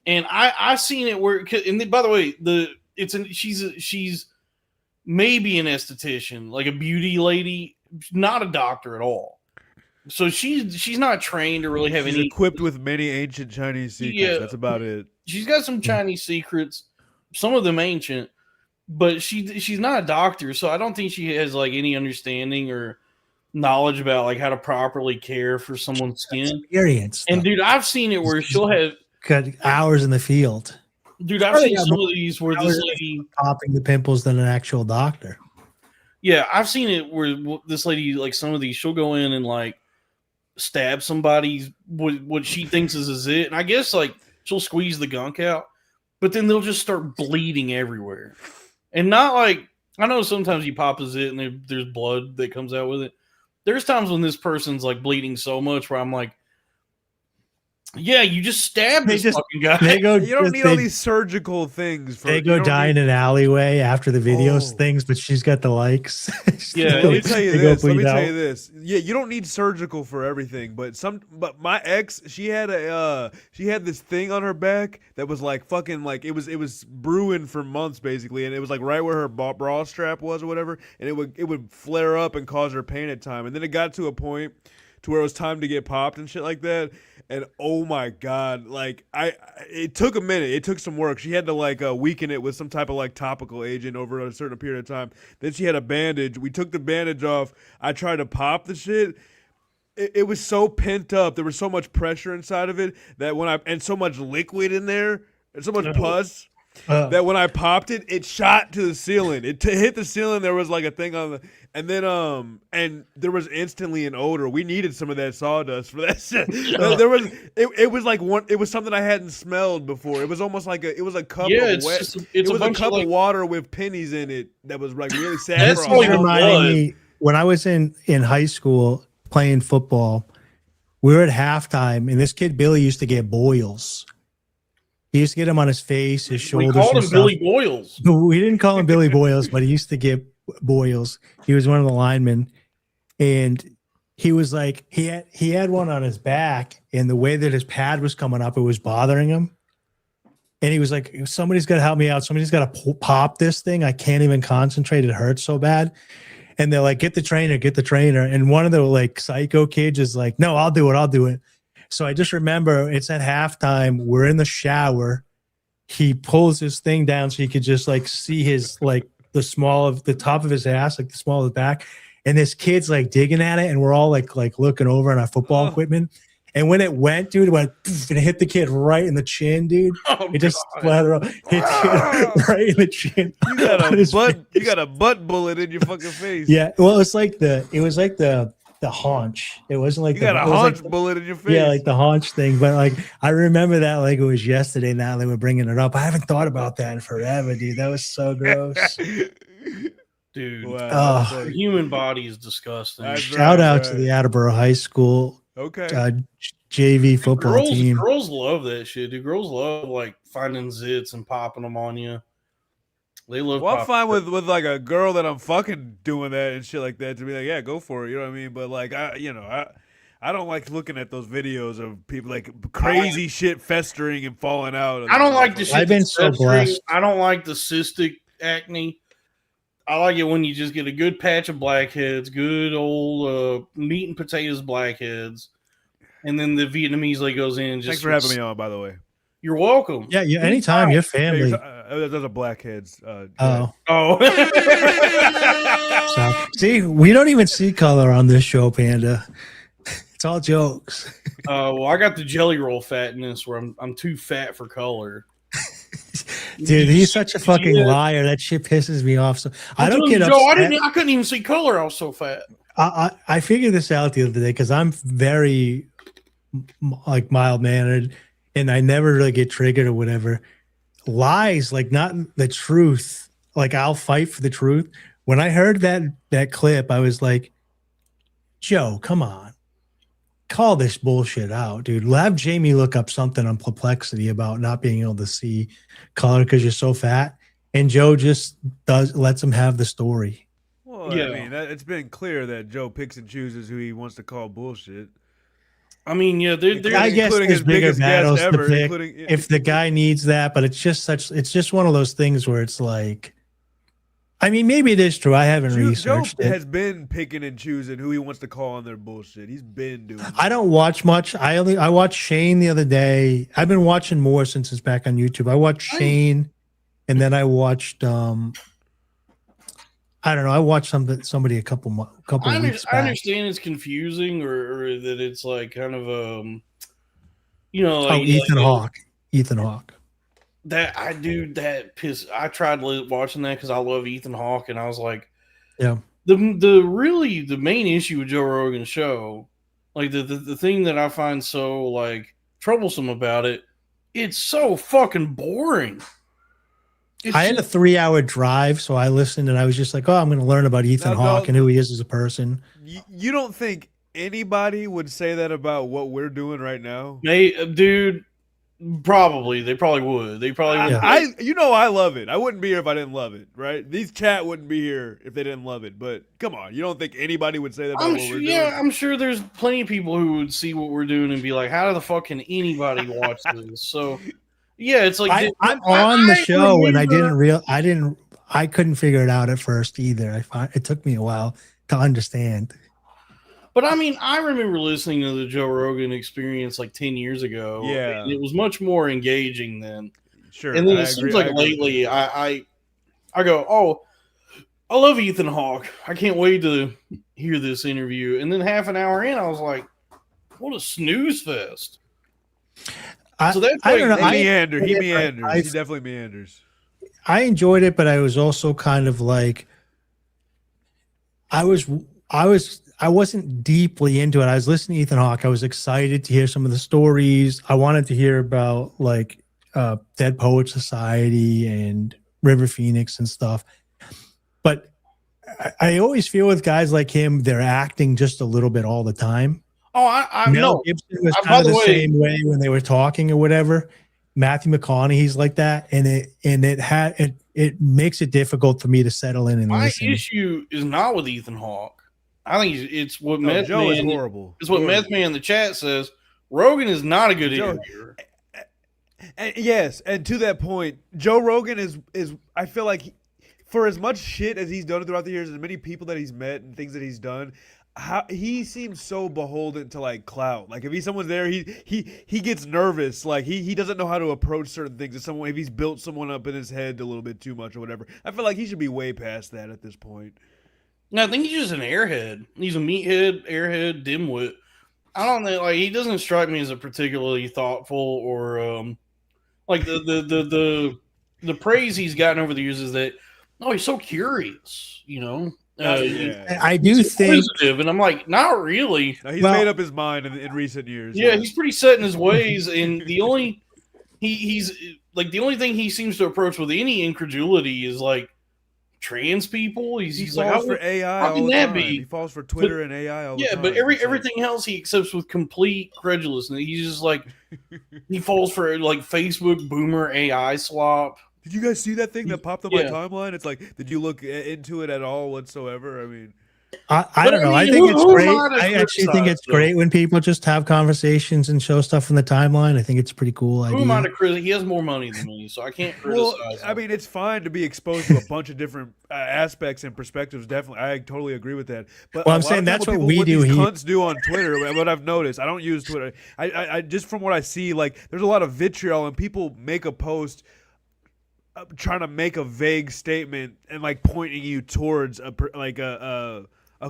And I've seen it where, and by the way, she's maybe an esthetician, like a beauty lady, not a doctor at all. So she's not trained to really have She's any. equipped with many ancient Chinese secrets. Yeah. That's about it. She's got some Chinese secrets, some of them ancient, but she's not a doctor, so I don't think she has like any understanding or knowledge about like how to properly care for someone's skin. Experience. And dude, I've seen it where she'll have. Got hours in the field. Dude, I've seen some of these where this lady popping the pimples than an actual doctor. Yeah, I've seen it where this lady, like some of these, she'll go in and like stab somebody's what she thinks is a zit, and I guess like she'll squeeze the gunk out, but then they'll just start bleeding everywhere, and not like I know sometimes you pop a zit and there's blood that comes out with it. There's times when this person's like bleeding so much where I'm like, yeah, you just stabbed this fucking guy. They go. You don't need all these surgical things. They go die in an alleyway after the videos things, but she's got the likes. Yeah, let me tell you They go this. Let me bleed tell out. you this. Yeah, you don't need surgical for everything, but my ex, she had this thing on her back that was like fucking like it was brewing for months basically, and it was like right where her bra strap was or whatever, and it would flare up and cause her pain at time, and then it got to a point to where it was time to get popped and shit like that. And oh my god, like it took a minute. It took some work. She had to like weaken it with some type of like topical agent over a certain period of time. Then she had a bandage. We took the bandage off. I tried to pop the shit. it was so pent up. There was so much pressure inside of it that and so much liquid in there and so much pus that when I popped it, it shot to the ceiling. It hit the ceiling. There was like a thing on the, and then and there was instantly an odor. We needed some of that sawdust for that shit. There was it was like one. It was something I hadn't smelled before. It was almost like a cup of wet. It was a cup of water with pennies in it that was like really sad. That's reminding me when I was in high school playing football. We were at halftime, and this kid Billy used to get boils. He used to get him on his face, his shoulders. We called him Billy Boils. We didn't call him Billy Boils, but he used to get boils. He was one of the linemen, and he was like he had one on his back, and the way that his pad was coming up, it was bothering him. And he was like, "Somebody's got to help me out. Somebody's got to pop this thing. I can't even concentrate. It hurts so bad." And they're like, get the trainer. And one of the like psycho kids is like, "No, I'll do it. So I just remember it's at halftime. We're in the shower. He pulls his thing down so you could just like see his like the top of his ass, like the small of the back. And this kid's like digging at it, and we're all like looking over on our football equipment. And when it went, dude, it went poof, and it hit the kid right in the chin, dude. It just splattered up, hit the kid right in the chin. You got a butt bullet in your fucking face. Yeah, well, it was like the haunch. It wasn't like you got a haunch bullet in your face. Yeah, like the haunch thing. But like I remember that like it was yesterday. Now they were bringing it up. I haven't thought about that in forever, dude. That was so gross. Dude, wow. The human body is disgusting. Shout out to the Attleboro High School JV football team. Girls love that shit, dude. Girls love like finding zits and popping them on you. They love. Well, I'm fine with like a girl that I'm fucking doing that and shit like that to be like, yeah, go for it. You know what I mean? But like, I don't like looking at those videos of people like crazy shit festering and falling out. I don't like the shit. I've been so blessed. I don't like the cystic acne. I like it when you just get a good patch of blackheads, good old meat and potatoes blackheads, and then the Vietnamese like goes in. And just thanks for having me on, by the way. You're welcome. Yeah, anytime. Your family. Those are blackheads. So, see, we don't even see color on this show, Panda. It's all jokes. Well, I got the jelly roll fatness where I'm too fat for color. Dude, he's such a fucking liar. That shit pisses me off. So I don't get Joe, upset. I couldn't even see color. I was so fat. I figured this out the other day because I'm very like mild mannered, and I never really get triggered or whatever. Lies, like not the truth. Like I'll fight for the truth. When I heard that clip, I was like, Joe, come on. Call this bullshit out, dude. Have Jamie look up something on Perplexity about not being able to see color because you're so fat. And Joe just lets him have the story. Well, yeah. I mean, it's been clear that Joe picks and chooses who he wants to call bullshit. I mean, yeah, I guess there's bigger battles to pick if the guy needs that, but it's just one of those things where it's like, I mean, maybe it is true. I haven't researched Joe it. has been picking and choosing who he wants to call on their bullshit. He's been doing that. I don't watch much. I watched Shane the other day. I've been watching more since it's back on YouTube. I watched Shane, and then I watched I don't know. I watched somebody a couple weeks back. I understand it's confusing or that it's like kind of like Ethan Hawke. Ethan Hawke. That I do that piss. I tried watching that because I love Ethan Hawke, and I was like, yeah. The main issue with Joe Rogan's show, like the thing that I find so like troublesome about it, it's so fucking boring. I had a 3-hour drive, so I listened, and I was just like, oh, I'm going to learn about Ethan Hawke and who he is as a person. You don't think anybody would say that about what we're doing right now? Dude. Probably. They probably would. They probably would. I love it. I wouldn't be here if I didn't love it, right? These chat wouldn't be here if they didn't love it. But come on, you don't think anybody would say that about what we're doing? Yeah, I'm sure there's plenty of people who would see what we're doing and be like, how the fuck can anybody watch this? So yeah, it's like I'm on the show and I couldn't figure it out at first either. It took me a while to understand. But I mean, I remember listening to the Joe Rogan Experience like 10 years ago. Yeah, and it was much more engaging then. Sure, and then it seems like lately, I go, oh, I love Ethan Hawke. I can't wait to hear this interview. And then half an hour in, I was like, what a snooze fest. So that's I don't know. He meanders. I- He definitely meanders. I enjoyed it, but I was also kind of like, I wasn't deeply into it. I was listening to Ethan Hawke. I was excited to hear some of the stories. I wanted to hear about like Dead Poet Society and River Phoenix and stuff. But I always feel with guys like him, they're acting just a little bit all the time. Oh, I Mel know. Gibson was By kind of the the way- same way when they were talking or whatever. Matthew McConaughey's like that, and it makes it difficult for me to settle in and My listen. issue is not with Ethan Hawke. I think it's what No, Meth Joe is Man. horrible. It's what Meth Man in the chat says. Rogan is not a good Joe- interviewer. And yes, and to that point, Joe Rogan is I feel like for as much shit as he's done throughout the years, as many people that he's met and things that he's done, he seems so beholden to like clout. Like if he's someone there, he gets nervous. Like he doesn't know how to approach certain things. If he's built someone up in his head a little bit too much or whatever, I feel like he should be way past that at this point. No, I think he's just an airhead. He's a meathead, airhead, dimwit. I don't know. Like he doesn't strike me as a particularly thoughtful or like the praise he's gotten over the years is that he's so curious. You know. I do think, inquisitive, and I'm like, not really. No, he's Well- made up his mind in recent years. Yeah, he's pretty set in his ways, and the only he's like the only thing he seems to approach with any incredulity is like trans people. He He's like, falls how, for AI how all can the that time. be? He falls for Twitter and AI all the Yeah, time. but It's like- everything else he accepts with complete credulousness. He's just like he falls for like Facebook boomer AI slop. Did you guys see that thing that popped up my Yeah. timeline? It's like, did you look into it at all whatsoever? I mean, I But don't know. I I mean, think who- it's who great. am I to I actually think criticize, it's though? great when people just have conversations and show stuff from the timeline. I think it's a pretty cool Who am I to idea. criticize? He has more money than me, so I can't criticize. well, him. I mean, it's fine to be exposed to a bunch of different aspects and perspectives. Definitely, I totally agree with that. But Well, a I'm lot saying of that's people- what we do these here. cunts do on Twitter. What I've noticed, I don't use Twitter. I just from what I see, like there's a lot of vitriol and people make a post. Trying to make a vague statement and like pointing you towards a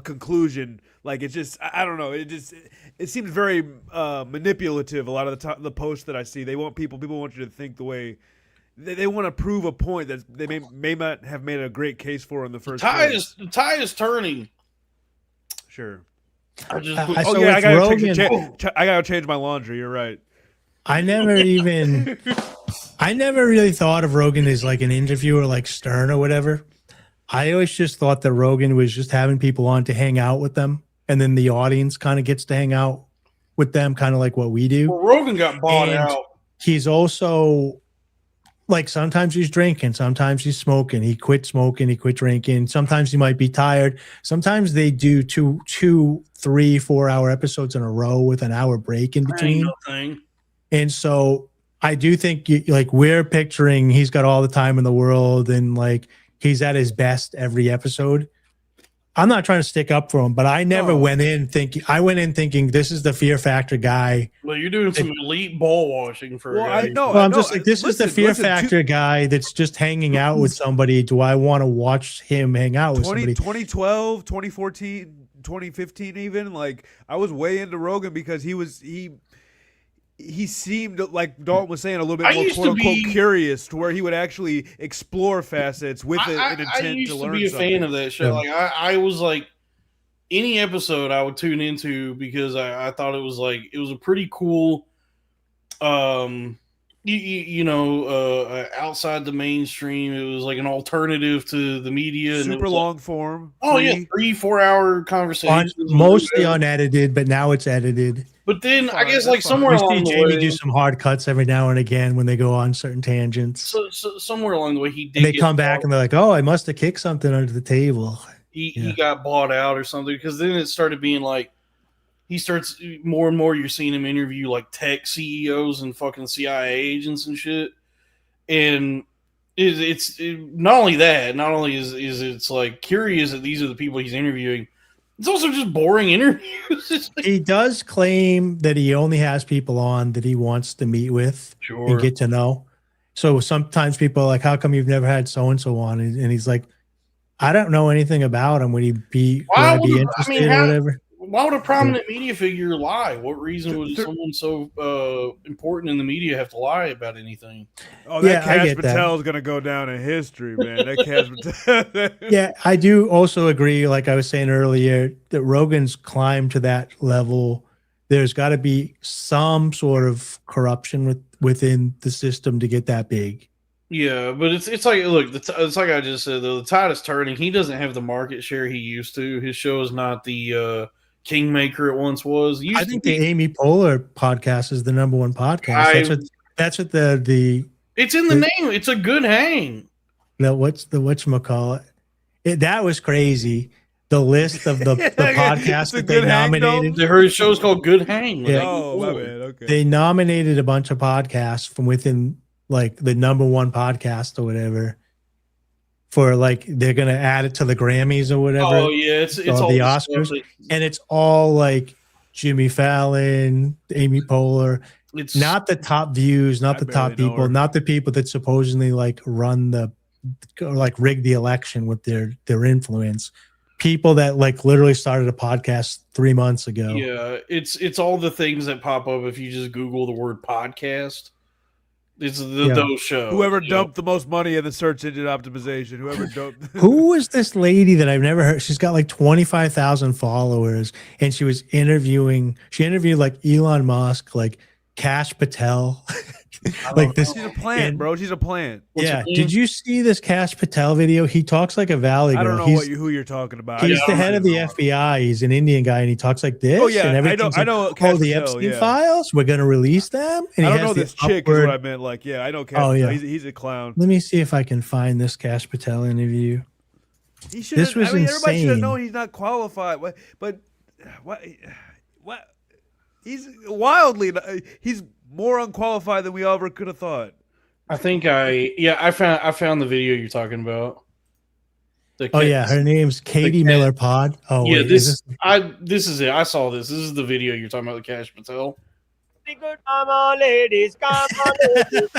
conclusion. Like it's just I don't know. It seems very manipulative. A lot of the posts that I see, they want people want you to think the way they want to prove a point that they may not have made a great case for in the first place. The tide is turning. Sure. I just I- Oh So yeah, with I gotta change my laundry. You're right. I never really thought of Rogan as like an interviewer like Stern or whatever. I always just thought that Rogan was just having people on to hang out with them. And then the audience kind of gets to hang out with them, kind of like what we do. well, Rogan got bought And out. He's also like sometimes he's drinking, sometimes he's smoking. He quit smoking, he quit drinking. Sometimes he might be tired. Sometimes they do 2, 3, 4 hour episodes in a row with an hour break in Ain't between. no thing. And so I do think like we're picturing he's got all the time in the world and like he's at his best every episode. I'm not trying to stick up for him, but I never went in thinking this is the Fear Factor guy. Well, you're doing some elite ball washing for Well, a I guy. know. Well, I'm just like, this is the Fear listen, Factor guy that's just hanging out with somebody. Do I want to watch him hang out with somebody? 2012, 2014, 2015 even, like I was way into Rogan because he seemed like Dalton was saying a little bit I more used to quote unquote be- curious to where he would actually explore facets with an I intent used to to learn be a something. fan of that show. Like I was like any episode I would tune into because I thought it was like it was a pretty cool outside the mainstream. It was like an alternative to the media. And it Super was long form. Like, oh yeah, free. 3-4 hour conversations. Mostly unedited, but now it's edited. But then I guess That's like fine. somewhere We see along the Jamie way, do some hard cuts every now and again when they go on certain tangents. so somewhere along the way he did. And they get come back bought- and they're like, "Oh, I must have kicked something under the table." he got bought out or something because then it started being like he starts more and more. You're seeing him interview like tech CEOs and fucking CIA agents and shit, and it's not only that. Not only is it's like curious that these are the people he's interviewing. It's also just boring interviews. It's like, He does claim that he only has people on that he wants to meet with sure. and get to know. So sometimes people are like, "How come you've never had so and so on?" And he's like, I don't know anything about him. Would he be? Why Would I be would- I interested mean, or how- whatever? Why would a prominent media figure lie? What reason would someone so important in the media have to lie about anything? Oh, that Yeah, I Cash get that. Patel is gonna go down in history, man. That Cash Patel. Yeah, I do also agree. Like I was saying earlier, that Rogan's climbed to that level. There's got to be some sort of corruption within the system to get that big. Yeah, but it's like, look, it's like I just said, though, the tide is turning. He doesn't have the market share he used to. His show is not the kingmaker it once was. I think the Amy Poehler podcast is the number one podcast. That's what the it's in the name. It's a good hang. whatchamacallit. That was crazy. The list of the podcasts that they nominated. Her show's called Good Hang. Yeah. Oh, my bad. Okay. They nominated a bunch of podcasts from within like the number one podcast or whatever for like they're gonna add it to the Grammys or whatever. Oh yeah, it's all the stuff Oscars, that- and it's all like Jimmy Fallon, Amy Poehler. It's not the top views, not I the top barely know people, her. not the people that supposedly like run the or like rig the election with their influence. People that like literally started a podcast 3 months ago. Yeah, it's all the things that pop up if you just Google the word podcast. It's those shows. Whoever you know. dumped the most money in the search engine optimization. Whoever dumped. Who was this lady that I've never heard? She's got like 25,000 followers, and she interviewed like Elon Musk, like Cash Patel, like this. She's a plant, bro. She's a plant. Yeah. Did you see this Cash Patel video? He talks like a Valley girl. I don't know who you're talking about. He's I the don't head of the FBI. He's an Indian guy, and he talks like this. Oh, yeah, and I everything's know like, Cash the Patel, Epstein yeah. files. We're gonna release them. And I he don't has know the this chick is upward- what I meant. Like, yeah, I know Cash. Oh, yeah. He's a clown. Let me see if I can find this Cash Patel interview. He should. This was I mean, everybody should have insane. known he's not qualified. But what? He's wildly. He's more unqualified than we ever could have thought. I think I found the video you're talking about. Oh yeah, her name's Katie Miller Pod. Oh yeah, wait, this is is it. I saw this. This is the video you're talking about, the Cash Patel. Good, come on, ladies. Come on, ladies.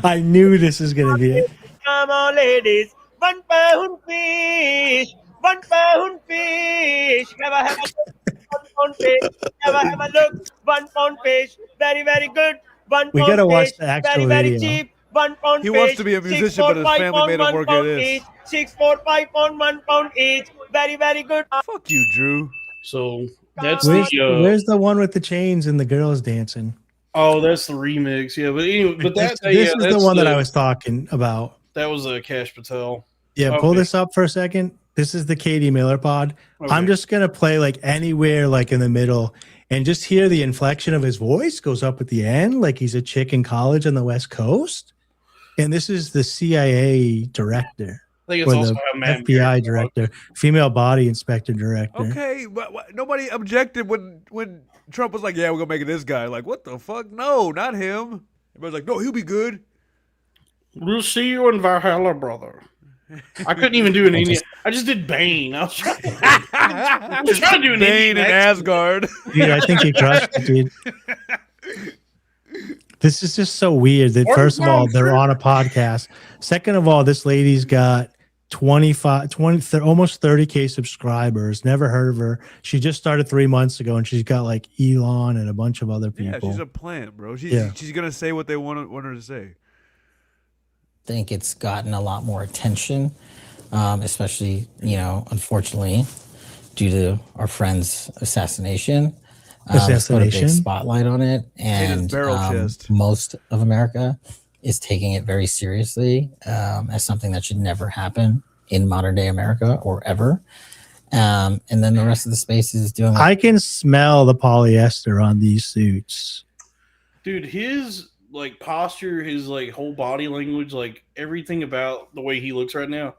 I knew this is gonna be it. Come on, ladies. 1 pound fish. 1 pound fish. Have a 1 pound fish. Have a look. 1 pound fish. Very, very good. 1 We pound gotta watch fish. the actual very, video. Very cheap. 1 pound He fish. wants to be a musician, but his family made him work at this. Each. 6, 4, 5 pound, 1 pound each. Very, very good. Fuck you, Drew. So that's Where's the one with the chains and the girls dancing? Oh, that's the remix. Yeah, but anyway, but This that is the that's one that I was talking about. That was a Cash Patel. Yeah, pull Okay. this up for a second. This is the Katie Miller Pod. Okay. I'm just gonna play like anywhere, like in the middle, and just hear the inflection of his voice goes up at the end, like he's a chick in college on the West Coast. And this is the CIA director, I think it's or also the how Matt FBI Berry- director, female body inspector director. Okay, but nobody objected when Trump was like, "Yeah, we're gonna make it this guy." Like, what the fuck? No, not him. Everybody's like, "No, he'll be good." We'll see you in Valhalla, brother. I couldn't even do an Indian. I just did Bane. I was trying to do an Bane Indian in accent. Asgard. Dude, I think he crushed it, dude. This is just so weird that first of all, they're on a podcast. Second of all, this lady's got 20, almost 30K subscribers. Never heard of her. She just started 3 months ago, and she's got like Elon and a bunch of other people. Yeah, she's a plant, bro. She's gonna say what they want her to say. Think it's gotten a lot more attention, especially, unfortunately, due to our friend's assassination. It's put a big spotlight on it, and most of America is taking it very seriously as something that should never happen in modern day America or ever. And then the rest of the space is doing. I can smell the polyester on these suits. Dude, his like posture, his like whole body language, like everything about the way he looks right now,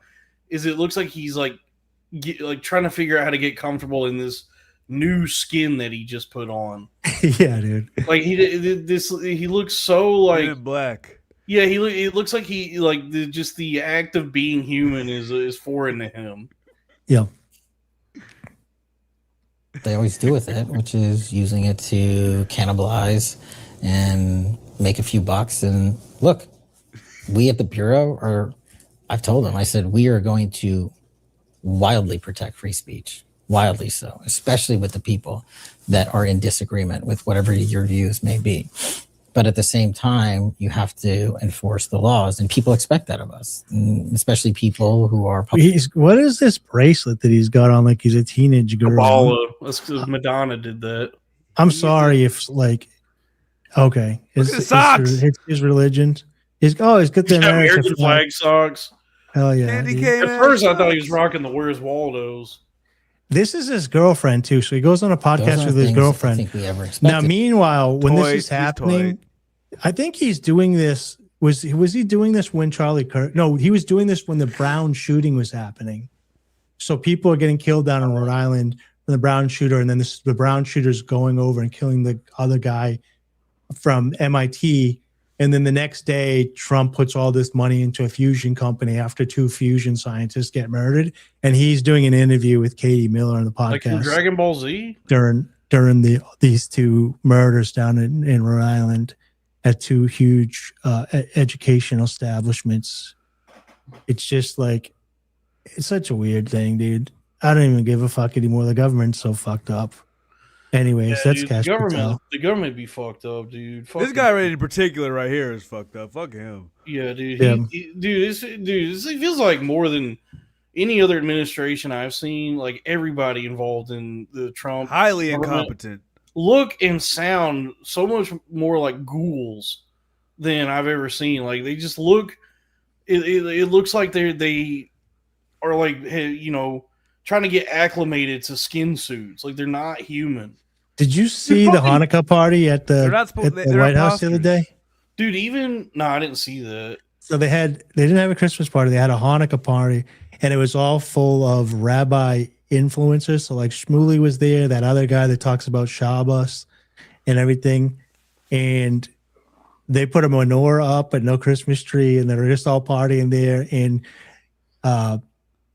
it looks like he's like trying to figure out how to get comfortable in this new skin that he just put on. Yeah, dude. Like he looks so like in black. Yeah, it looks like he like just the act of being human is foreign to him. Yeah. They always do with it, which is using it to cannibalize and make a few bucks. And look, we at the Bureau are I've told him, I said, we are going to wildly protect free speech, wildly so, especially with the people that are in disagreement with whatever your views may be. But at the same time, you have to enforce the laws, and people expect that of us, especially people who are. What is this bracelet that he's got on? Like he's a teenage girl. Kabbalah. That's because Madonna did that. I'm sorry if like, okay, it's his religion. He's got the American flag socks. Hell yeah! At first, I thought he was rocking the Where's Waldo's. This is his girlfriend too, so he goes on a podcast with his girlfriend. I think we ever expected. Now, meanwhile, when this is happening, I think he's doing this. Was he doing this when Charlie Kirk? No, he was doing this when the Brown shooting was happening. So people are getting killed down in Rhode Island from the Brown shooter, and then the Brown shooter's going over and killing the other guy from MIT. And then the next day, Trump puts all this money into a fusion company after 2 fusion scientists get murdered. And he's doing an interview with Katie Miller on the podcast. Like from Dragon Ball Z? During these 2 murders down in Rhode Island at 2 huge educational establishments. It's just like, it's such a weird thing, dude. I don't even give a fuck anymore. The government's so fucked up. Anyways, that's Cash Patel. The government be fucked up, dude. This guy right in particular right here is fucked up. Fuck him. Yeah, dude. This feels like more than any other administration I've seen. Like everybody involved in the Trump highly incompetent. Look and sound so much more like ghouls than I've ever seen. Like they just look. It looks like they are like, you know, trying to get acclimated to skin suits. Like they're not human. Did you see the Hanukkah party at the White House the other day? Dude, I didn't see that. So they didn't have a Christmas party. They had a Hanukkah party, and it was all full of rabbi influencers. So like Shmuley was there, that other guy that talks about Shabbos and everything. And they put a menorah up but no Christmas tree, and they're just all partying there. And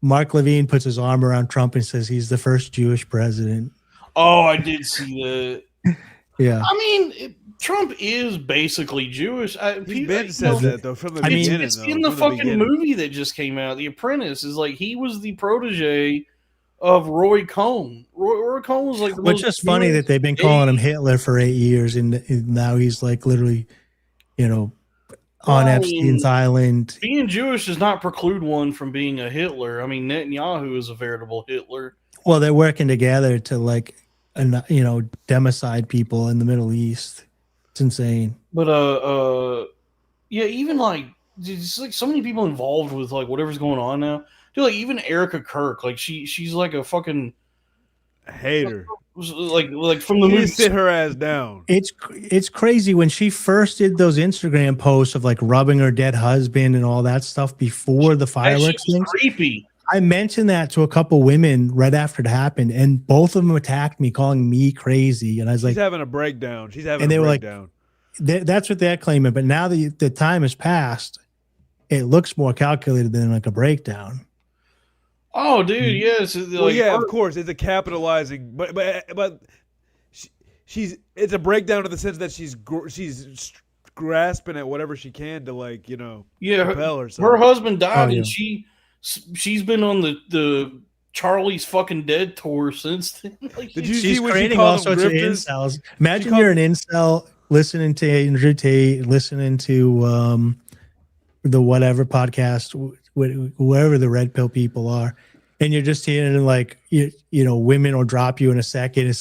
Mark Levine puts his arm around Trump and says he's the first Jewish president. Oh, I did see that. Yeah. I mean, Trump is basically Jewish. Ben says that, though, from the beginning. It's in the fucking movie that just came out, The Apprentice. Is like he was the protege of Roy Cohn. Roy Cohn was like the Which is funny that they've been calling him Hitler for 8 years, and now he's like literally, you know, on Epstein's Island. Being Jewish does not preclude one from being a Hitler. I mean, Netanyahu is a veritable Hitler. Well, they're working together to like, you know, democide people in the Middle East. It's insane. But yeah, even like just like so many people involved with like whatever's going on now. Dude, like even Erica Kirk, like she's like a fucking hater. Like from the movie, sit her ass down. It's crazy when she first did those Instagram posts of like rubbing her dead husband and all that stuff before the fireworks things. Creepy. I mentioned that to a couple women right after it happened, and both of them attacked me, calling me crazy. And I was like, she's having a breakdown. She's having a breakdown. Like, that's what they're claiming. But now that the time has passed, it looks more calculated than like a breakdown. Oh, dude, yes. Well, yeah, of course, it's a capitalizing, but it's a breakdown in the sense that she's grasping at whatever she can to, like, you know, propel herself. Her husband died, and she's been on the Charlie's Fucking Dead tour since then. Like, did you she's see what creating she all sorts of incels? Imagine you're an incel listening to Andrew Tate, listening to the whatever podcast, whoever the red pill people are, and you're just hearing like you know, women will drop you in a second,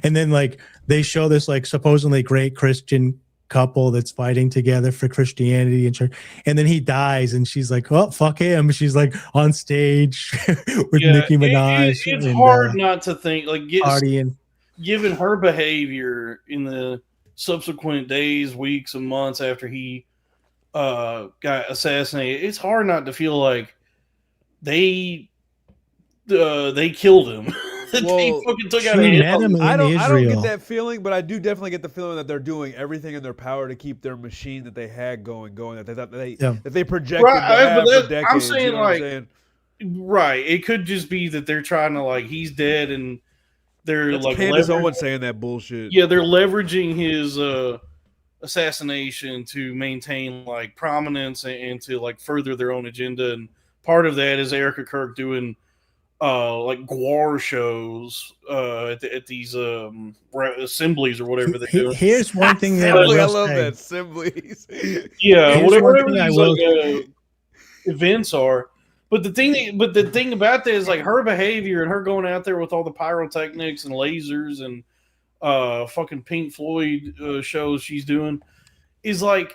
and then like they show this like supposedly great Christian couple that's fighting together for Christianity and church, and then he dies, and she's like, "Oh, fuck him!" She's like on stage with Nicki Minaj. It's hard not to think like partying. Given her behavior in the subsequent days, weeks, and months after he got assassinated, it's hard not to feel like they killed him. They fucking took out I don't get that feeling, but I do definitely get the feeling that they're doing everything in their power to keep their machine that they had going, that they projected to have for decades. I'm saying, you know like, what I'm saying? Right. It could just be that they're trying to, like, he's dead, and they're That's like Candace Owens saying that bullshit. Yeah, they're leveraging his assassination to maintain like prominence and to like further their own agenda. And part of that is Erica Kirk doing like GWAR shows at these assemblies or whatever they do. Here's one thing that I I will love say. that assemblies. Yeah, Here's whatever one thing I these will like, events are. But the thing about that is like her behavior and her going out there with all the pyrotechnics and lasers and fucking Pink Floyd shows she's doing is like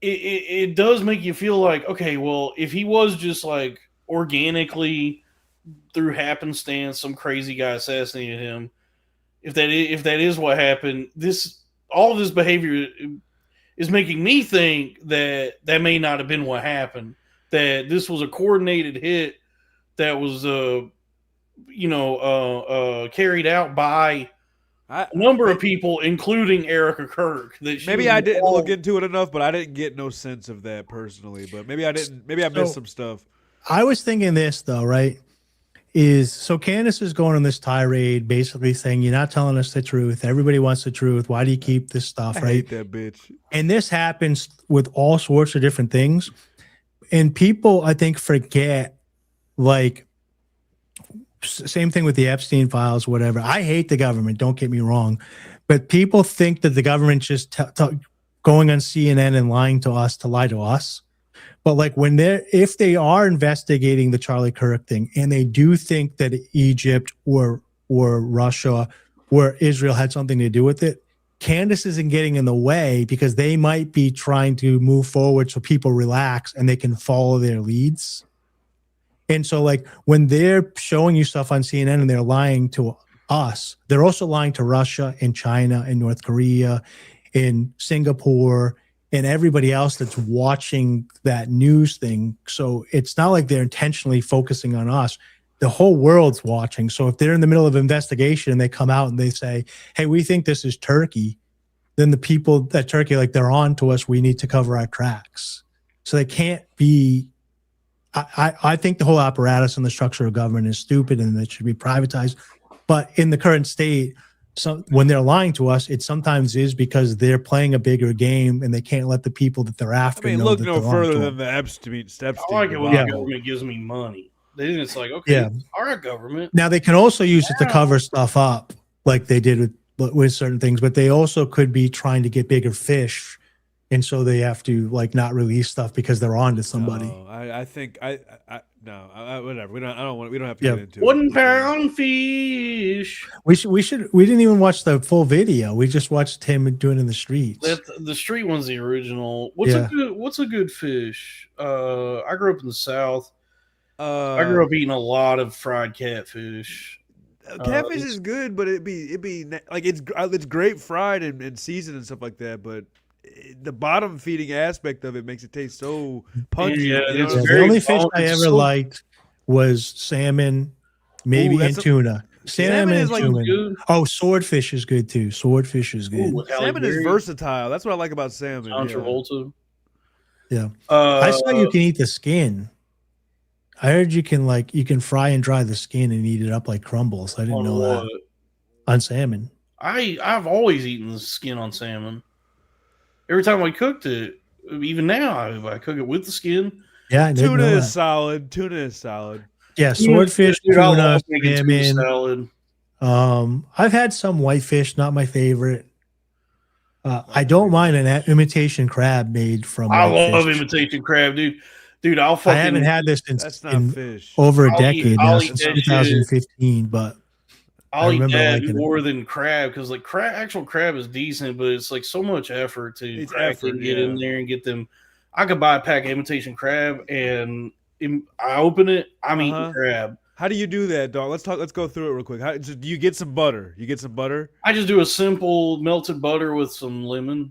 it does make you feel like, okay, well, if he was just like organically through happenstance some crazy guy assassinated him, if that is what happened, all of this behavior is making me think that may not have been what happened, that this was a coordinated hit that was carried out by a number of people, including Erica Kirk. Maybe I didn't look into it enough, but I didn't get no sense of that personally. But maybe I didn't. Maybe I missed some stuff. I was thinking this though, right? So Candace is going on this tirade, basically saying, "You're not telling us the truth. Everybody wants the truth. Why do you keep this stuff?" I right? hate that bitch. And this happens with all sorts of different things, and people, I think, forget. Like, same thing with the Epstein files, whatever. I hate the government. Don't get me wrong, but people think that the government just going on CNN and lying to us to lie to us. But like if they are investigating the Charlie Kirk thing and they do think that Egypt or Russia or Israel had something to do with it, Candace isn't getting in the way because they might be trying to move forward so people relax and they can follow their leads. And so like when they're showing you stuff on CNN and they're lying to us, they're also lying to Russia and China and North Korea and Singapore and everybody else that's watching that news thing. So it's not like they're intentionally focusing on us. The whole world's watching. So if they're in the middle of investigation and they come out and they say, hey, we think this is Turkey, then the people at Turkey, like, they're on to us. We need to cover our tracks. So they can't be. I think the whole apparatus and the structure of government is stupid and it should be privatized. But in the current state, when they're lying to us, it sometimes is because they're playing a bigger game and they can't let the people that they're after. I mean, know look that no they're further onto than the Epstein. I like it when the government gives me money. Then it's like, okay, all right, government. Now they can also use it to cover stuff up, like they did with certain things, but they also could be trying to get bigger fish, and so they have to like not release stuff because they're on to somebody. No, I think whatever. We don't have to get into it. 1 pound fish. We didn't even watch the full video. We just watched him doing it in the streets. The street one's the original. What's a good fish? I grew up in the South. I grew up eating a lot of fried catfish. Catfish is good, but it'd be like it's great fried and seasoned and stuff like that. But the bottom feeding aspect of it makes it taste so punchy. Yeah, the only fish I ever liked was salmon, maybe, and tuna. Salmon and tuna. Good. Oh, swordfish is good too. Swordfish is good. Salmon is versatile. That's what I like about salmon. John Travolta. Yeah. I saw you can eat the skin. I heard you can fry and dry the skin and eat it up like crumbles. I didn't know that. On salmon. I've always eaten the skin on salmon. Every time I cooked it, even now, I cook it with the skin. Yeah, tuna is solid. Tuna is solid. Yeah, swordfish, tuna, salmon. Salad. I've had some whitefish, not my favorite. I don't mind an imitation crab made from. I love imitation crab, dude. Dude, I haven't had this in fish. Over a decade now, since 2015. But I'll eat that more than crab because like actual crab is decent, but it's like so much effort to crack and get in there and get them. I could buy a pack of imitation crab and I open it. I'm eating crab. How do you do that, dog? Let's go through it real quick. Do you get some butter? I just do a simple melted butter with some lemon.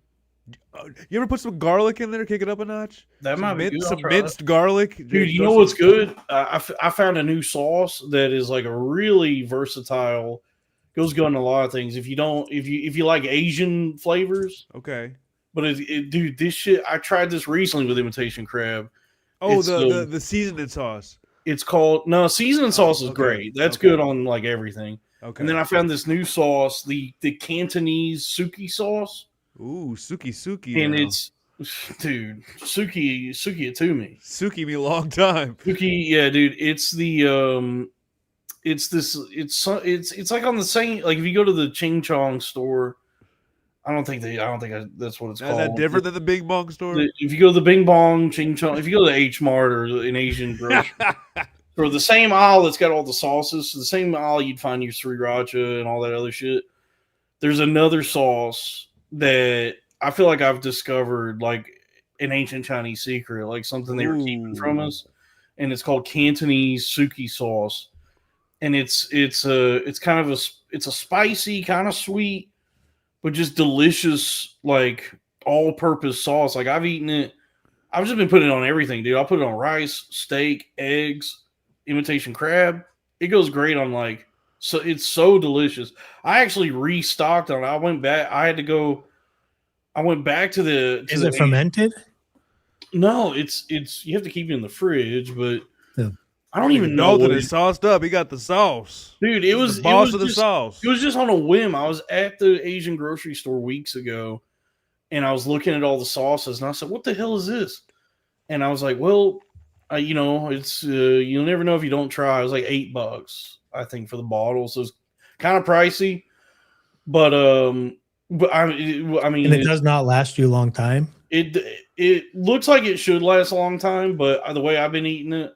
You ever put some garlic in there, kick it up a notch? That might be good. Some minced garlic. Dude, you know what's good? I found a new sauce that is like a really versatile. Goes good on a lot of things. If you like Asian flavors, okay. But dude, this shit. I tried this recently with imitation crab. Oh, the seasoned sauce. It's called seasoned sauce is great. That's good on like everything. Okay. And then I found this new sauce, the Cantonese Suki sauce. Ooh, Suki. And now. it's, dude, Suki Atumi. Suki me a long time. Suki, yeah, dude. It's like on the same, like if you go to the Ching Chong store, that's what it's called. Is that different than the Bing Bong store? If you go to the Bing Bong, Ching Chong, if you go to the H Mart or an Asian grocery or the same aisle that's got all the sauces, the same aisle you'd find your sriracha and all that other shit. There's another sauce that I feel like I've discovered, like an ancient Chinese secret, like something they were keeping from us, and it's called Cantonese Suki sauce, and it's a spicy, kind of sweet, but just delicious, like all-purpose sauce. Like I've eaten it. I've just been putting it on everything, dude. I'll put it on rice, steak, eggs, imitation crab. It goes great on like, so it's so delicious. I actually restocked on it. I went back. I went back to the. Is it fermented? No, it's you have to keep it in the fridge, but Yeah. I don't even know that it's sauced up. He got the sauce, dude. It was the boss it was of the just, sauce. It was just on a whim. I was at the Asian grocery store weeks ago, and I was looking at all the sauces, and I said, "What the hell is this?" And I was like, "Well, it's you'll never know if you don't try." It was like $8, I think, for the bottle, so it's kind of pricey, but I mean, And it does not last you a long time. It looks like it should last a long time, but the way I've been eating it,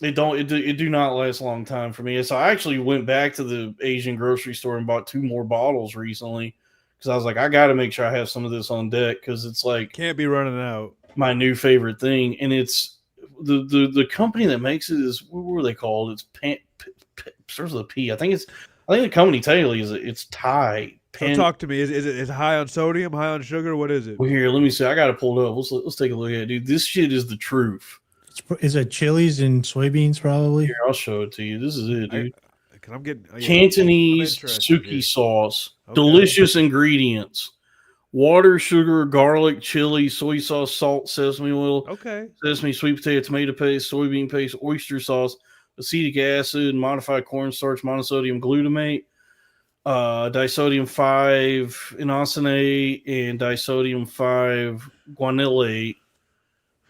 it do not last a long time for me. So I actually went back to the Asian grocery store and bought 2 more bottles recently because I was like, I got to make sure I have some of this on deck because it's like can't be running out. My new favorite thing, and it's the company that makes it is, what were they called? It's starts with a P. I think the company technically it's Thai. So talk to me. Is it high on sodium, high on sugar? What is it? Well, here, let me see. I got it pulled up. Let's take a look at it, dude. This shit is the truth. Is it chilies and soybeans? Probably. Here, I'll show it to you. This is it, dude. Cantonese Suki sauce. Okay. Delicious ingredients: water, sugar, garlic, chili, soy sauce, salt, sesame oil, sesame, sweet potato, tomato paste, soybean paste, oyster sauce, acetic acid, modified cornstarch, monosodium glutamate, disodium 5-inosinate, and disodium 5-guanylate.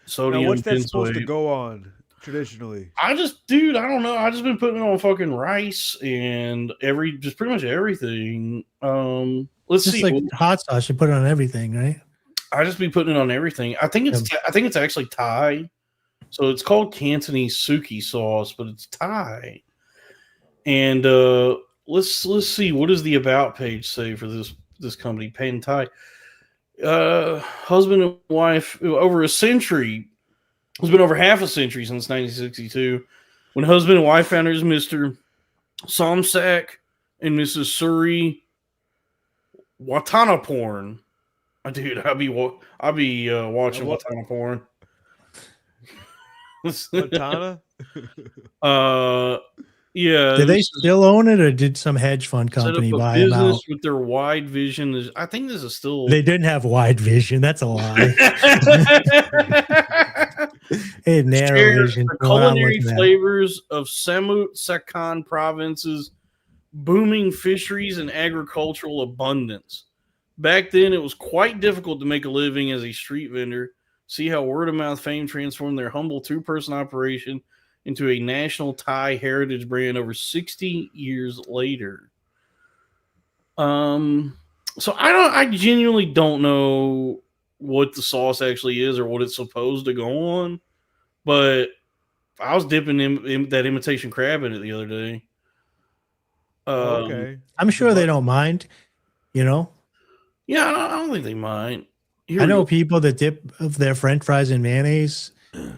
Sodium. Now, what's that supposed to go on traditionally? I don't know. I just been putting it on fucking rice and just pretty much everything. Let's see. Like hot sauce, you put it on everything, right? I just be putting it on everything. I think it's actually Thai. So it's called Cantonese Suki sauce, but it's Thai. And let's see, what does the about page say for this company, Pan Thai? Husband and wife over a century. It's been over half a century since 1962 when husband and wife founders Mr. Somsak and Mrs. Suri Watanaporn. Dude, I'll be watching Watanaporn. Watana? Yeah. Do they still own it, or did some hedge fund company buy them out? With their wide vision, I think this is still. They didn't have wide vision. That's a lie. Hey, narrow vision. The culinary flavors of Samut Sakhon province's booming fisheries and agricultural abundance. Back then, it was quite difficult to make a living as a street vendor. See how word of mouth fame transformed their humble 2-person operation into a national Thai heritage brand over 60 years later. So I genuinely don't know what the sauce actually is or what it's supposed to go on, but I was dipping in that imitation crab in it the other day. Okay, I'm sure they don't mind. Yeah, I don't think they mind. I know people that dip their French fries in mayonnaise,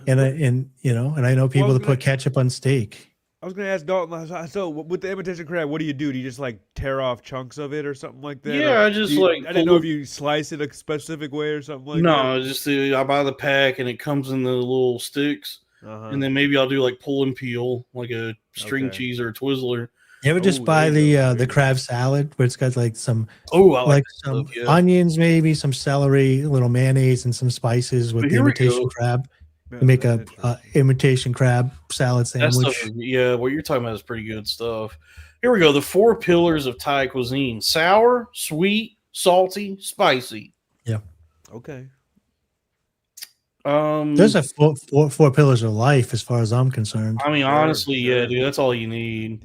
and I know people that put ketchup on steak. I was going to ask Dalton. So, with the imitation crab, what do you do? Do you just like tear off chunks of it or something like that? Yeah, I didn't know if you slice it a specific way or something like that. No, just I buy the pack and it comes in the little sticks, and then maybe I'll do like pull and peel, like a string cheese or a Twizzler. You ever just buy the crab salad where it's got like some some onions, maybe some celery, a little mayonnaise, and some spices with the imitation crab? To make a imitation crab salad sandwich. What you're talking about is pretty good stuff. Here we go. The 4 pillars of Thai cuisine: sour, sweet, salty, spicy. Yeah. Okay. There's a four pillars of life as far as I'm concerned. I mean, honestly, yeah, dude, that's all you need.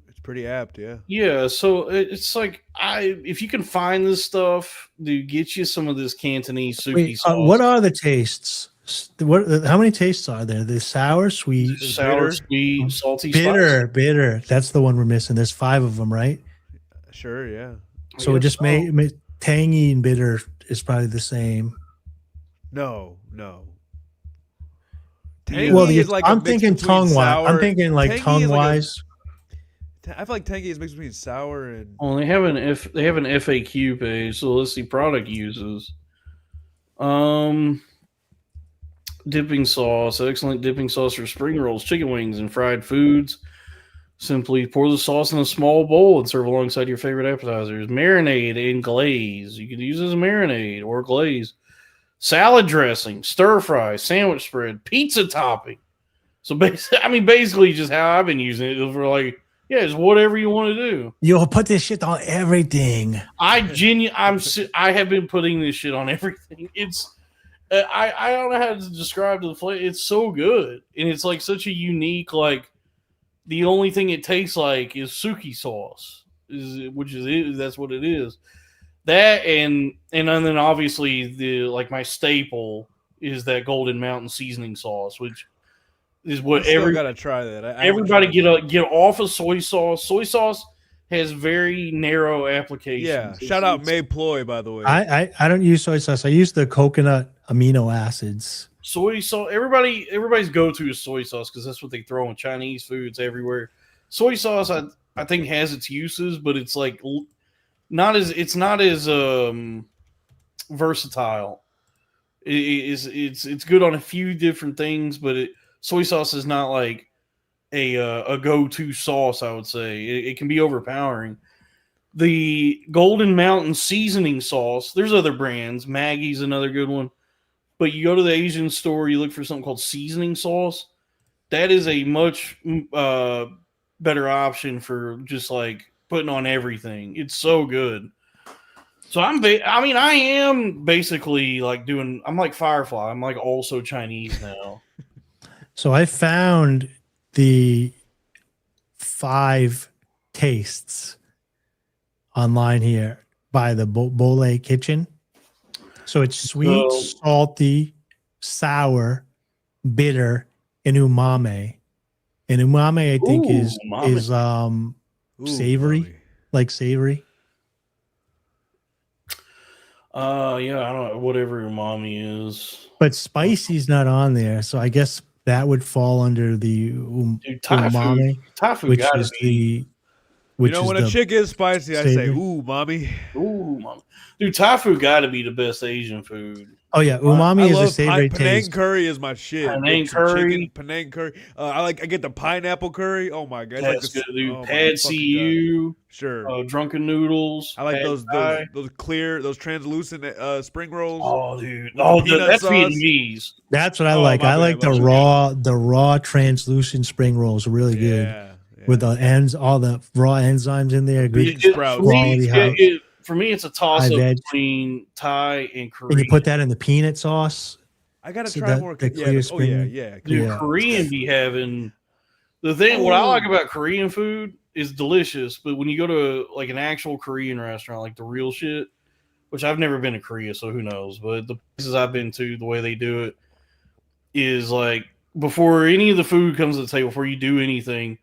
It's pretty apt, yeah. Yeah, so it's like if you can find this stuff, dude, get you some of this Cantonese suki Wait, sauce. what are the tastes? How many tastes are there? The sour, sweet, sour, sweet, salty, bitter, bitter. That's the one we're missing. There's 5 of them, right? Sure, yeah. So it just made tangy and bitter is probably the same. No. Well, I'm thinking tongue wise. I'm thinking like tongue wise. I feel like tangy is mixed between sour and. Oh, they have an FAQ page, so let's see product uses. Dipping sauce, excellent dipping sauce for spring rolls, chicken wings, and fried foods. Simply pour the sauce in a small bowl and serve alongside your favorite appetizers. Marinade and glaze. You could use it as a marinade or glaze. Salad dressing, stir fry, sandwich spread, pizza topping. So basically just how I've been using it for like, yeah, it's whatever you want to do. You'll put this shit on everything. I have been putting this shit on everything. It's I don't know how to describe the flavor. It's so good, and it's like such a unique, like the only thing it tastes like is suki sauce, that's what it is. That and then obviously my staple is that Golden Mountain seasoning sauce, which is what gotta try that. Everybody get off of soy sauce. Soy sauce has very narrow applications. Yeah, shout out May Ploy, by the way. I don't use soy sauce. I use the coconut amino acids. Soy sauce. Everybody's go-to is soy sauce because that's what they throw in Chinese foods everywhere. Soy sauce, I think, has its uses, but it's like it's not as versatile. It's good on a few different things, but soy sauce is not like a go-to sauce. I would say it can be overpowering. The Golden Mountain seasoning sauce. There's other brands. Maggie's another good one. But you go to the Asian store, you look for something called seasoning sauce. That is a much better option for just like putting on everything. It's so good. So I am basically like I'm like Firefly. I'm like also Chinese now. So I found the 5 tastes online here by the Bole Kitchen. So it's sweet, salty, sour, bitter, and umami. And umami, I think, is savory, like savory. Yeah, I don't know, whatever umami is. But spicy's not on there, so I guess that would fall under the umami, which is when a chick is spicy, I say, "Ooh, mommy." Ooh, mommy. Dude, tofu got to be the best Asian food. Oh yeah, umami is a savory taste. Penang curry is my shit. Penang curry. Penang curry. I get the pineapple curry. Oh my god, that's good, dude. Pad see sure. Drunken noodles. I like those clear, those translucent spring rolls. Oh, dude. Oh, that's Vietnamese. That's what I like. I like the raw translucent spring rolls. Are really good. Yeah. With the all the raw enzymes in there. Good quality. For me, it's a toss-up between Thai and Korean. And you put that in the peanut sauce. I gotta try more. The clear spring. Dude, Korean be having the thing. What I like about Korean food is delicious, but when you go to like an actual Korean restaurant, like the real shit, which I've never been to Korea, so who knows? But the places I've been to, the way they do it is like before any of the food comes to the table, before you do anything,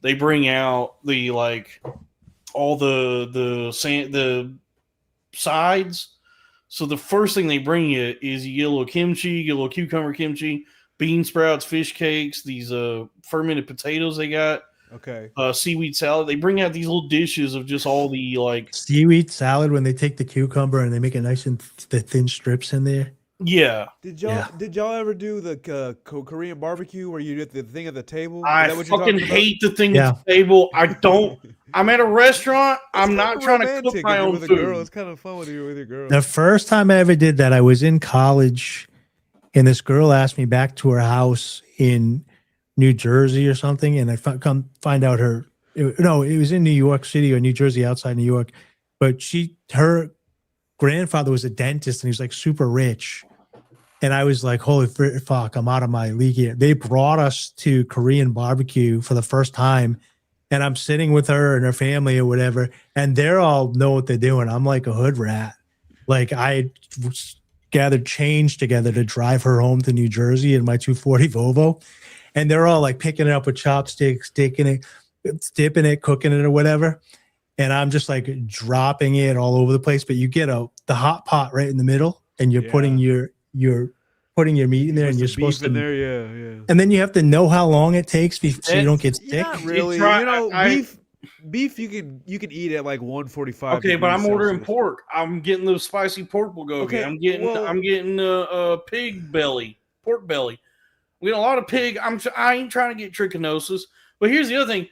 they bring out the like all the sides. So the first thing they bring you is you get a little kimchi, you get a little cucumber kimchi, bean sprouts, fish cakes, these fermented potatoes they got. Okay. Seaweed salad. They bring out these little dishes of just all the like seaweed salad when they take the cucumber and they make it nice and the thin strips in there. Yeah. Did y'all ever do the Korean barbecue where you get the thing at the table? I fucking hate the thing at the table. I don't. I'm at a restaurant. I'm not trying to cook my own food. It's kind of fun with your girl. The first time I ever did that, I was in college, and this girl asked me back to her house in New Jersey or something, and I come find out it was in New York City or New Jersey, outside New York. but her grandfather was a dentist and he was like super rich. And I was like, holy fuck, I'm out of my league here. They brought us to Korean barbecue for the first time. And I'm sitting with her and her family or whatever. And they're all know what they're doing. I'm like a hood rat. Like I gathered change together to drive her home to New Jersey in my 240 Volvo. And they're all like picking it up with chopsticks, dipping it, cooking it or whatever. And I'm just like dropping it all over the place. But you get the hot pot right in the middle and you're putting your meat in there and you're supposed to there, yeah. And then you have to know how long it takes so you don't get sick. Not really. Beef you can eat at like 145. Okay, but I'm ordering pork. I'm getting the spicy pork bulgogi. Okay, I'm getting pig belly, pork belly. We got a lot of pig. I ain't trying to get trichinosis. But here's the other thing.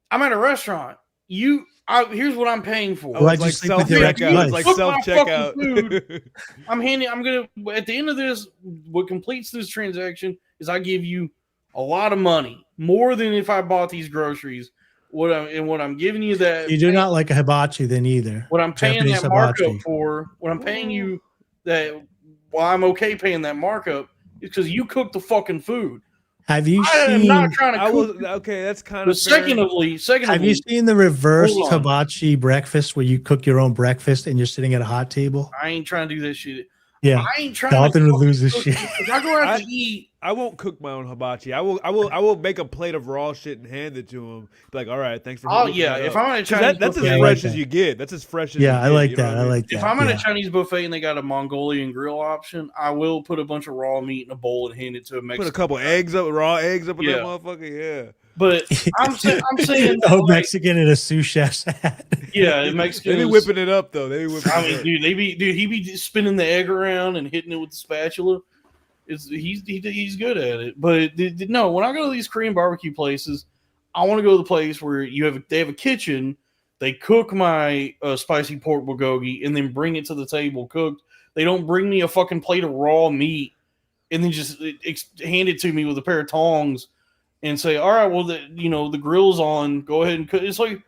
I'm at a restaurant. Here's what I'm paying for. Well, like self-checkout. It's like self-checkout. I'm gonna at the end of this, what completes this transaction is I give you a lot of money, more than if I bought these groceries. What I'm giving you that you do not like a hibachi then either. What I'm paying Japanese that markup hibachi. for, what I'm paying you that why I'm okay paying that markup is because you cook the fucking food. Have you I am seen? not trying to cook. Okay, that's kind But of. secondly, have you seen the reverse hold on. hibachi breakfast where you cook your own breakfast and you're sitting at a hot table? I ain't trying to do that shit. Yeah, I ain't trying Dalton to would lose his cook- shit. If I go out to eat, I won't cook my own hibachi. I will make a plate of raw shit and hand it to him. Be like, all right, thanks for. if I'm at a Chinese that's as buffet, fresh as you get. That's as fresh as. Yeah, you I get, like you know that. what I mean? like that. if I'm at yeah. a Chinese buffet and they got a Mongolian grill option, I will put a bunch of raw meat in a bowl and hand it to a Mexican. Put a couple eggs up, raw eggs up in Yeah. that motherfucker. Yeah. But I'm saying, Oh, like, Mexican in a sous chef's hat. yeah, Mexican. They be whipping it up though. They be whipping. I mean, dude, he be spinning the egg around and hitting it with the spatula. He's good at it. But no, when I go to these Korean barbecue places, I want to go to the place where they have a kitchen. They cook my spicy pork bulgogi and then bring it to the table cooked. They don't bring me a fucking plate of raw meat and then just hand it to me with a pair of tongs and say, "All right, well, the grill's on. Go ahead and cook." It's like,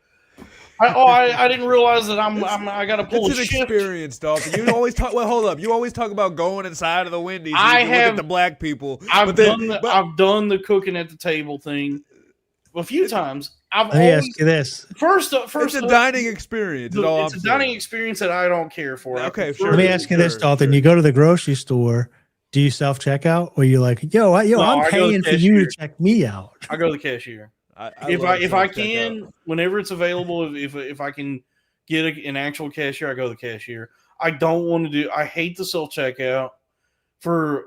I didn't realize that I got to pull It's a an shift. experience, Dalton. You always talk. Well, hold up. You always talk about going inside of the Wendy's. And I you can look have- at the black people. I've but done the cooking at the table thing a few times. Let me ask you this. First, it's a dining experience. Is all it's I'm a dining saying. experience that I don't care for. Okay, I sure. Let me ask you this, Dalton. You go to the grocery store. Do you self checkout, or you're like, No, I'm I go to paying the for you to cashier. check me out? I go to the cashier. If love I self-checkout. can, whenever it's available, if I can get an actual cashier, I go to the cashier. I don't want to do. I hate the self checkout for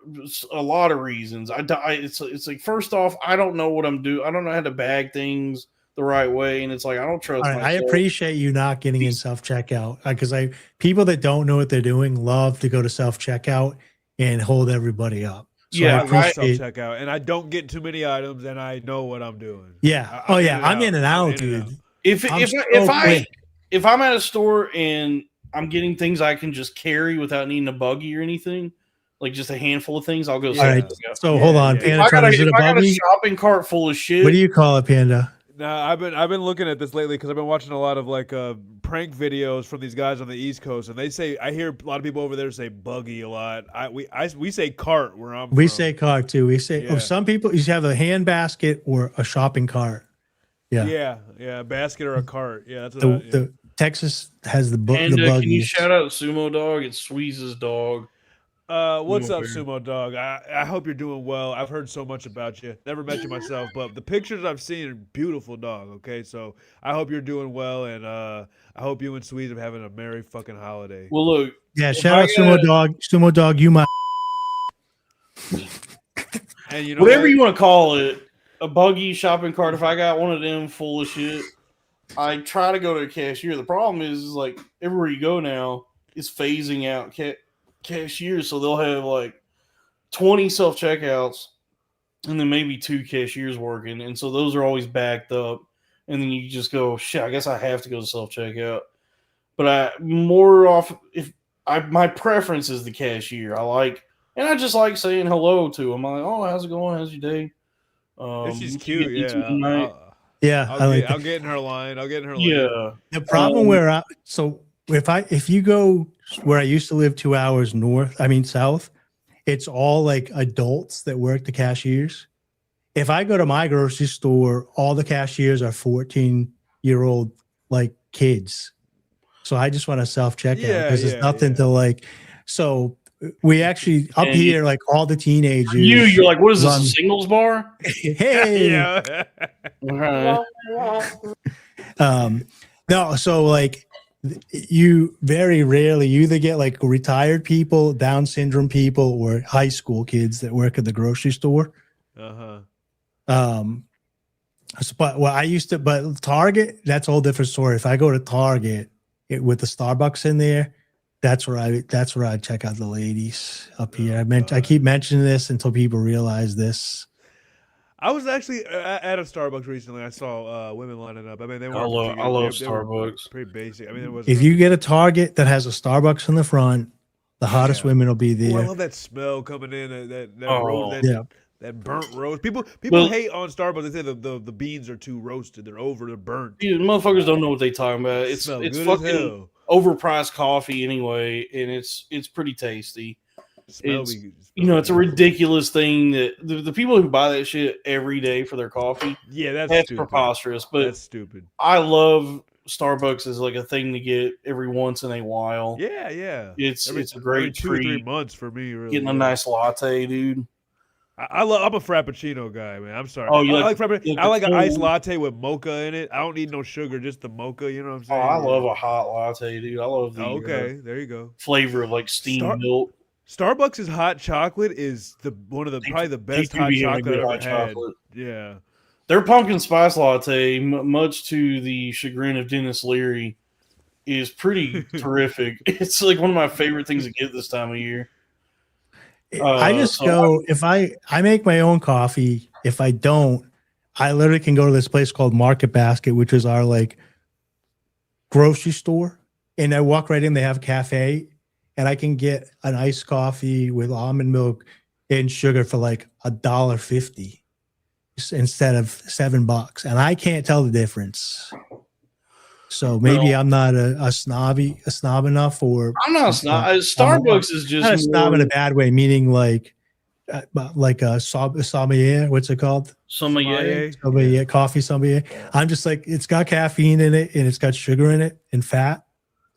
a lot of reasons. It's like, first off, I don't know what I'm doing. I don't know how to bag things the right way, and it's like I don't trust. All right, I myself. appreciate you not getting in self checkout because people that don't know what they're doing love to go to self checkout and hold everybody up. So Yeah, I I love appreciate. self-checkout, and I don't get too many items, and I know what I'm doing. Yeah. I'm I'm in and out, dude. If I'm so if quick. I'm at a store and I'm getting things I can just carry without needing a buggy or anything, like just a handful of things, I'll go. All right. self-checkout. So hold on, If Panda. I got Is it a if I got a buggy? shopping cart full of shit, What do you call it, Panda? Nah, I've been looking at this lately because I've been watching a lot of like prank videos from these guys on the East Coast, and I hear a lot of people over there say buggy a lot. We say cart where I'm. We from. say cart too. We say Yeah. some people you have a hand basket or a shopping cart. Yeah. Yeah, a basket or a cart. Yeah, that's what The Texas has the and the can you buggies. shout out Sumo Dog? It's Squeeze's dog. What's up, Sumo Sumo Dog? I hope you're doing well. I've heard so much about you. Never met you myself, but the pictures I've seen are beautiful, dog. Okay, so I hope you're doing well, and I hope you and Squeeze are having a merry fucking holiday. Well, look, Yeah, if shout I out Sumo got- Dog. Sumo Dog, you my And you know whatever what? you want to call it, a buggy, shopping cart. If I got one of them full of shit, I try to go to a cashier. The problem is like everywhere you go now is phasing out cashiers, so they'll have like 20 self checkouts and then maybe 2 cashiers working, and so those are always backed up. And then you just go, shit, I guess I have to go to self checkout. But my preference is the cashier. I just like saying hello to them. I'm like, oh, how's it going? How's your day? She's you cute. get into Yeah, tonight? yeah. I like I'll get in her line. I'll get in her line. Yeah. the problem where if you go where I used to live 2 hours south, it's all like adults that work the cashiers. If I go to my grocery store, all the cashiers are 14-year-old like kids. So I just want to self-checkout because there's nothing to like. So we actually up here, like all the teenagers. You're like, what is this, a singles bar? Hey. No, so like you very rarely you either get like retired people, Down syndrome people, or high school kids that work at the grocery store. But Target, that's a whole different story. If I go to Target with the Starbucks in there, that's where I check out the ladies up here. I keep mentioning this until people realize this. I was actually at a Starbucks recently. I saw women lining up. I mean, they were. I love Starbucks. Pretty basic. I mean, it was. If you get a Target that has a Starbucks in the front, the hottest women will be there. I love that smell coming in. That burnt roast. People hate on Starbucks. They say the beans are too roasted. They're burnt. Dude, motherfuckers don't know what they talking about. It's fucking overpriced coffee anyway, and it's pretty tasty. It's a ridiculous thing that the people who buy that shit every day for their coffee. Yeah, that's preposterous. But that's stupid. I love Starbucks as like a thing to get every once in a while. Yeah. It's a great 2 or 3 months for me. Really, getting a nice latte, dude. I'm a Frappuccino guy, man. I'm sorry. Oh, I like Frappuccino. I like an iced latte with mocha in it. I don't need no sugar, just the mocha. You know what I'm saying? Oh, I love a hot latte, dude. I love the there you go. Flavor of like steamed milk. Starbucks' hot chocolate is probably the best hot chocolate I've ever had. Yeah, their pumpkin spice latte, much to the chagrin of Dennis Leary, is pretty terrific. It's like one of my favorite things to get this time of year. I just go if I make my own coffee. If I don't, I literally can go to this place called Market Basket, which is our like grocery store, and I walk right in. They have a cafe, and I can get an iced coffee with almond milk and sugar for like $1.50 instead of $7, and I can't tell the difference. So maybe I'm not a snob enough, or I'm not a snob. Starbucks is just not a snob in a bad way, meaning like a sommelier. What's it called? Sommelier, coffee sommelier. I'm just like, it's got caffeine in it and it's got sugar in it and fat.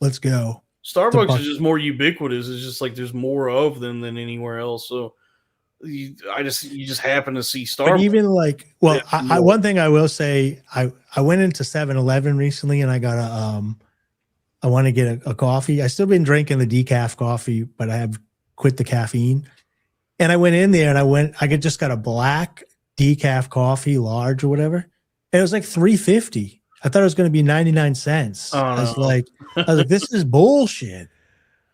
Let's go. Starbucks is just more ubiquitous. It's just like there's more of them than anywhere else. So you just happen to see Starbucks. But even like, well, one thing I will say, I went into 7-Eleven recently and I got I want to get a coffee. I still been drinking the decaf coffee, but I have quit the caffeine. And I went in there and I just got a black decaf coffee, large or whatever. And it was like $3.50. I thought it was going to be 99 cents. I was like, this is bullshit.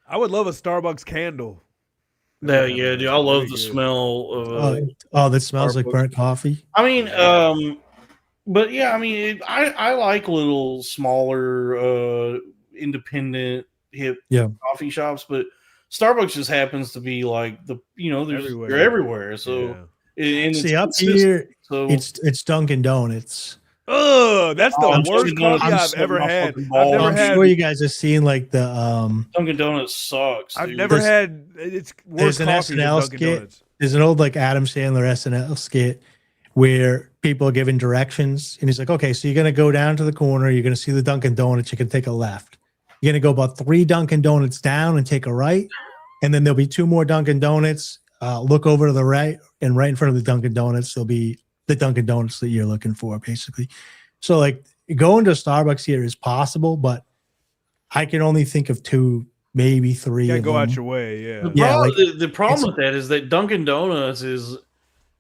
I would love a Starbucks candle. Yeah, dude, I love the smell of. That smells like burnt coffee. I mean, but yeah, I mean, I like little smaller, independent, hip coffee shops, but Starbucks just happens to be like they're everywhere. So, see up here, so it's Dunkin' Donuts. Oh, that's the worst coffee I've ever had. I'm sure you guys have seen like the Dunkin' Donuts sucks. I've never had it's worse coffee than Dunkin' Donuts. There's an old like Adam Sandler SNL skit where people are given directions and he's like, okay, so you're gonna go down to the corner, you're gonna see the Dunkin' Donuts, you can take a left. You're gonna go about 3 Dunkin' Donuts down and take a right, and then there'll be 2 more Dunkin' Donuts. Look over to the right, and right in front of the Dunkin' Donuts, there'll be the Dunkin' Donuts that you're looking for, basically. So like going to Starbucks here is possible, but I can only think of 2, maybe 3. You gotta go out your way, The problem with that is that Dunkin' Donuts is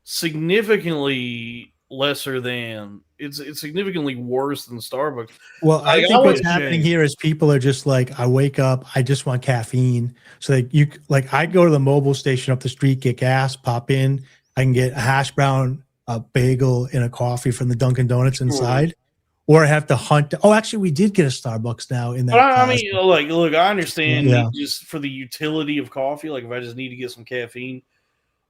significantly lesser than it's significantly worse than Starbucks. Well, I think what's happening here is people are just like, I wake up, I just want caffeine. So I go to the mobile station up the street, get gas, pop in, I can get a hash brown, a bagel, and a coffee from the Dunkin' Donuts inside, or I have to hunt. Oh, actually, we did get a Starbucks now in that. But I mean, look, I understand just for the utility of coffee. Like, if I just need to get some caffeine,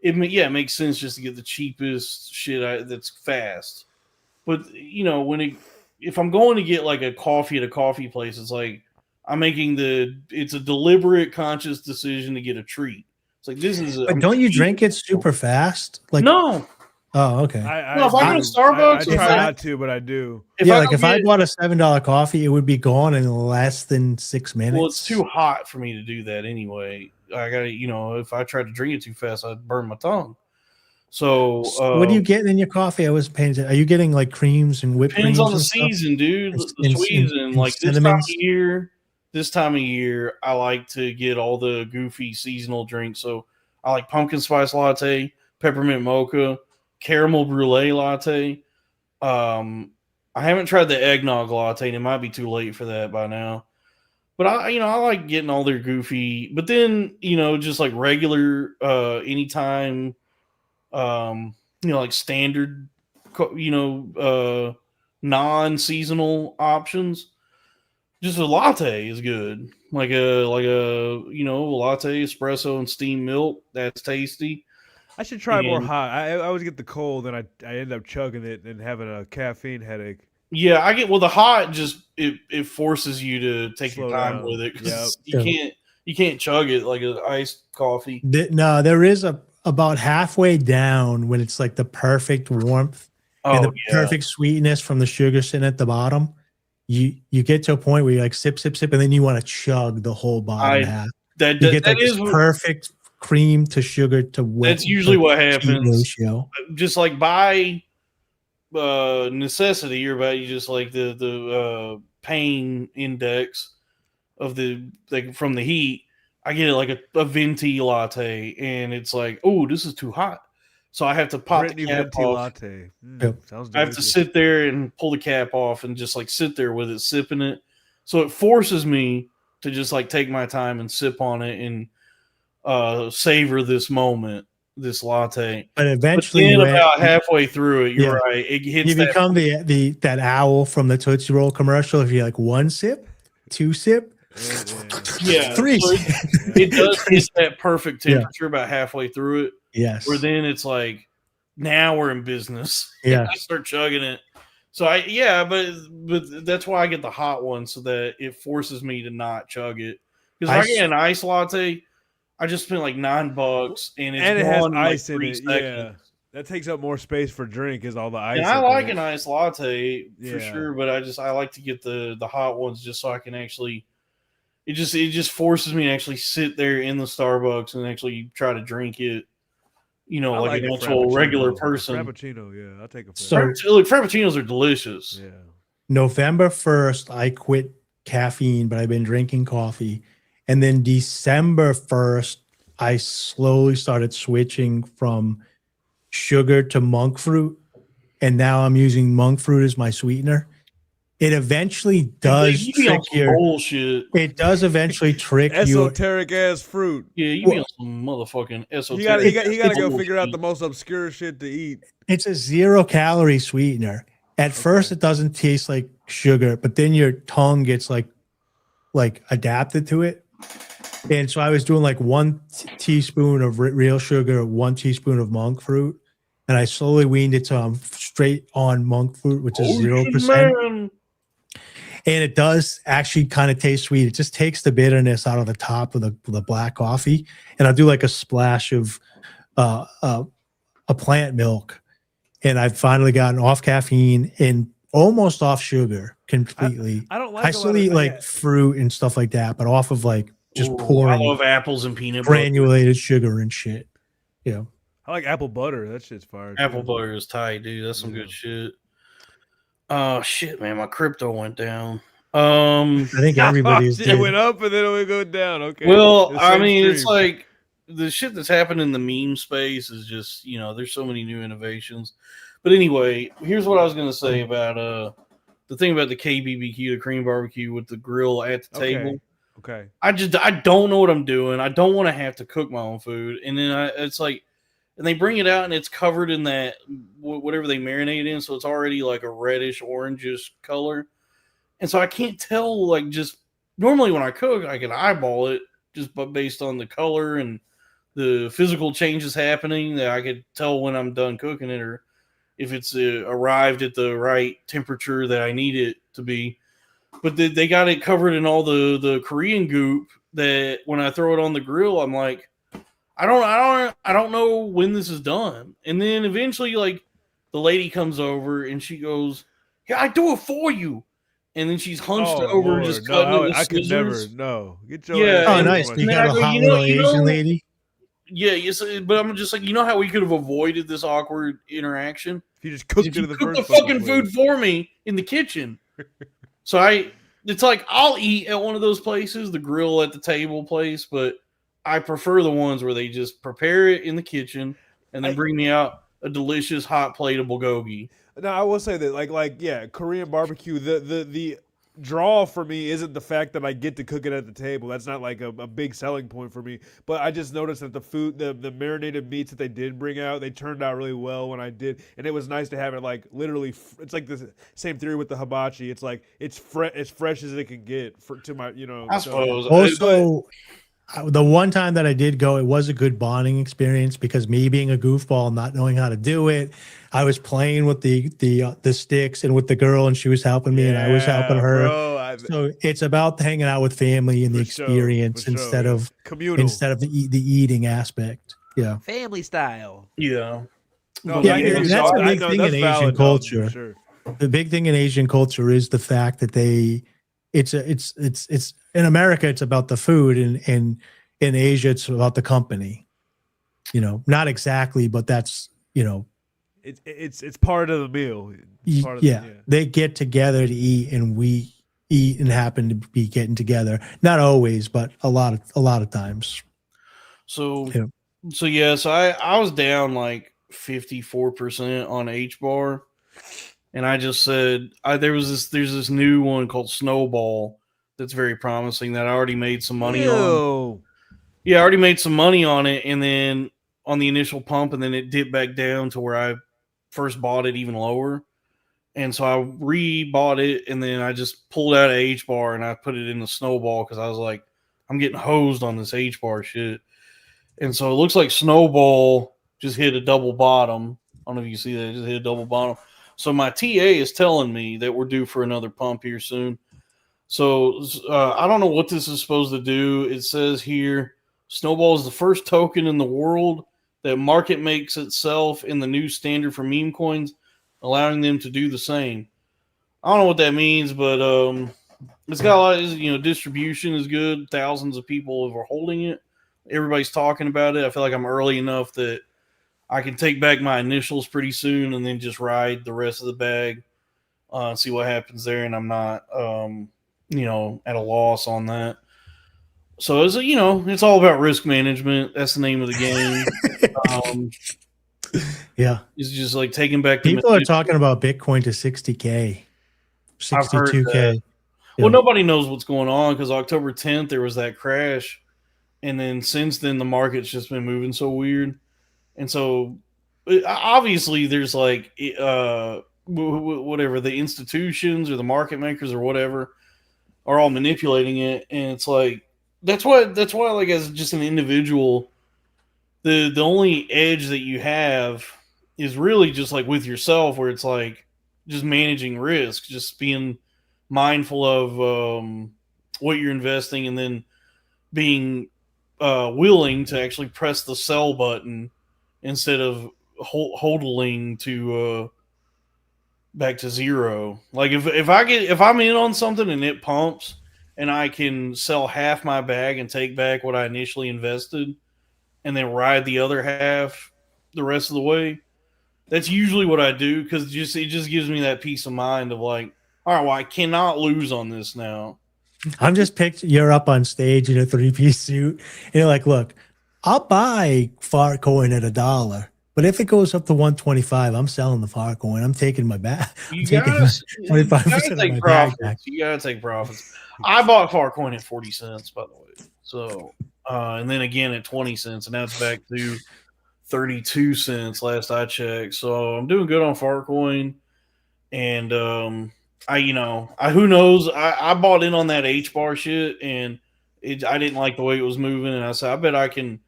it makes sense just to get the cheapest shit that's fast. But if I'm going to get like a coffee at a coffee place, it's like it's a deliberate, conscious decision to get a treat. It's like this is. But don't you drink it super fast? Like no. Oh, okay. No, if I go to Starbucks, I try not to, but I do. If I bought a $7 coffee, it would be gone in less than 6 minutes. Well, it's too hot for me to do that anyway. I gotta, if I try to drink it too fast, I'd burn my tongue. So, what are you getting in your coffee? I was paying attention. Are you getting like creams and whipped creams? Depends on the season, dude. The season, like this time of year, I like to get all the goofy seasonal drinks. So I like pumpkin spice latte, peppermint mocha, caramel brulee latte. I haven't tried the eggnog latte, and it might be too late for that by now. But I like getting all their goofy. But then just like regular, anytime, like standard, non-seasonal options. Just a latte is good, like a latte, espresso, and steamed milk. That's tasty. I should try more hot. I always get the cold, and I end up chugging it and having a caffeine headache. Yeah, I get the hot. Just it forces you to take your time with it because you can't chug it like an iced coffee. No, there is about halfway down when it's like the perfect warmth and the perfect sweetness from the sugar sitting at the bottom. You get to a point where you like sip, and then you want to chug the whole bottom half. You get this perfect cream to sugar to wet. That's usually what happens. Ratio. Just like by necessity, or by just like the pain index of from the heat. I get it like a venti latte, and it's like, oh, this is too hot. So I have to pop the cap off. Latte. Sounds I have to sit there and pull the cap off and just like sit there with it, sipping it. So it forces me to just like take my time and sip on it and savor this moment, this latte. But eventually, about halfway through it, you're right. It hits. You become that owl from the Tootsie Roll commercial. If you like 1 sip, 2 sip. Yeah, 3. So it does hit that perfect temperature about halfway through it. Yes. Where then it's like, now we're in business. Yeah. I start chugging it. So but that's why I get the hot one, so that it forces me to not chug it. Because if I get an ice latte, I just spent like $9 and it has ice in it. Yeah. That takes up more space for drink is all the ice. And I like an ice latte for sure, but I like to get the hot ones just so I can actually. It just forces me to actually sit there in the Starbucks and actually try to drink it. Like an actual regular person. Frappuccino, yeah, I'll take a Frappuccino. So, look, Frappuccinos are delicious. Yeah. November 1st, I quit caffeine, but I've been drinking coffee. And then December 1st, I slowly started switching from sugar to monk fruit. And now I'm using monk fruit as my sweetener. It eventually does trick your bullshit. It does eventually trick esoteric ass fruit. Yeah, you be on some motherfucking esoteric. You gotta go figure out the most obscure shit to eat. It's a 0-calorie sweetener. At first, it doesn't taste like sugar, but then your tongue gets like adapted to it. And so I was doing like 1 teaspoon of real sugar, 1 teaspoon of monk fruit, and I slowly weaned it to straight on monk fruit, which is 0%. And it does actually kind of taste sweet. It just takes the bitterness out of the top of the black coffee. And I'll do like a splash of a plant milk. And I've finally gotten off caffeine and almost off sugar completely. I don't like. I still eat like fruit and stuff like that, but off of like just pouring. I love apples and peanut granulated sugar and shit. Yeah. I like apple butter. That shit's fire. Apple butter is tight, dude. That's some good shit. Oh shit, man! My crypto went down. I think everybody's. It went up and then it would go down. Okay. Well, I mean, it's like the shit that's happened in the meme space is just there's so many new innovations. But anyway, here's what I was gonna say about the thing about the KBBQ, the cream barbecue with the grill at the table. Okay. I don't know what I'm doing. I don't want to have to cook my own food, and then it's like. And they bring it out and it's covered in that whatever they marinate in, so it's already like a reddish orangish color. And so I can't tell, like, just normally when I cook, I can eyeball it just based on the color and the physical changes happening, that I could tell when I'm done cooking it or if it's arrived at the right temperature that I need it to be. but they got it covered in all the Korean goop that when I throw it on the grill, I'm like, I don't know when this is done. And then eventually, like, the lady comes over and she goes, "Yeah, I do it for you." And then she's hunched over, Lord, just cutting it with I could never. scissors. No, get your Yeah, ass Oh, away nice. from You my- then I got a go, hot you know- little you know- Asian lady. Yeah, yes, but I'm just like, you know how we could have avoided this awkward interaction? If you just cooked If it you in the cook first the fucking place. food for me in the kitchen. So it's like I'll eat at one of those places, the grill at the table place, but I prefer the ones where they just prepare it in the kitchen and then bring me out a delicious hot plate of bulgogi. Now I will say that, like yeah, Korean barbecue. The draw for me isn't the fact that I get to cook it at the table. That's not like a big selling point for me. But I just noticed that the food, the marinated meats that they did bring out, they turned out really well when I did, and it was nice to have it like literally. It's like the same theory with the hibachi. It's like it's as fresh as it can get to my I suppose. Also, the one time that I did go, it was a good bonding experience because me being a goofball, not knowing how to do it, I was playing with the sticks and with the girl, and she was helping me, and I was helping her. Bro, So it's about hanging out with family and the For sure, experience for sure, instead yeah. of Communal. instead of the eating aspect. Yeah, Family style. Yeah. No, yeah, I hear and you, that's dog. a I big know thing that's in valid, Asian dog, culture. for sure. The big thing in Asian culture is the fact that it's in America it's about the food, and in Asia it's about the company. You know, not exactly, but that's It's part of the meal. It's part of yeah, they get together to eat, and we eat and happen to be getting together. Not always, but a lot of times. So Yeah. So I was down like 54% on H bar, and I just said there's this new one called Snowball that's very promising that I already made some money on. Ew. Yeah, I already made some money on it, and then on the initial pump, and then it dipped back down to where I first bought it even lower. And so I re-bought it, and then I just pulled out a H bar and I put it in the Snowball because I was like, I'm getting hosed on this H bar shit. And so it looks like Snowball just hit a double bottom. I don't know if you see that, it just hit a double bottom. So my TA is telling me that we're due for another pump here soon. So I don't know what this is supposed to do. It says here, Snowball is the first token in the world that market makes itself in the new standard for meme coins, allowing them to do the same. I don't know what that means, but it's got a lot of, distribution is good. Thousands of people are holding it. Everybody's talking about it. I feel like I'm early enough that I can take back my initials pretty soon and then just ride the rest of the bag, see what happens there. And I'm not, at a loss on that. So it's all about risk management. That's the name of the game. Yeah, it's just like taking back. People are talking about Bitcoin to 60K, I've heard 62K. that. Yeah. Well, nobody knows what's going on because October 10th there was that crash, and then since then the market's just been moving so weird, and so obviously there's like whatever the institutions or the market makers or whatever are all manipulating it, and it's like that's why like as just an individual, the only edge that you have is really just like with yourself, where it's like just managing risk, just being mindful of what you're investing, and then being willing to actually press the sell button instead of hodling to back to zero. Like if I'm in on something and it pumps and I can sell half my bag and take back what I initially invested and then ride the other half the rest of the way, that's usually what I do, because it just gives me that peace of mind of like, all right, well, I cannot lose on this now. I'm just picturing you're up on stage in a 3-piece suit, and you're like, look, I'll buy Farcoin at $1, but if it goes up to 125, I'm selling the Farcoin. I'm taking my back. You gotta take profits. You gotta take profits. I bought Farcoin at 40 cents, by the way. So, and then again at 20 cents, and now it's back to 32 cents last I checked. So I'm doing good on Farcoin, and who knows? I bought in on that H bar shit, and I didn't like the way it was moving, and I said I bet I can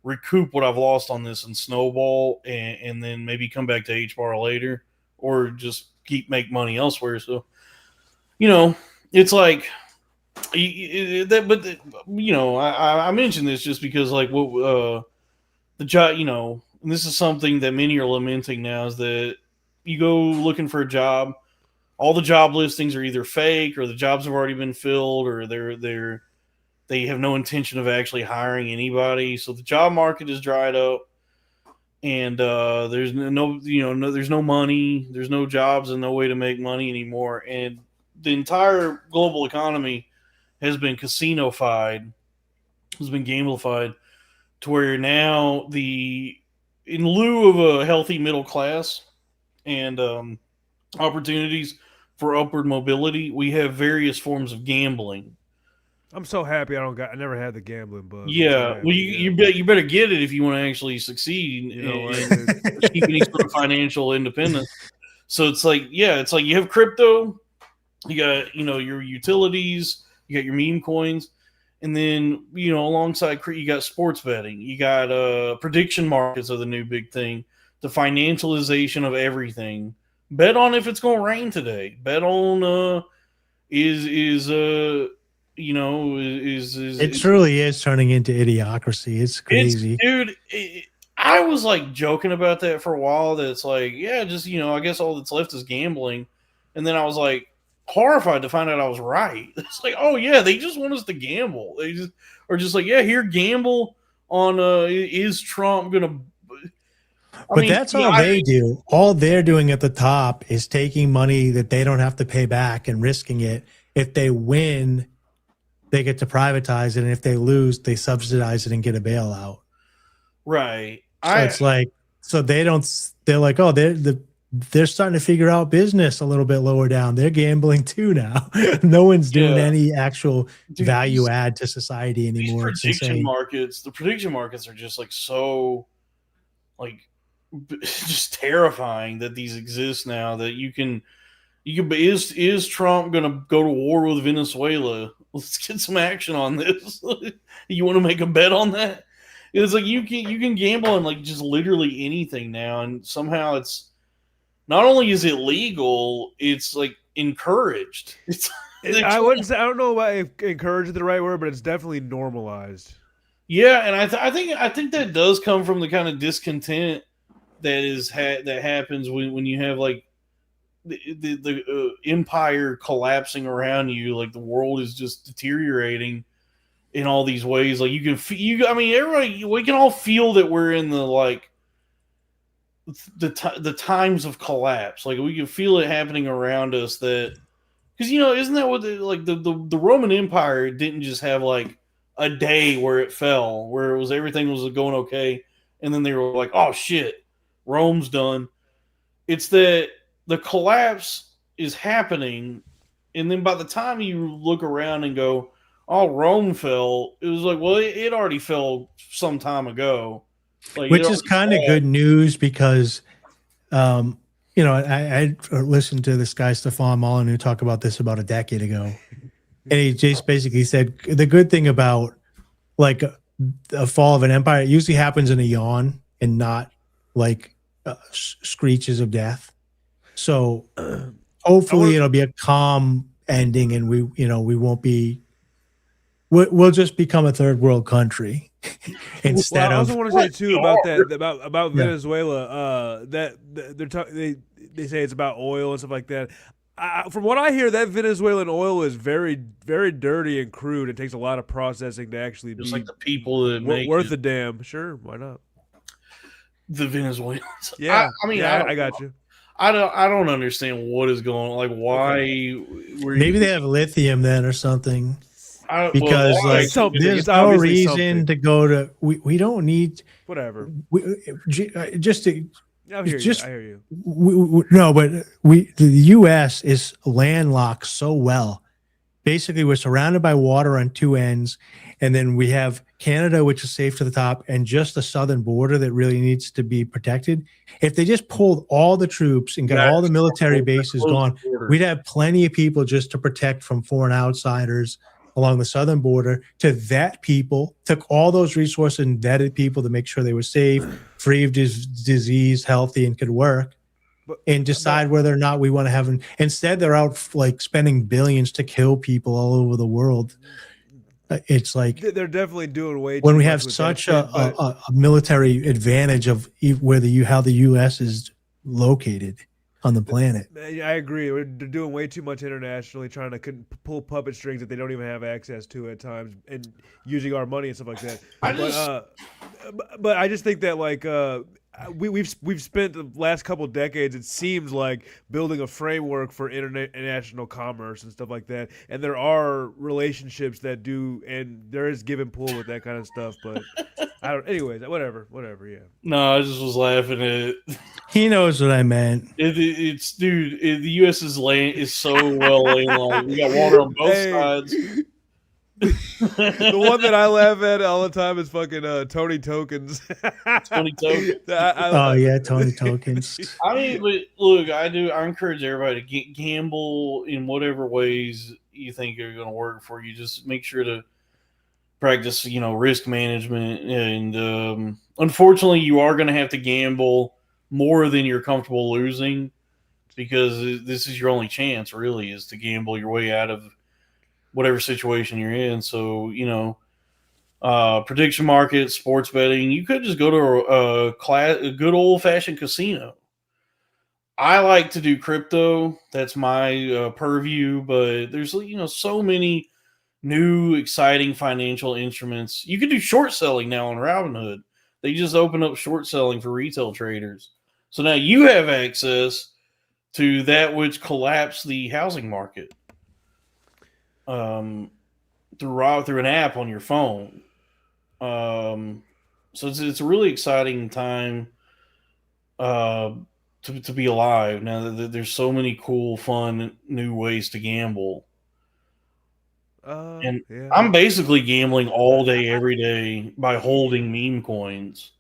recoup what I've lost on this in Snowball, and then maybe come back to H bar later, or just make money elsewhere. So, it's like but you know, I mentioned this just because like what the job, you know, and this is something that many are lamenting now, is that you go looking for a job, all the job listings are either fake or the jobs have already been filled, or they have no intention of actually hiring anybody. So the job market is dried up, and there's there's no money, there's no jobs, and no way to make money anymore. And the entire global economy has been casino-fied, has been gamified, to where now in lieu of a healthy middle class and opportunities for upward mobility, we have various forms of gambling. I'm so happy I never had the gambling bug. Yeah, well, you better get it if you want to actually succeed, You know, and keep any sort of financial independence. So it's like you have crypto, you got your utilities, you got your meme coins, and then alongside you got sports betting, you got prediction markets are the new big thing, the financialization of everything. Bet on if it's going to rain today. Bet on it truly is turning into idiocracy. It's crazy, dude. I was like joking about that for a while. That it's like, yeah, just I guess all that's left is gambling. And then I was like horrified to find out I was right. It's like, oh yeah, they just want us to gamble. They just are just like, yeah, here, gamble on is Trump gonna? But that's all they do. All they're doing at the top is taking money that they don't have to pay back and risking it. If they win, they get to privatize it, and if they lose, they subsidize it and get a bailout. Right. So it's like, they're like, oh, they're starting to figure out business a little bit lower down. They're gambling too now. No one's doing any actual value add to society anymore. The prediction markets are just like so, like, just terrifying that these exist now. That you can is Trump going to go to war with Venezuela? Let's get some action on this. You want to make a bet on that? It's like you can gamble on like just literally anything now, and somehow it's not only is it legal, it's like encouraged. I don't know if encouraged is the right word, but it's definitely normalized. Yeah, and I think that does come from the kind of discontent that happens when you have like the empire collapsing around you, like the world is just deteriorating in all these ways. Like everybody, we can all feel that we're in the like the times of collapse. Like we can feel it happening around us. That because isn't that what the Roman Empire didn't just have like a day where it fell, where everything was going okay, and then they were like, oh shit, Rome's done. It's that the collapse is happening, and then by the time you look around and go, oh, Rome fell, it was like, well, it already fell some time ago. Like, which is kind of good news because, I listened to this guy, Stefan Molyneux, talk about this about a decade ago. And he just basically said the good thing about like a fall of an empire, it usually happens in a yawn and not like screeches of death. So hopefully it'll be a calm ending, and we won't be. We'll just become a third world country instead I of. also want to say too about Venezuela. That they say it's about oil and stuff like that. From what I hear, that Venezuelan oil is very, very dirty and crude. It takes a lot of processing to actually just be like the people that make worth a damn. Sure, why not? The Venezuelans. Yeah, I got you. I don't understand what is going on. Like, why? Maybe they have lithium then or something. Because there's no obviously reason something. to go to. We don't need Whatever. Just to. I hear you. The U.S. is landlocked so well. Basically, we're surrounded by water on two ends, and then we have Canada, which is safe to the top, and just the southern border that really needs to be protected. If they just pulled all the troops and got all the military bases gone, we'd have plenty of people just to protect from foreign outsiders along the southern border. To vet people, took all those resources and vetted people to make sure they were safe, free of disease, healthy, and could work. and decide whether or not we want to have them. Instead, they're out like spending billions to kill people all over the world. It's like they're definitely doing way too when we much have with such that shit, a military advantage of how the U.S. is located on the planet. I agree. They're doing way too much internationally, trying to pull puppet strings that they don't even have access to at times, and using our money and stuff like that. But I just think that like we've spent the last couple of decades, it seems like, building a framework for international commerce and stuff like that. And there are relationships that do, and there is give and pull with that kind of stuff. But I don't. Anyways, whatever. Yeah. No, I just was laughing at it. He knows what I meant. It's dude. The U.S.'s land is so well landlocked. We got water on both sides. The one that I laugh at all the time is fucking Tony Tokens. Tony Tokens. Tony Tokens. I mean, but look, I encourage everybody to gamble in whatever ways you think are going to work for you. Just make sure to practice, risk management. And unfortunately, you are going to have to gamble more than you're comfortable losing, because this is your only chance, really, is to gamble your way out of whatever situation you're in. So, prediction markets, sports betting, you could just go to a good old fashioned casino. I like to do crypto. That's my purview, but there's, so many new exciting financial instruments. You can do short selling now on Robinhood. They just opened up short selling for retail traders. So now you have access to that which collapsed the housing market. Through an app on your phone. So it's a really exciting time to be alive. Now there's so many cool, fun, new ways to gamble. I'm basically gambling all day, every day by holding meme coins.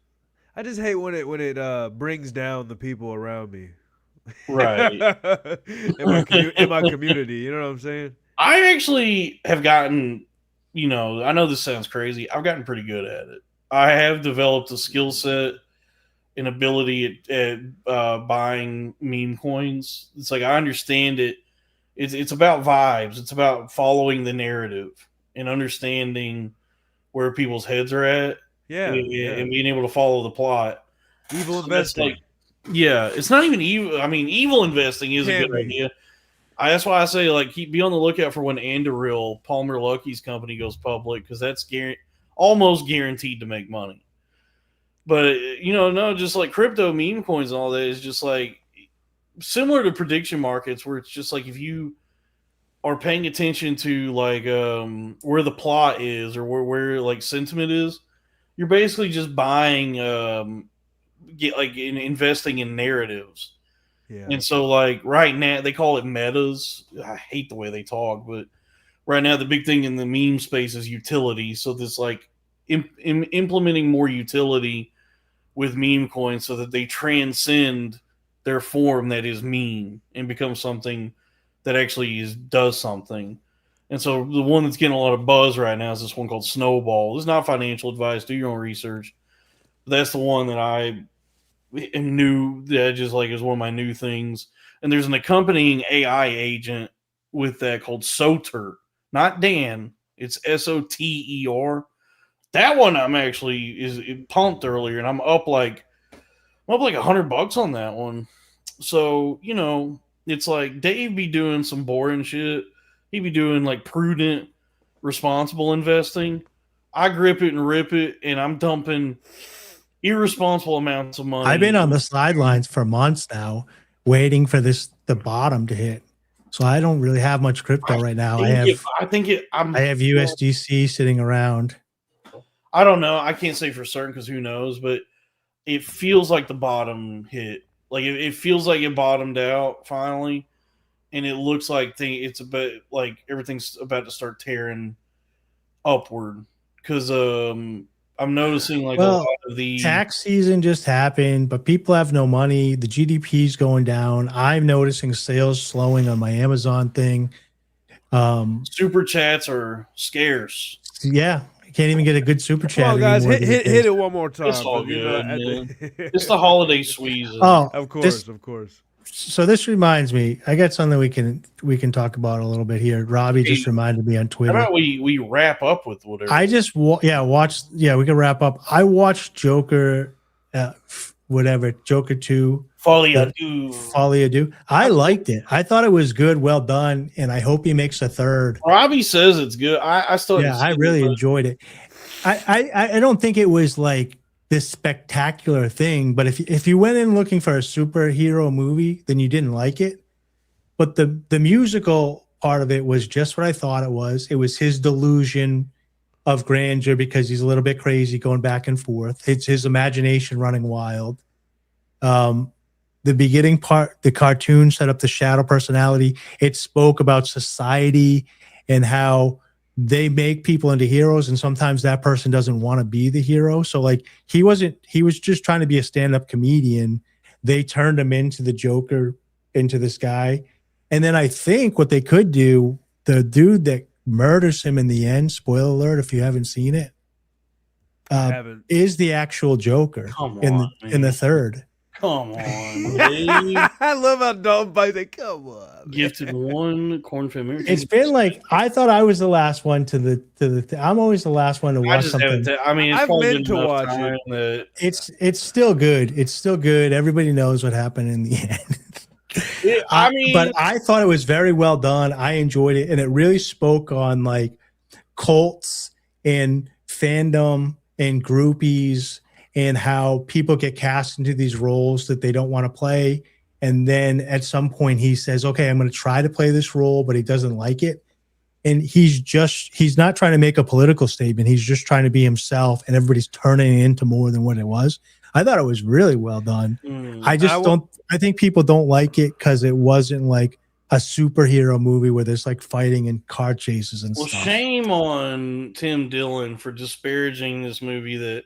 I just hate when it brings down the people around me. Right. in my community, you know what I'm saying? I actually have gotten, I know this sounds crazy. I've gotten pretty good at it. I have developed a skill set and ability at buying meme coins. It's like I understand it. It's about vibes. It's about following the narrative and understanding where people's heads are at. And being able to follow the plot. Evil investing. It's not even evil. I mean, evil investing is a good idea. That's why I say, be on the lookout for when Anduril, Palmer Luckey's company, goes public, because that's almost guaranteed to make money. But, just like crypto meme coins and all that is just like similar to prediction markets, where it's just like if you are paying attention to where the plot is or where sentiment is, you're basically just buying, investing in narratives. Yeah. And so, right now, they call it metas. I hate the way they talk, but right now, the big thing in the meme space is utility. So, this implementing more utility with meme coins so that they transcend their form that is meme and become something that actually does something. And so, the one that's getting a lot of buzz right now is this one called Snowball. This is not financial advice. Do your own research. But that's the one that I am new. That just is one of my new things. And there's an accompanying AI agent with that called Soter, not Dan. It's Soter. That one I'm actually pumped earlier, and I'm up like $100 on that one. So it's like Dave be doing some boring shit. He'd be doing prudent, responsible investing. I grip it and rip it, and I'm dumping irresponsible amounts of money. I've been on the sidelines for months now, waiting for the bottom to hit. So I don't really have much crypto right now. I have USDC sitting around. I don't know. I can't say for certain because who knows, but it feels like the bottom hit. It feels like it bottomed out finally, and it looks like it's about everything's about to start tearing upward because I'm noticing a lot of the tax season just happened, but people have no money. The GDP is going down. I'm noticing sales slowing on my Amazon thing. Super chats are scarce. Yeah, I can't even get a good super chat. Come on, guys, hit it one more time. It's all good, man. It's the holiday squeeze. Oh, of course. So this reminds me, I got something we can talk about a little bit here. Robbie just reminded me on How Twitter. about we wrap up with whatever? I just watched. Yeah, we can wrap up. I watched Joker, Joker 2. Folie à Deux. I liked it. I thought it was good, well done, and I hope he makes a third. Robbie says it's good. I still I really enjoyed it. I don't think it was like this spectacular thing, but if you went in looking for a superhero movie, then you didn't like it. But the musical part of it was just what I thought it was. It was his delusion of grandeur because he's a little bit crazy going back and forth. It's his imagination running wild. The beginning part, the cartoon set up the shadow personality. It spoke about society and how they make people into heroes, and sometimes that person doesn't want to be the hero. So like he was just trying to be a stand-up comedian. They turned him into the Joker, into this guy. And then I think what they could do, the dude that murders him in the end, spoiler alert if you haven't seen it, is the actual Joker in the third. Come on, Dave. I love how Dalton bites it. Come on. Gifted one corn-fed American. It's been like I thought I was the last one to the. I'm always the last one to watch something. I've meant to watch it. It's still good. It's still good. Everybody knows what happened in the end. But I thought it was very well done. I enjoyed it, and it really spoke on like cults and fandom and groupies and how people get cast into these roles that they don't want to play. And then at some point he says, okay, I'm going to try to play this role, but he doesn't like it. And he's not trying to make a political statement. He's just trying to be himself, and everybody's turning it into more than what it was. I thought it was really well done. I think people don't like it because it wasn't like a superhero movie where there's like fighting and car chases and stuff. Well, shame on Tim Dillon for disparaging this movie that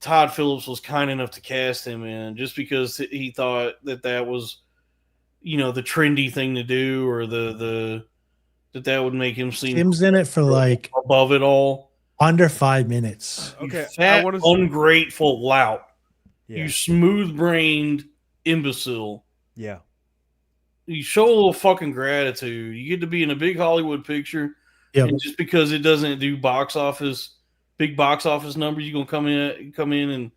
Todd Phillips was kind enough to cast him in, just because he thought that was, the trendy thing to do, or that would make him seem. Tim's in it for like above it all, under 5 minutes. Okay, fat, ungrateful lout. Yeah. You smooth-brained imbecile. Yeah. You show a little fucking gratitude. You get to be in a big Hollywood picture, and just because it doesn't do big box office numbers, you gonna come in and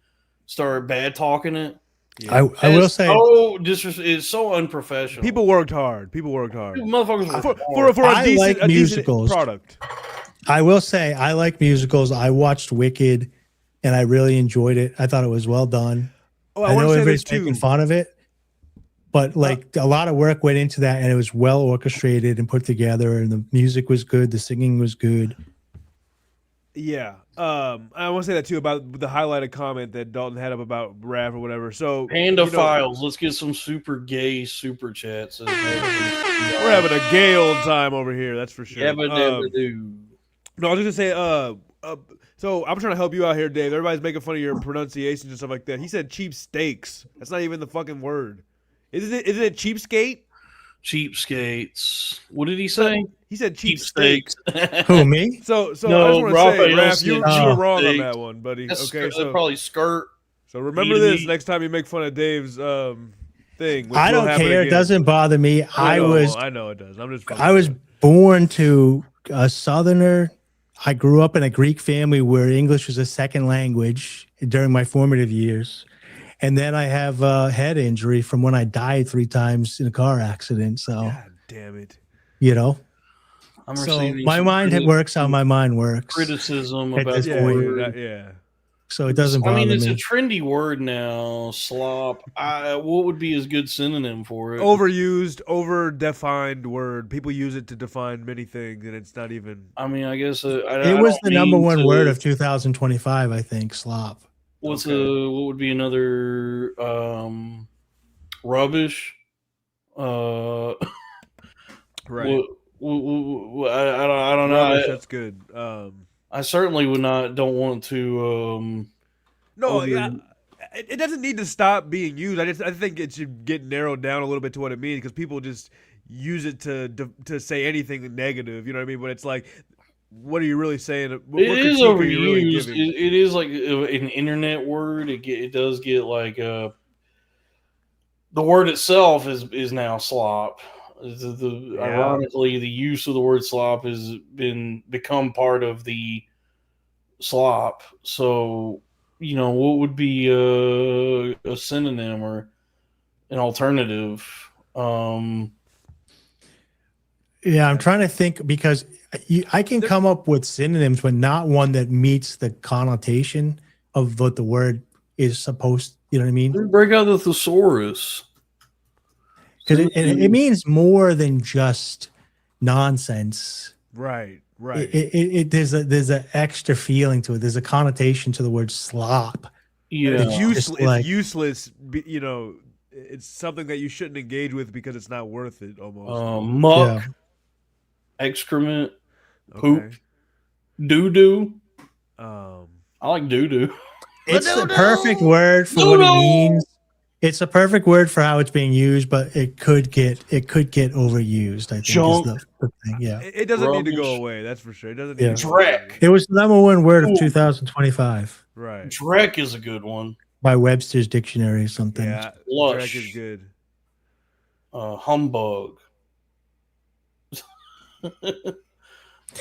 start bad talking it. Yeah. I will say, it's so unprofessional. People worked hard. Motherfuckers worked for a decent product. I will say I like musicals. I watched Wicked, and I really enjoyed it. I thought it was well done. I know everybody's making fun of it, but like a lot of work went into that, and it was well orchestrated and put together, and the music was good, the singing was good. Yeah. I want to say that too about the highlighted comment that Dalton had up about Raph or whatever. So Panda Files, let's get some super gay super chats. We're having a gay old time over here, that's for sure. Yeah, but no, I was just gonna say, so I'm trying to help you out here, Dave. Everybody's making fun of your pronunciations and stuff like that. He said cheap steaks. That's not even the fucking word. Isn't it cheapskate? Cheapskates. What did he say? He said cheap steaks. Who, me? So no, I just want to say, Raph, you were wrong steaks. on that one, buddy. Okay, so probably skirt. So remember this next time you make fun of Dave's thing. I don't care. It doesn't bother me. I know it does. I was born to a Southerner. I grew up in a Greek family where English was a second language during my formative years. And then I have a head injury from when I died 3 times in a car accident. So, God damn it. So my mind works how my mind works. Criticism at about this point. So it doesn't bother me. It's a trendy word now, slop. What would be a good synonym for it? Overused, over-defined word. People use it to define many things, and it's not even... I mean, I guess... it was the number one word of 2025, I think, slop. What would be another rubbish? Right. I don't know. Rubbish, that's good. I certainly don't want to. No, it doesn't need to stop being used. I think it should get narrowed down a little bit to what it means, because people just use it to say anything negative. You know what I mean? But it's like, what are you really saying? What it is overused. Really it is like an internet word. It does get like the word itself is now slop. Ironically, the use of the word slop has become part of the slop. So, what would be a synonym or an alternative? Yeah, I'm trying to think because I can come up with synonyms, but not one that meets the connotation of what the word is supposed. You know what I mean? Break out the thesaurus. Because it means more than just nonsense. Right. There's an extra feeling to it. There's a connotation to the word slop. Yeah, it's useless. It's useless. It's something that you shouldn't engage with because it's not worth it. Almost muck, excrement, poop, doo doo. I like doo doo. It's the perfect word for what it means. It's a perfect word for how it's being used, but it could get overused. I think is the thing. Yeah, it doesn't need to go away. That's for sure. It doesn't. Yeah. Dreck. It was the #1 word of 2025. Right. Dreck is a good one by Webster's Dictionary or something. Yeah, Lush. Dreck is good. Humbug.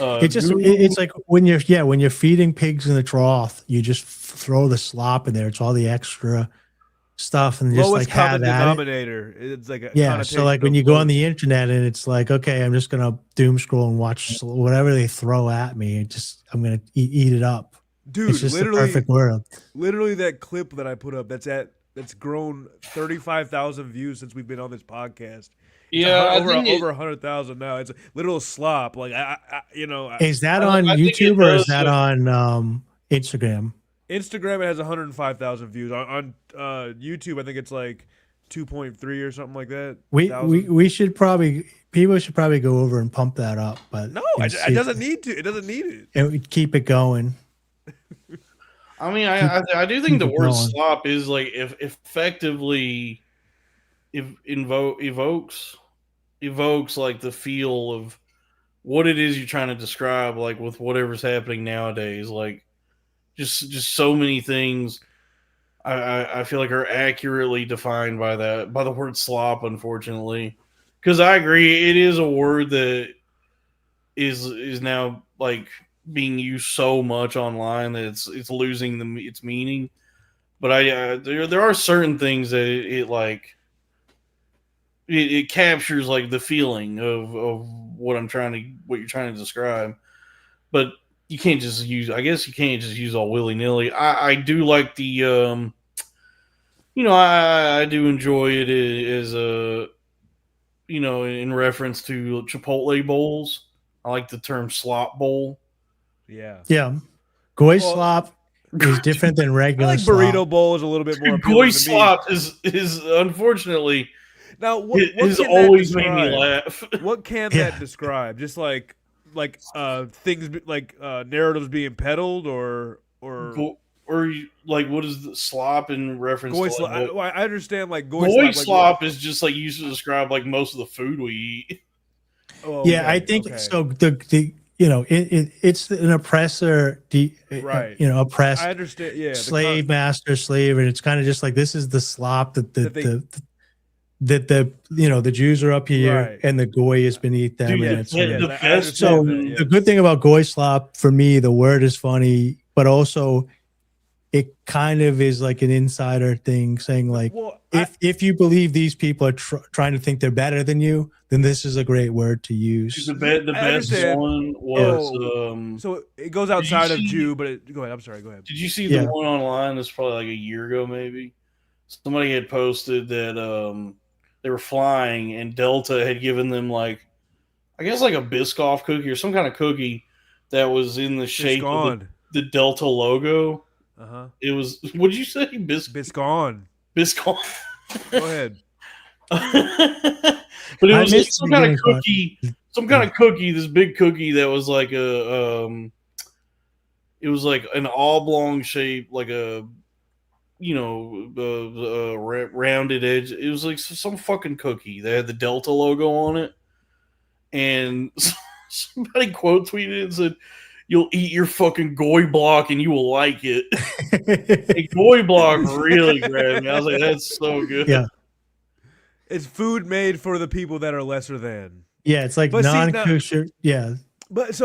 It's like when you're feeding pigs in the trough, you just throw the slop in there. It's all the extra stuff and just lowest like have common at denominator. It's like so like when you go on the internet and it's like, okay, I'm just gonna doom scroll and watch whatever they throw at me. I'm gonna eat it up. Dude, it's just literally, the perfect word. Literally, that clip that I put up that's grown 35,000 views since we've been on this podcast. Yeah, over 100,000 now. It's a literal slop. Like is that on YouTube or is that on Instagram? Instagram, it has 105,000 views. On YouTube, I think it's like 2.3 or something like that. We should probably people should probably go over and pump that up, but no, it doesn't need to. It doesn't need it. And keep it going. I mean, I do think the word slop is like effectively evokes like the feel of what it is you're trying to describe, like with whatever's happening nowadays, like. Just so many things I feel like are accurately defined by the word slop, unfortunately. Because I agree, it is a word that is now like being used so much online that it's losing its meaning. But there are certain things that it captures like the feeling of what you're trying to describe. But you can't just use. I guess you can't just use all willy nilly. I do like the, I do enjoy it as a, in reference to Chipotle bowls. I like the term slop bowl. Yeah. Goy slop is different than regular. I like burrito bowl is a little bit more. Goy slop is unfortunately now what has always made me laugh. What can that describe? Just like things like narratives being peddled or like what is the slop in reference goy to slop? I understand like goy slop is just like used to describe like most of the food we eat. Oh, yeah, okay, I think so. The it's an oppressor, right? Oppressed. I understand. Yeah, slave master, slave, and it's kind of just like this is the slop that the Jews are up here and the goy is beneath them. The good thing about goy slop for me, the word is funny, but also it kind of is like an insider thing saying like, if you believe these people are trying to think they're better than you, then this is a great word to use. The best one was so it goes outside of Jew, but go ahead. I'm sorry. Go ahead. Did you see the one online? That's probably like a year ago, maybe. Somebody had posted that they were flying and Delta had given them like, I guess like a Biscoff cookie or some kind of cookie that was in the shape of the Delta logo. It was, what'd you say? Biscon. Biscon. Go ahead. But it was like some kind of cookie, this big cookie that was like it was like an oblong shape, like a, rounded edge. It was like some fucking cookie. They had the Delta logo on it. And somebody quote tweeted and said, "You'll eat your fucking goy block and you will like it." A goy block really grabbed me. I was like, that's so good. Yeah. It's food made for the people that are lesser than. Yeah, it's like But see, now- non-kosher. Yeah, But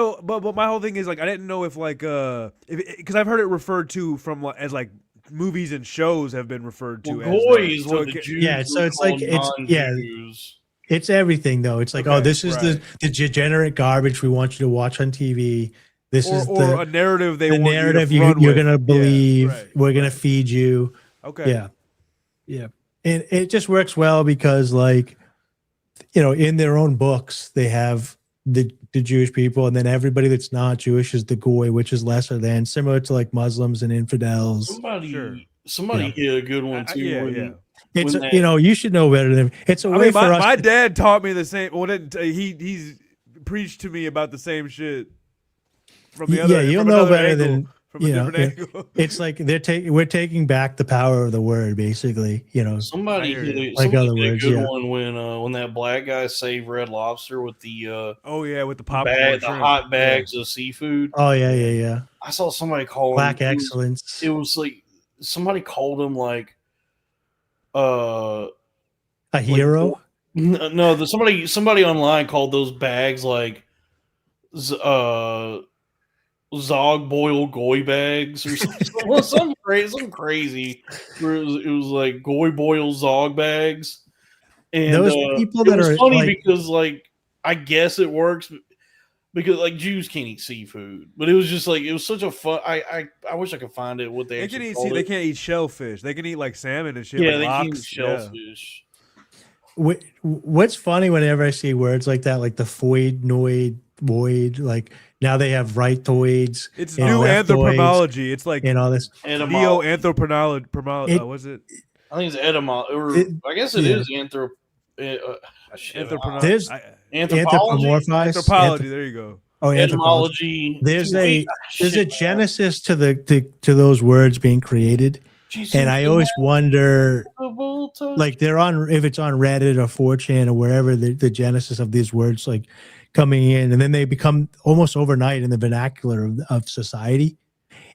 my whole thing is like I didn't know if like because I've heard it referred to from as like movies and shows have been referred to Well, as goy that. is So what it the ca- Jews yeah. So would it's like call non-Jews. it's everything though. It's like, oh, Okay, this is right. the degenerate garbage we want you to watch on TV. This is or a narrative they the want narrative you to run you're with. gonna believe. right, We're gonna feed you. Okay. Yeah, yeah, and it just works well because, like, you know, in their own books they have the Jewish people, and then everybody that's not Jewish is the goy, which is lesser than, similar to like Muslims and infidels. Somebody hit a good one too. Yeah. It's when that- you know, you should know better than it's a I way mean, for us. my to- dad taught me the same. Well, he's preached to me about the same shit. From the other, yeah, you'll from know another better angle, than from a you know. different yeah. angle. It's like we're taking back the power of the word, basically. You know, Somebody I hear hit you. a, Like somebody other hit a words, good yeah. one when that black guy saved Red Lobster with the Oh yeah, with the popcorn, the shrimp. hot bags of seafood. oh yeah. I saw somebody call Black him, excellence. It was like somebody called him like A hero. no, somebody online called those bags like Zog boiled goy bags or something crazy. Where it was like goy boiled Zog bags, and Those people it that was are, funny like- because like I guess it works because like Jews can't eat seafood, but it was just like it was such a fun. I wish I could find it what they They can actually eat. called They it. can't eat shellfish. They can eat like salmon and shit. Yeah, like they can eat lox. shellfish. What's funny whenever I see words like that, like the foid, noid, void, like now they have rightoids. It's and new leftoids anthropology. It's like and all this. neo anthropology. It- Was it? I think it's etymology. I guess it yeah. is Anthropology. There's anthropology. anthropomorphized. Anthropology. There you go. Oh, Etymology. There's a Shit, man. genesis to to those words being created, and I always wonder, like they're on if it's on Reddit or 4chan or wherever the genesis of these words like coming in, and then they become almost overnight in the vernacular of society.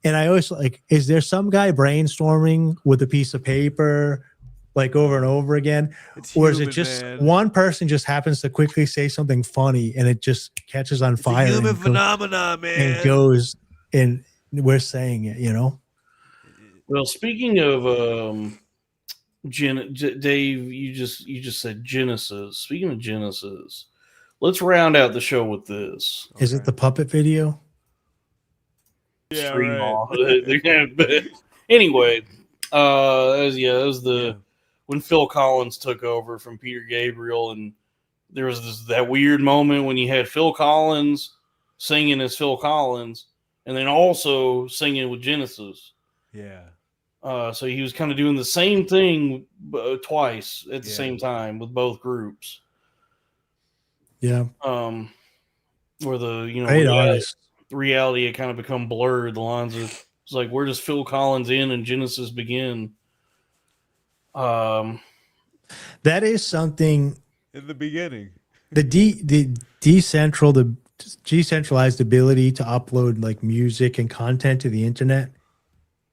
And I always like, is there some guy brainstorming with a piece of paper, like over and over again, or is it human, just man. one person just happens to quickly say something funny and it just catches on It's fire? a human and goes- phenomenon, man. and goes and we're saying it, you know. Well, speaking of Dave, you just said Genesis. Speaking of Genesis, let's round out the show with this. Is it the puppet video? Yeah, Stream right. off. But anyway, that was the when Phil Collins took over from Peter Gabriel, and there was that weird moment when you had Phil Collins singing as Phil Collins, and then also singing with Genesis. Yeah. So he was kind of doing the same thing twice at the same time with both groups. Yeah. Where the Great artist. reality had kind of become blurred. The lines are it's like, where does Phil Collins end and Genesis begin? That is something. In the beginning. The decentralized ability to upload like music and content to the internet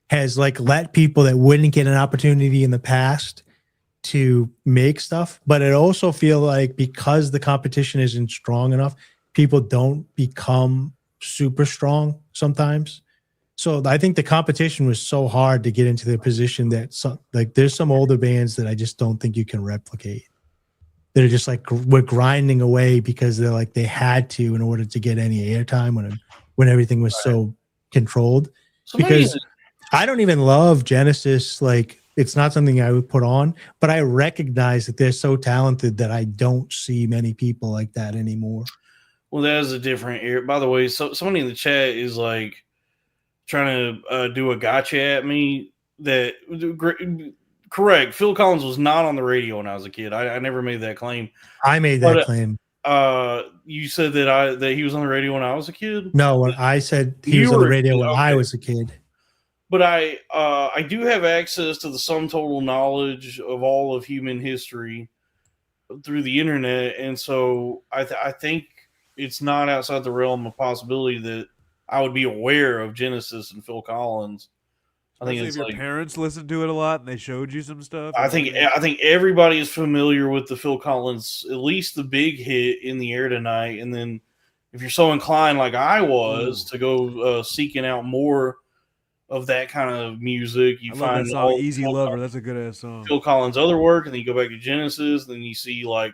has like let people that wouldn't get an opportunity in the past to make stuff, but it also feel like because the competition isn't strong enough, people don't become super strong sometimes. So I think the competition was so hard to get into the position that there's some older bands that I just don't think you can replicate. They're just like we're grinding away because they're like they had to in order to get any airtime when everything was so controlled. Because I don't even love Genesis. Like it's not something I would put on, but I recognize that they're so talented that I don't see many people like that anymore. Well, that is a different era. By the way, somebody in the chat is like trying to do a gotcha at me. That correct. Phil Collins was not on the radio when I was a kid. I never made that claim. I made that claim. You said that he was on the radio when I was a kid. No, when I said he was on the radio when I was a kid. But I do have access to the sum total knowledge of all of human history through the internet, and so I think it's not outside the realm of possibility that I would be aware of Genesis and Phil Collins. I think Especially it's if your like parents listened to it a lot and they showed you some stuff. I think everybody is familiar with the Phil Collins, at least the big hit "In the Air Tonight," and then if you're so inclined, like I was, to go seeking out more of that kind of music, you I love find that song "Easy Lover." That's a good ass song. Phil Collins' other work, and then you go back to Genesis, and then you see like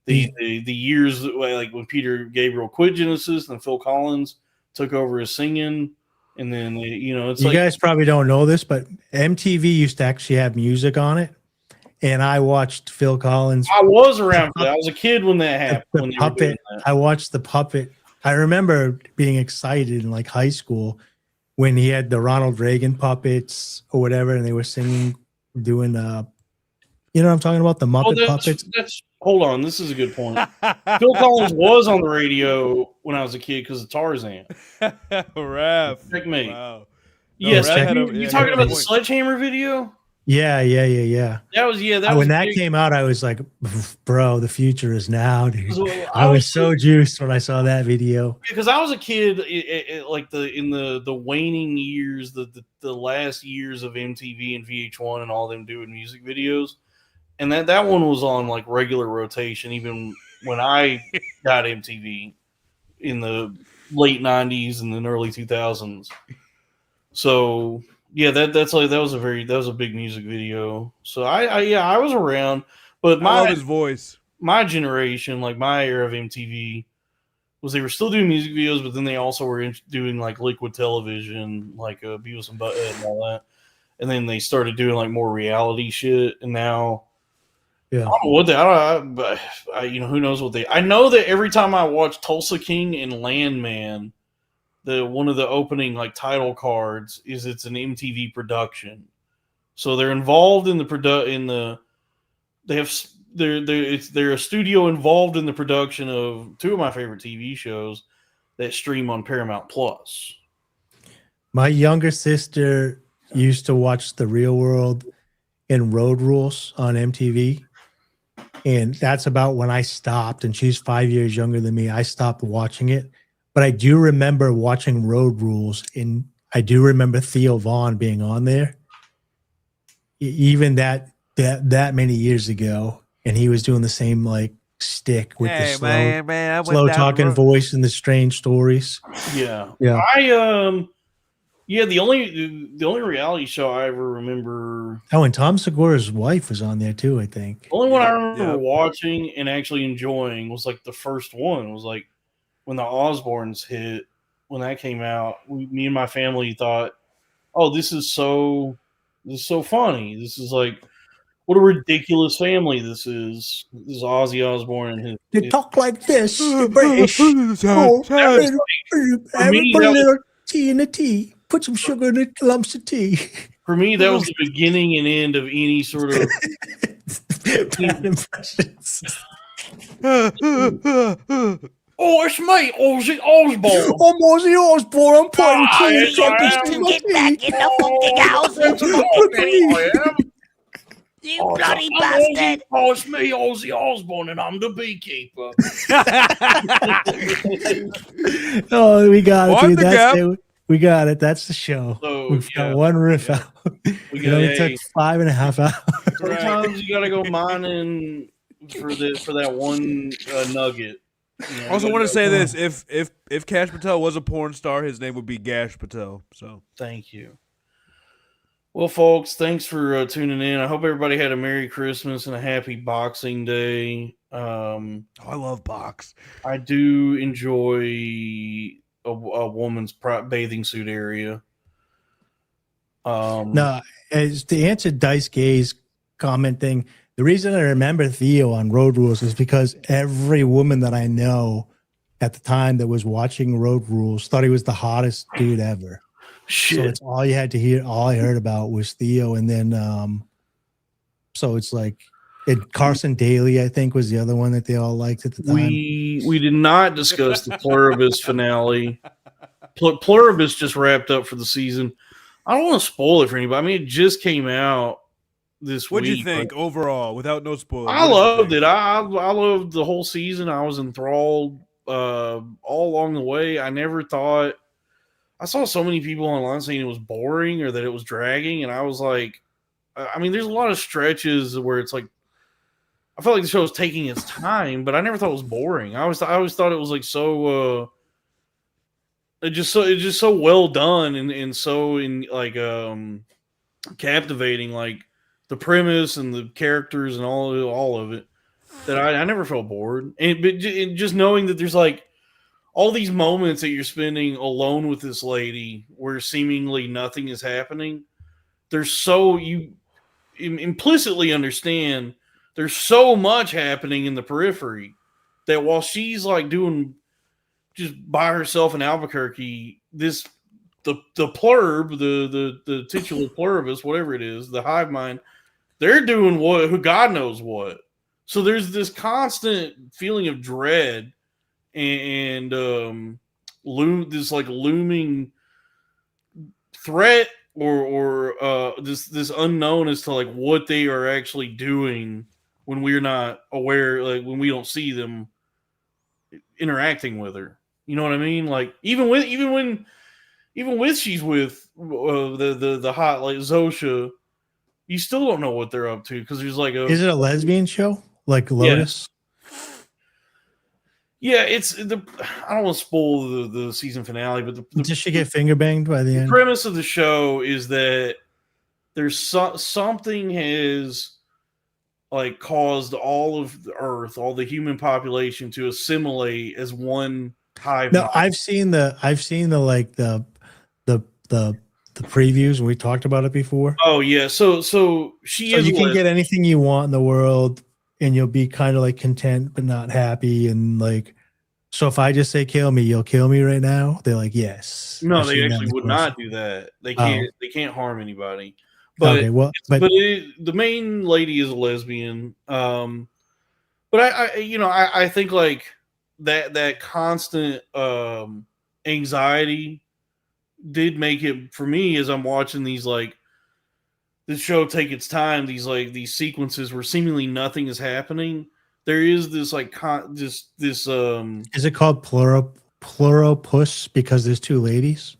the years like when Peter Gabriel quit Genesis, and Phil Collins took over his singing. And then, it's you like guys probably don't know this, but MTV used to actually have music on it. And I watched Phil Collins. I was around for that. I was a kid when that happened. When they were doing that. I watched the puppet. I remember being excited in like high school when he had the Ronald Reagan puppets or whatever, and they were singing, doing you know what I'm talking about? The Muppet puppets. Hold on, this is a good point. Phil Collins was on the radio when I was a kid because of Tarzan. Raph. Check me. Wow. Yes, you talking about the Sledgehammer video? Yeah. That was when that came out, I was like, bro, the future is now, dude. I was so juiced when I saw that video. Because I was a kid, like in the waning years, the last years of MTV and VH1 and all them doing music videos, and that one was on like regular rotation, even when I got MTV in the late '90s and then early 2000s. So. Yeah, that was a big music video. So I was around, but I love his voice. My generation, like my era of MTV, was they were still doing music videos, but then they also were doing like liquid television, like Beavis and Butthead and all that. And then they started doing like more reality shit. And now, I don't know what who knows what I know that every time I watch Tulsa King and Landman, one of the opening like title cards is it's an MTV production, so they're involved in they're a studio involved in the production of two of my favorite TV shows that stream on Paramount Plus. My younger sister used to watch The Real World and Road Rules on MTV, and that's about when I stopped. And she's 5 years younger than me. I stopped watching it. But I do remember watching Road Rules, and I do remember Theo Vaughn being on there, even that many years ago, and he was doing the same like stick with the slow talking voice and the strange stories. Yeah. The only reality show I ever remember. Oh, and Tom Segura's wife was on there too, I think. The only one I remember watching and actually enjoying was like the first one. It was like when the Osbournes hit, when that came out, me and my family thought, "Oh, this is so funny. This is like, what a ridiculous family this is." This is Ozzy Osbourne and his. They talk like this, British. Put a little tea in the tea. Put some sugar in the lumps of tea. For me, that was the beginning and end of any sort of bad impressions. Oh, it's me, Ozzy Osbourne. I'm Ozzy Osbourne. I'm putting tea to get back in the fucking house. You bloody bastard. Oh, it's me, Ozzy Osbourne, and I'm the beekeeper. Oh, we got it, dude. That's it. We got it. That's the show. So, We've got one riff out. It only took 5.5 hours. Sometimes you got to go mining for that one nugget. I also want to say this: if Kash Patel was a porn star, his name would be Gash Patel. So thank you. Well, folks, thanks for tuning in. I hope everybody had a Merry Christmas and a Happy Boxing Day. I love box. I do enjoy a woman's bathing suit area. No, as to answer Dice Gay's comment thing, the reason I remember Theo on Road Rules is because every woman that I know at the time that was watching Road Rules thought he was the hottest dude ever. Shit. So it's all you had to hear. All I heard about was Theo, and then so it's like Carson Daly, I think, was the other one that they all liked at the time. We did not discuss the Pluribus finale. Pluribus just wrapped up for the season. I don't want to spoil it for anybody. I mean, it just came out this week. What do you think overall, without no spoilers? I loved it. I loved the whole season. I was enthralled all along the way. I never thought I saw so many people online saying it was boring or that it was dragging, and I was like, I mean, there's a lot of stretches where it's like, I felt like the show was taking its time, but I never thought it was boring. I always thought it was like so, it's just so well done and so captivating, like the premise and the characters and all of it, that I never felt bored. And just knowing that there's like all these moments that you're spending alone with this lady where seemingly nothing is happening. There's so you implicitly understand there's so much happening in the periphery that while she's like doing just by herself in Albuquerque, the plurb, the titular pluribus, whatever it is, the hive mind, they're doing who God knows what. So there's this constant feeling of dread and this like looming threat or this unknown as to like what they are actually doing when we're not aware, like when we don't see them interacting with her. You know what I mean? Like even with she's with the hot like Zosha, you still don't know what they're up to because there's like is it a lesbian show like Lotus? Yeah, it's I don't want to spoil the season finale, but does she get finger banged by the end? The premise of the show is that there's something has like caused all of the Earth, all the human population to assimilate as one hive. No, I've seen the like the previews and we talked about it before. Oh yeah, so you can get anything you want in the world and you'll be kind of like content but not happy, and like, so if I just say kill me, you'll kill me right now? They're like, yes. No, they actually would not do that. They can't harm anybody. But okay, well, the main lady is a lesbian. But I think like that constant anxiety did make it for me as I'm watching these like this show take its time. These sequences where seemingly nothing is happening. There is this like this. Is it called Pluripus because there's two ladies?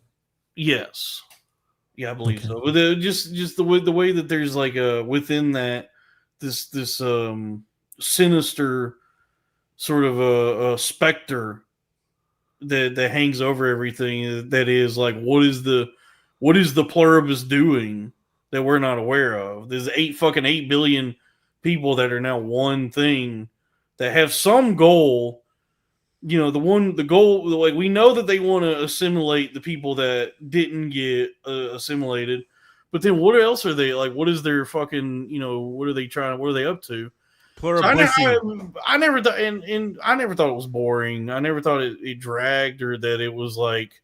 Yes. Yeah, I believe so. But just the way that there's like within that this sinister sort of a specter that hangs over everything. That is like what is the pluribus doing that we're not aware of? There's 8 billion people that are now one thing that have some goal. You know, the goal, like we know that they want to assimilate the people that didn't get assimilated, but then what else are they like? What is their fucking, what are they up to? So I never thought, and I never thought it was boring. I never thought it dragged or that it was like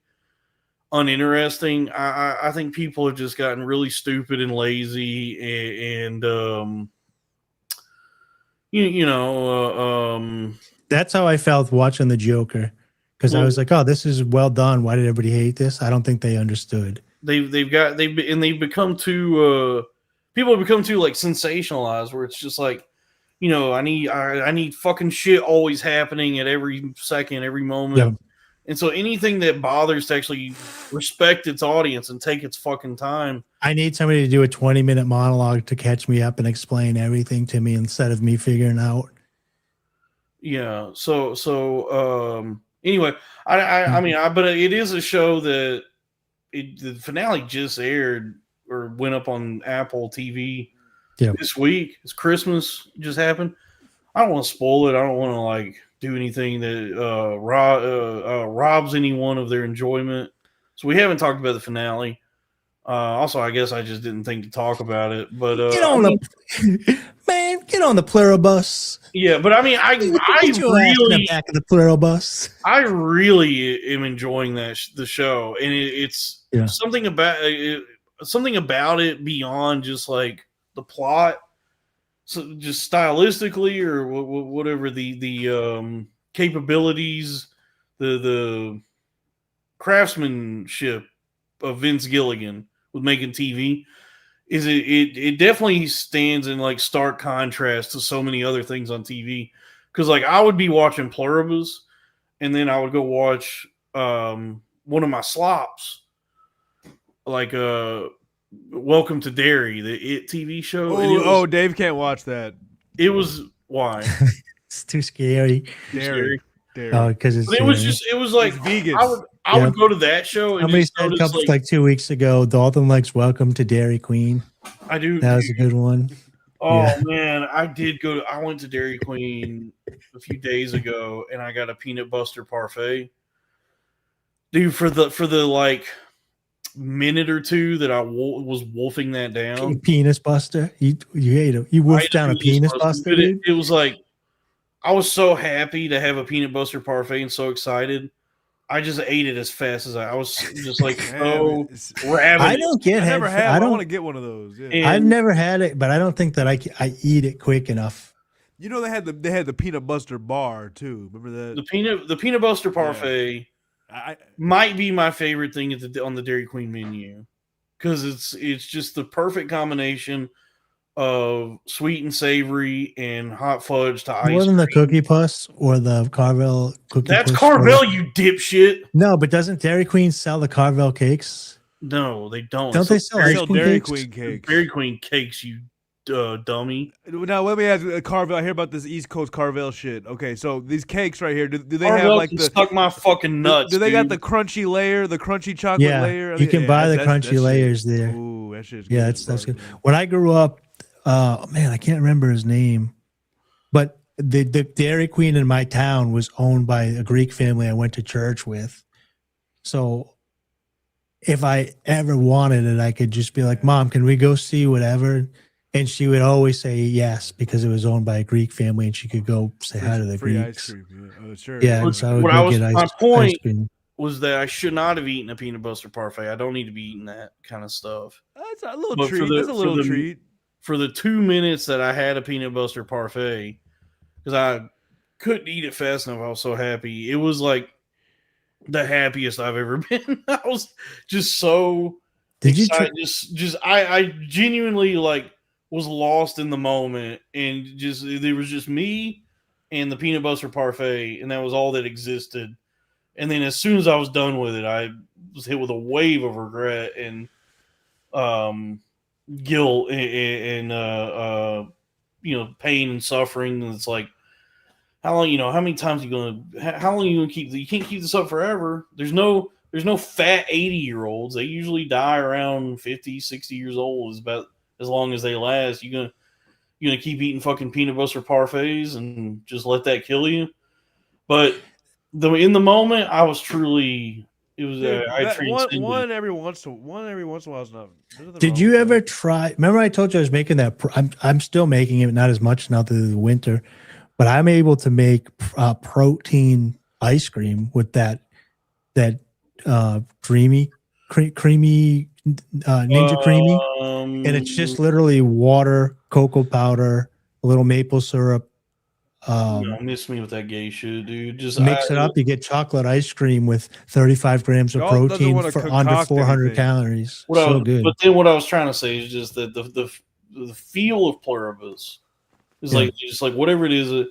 uninteresting. I think people have just gotten really stupid and lazy and that's how I felt watching the Joker, because I was like, oh, this is well done. Why did everybody hate this? I don't think they understood. They've become too people have become too like sensationalized, where it's just like, I need fucking shit always happening at every second, every moment. Yeah. And so anything that bothers to actually respect its audience and take its fucking time. I need somebody to do a 20-minute monologue to catch me up and explain everything to me instead of me figuring out. Yeah. So anyway, but it is a show that the finale just aired or went up on Apple TV this week. It's Christmas just happened. I don't want to spoil it. I don't want to like do anything that robs anyone of their enjoyment. So we haven't talked about the finale. Also, I guess I just didn't think to talk about it. But get on the pluribus. Yeah, but I mean, I really back of the pluribus. I really am enjoying the show, and it's something about it beyond just like the plot. So just stylistically or whatever the capabilities, the craftsmanship of Vince Gilligan with making TV is it definitely stands in like stark contrast to so many other things on TV. Because like I would be watching Pluribus and then I would go watch one of my slops like Welcome to Derry, the It TV show. And Oh, Dave can't watch that. It was why It's too scary. Dairy. Oh, because it's. But it was like vegan. I would go to that show. And somebody said a couple like 2 weeks ago, Dalton likes Welcome to Dairy Queen. I do. That was a good one. Oh man, I went to Dairy Queen a few days ago, and I got a peanut butter parfait. Dude, for the like minute or two that I was wolfing that down, penis buster. You ate it. You wolfed down a penis buster. Dude? It was like I was so happy to have a peanut butter parfait and so excited. I just ate it as fast as I was just like so ravenous. I don't get I never head. had. I want to get one of those. Yeah. I've never had it, but I don't think that I eat it quick enough. You know they had the peanut butter bar too. Remember that? The peanut butter parfait might be my favorite thing on the Dairy Queen menu because it's just the perfect combination of sweet and savory and hot fudge to ice. More than the Cookie Puss or the Carvel cookie. That's Puss Carvel, you dipshit. No, but doesn't Dairy Queen sell the Carvel cakes? No, they don't. Don't they sell ice cream Dairy cakes? Queen cakes? Dairy Queen cakes, you dummy. Now let me ask Carvel. I hear about this East Coast Carvel shit. Okay, so these cakes right here, do they Carvel have like can the suck my fucking nuts? Do they got dude. the crunchy layer, the crunchy chocolate layer? You can buy the crunchy layers there. Ooh, that shit's yeah, that's good. When I grew up, man, I can't remember his name, but the Dairy Queen in my town was owned by a Greek family I went to church with. So if I ever wanted it, I could just be like, Mom, can we go see whatever? And she would always say yes because it was owned by a Greek family, and she could go say hi to the free Greeks. ice cream. Yeah, oh, sure. Yeah, and so I would What go I was, get my ice point cream. was that I should not have eaten a peanut butter parfait. I don't need to be eating that kind of stuff. That's a little But treat. That's a little treat. For the 2 minutes that I had a peanut butter parfait, because I couldn't eat it fast enough, I was so happy. It was like the happiest I've ever been. I was just so excited. I genuinely like was lost in the moment, and just there was just me and the peanut butter parfait, and that was all that existed. And then as soon as I was done with it, I was hit with a wave of regret and guilt and pain and suffering. And it's like, how long, how many times how long are you gonna keep? You can't keep this up forever. There's no fat 80-year-olds. They usually die around 50, 60 years old. Is about as long as they last. You gonna keep eating fucking peanut butter parfaits and just let that kill you? But in the moment, I was truly. It was one every once in a while is not. Did you ever try? Remember, I told you I was making that. I'm still making it, not as much now through the winter, but I'm able to make protein ice cream with that creamy Ninja Creamy, and it's just literally water, cocoa powder, a little maple syrup. Miss me with that gay shit, dude. Just mix it up. You get chocolate ice cream with 35 grams of protein for under 400 calories. Good. But then what I was trying to say is just that the feel of Pluribus is like just like whatever it is.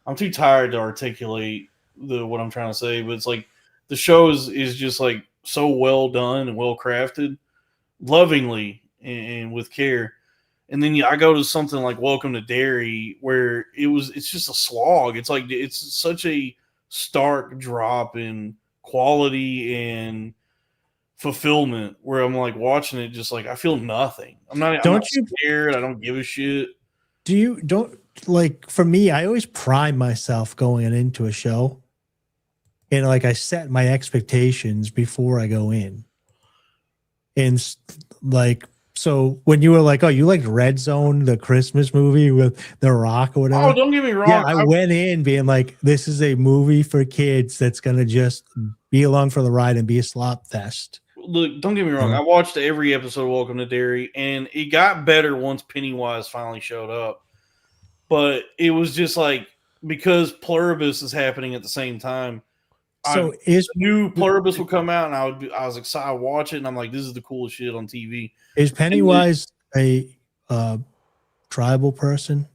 I'm too tired to articulate what I'm trying to say, but it's like the show is just like so well done and well crafted, lovingly and with care. And then I go to something like Welcome to Dairy, where it's just a slog. It's like it's such a stark drop in quality and fulfillment, where I'm like watching it, just like I feel nothing. I'm not scared. I don't give a shit. For me, I always prime myself going into a show, and like I set my expectations before I go in, and like. So when you were like, oh, you liked Red Zone, the Christmas movie with The Rock or whatever? Oh, don't get me wrong. Yeah, I went in being like, this is a movie for kids that's going to just be along for the ride and be a slop fest. Look, don't get me wrong. I watched every episode of Welcome to Dairy, and it got better once Pennywise finally showed up. But it was just like, because Pluribus is happening at the same time, so new Pluribus would come out, and I was excited to watch it, and I'm like, this is the coolest shit on TV. Is Pennywise a tribal person?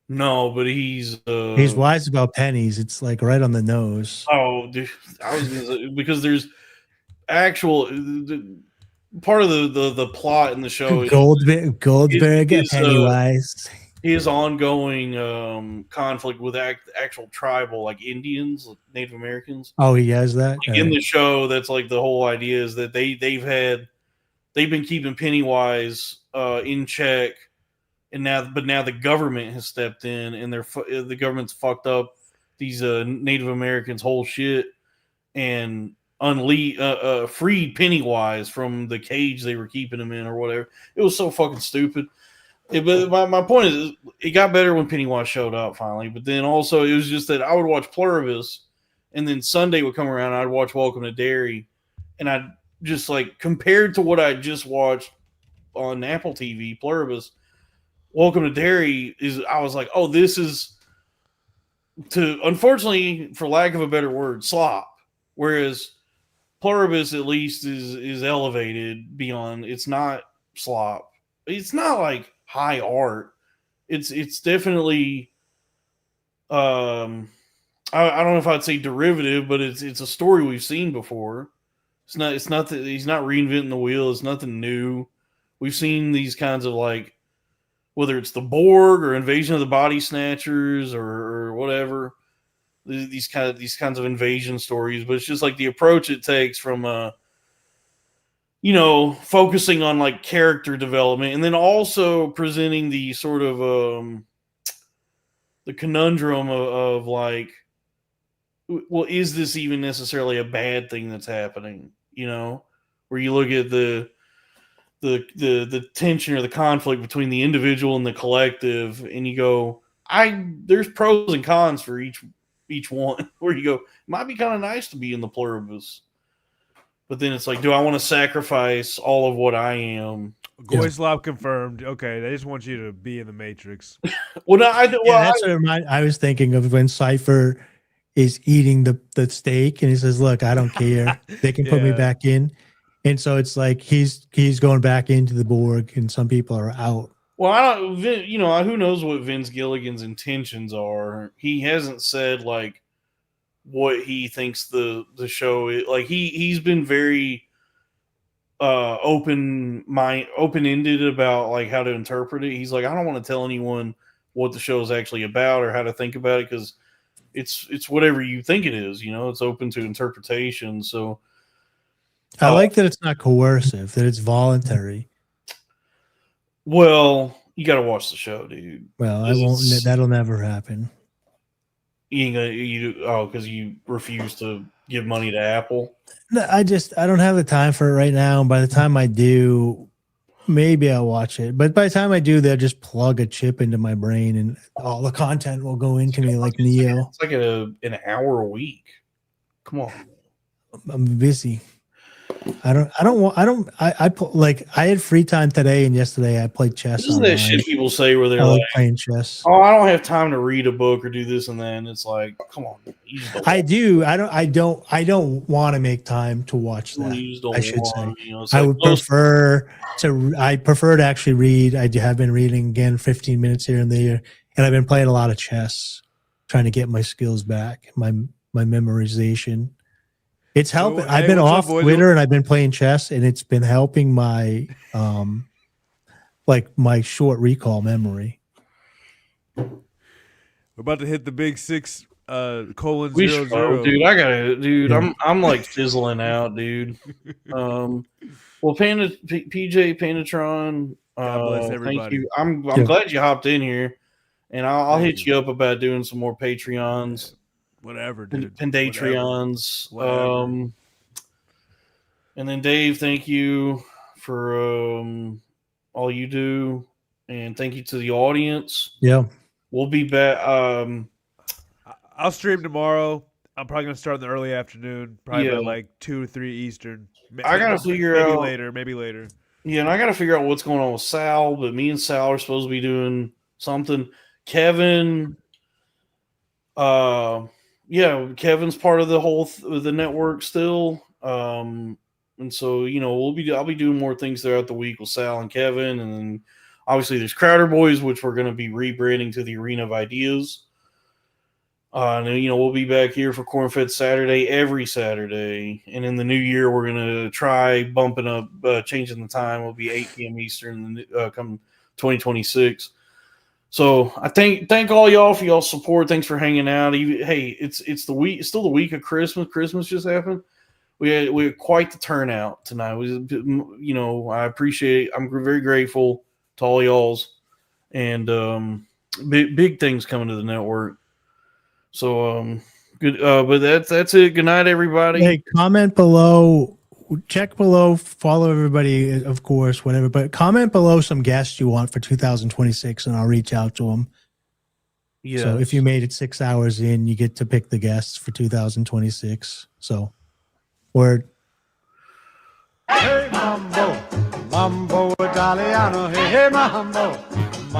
No, but he's wise about pennies. It's like right on the nose. Oh, dude, I was gonna say, because there's part of the plot in the show is Goldberg, is, Pennywise. his ongoing conflict with actual tribal, like Indians, like Native Americans. Oh, he has that Like in the show. That's like the whole idea is that they've been keeping Pennywise in check, and now the government has stepped in, and the government's fucked up these Native Americans' whole shit and freed Pennywise from the cage they were keeping him in or whatever. It was so fucking stupid. But my point is, it got better when Pennywise showed up finally. But then also, it was just that I would watch Pluribus, and then Sunday would come around, and I'd watch Welcome to Derry, and I'd just like, compared to what I just watched on Apple TV, Pluribus, Welcome to Derry I was like, oh, this is, unfortunately, for lack of a better word, slop. Whereas Pluribus at least is elevated beyond. It's not slop. It's not like high art. It's definitely I don't know if I'd say derivative, but it's a story we've seen before. It's not that he's not reinventing the wheel. It's nothing new. We've seen these kinds of, like, whether it's the Borg or Invasion of the Body Snatchers or whatever, these kinds of invasion stories. But it's just like the approach it takes from focusing on like character development, and then also presenting the sort of the conundrum of like, well, is this even necessarily a bad thing that's happening? Where you look at the tension or the conflict between the individual and the collective, and you go, there's pros and cons for each one. Where you go, it might be kind of nice to be in the Pluribus, but then it's like, do I want to sacrifice all of what I am? Goyslop confirmed. Okay, they just want you to be in the Matrix. Well, no, that's what I was thinking of when Cypher is eating the steak, and he says, "Look, I don't care. They can put me back in." And so it's like he's going back into the Borg, and some people are out. Well, I don't, who knows what Vince Gilligan's intentions are? He hasn't said like what he thinks the show is. Like he's been very open-ended about like how to interpret it. He's like, I don't want to tell anyone what the show is actually about or how to think about it, because it's whatever you think it is. It's open to interpretation. So I like that it's not coercive, that it's voluntary. Well, you got to watch the show, dude. Well, I won't. That'll never happen. Because you refuse to give money to Apple. No, I don't have the time for it right now. And by the time I do, maybe I'll watch it. But by the time I do, they'll just plug a chip into my brain, and all the content will go into me like Neo. It's like an hour a week. Come on, I'm busy. I had free time today and yesterday. I played chess. Isn't that shit people say where they're like playing chess? Oh, I don't have time to read a book or do this and that. And it's like, come on. I do. I don't want to make time to watch that. I should say. I would prefer to. I prefer to actually read. I have been reading again, 15 minutes here and there, and I've been playing a lot of chess, trying to get my skills back, my memorization. It's helping. So, I've been off Twitter and I've been playing chess, and it's been helping my my short recall memory. We're about to hit the big 6 : 0, 0. Dude. I'm like fizzling out, dude. Well, PJ Panatron, God bless everybody. Thank you. I'm glad you hopped in here, and I'll hit you up about doing some more Patreons. Whatever, dude. Pendatreons. Whatever. And then Dave, thank you for all you do, and thank you to the audience. Yeah, we'll be back. I'll stream tomorrow. I'm probably gonna start in the early afternoon, probably by like 2 or 3 Eastern. I gotta figure out maybe later. Yeah, and I gotta figure out what's going on with Sal. But me and Sal are supposed to be doing something. Kevin. Kevin's part of the network still, and so I'll be doing more things throughout the week with Sal and Kevin, and then obviously there's Crowder Boys, which we're going to be rebranding to the Arena of Ideas. And we'll be back here for Corn-Fed Saturday every Saturday. And in the new year, we're gonna try bumping up, changing the time. It'll be 8 p.m. Eastern come 2026. So I thank all y'all for y'all support. Thanks for hanging out. Hey, it's the week. It's still the week of Christmas. Christmas just happened. We had quite the turnout tonight. I appreciate it. I'm very grateful to all y'all's, and big things coming to the network. So good. But that's it. Good night, everybody. Hey, comment below. Check below. Follow everybody, of course, whatever. But comment below some guests you want for 2026, and I'll reach out to them. Yeah. So if you made it 6 hours in, you get to pick the guests for 2026. So, word. Hey, mambo, mambo Italiano. Hey, mambo.